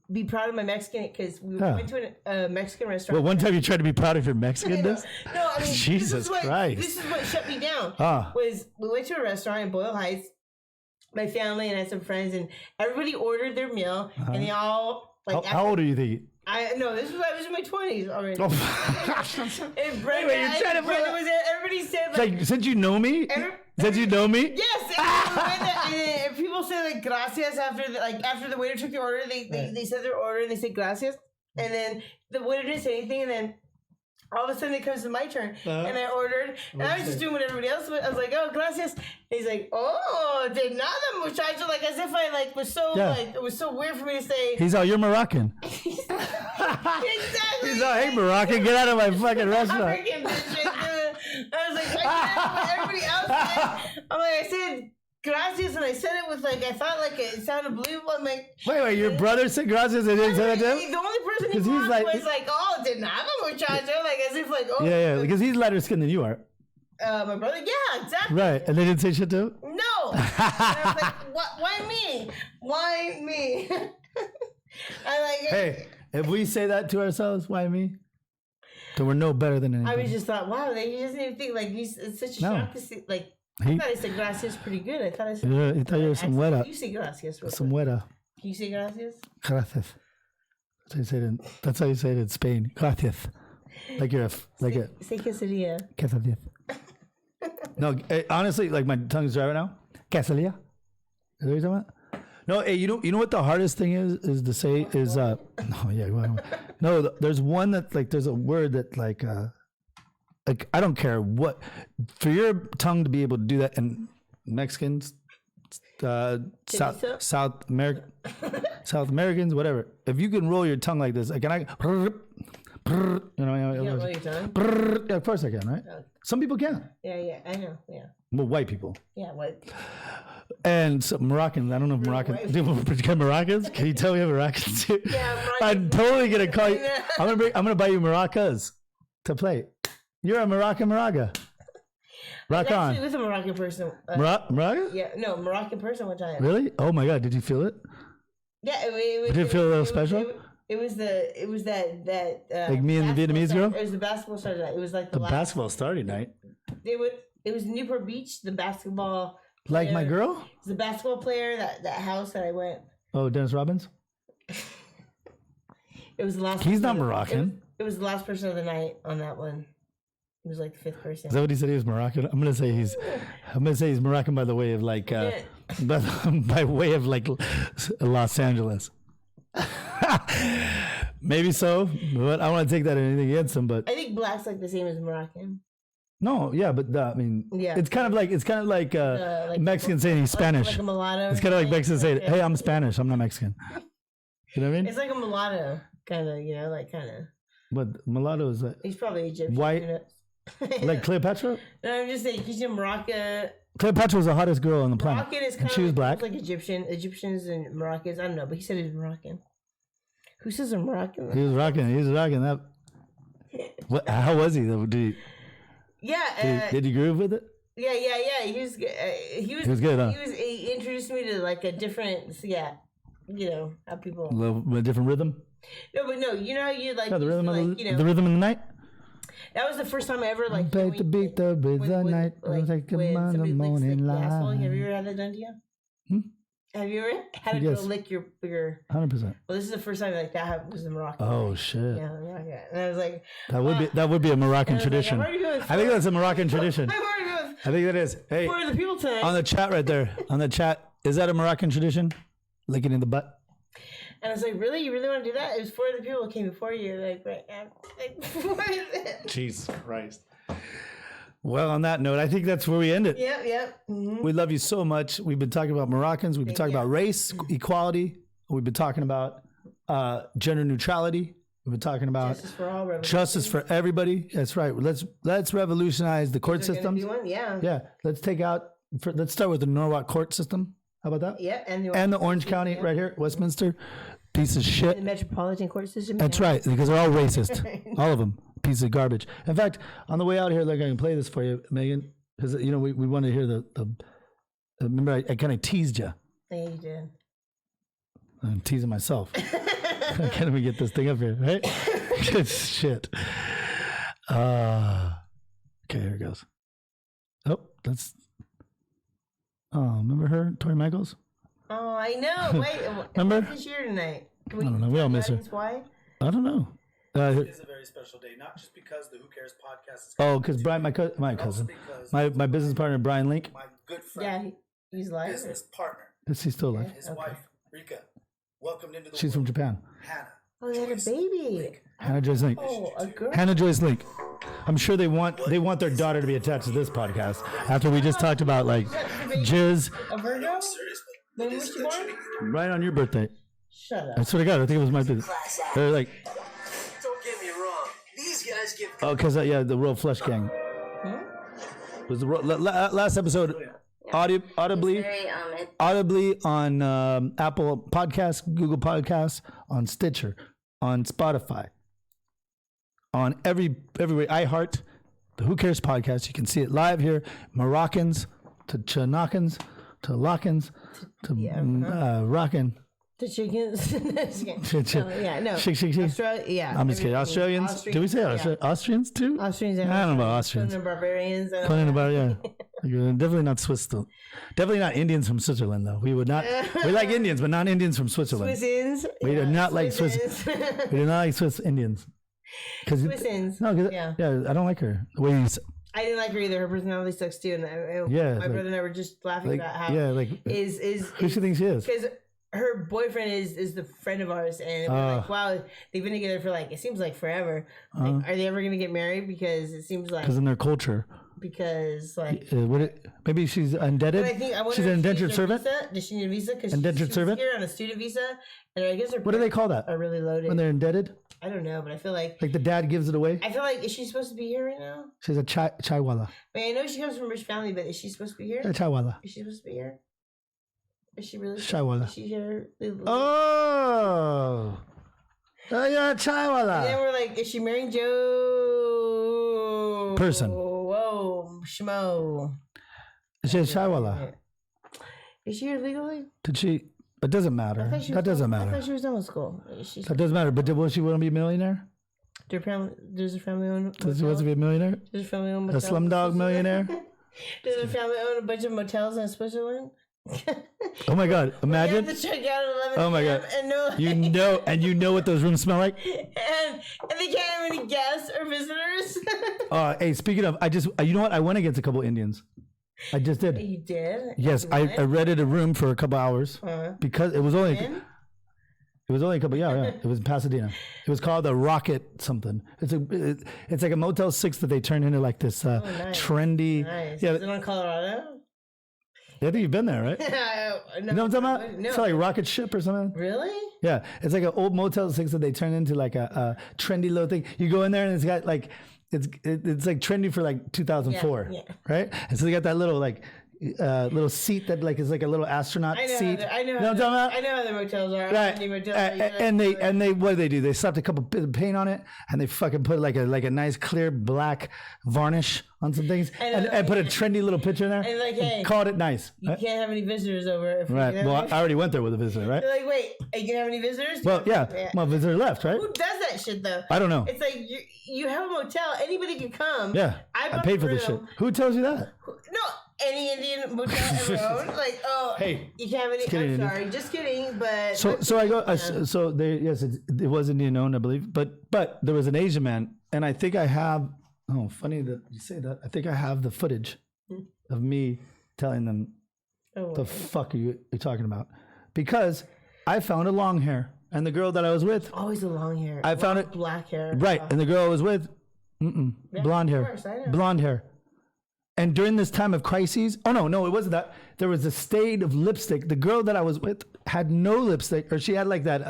be proud of my Mexican because we went to a Mexican restaurant. Well, one time you tried to be proud of your Mexicanness. No, I mean Jesus Christ. This is what shut me down. Ah. Was we went to a restaurant in Boyle Heights, my family and I had some friends, and everybody ordered their meal, and they all like. How old are you? Think? I was in my 20s already. Oh. And Brenda, everybody said like since you know me. Since you know me? Yes. And people say like gracias after the waiter took the order. They said their order and they said gracias, and then the waiter didn't say anything, and then all of a sudden it comes to my turn, and I ordered, and I was just doing what everybody else was. I was like, oh, gracias. And he's like, oh, de nada, muchacho, like as if I like was so like it was so weird for me to say. He's all, you're Moroccan. Exactly. He's all, hey Moroccan, get out of my fucking restaurant. I was like, I can't what everybody else said. I'm like, I said gracias, and I said it with like I thought like it sounded believable. I'm like, wait, your brother said gracias and didn't say that to him? The only person he was like, oh, de nada, muchacho, like as if like, oh, yeah, because he's lighter skinned than you are. My brother, yeah, exactly. Right, and they didn't say shit to him? No. And I was like, why me? Why me? I like. Hey, if we say that to ourselves, why me? Then we're no better than anything. I was just thought, wow, like, he doesn't even think like it's such a shock to see like. I thought I said gracias pretty good. I thought I said. Yeah, he thought you were some weta. You say gracias. Some weta. Can you say gracias? Gracias. That's how you say it in Spain. Gracias. Like you're Say quesadilla. Quesadilla. No, honestly, like my tongue's dry right now. Quesadilla. Is that what you're talking about? No, hey, you know what the hardest thing is to say is no, yeah, no. There's one that like there's a word that like I don't care what for your tongue to be able to do that, and Mexicans, South Americans, whatever. If you can roll your tongue like this, like, can I? You know, You don't roll your tongue? Yeah, of course I can, right? Some people can. Yeah, I know. Yeah. Well, white people. Yeah, what? And so Moroccans, I don't know if Moroccans, can Moroccans? Can you tell me if Moroccans do? Yeah, I'm totally gonna call you. I'm gonna buy you maracas to play. You're a Moroccan Moraga. Rock on. Actually, with a Moroccan person. Moraga? Yeah, no, Moroccan person one time. Really? Oh my God! Did you feel it? Yeah, Did it feel a little special? It was that Like me and the Vietnamese girl? It was the basketball started night. It was like the last, basketball starting night. It was Newport Beach, the basketball Like my player. girl? It was the basketball player, that house that I went. Oh, Dennis Robbins? It was the last He's not person- Moroccan. It was the last person of the night on that one. It was like the fifth person. Is that what he said he was Moroccan? I'm gonna say he's Moroccan by the way of like by way of like Los Angeles. Maybe so, but I want to take that anything against him. But I think black's like the same as Moroccan. no, yeah, but I mean, Yeah. it's kind of like like Mexican saying he's Spanish. Like a mulatto. It's kind of like Mexican saying, Yeah. "Hey, I'm Spanish. I'm not Mexican." You know what I mean? It's like a mulatto, kind of, like kind of. But mulatto is He's probably Egyptian. White- who knows? like Cleopatra. No, I'm just saying, because Morocco. Cleopatra was the hottest girl on the planet. Moroccan is And kind she was of black. like Egyptians and Moroccans. I don't know, but he said he was Moroccan. Who says a Moroccan? He was rocking that. What? How was he though? Did he groove with it? Yeah. He was good, huh? He introduced me to like a different, how people. A little a different rhythm. No, but no, you know how you like. Yeah, the used rhythm to, of like, the rhythm of the night. That was the first time I ever like. Back to beat the rhythm night. Like when on the somebody licks morning the asshole. Have you light. ever had that done to you? Hmm? Have you ever had a Yes. girl lick your? 100%. Well, this is the first time like that was in Morocco. Oh shit. Yeah, Morocco. And I was like, That would be a Moroccan I was like, tradition. I'm already going I think that's a Moroccan tradition. I'm already going I think that is. Hey, for the people tonight. on the chat right there. On the chat, is that a Moroccan tradition? Licking in the butt. And I was like, really? You really want to do that? It was for the people who came before you. Like, right now. Like, what is it? Jesus Christ. Well, on that note, I think that's where we end it. Yep. Mm-hmm. We love you so much. We've been talking about Moroccans. We've been talking about race, equality. We've been talking about gender neutrality. We've been talking about Justice for all. Revolution. justice for everybody. That's right. Let's revolutionize the court Is there gonna systems. be one? Yeah. Yeah. Let's start with the Norwalk court system. How about that? Yeah. And the Orange County right here, Westminster. Piece of shit. The Metropolitan Court System. That's right, because they're all racist. All of them. Piece of garbage. In fact, on the way out here, like I can play this for you, Megan, because we want to hear the remember I kind of teased you. Yeah, you did. I'm teasing myself. Can't even get this thing up here, right? Good shit. Okay, here it goes. Oh, remember her, Tori Michaels? Oh, I know. Wait, Remember? what's this year tonight? I don't know. We all miss her. Why? I don't know. It is a very special day, not just because the Who Cares podcast is Oh, because Brian, my cousin, because my business partner Brian Link. my good friend, Yeah, he's alive. business partner, Is he still alive? his wife, Rika, welcomed into the She's from world, Japan. Hannah. Oh, they had a Joyce baby. Link. Hannah Joyce Link. Oh, a girl. Hannah Joyce Link. I'm sure they want their daughter to be attached to this podcast after we just talked about like jizz A Virgo? Seriously, When was she born? right on your birthday. Shut I up. swear to God, I think it was my birthday. They're like, don't get me wrong. These guys give oh, because yeah, the Royal Flush Gang was the last episode audibly on Apple Podcasts, Google Podcasts, on Stitcher, on Spotify, on everywhere. iHeart, the Who Cares podcast. You can see it live here. Moroccans to Chinakans to Lockins to rockin'. The chickens. Yeah, no. Shake. Australia, yeah. I'm just kidding. Australians? Did we say Austrians too? Austrians. I don't know about Austrians. Conan Barbarians. Conan about yeah. Definitely not Swiss though. Definitely not Indians from Switzerland though. We would not. We like Indians, but not Indians from Switzerland. Swissins. We do not like Swiss. Swissins. We do not like Swiss Indians. Swissins. No, 'cause Yeah. I don't like her. The way you I didn't like her either. Her personality sucks too. And Yeah, my like- brother and I were just laughing like about how like is who she thinks she is. because her boyfriend is the friend of ours, and we're like, wow, they've been together for like it seems like forever. Like, are they ever gonna get married? Because it seems like Because in their culture, maybe she's indebted. But I wonder She's an if she indentured needs a servant. visa. Does she need a visa? Because Indentured servant? here on a student visa, and I guess her What do they call that are really loaded. when they're indebted? I don't know, but I feel like Like the dad gives it away. is she supposed to be here right now? She's a chaiwala. I mean, I know she comes from a rich family, but is she supposed to be here? A chaiwala. Is she supposed to be here? Is she really? Chaiwala. Is she here? Oh, you're a chaiwala. And then we're like, is she marrying Joe? Person. Whoa, schmo. She's a chaiwala. Is she here legally? Did she? It doesn't matter. That doesn't I matter. thought she was done with school. That doesn't matter. But will she want to be a millionaire? There's a family owned. Does she want to be a millionaire? There's a family owned. A slumdog millionaire? Does a family own a bunch of motels in Switzerland? Oh my God! Imagine. You have to check out at 11 Oh my p.m. God! And you know what those rooms smell like. and they can't have any guests or visitors. Hey, speaking of, you know what? I went against a couple Indians. I just did. You did? Yes, I rented a room for a couple hours because it was only a couple. Yeah. It was in Pasadena. It was called the Rocket something. It's like a Motel 6 that they turned into like this nice. trendy. Nice. Yeah, Is it on Colorado? I think you've been there, right? No, You know what I'm talking about? No. It's like Rocket Ship or something. Really? Yeah, it's like an old Motel 6 that they turned into like a trendy little thing. You go in there and it's got like it's like trendy for like 2004, Yeah. right? And so they got that little like little seat that like is like a little astronaut seat. I know. You know what I'm talking about? I know how the motels are. Right. And they what do they do? They slapped a couple bits of paint on it and they fucking put like a nice clear black varnish on some things and put a trendy little picture in there. And like, hey, called it nice. You can't have any visitors over. Right. Well, I already went there with a visitor, right? They're like, wait, are you gonna have any visitors? Well, yeah. My visitor left, right? Who does that shit though? I don't know. It's like you have a motel. Anybody can come. Yeah. I paid for this shit. Who tells you that? No, any Indian motel ever owned. Like, oh, hey, you can't have any. kidding, I'm sorry, just kidding. But so I go. So there, yes, it was Indian owned, I believe. But there was an Asian man, and I think I have. Oh, funny that you say that. I think I have the footage of me telling them, "The fuck are you talking about?" Because I found a long hair, and the girl that I was with, always a long hair. I found it black hair. right, and the girl I was with, blonde hair, course, I know. blonde hair. And during this time of crises, oh no, it wasn't that. There was a stain of lipstick. The girl that I was with had no lipstick, or she had like that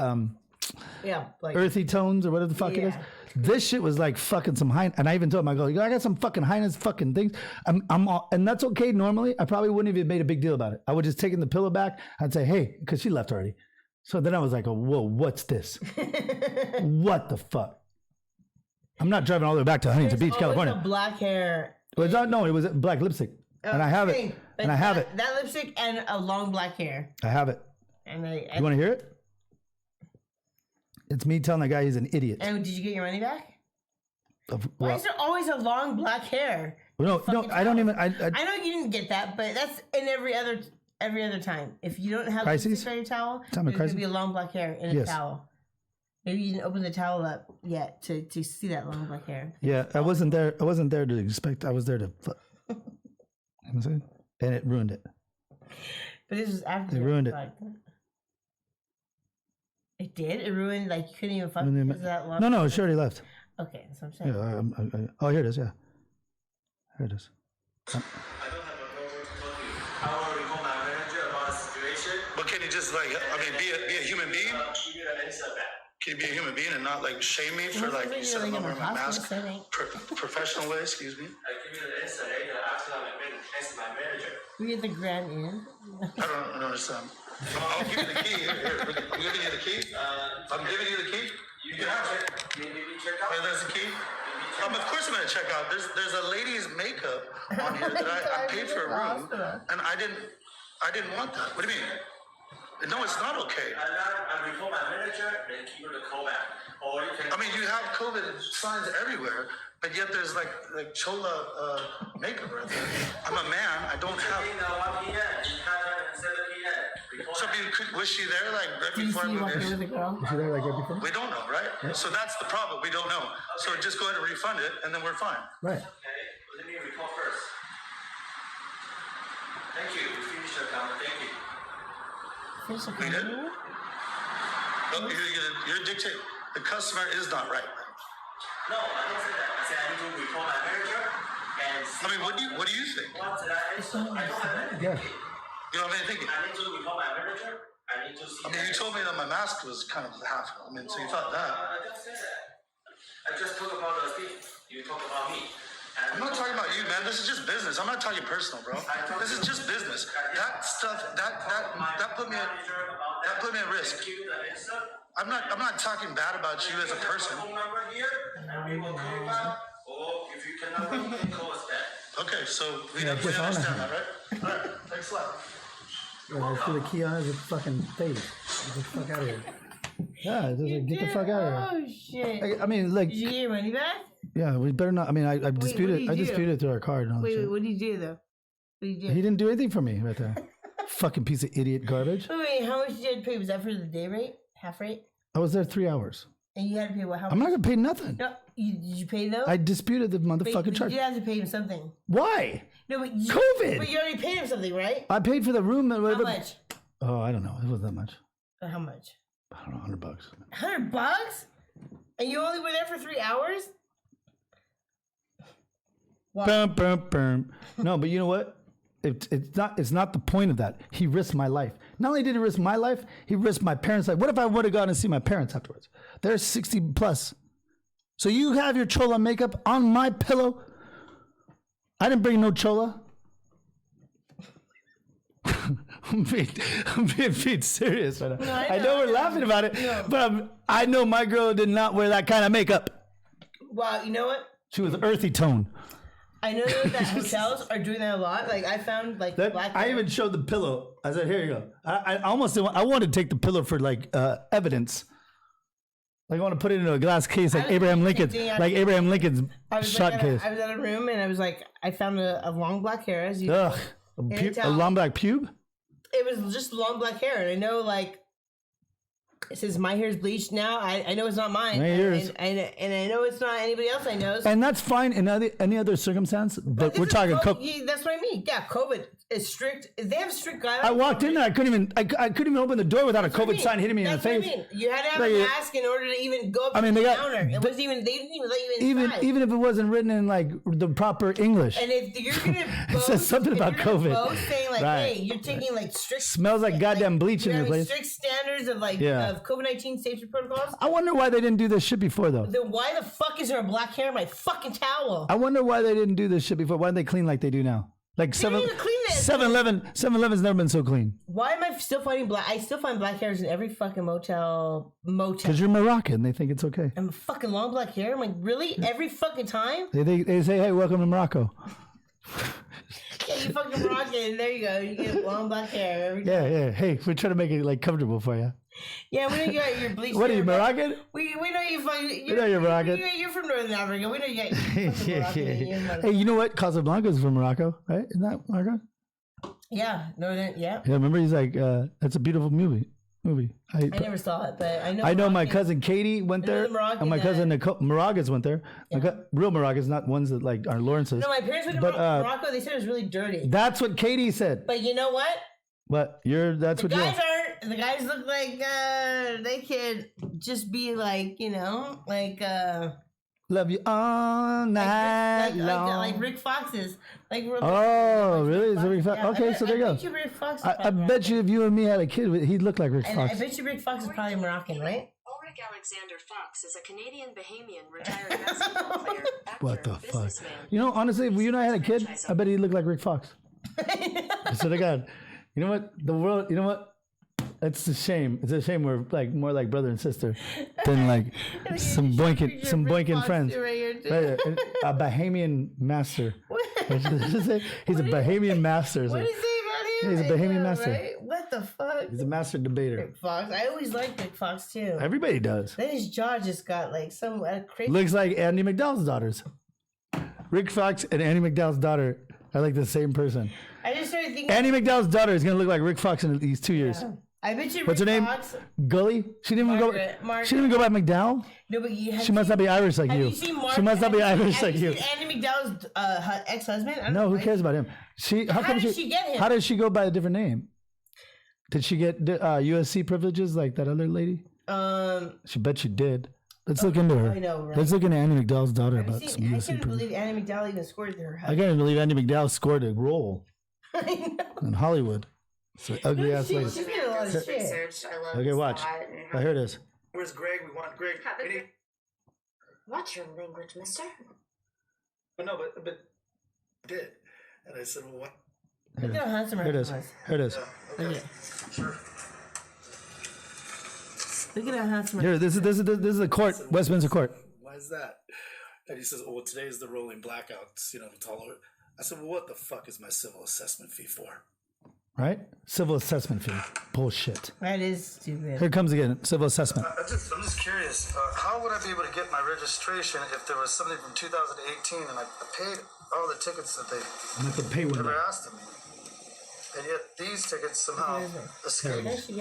like earthy tones or whatever the fuck it is. This shit was like fucking some high. And I even told him, I go, I got some fucking highness fucking things. And that's okay. Normally, I probably wouldn't have made a big deal about it. I would just taken the pillow back. I'd say, hey, because she left already. So then I was like, oh, whoa, what's this? What the fuck? I'm not driving all the way back to Huntington Beach, California. Black hair. It was black lipstick. And I have it. And I have it. That lipstick and a long black hair. I have it. And you want to hear it? It's me telling the guy he's an idiot. And did you get your money back? Well, Why is there always a long black hair? No, I don't even. I know you didn't get that, but that's in every other time. If you don't have crises on your towel, there's going to be a long black hair in a towel. Maybe you didn't open the towel up yet to see that long black hair. Yeah, I wasn't there. I wasn't there to expect. I was there to. You know what I'm saying? And it ruined it. But this was after. It ruined it. It did? It ruined, like, you couldn't even fuck because of that long? No, she already left. Okay, that's what I'm saying. Yeah, here it is, yeah. Here it is. I don't have a problem to talk to you. I already called my manager about the situation. But can you just, like, be a human being? Can you be a human being and not, like, shame me for, like, you said I'm not wearing my mask? Professional way, excuse me. I give you the answer, after ask my manager. We get the grand in. I don't understand. I'll give you the key. Here. I'm giving you the key. I'm giving you the key. You have it. Maybe check out. Wait, there's the key. Of course I'm gonna check out. There's a lady's makeup on here that I paid for a room, and I didn't want that. What do you mean? No, it's not okay. I report my manager and keep her the call back. Or you can. I mean, you have COVID signs everywhere, but yet there's like chola makeup right there. I'm a man. I don't have. So was she there like right before I moved in? Was she there like right before? We don't know, right? Yeah. So that's the problem. We don't know. So just go ahead and refund it, and then we're fine. Right. Okay. Let me recall first. Thank you. We finished your account. Thank you. We did? Look, you're dictating. The customer is not right. No, I don't say that. I said I need to recall my manager and see. I mean, what do you think? What did I don't have anything. Yeah. You know what I mean? Thinking. I need to recall my manager. I need to see. I mean, you told me that my mask was kind of half. I mean, so you thought that. I didn't say that. I just talked about the thing. You talked about me. I'm not talking about you, man. This is just business. I'm not talking personal, bro. This is just business. That stuff. That put me at risk. I'm not talking bad about you as a person. Okay, so we understand that, right? All right, thanks a lot. Yeah, I threw the key on his fucking face. Get the fuck out of here. Yeah, just like, get the fuck out of here. Oh shit! I mean, like, Did you get your money back? yeah, we better not. I mean, I disputed. what I did you do? disputed through our card. And all that Wait, shit. what did you do though? What did you do? He didn't do anything for me right there. Fucking piece of idiot garbage. Wait, how much did you have to pay? Was that for the day rate? Half rate? I was there 3 hours. And you had to pay what? How I'm much? not gonna pay nothing. No, did you pay though? I disputed the Wait, motherfucking charge. you have to pay him something. Why? No, but COVID. But you already paid him something, right? I paid for the room and How whatever. much? Oh, I don't know. It wasn't that much. How much? I don't know, $100. $100? And you only were there for 3 hours? Wow. Bum, bum, bum. No, but you know what? It's not the point of that. He risked my life. Not only did he risk my life, he risked my parents' life. What if I would have gone and seen my parents afterwards? They're 60 plus. So you have your chola makeup on my pillow. I didn't bring no chola. I'm being serious right now. No, I know we're laughing about it, but I know my girl did not wear that kind of makeup. Wow, you know what? She was earthy tone. I know that hotels are doing that a lot. Like I found like black I hair. even showed the pillow. I said, "Here you go." I almost I wanted to take the pillow for like evidence. Like I want to put it in a glass case, like Abraham Lincoln's, shot case. I was at a room and I was like, I found a long black hair as you. Ugh, a long black pube. It was just long black hair, and I know like it says my hair's bleached now. I know it's not mine, and I know it's not anybody else I know. And that's fine in any other circumstance, but we're talking COVID. That's what I mean. Yeah, COVID is strict. They have strict guidelines. I walked in there. I couldn't even open the door without a COVID sign hitting me in the face. What I mean. You had to have a mask in order to even go up to the counter. It wasn't even. They didn't even let you inside. Even if it wasn't written in like the proper English. And if you're gonna boast, it says something about COVID. Boast saying like, Right. hey, you're taking like strict. Smells like goddamn bleach in your place. Strict standards of like of COVID-19 safety protocols. I wonder why they didn't do this shit before though. Then why the fuck is there a black hair in my fucking towel? I wonder why they didn't do this shit before. Why didn't they clean like they do now? Like didn't even clean it. 7-Eleven's never been so clean. Why am I still finding black? I still find black hairs in every fucking motel. Because you're Moroccan, they think it's okay. I'm fucking long black hair. I'm like, really? Every fucking time? They say, hey, welcome to Morocco. Yeah, you fucking Moroccan. There you go. You get long black hair every time. Yeah. Hey, we're trying to make it like comfortable for you. Yeah, we know you got your bleached What are hair, you, Moroccan? We know you fucking. We know you're Moroccan. You're from Northern Africa. We know you got your fucking Moroccan. Hey, you know what? Casablanca is from Morocco, right? Isn't that Morocco? Yeah, Northern. Yeah. Yeah, remember he's like, that's a beautiful movie. I never saw it, but I know. I know my cousin Katie went there, and my cousin Nicole, Moragas went there. Yeah. Real Moragas, not ones that like are Lawrence's. No, my parents went to Morocco. They said it was really dirty. That's what Katie said. But you know what? What that's what guys aren't. The guys look like they could just be like love you all night long. Like Rick Fox's. Oh, really? Is it Rick Fox? Yeah, Okay, so there you go. Bet you Rick Fox I bet you if you and me had a kid, he'd look like Rick Fox. I bet you Rick Fox is probably Moroccan, right? Ulrich Alexander Fox is a Canadian Bahamian retired basketball player, actor, What the fuck? businessman. You know, honestly, if you and I had a kid, I bet he'd look like Rick Fox. I swear to God. You know what? The world, you know what? It's a shame. It's a shame we're like more like brother and sister than like some boinking friends. Right, a Bahamian master. He's a Bahamian master. What do you say about him? He's a Bahamian master. Right? What the fuck? He's a master debater. Rick Fox. I always liked Rick Fox too. Everybody does. Then his jaw just got like some crazy. Looks like Andy McDowell's daughters. Rick Fox and Andy McDowell's daughter are like the same person. I just started thinking. Andy McDowell's daughter is gonna look like Rick Fox in these 2 years. Yeah. I bet you. What's Rick her name? Fox, Gully. She didn't even go. She didn't even go by McDowell. No, but she must not be Irish like you. She must not be Irish like you. Andy McDowell's ex-husband. No, who cares about him? How did she get him? How did she go by a different name? Did she get USC privileges like that other lady? She bet she did. Let's look into her. I know, right? Let's look into Andy McDowell's daughter about some I USC can't privileges. believe Andy McDowell even scored her husband. I can't even believe Andy McDowell scored a role I know. in Hollywood. It's an ugly ass lady. She's getting a lot of shit. Researched. I love Okay, this watch. spot and Here it is. Where's Greg? We want Greg. Watch your language, mister. But no, but did. And I said, well, what? Look at how handsome her Here it is. husband was. Here it is. Look at it. Sure. Look at how handsome. Here, this is the court, Westminster Court. Why is that? And he says, oh, well, today is the rolling blackouts, it's all over. I said, well, what the fuck is my civil assessment fee for? right? Civil assessment fee. Bullshit. That is stupid. Here comes again. Civil assessment. I'm just curious. How would I be able to get my registration if there was something from 2018 and I paid all the tickets that they I'm going to pay one. never asked of me? And yet these tickets somehow escaped. So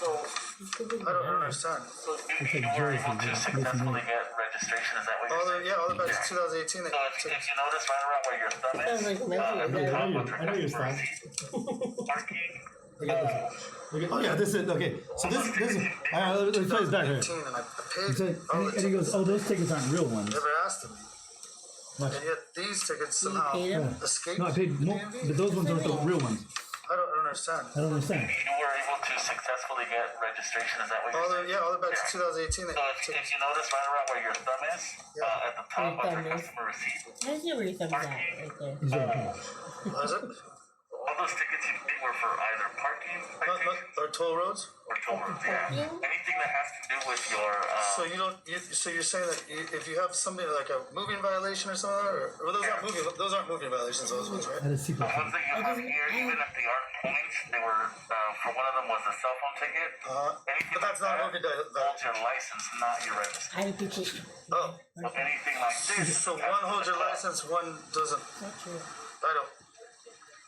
I don't understand. So you were able to successfully get registration, is that what you're saying? All the back to 2018. So if you notice right around where your thumb is, Sounds like at the top with your I know your customer style. receipt, parking, Oh yeah, this is okay. So this is. Let me play this back here. 2018 and I paid So, all the and he goes, tickets. "Oh, those tickets aren't real ones." Never asked of me. Watch. And yet these tickets somehow paid him? escaped. No, I paid more, but those ones aren't the real ones. I don't understand. I don't understand. you were able to successfully get registration, is that what you're saying? All the back to 2018. So if you notice right around where your thumb is, at the top of your thumb is. customer receipt, I see where your thumb is at, right there. He's right here. Was it? all those tickets you paid were for either parking, I think, Or toll roads? or toll roads, yeah. Anything that has to do with your, So you don't. So you're saying that if you have something like a moving violation or something, or those aren't moving violations. Those ones, right? That is the secret. ones that you have here, even if they aren't points, they were, for one of them was a cell phone ticket. Anything But that's like not moving that holds violation. your license, not your registration. I appreciate Oh, So anything like this. so one holds your license, one doesn't. not true. I don't.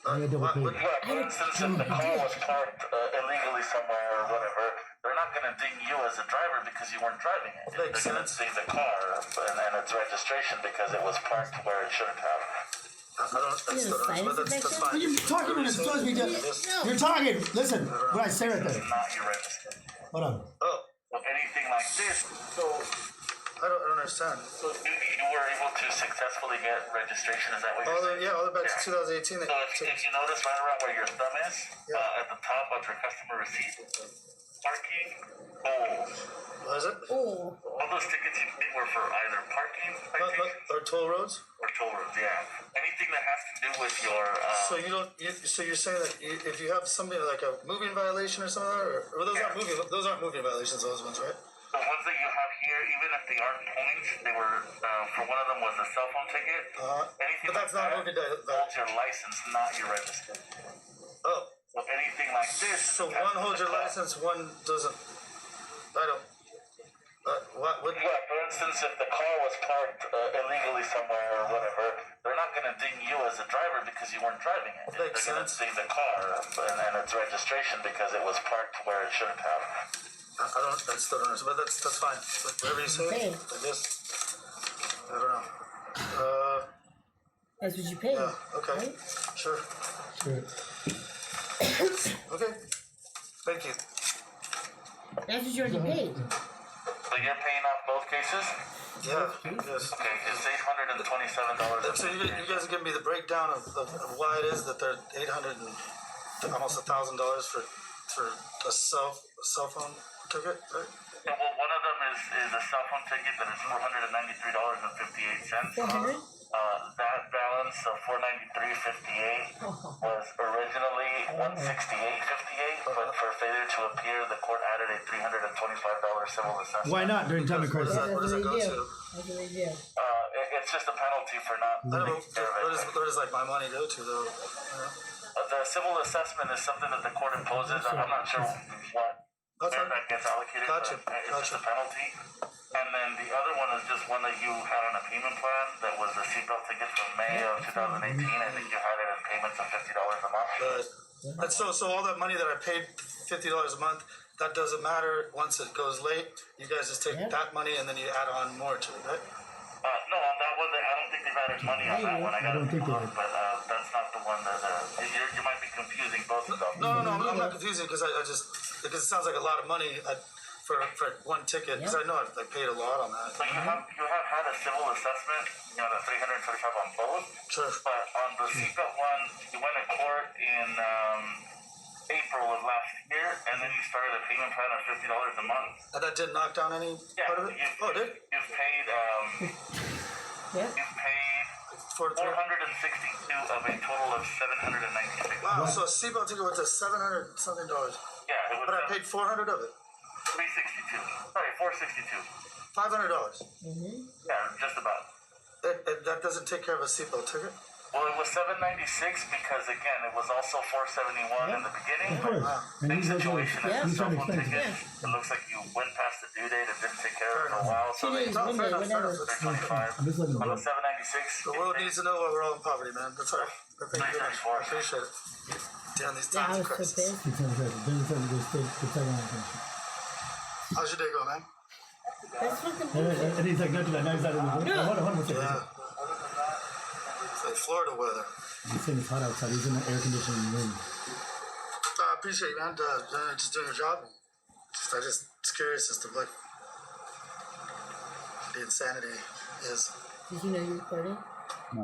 Yeah, for instance, if the car was parked illegally somewhere or whatever, they're not going to ding you as a driver because you weren't driving it. They're Makes going to sense. ding the car and its registration because it was parked where it shouldn't have. I don't. That's fine. What are you talking when it's supposed to be just? You're talking. Listen, what I say right there. Not your registration. Hold on. Oh, So anything like this. So I don't understand. you were able to successfully get registration, is that what you're saying? All the back to 2018. So if you notice right around where your thumb is, at the top of your customer receipt, parking, Was it? Oh, all those tickets you paid were for either parking, I think, Or toll roads? or toll roads, yeah. Anything that has to do with your, So you don't. So you're saying that if you have something like a moving violation or something, or those aren't moving. Those aren't moving violations. Those ones, right? the ones that you have here, even if they aren't points, they were, for one of them was a cell phone ticket. Anything But that's like not moving that holds your license, not your registration. Oh, So anything like this. so has one to holds your declare. license, one doesn't. I don't. What? Yeah, for instance, if the car was parked illegally somewhere or whatever, they're not going to ding you as a driver because you weren't driving it. Makes They're going to sense. ding the car and its registration because it was parked where it shouldn't have. I don't. I still don't understand. But that's fine. Whatever you say. Okay. I guess. I don't know. that's what you paid. Yeah. Okay. Right? Sure. Okay. Thank you. That's what you already paid. So you're paying off both cases? Yeah. Yes. Okay, it's $827. So you guys are giving me the breakdown of why it is that they're $800 and almost $1,000 for a cell phone ticket, right? Yeah, well, one of them is a cell phone ticket that is $493.58. 400? That balance of $493.58 was originally $168.58, but for failure to appear, the court added a $325 civil assessment. Why not during time of crisis? Where does that go to? That's what they do. It's just a penalty for not I don't know. taking care of it. Where does like my money go to though? You know? The civil assessment is something that the court imposes. I'm not sure what That's fine. that gets allocated, Gotcha. but it's just a penalty. And then the other one is just one that you had on a payment plan that was a seatbelt ticket from May of 2018. I think you had it in payments of $50 a month. And so all that money that I paid $50 a month, that doesn't matter once it goes late. You guys just take that money and then you add on more to it, right? No, on that one, I don't think they've added money on that one. I got don't to think they look, did. but that's not the one that you might be confusing both of them. No, I'm not confusing because because it sounds like a lot of money for one ticket. Because I know I paid a lot on that. So you have had a civil assessment, the $325 on both. Sure. But on the seatbelt one, you went to court in April of last year, and then you started a payment plan of $50 a month. And that didn't knock down any part of it? Oh, it did? You've paid Yeah. you've paid 462 of a total of $796. Wow, so a seatbelt ticket went to $700 something. Yeah, it was But I paid $400 of it. 362. Sorry, 462. $500. Yeah, just about. That doesn't take care of a seatbelt ticket? Well, it was $796 because again, it was also $471 in the beginning. Of course. And Big he's like, situation yeah. at the He's cell trying to phone explain ticket. it. It looks like you went past the due date and didn't take care of it for a while. So 2 they days, 1 day, whatever. $325. I'm just letting him But know. it was $796. The world needs to know why we're all in poverty, man. That's all right. But thank you very much. I appreciate it. Damn, these Yeah, I times was of so crisis. pissed. How's your day going, man? That's fucking bullshit. And he's like, don't do that. Now he's out in the room. No. Hold on, Yeah. It's like Florida weather. He's saying it's hot outside. He's in the air conditioning room. I appreciate you, man. Just doing your job. I'm just curious as to what the insanity is. Did you know you were recording? No.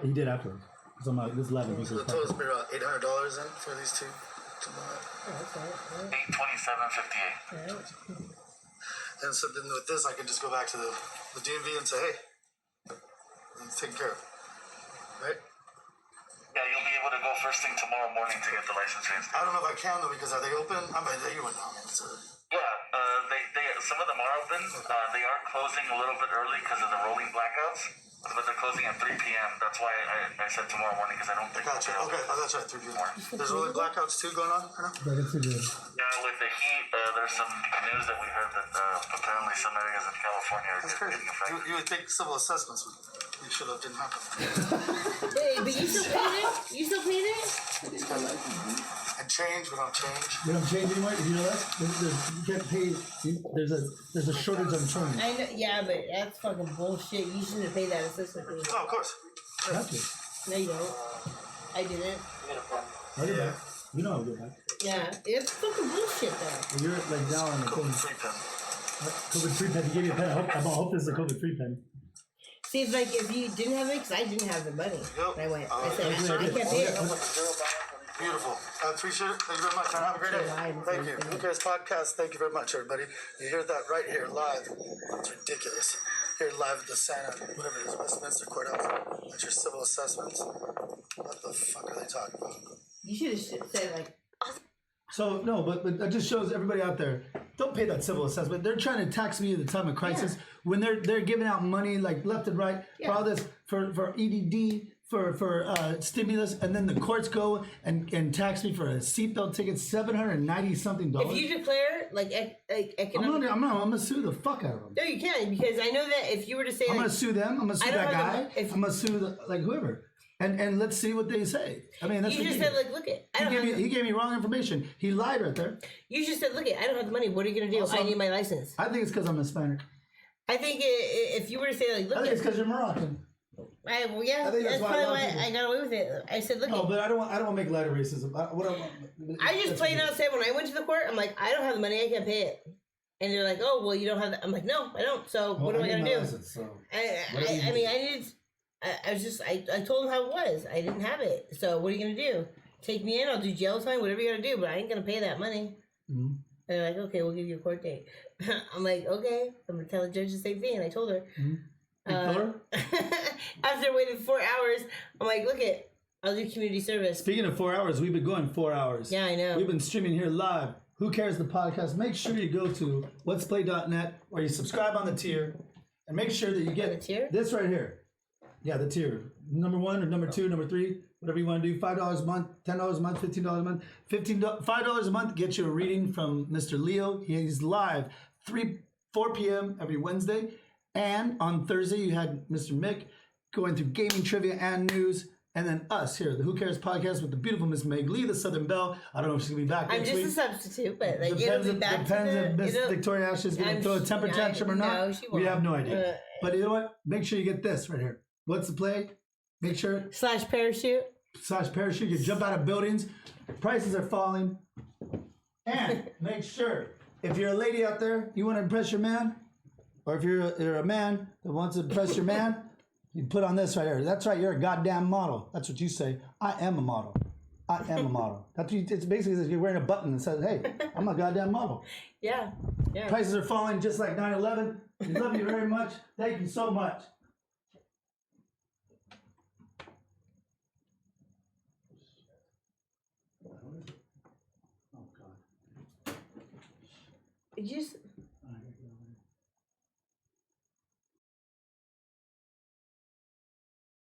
He did afterwards. So I'm like, this is 11. He So says, the total's been about $800 in for these two. Oh, that's all right. $827.58. All right. And so then with this, I can just go back to the DMV and say, hey, it's taken care of. Right? Yeah, you'll be able to go first thing tomorrow morning to get the license reinstated. I don't know if I can, though, because are they open? I mean, you wouldn't know. Yeah, they some of them are open. They are closing a little bit early because of the rolling blackouts, but they're closing at 3 p.m. That's why I said tomorrow morning because I don't think. Gotcha. Okay, that's right. 3 p.m. There's rolling blackouts too going on right now? That's too good. Yeah, with the heat, there's some news that we heard that apparently some areas in California are That's crazy. getting affected. You would think civil assessments would make sure that didn't happen. Hey, but you still paid it? You still paid it? And change, we don't change. We don't change anymore. Did you know that? You can't pay. There's a shortage on change. I know, yeah, but that's fucking bullshit. You shouldn't have paid that assessment fee. Oh, of course. Have to. No, you don't. I didn't. I'll get back. You know I'll get back. Yeah, it's fucking bullshit though. You're like now on the COVID thing. free pen. COVID-free pen. He gave me a pen. I hope this is a COVID-free pen. See, it's like if you didn't have it, because I didn't have the money. Yep. I went, I Oh, said, yeah, I can't pay it. Beautiful. I appreciate it. Thank you very much. And have a great day. Thank you. Who Cares Podcast. Thank you very much, everybody. You hear that right here live. It's ridiculous. Here live at the Santa, whatever it is, Westminster Courthouse. That's your civil assessments. What the fuck are they talking about? You should have said like, So no, but that just shows everybody out there. Don't pay that civil assessment. They're trying to tax me at the time of crisis when they're giving out money like left and right for all this for EDD for stimulus, and then the courts go and tax me for a seatbelt ticket, $790 something. if you declare like economic. I'm gonna sue the fuck out of them. No, you can, because I know that if you were to say I'm like, gonna sue them. I'm gonna sue I don't that have guy. the- if- I'm gonna sue like whoever. And let's see what they say. I mean, that's you just said like, look it, I don't have. he gave me wrong information. He lied right there. You just said, look it, I don't have the money. What are you gonna do? Also, I need my license. I think it's because I'm Hispanic. I think if you were to say like, I look think it's it, because you're Moroccan. well, yeah, I think that's that's why probably a lot of why people- I got away with it. I said, look No, it. but I don't want to make light of racism. I just plain out said when I went to the court, I'm like, I don't have the money, I can't pay it. And they're like, oh, well, you don't have that. I'm like, no, I don't. So what am I gonna do? I mean, I needed. I told them how it was. I didn't have it. So what are you gonna do? Take me in? I'll do jail time. Whatever you gotta do. But I ain't gonna pay that money. Mm-hmm. And they're like, okay, we'll give you a court date. I'm like, okay. I'm gonna tell the judge the same thing. And I told her. After waiting 4 hours, I'm like, look it. I'll do community service. Speaking of 4 hours, we've been going 4 hours. Yeah, I know. We've been streaming here live. Who Cares the podcast? Make sure you go to letsplay.net or you subscribe on the tier, and make sure that you get The tier? this right here. Yeah, the tier. Number 1 or number 2, number 3, whatever you want to do. $5 a month, $10 a month, $15 a month. $5 a month gets you a reading from Mr. Leo. He's live 4 p.m. every Wednesday. And on Thursday, you had Mr. Mick going through gaming trivia and news. And then us here, the Who Cares podcast with the beautiful Miss Meglee, the Southern Belle. I don't know if she's going to be back I'm next just week. a substitute, but like, Depends it'll be back if to Miss Victoria Ashley is going to throw a temper tantrum or not. No, she won't. We have no idea. But you know what? Make sure you get this right here. What's the play? Make sure / parachute. / parachute. You jump out of buildings. Prices are falling. And make sure, if you're a lady out there, you want to impress your man, or if you're a man that wants to impress your man, you put on this right here. That's right. You're a goddamn model. That's what you say. I am a model. I am a model. That's what it's basically you're wearing a button that says, "Hey, I'm a goddamn model." Yeah. Yeah. Prices are falling just like 9/11. We love you very much. Thank you so much. Just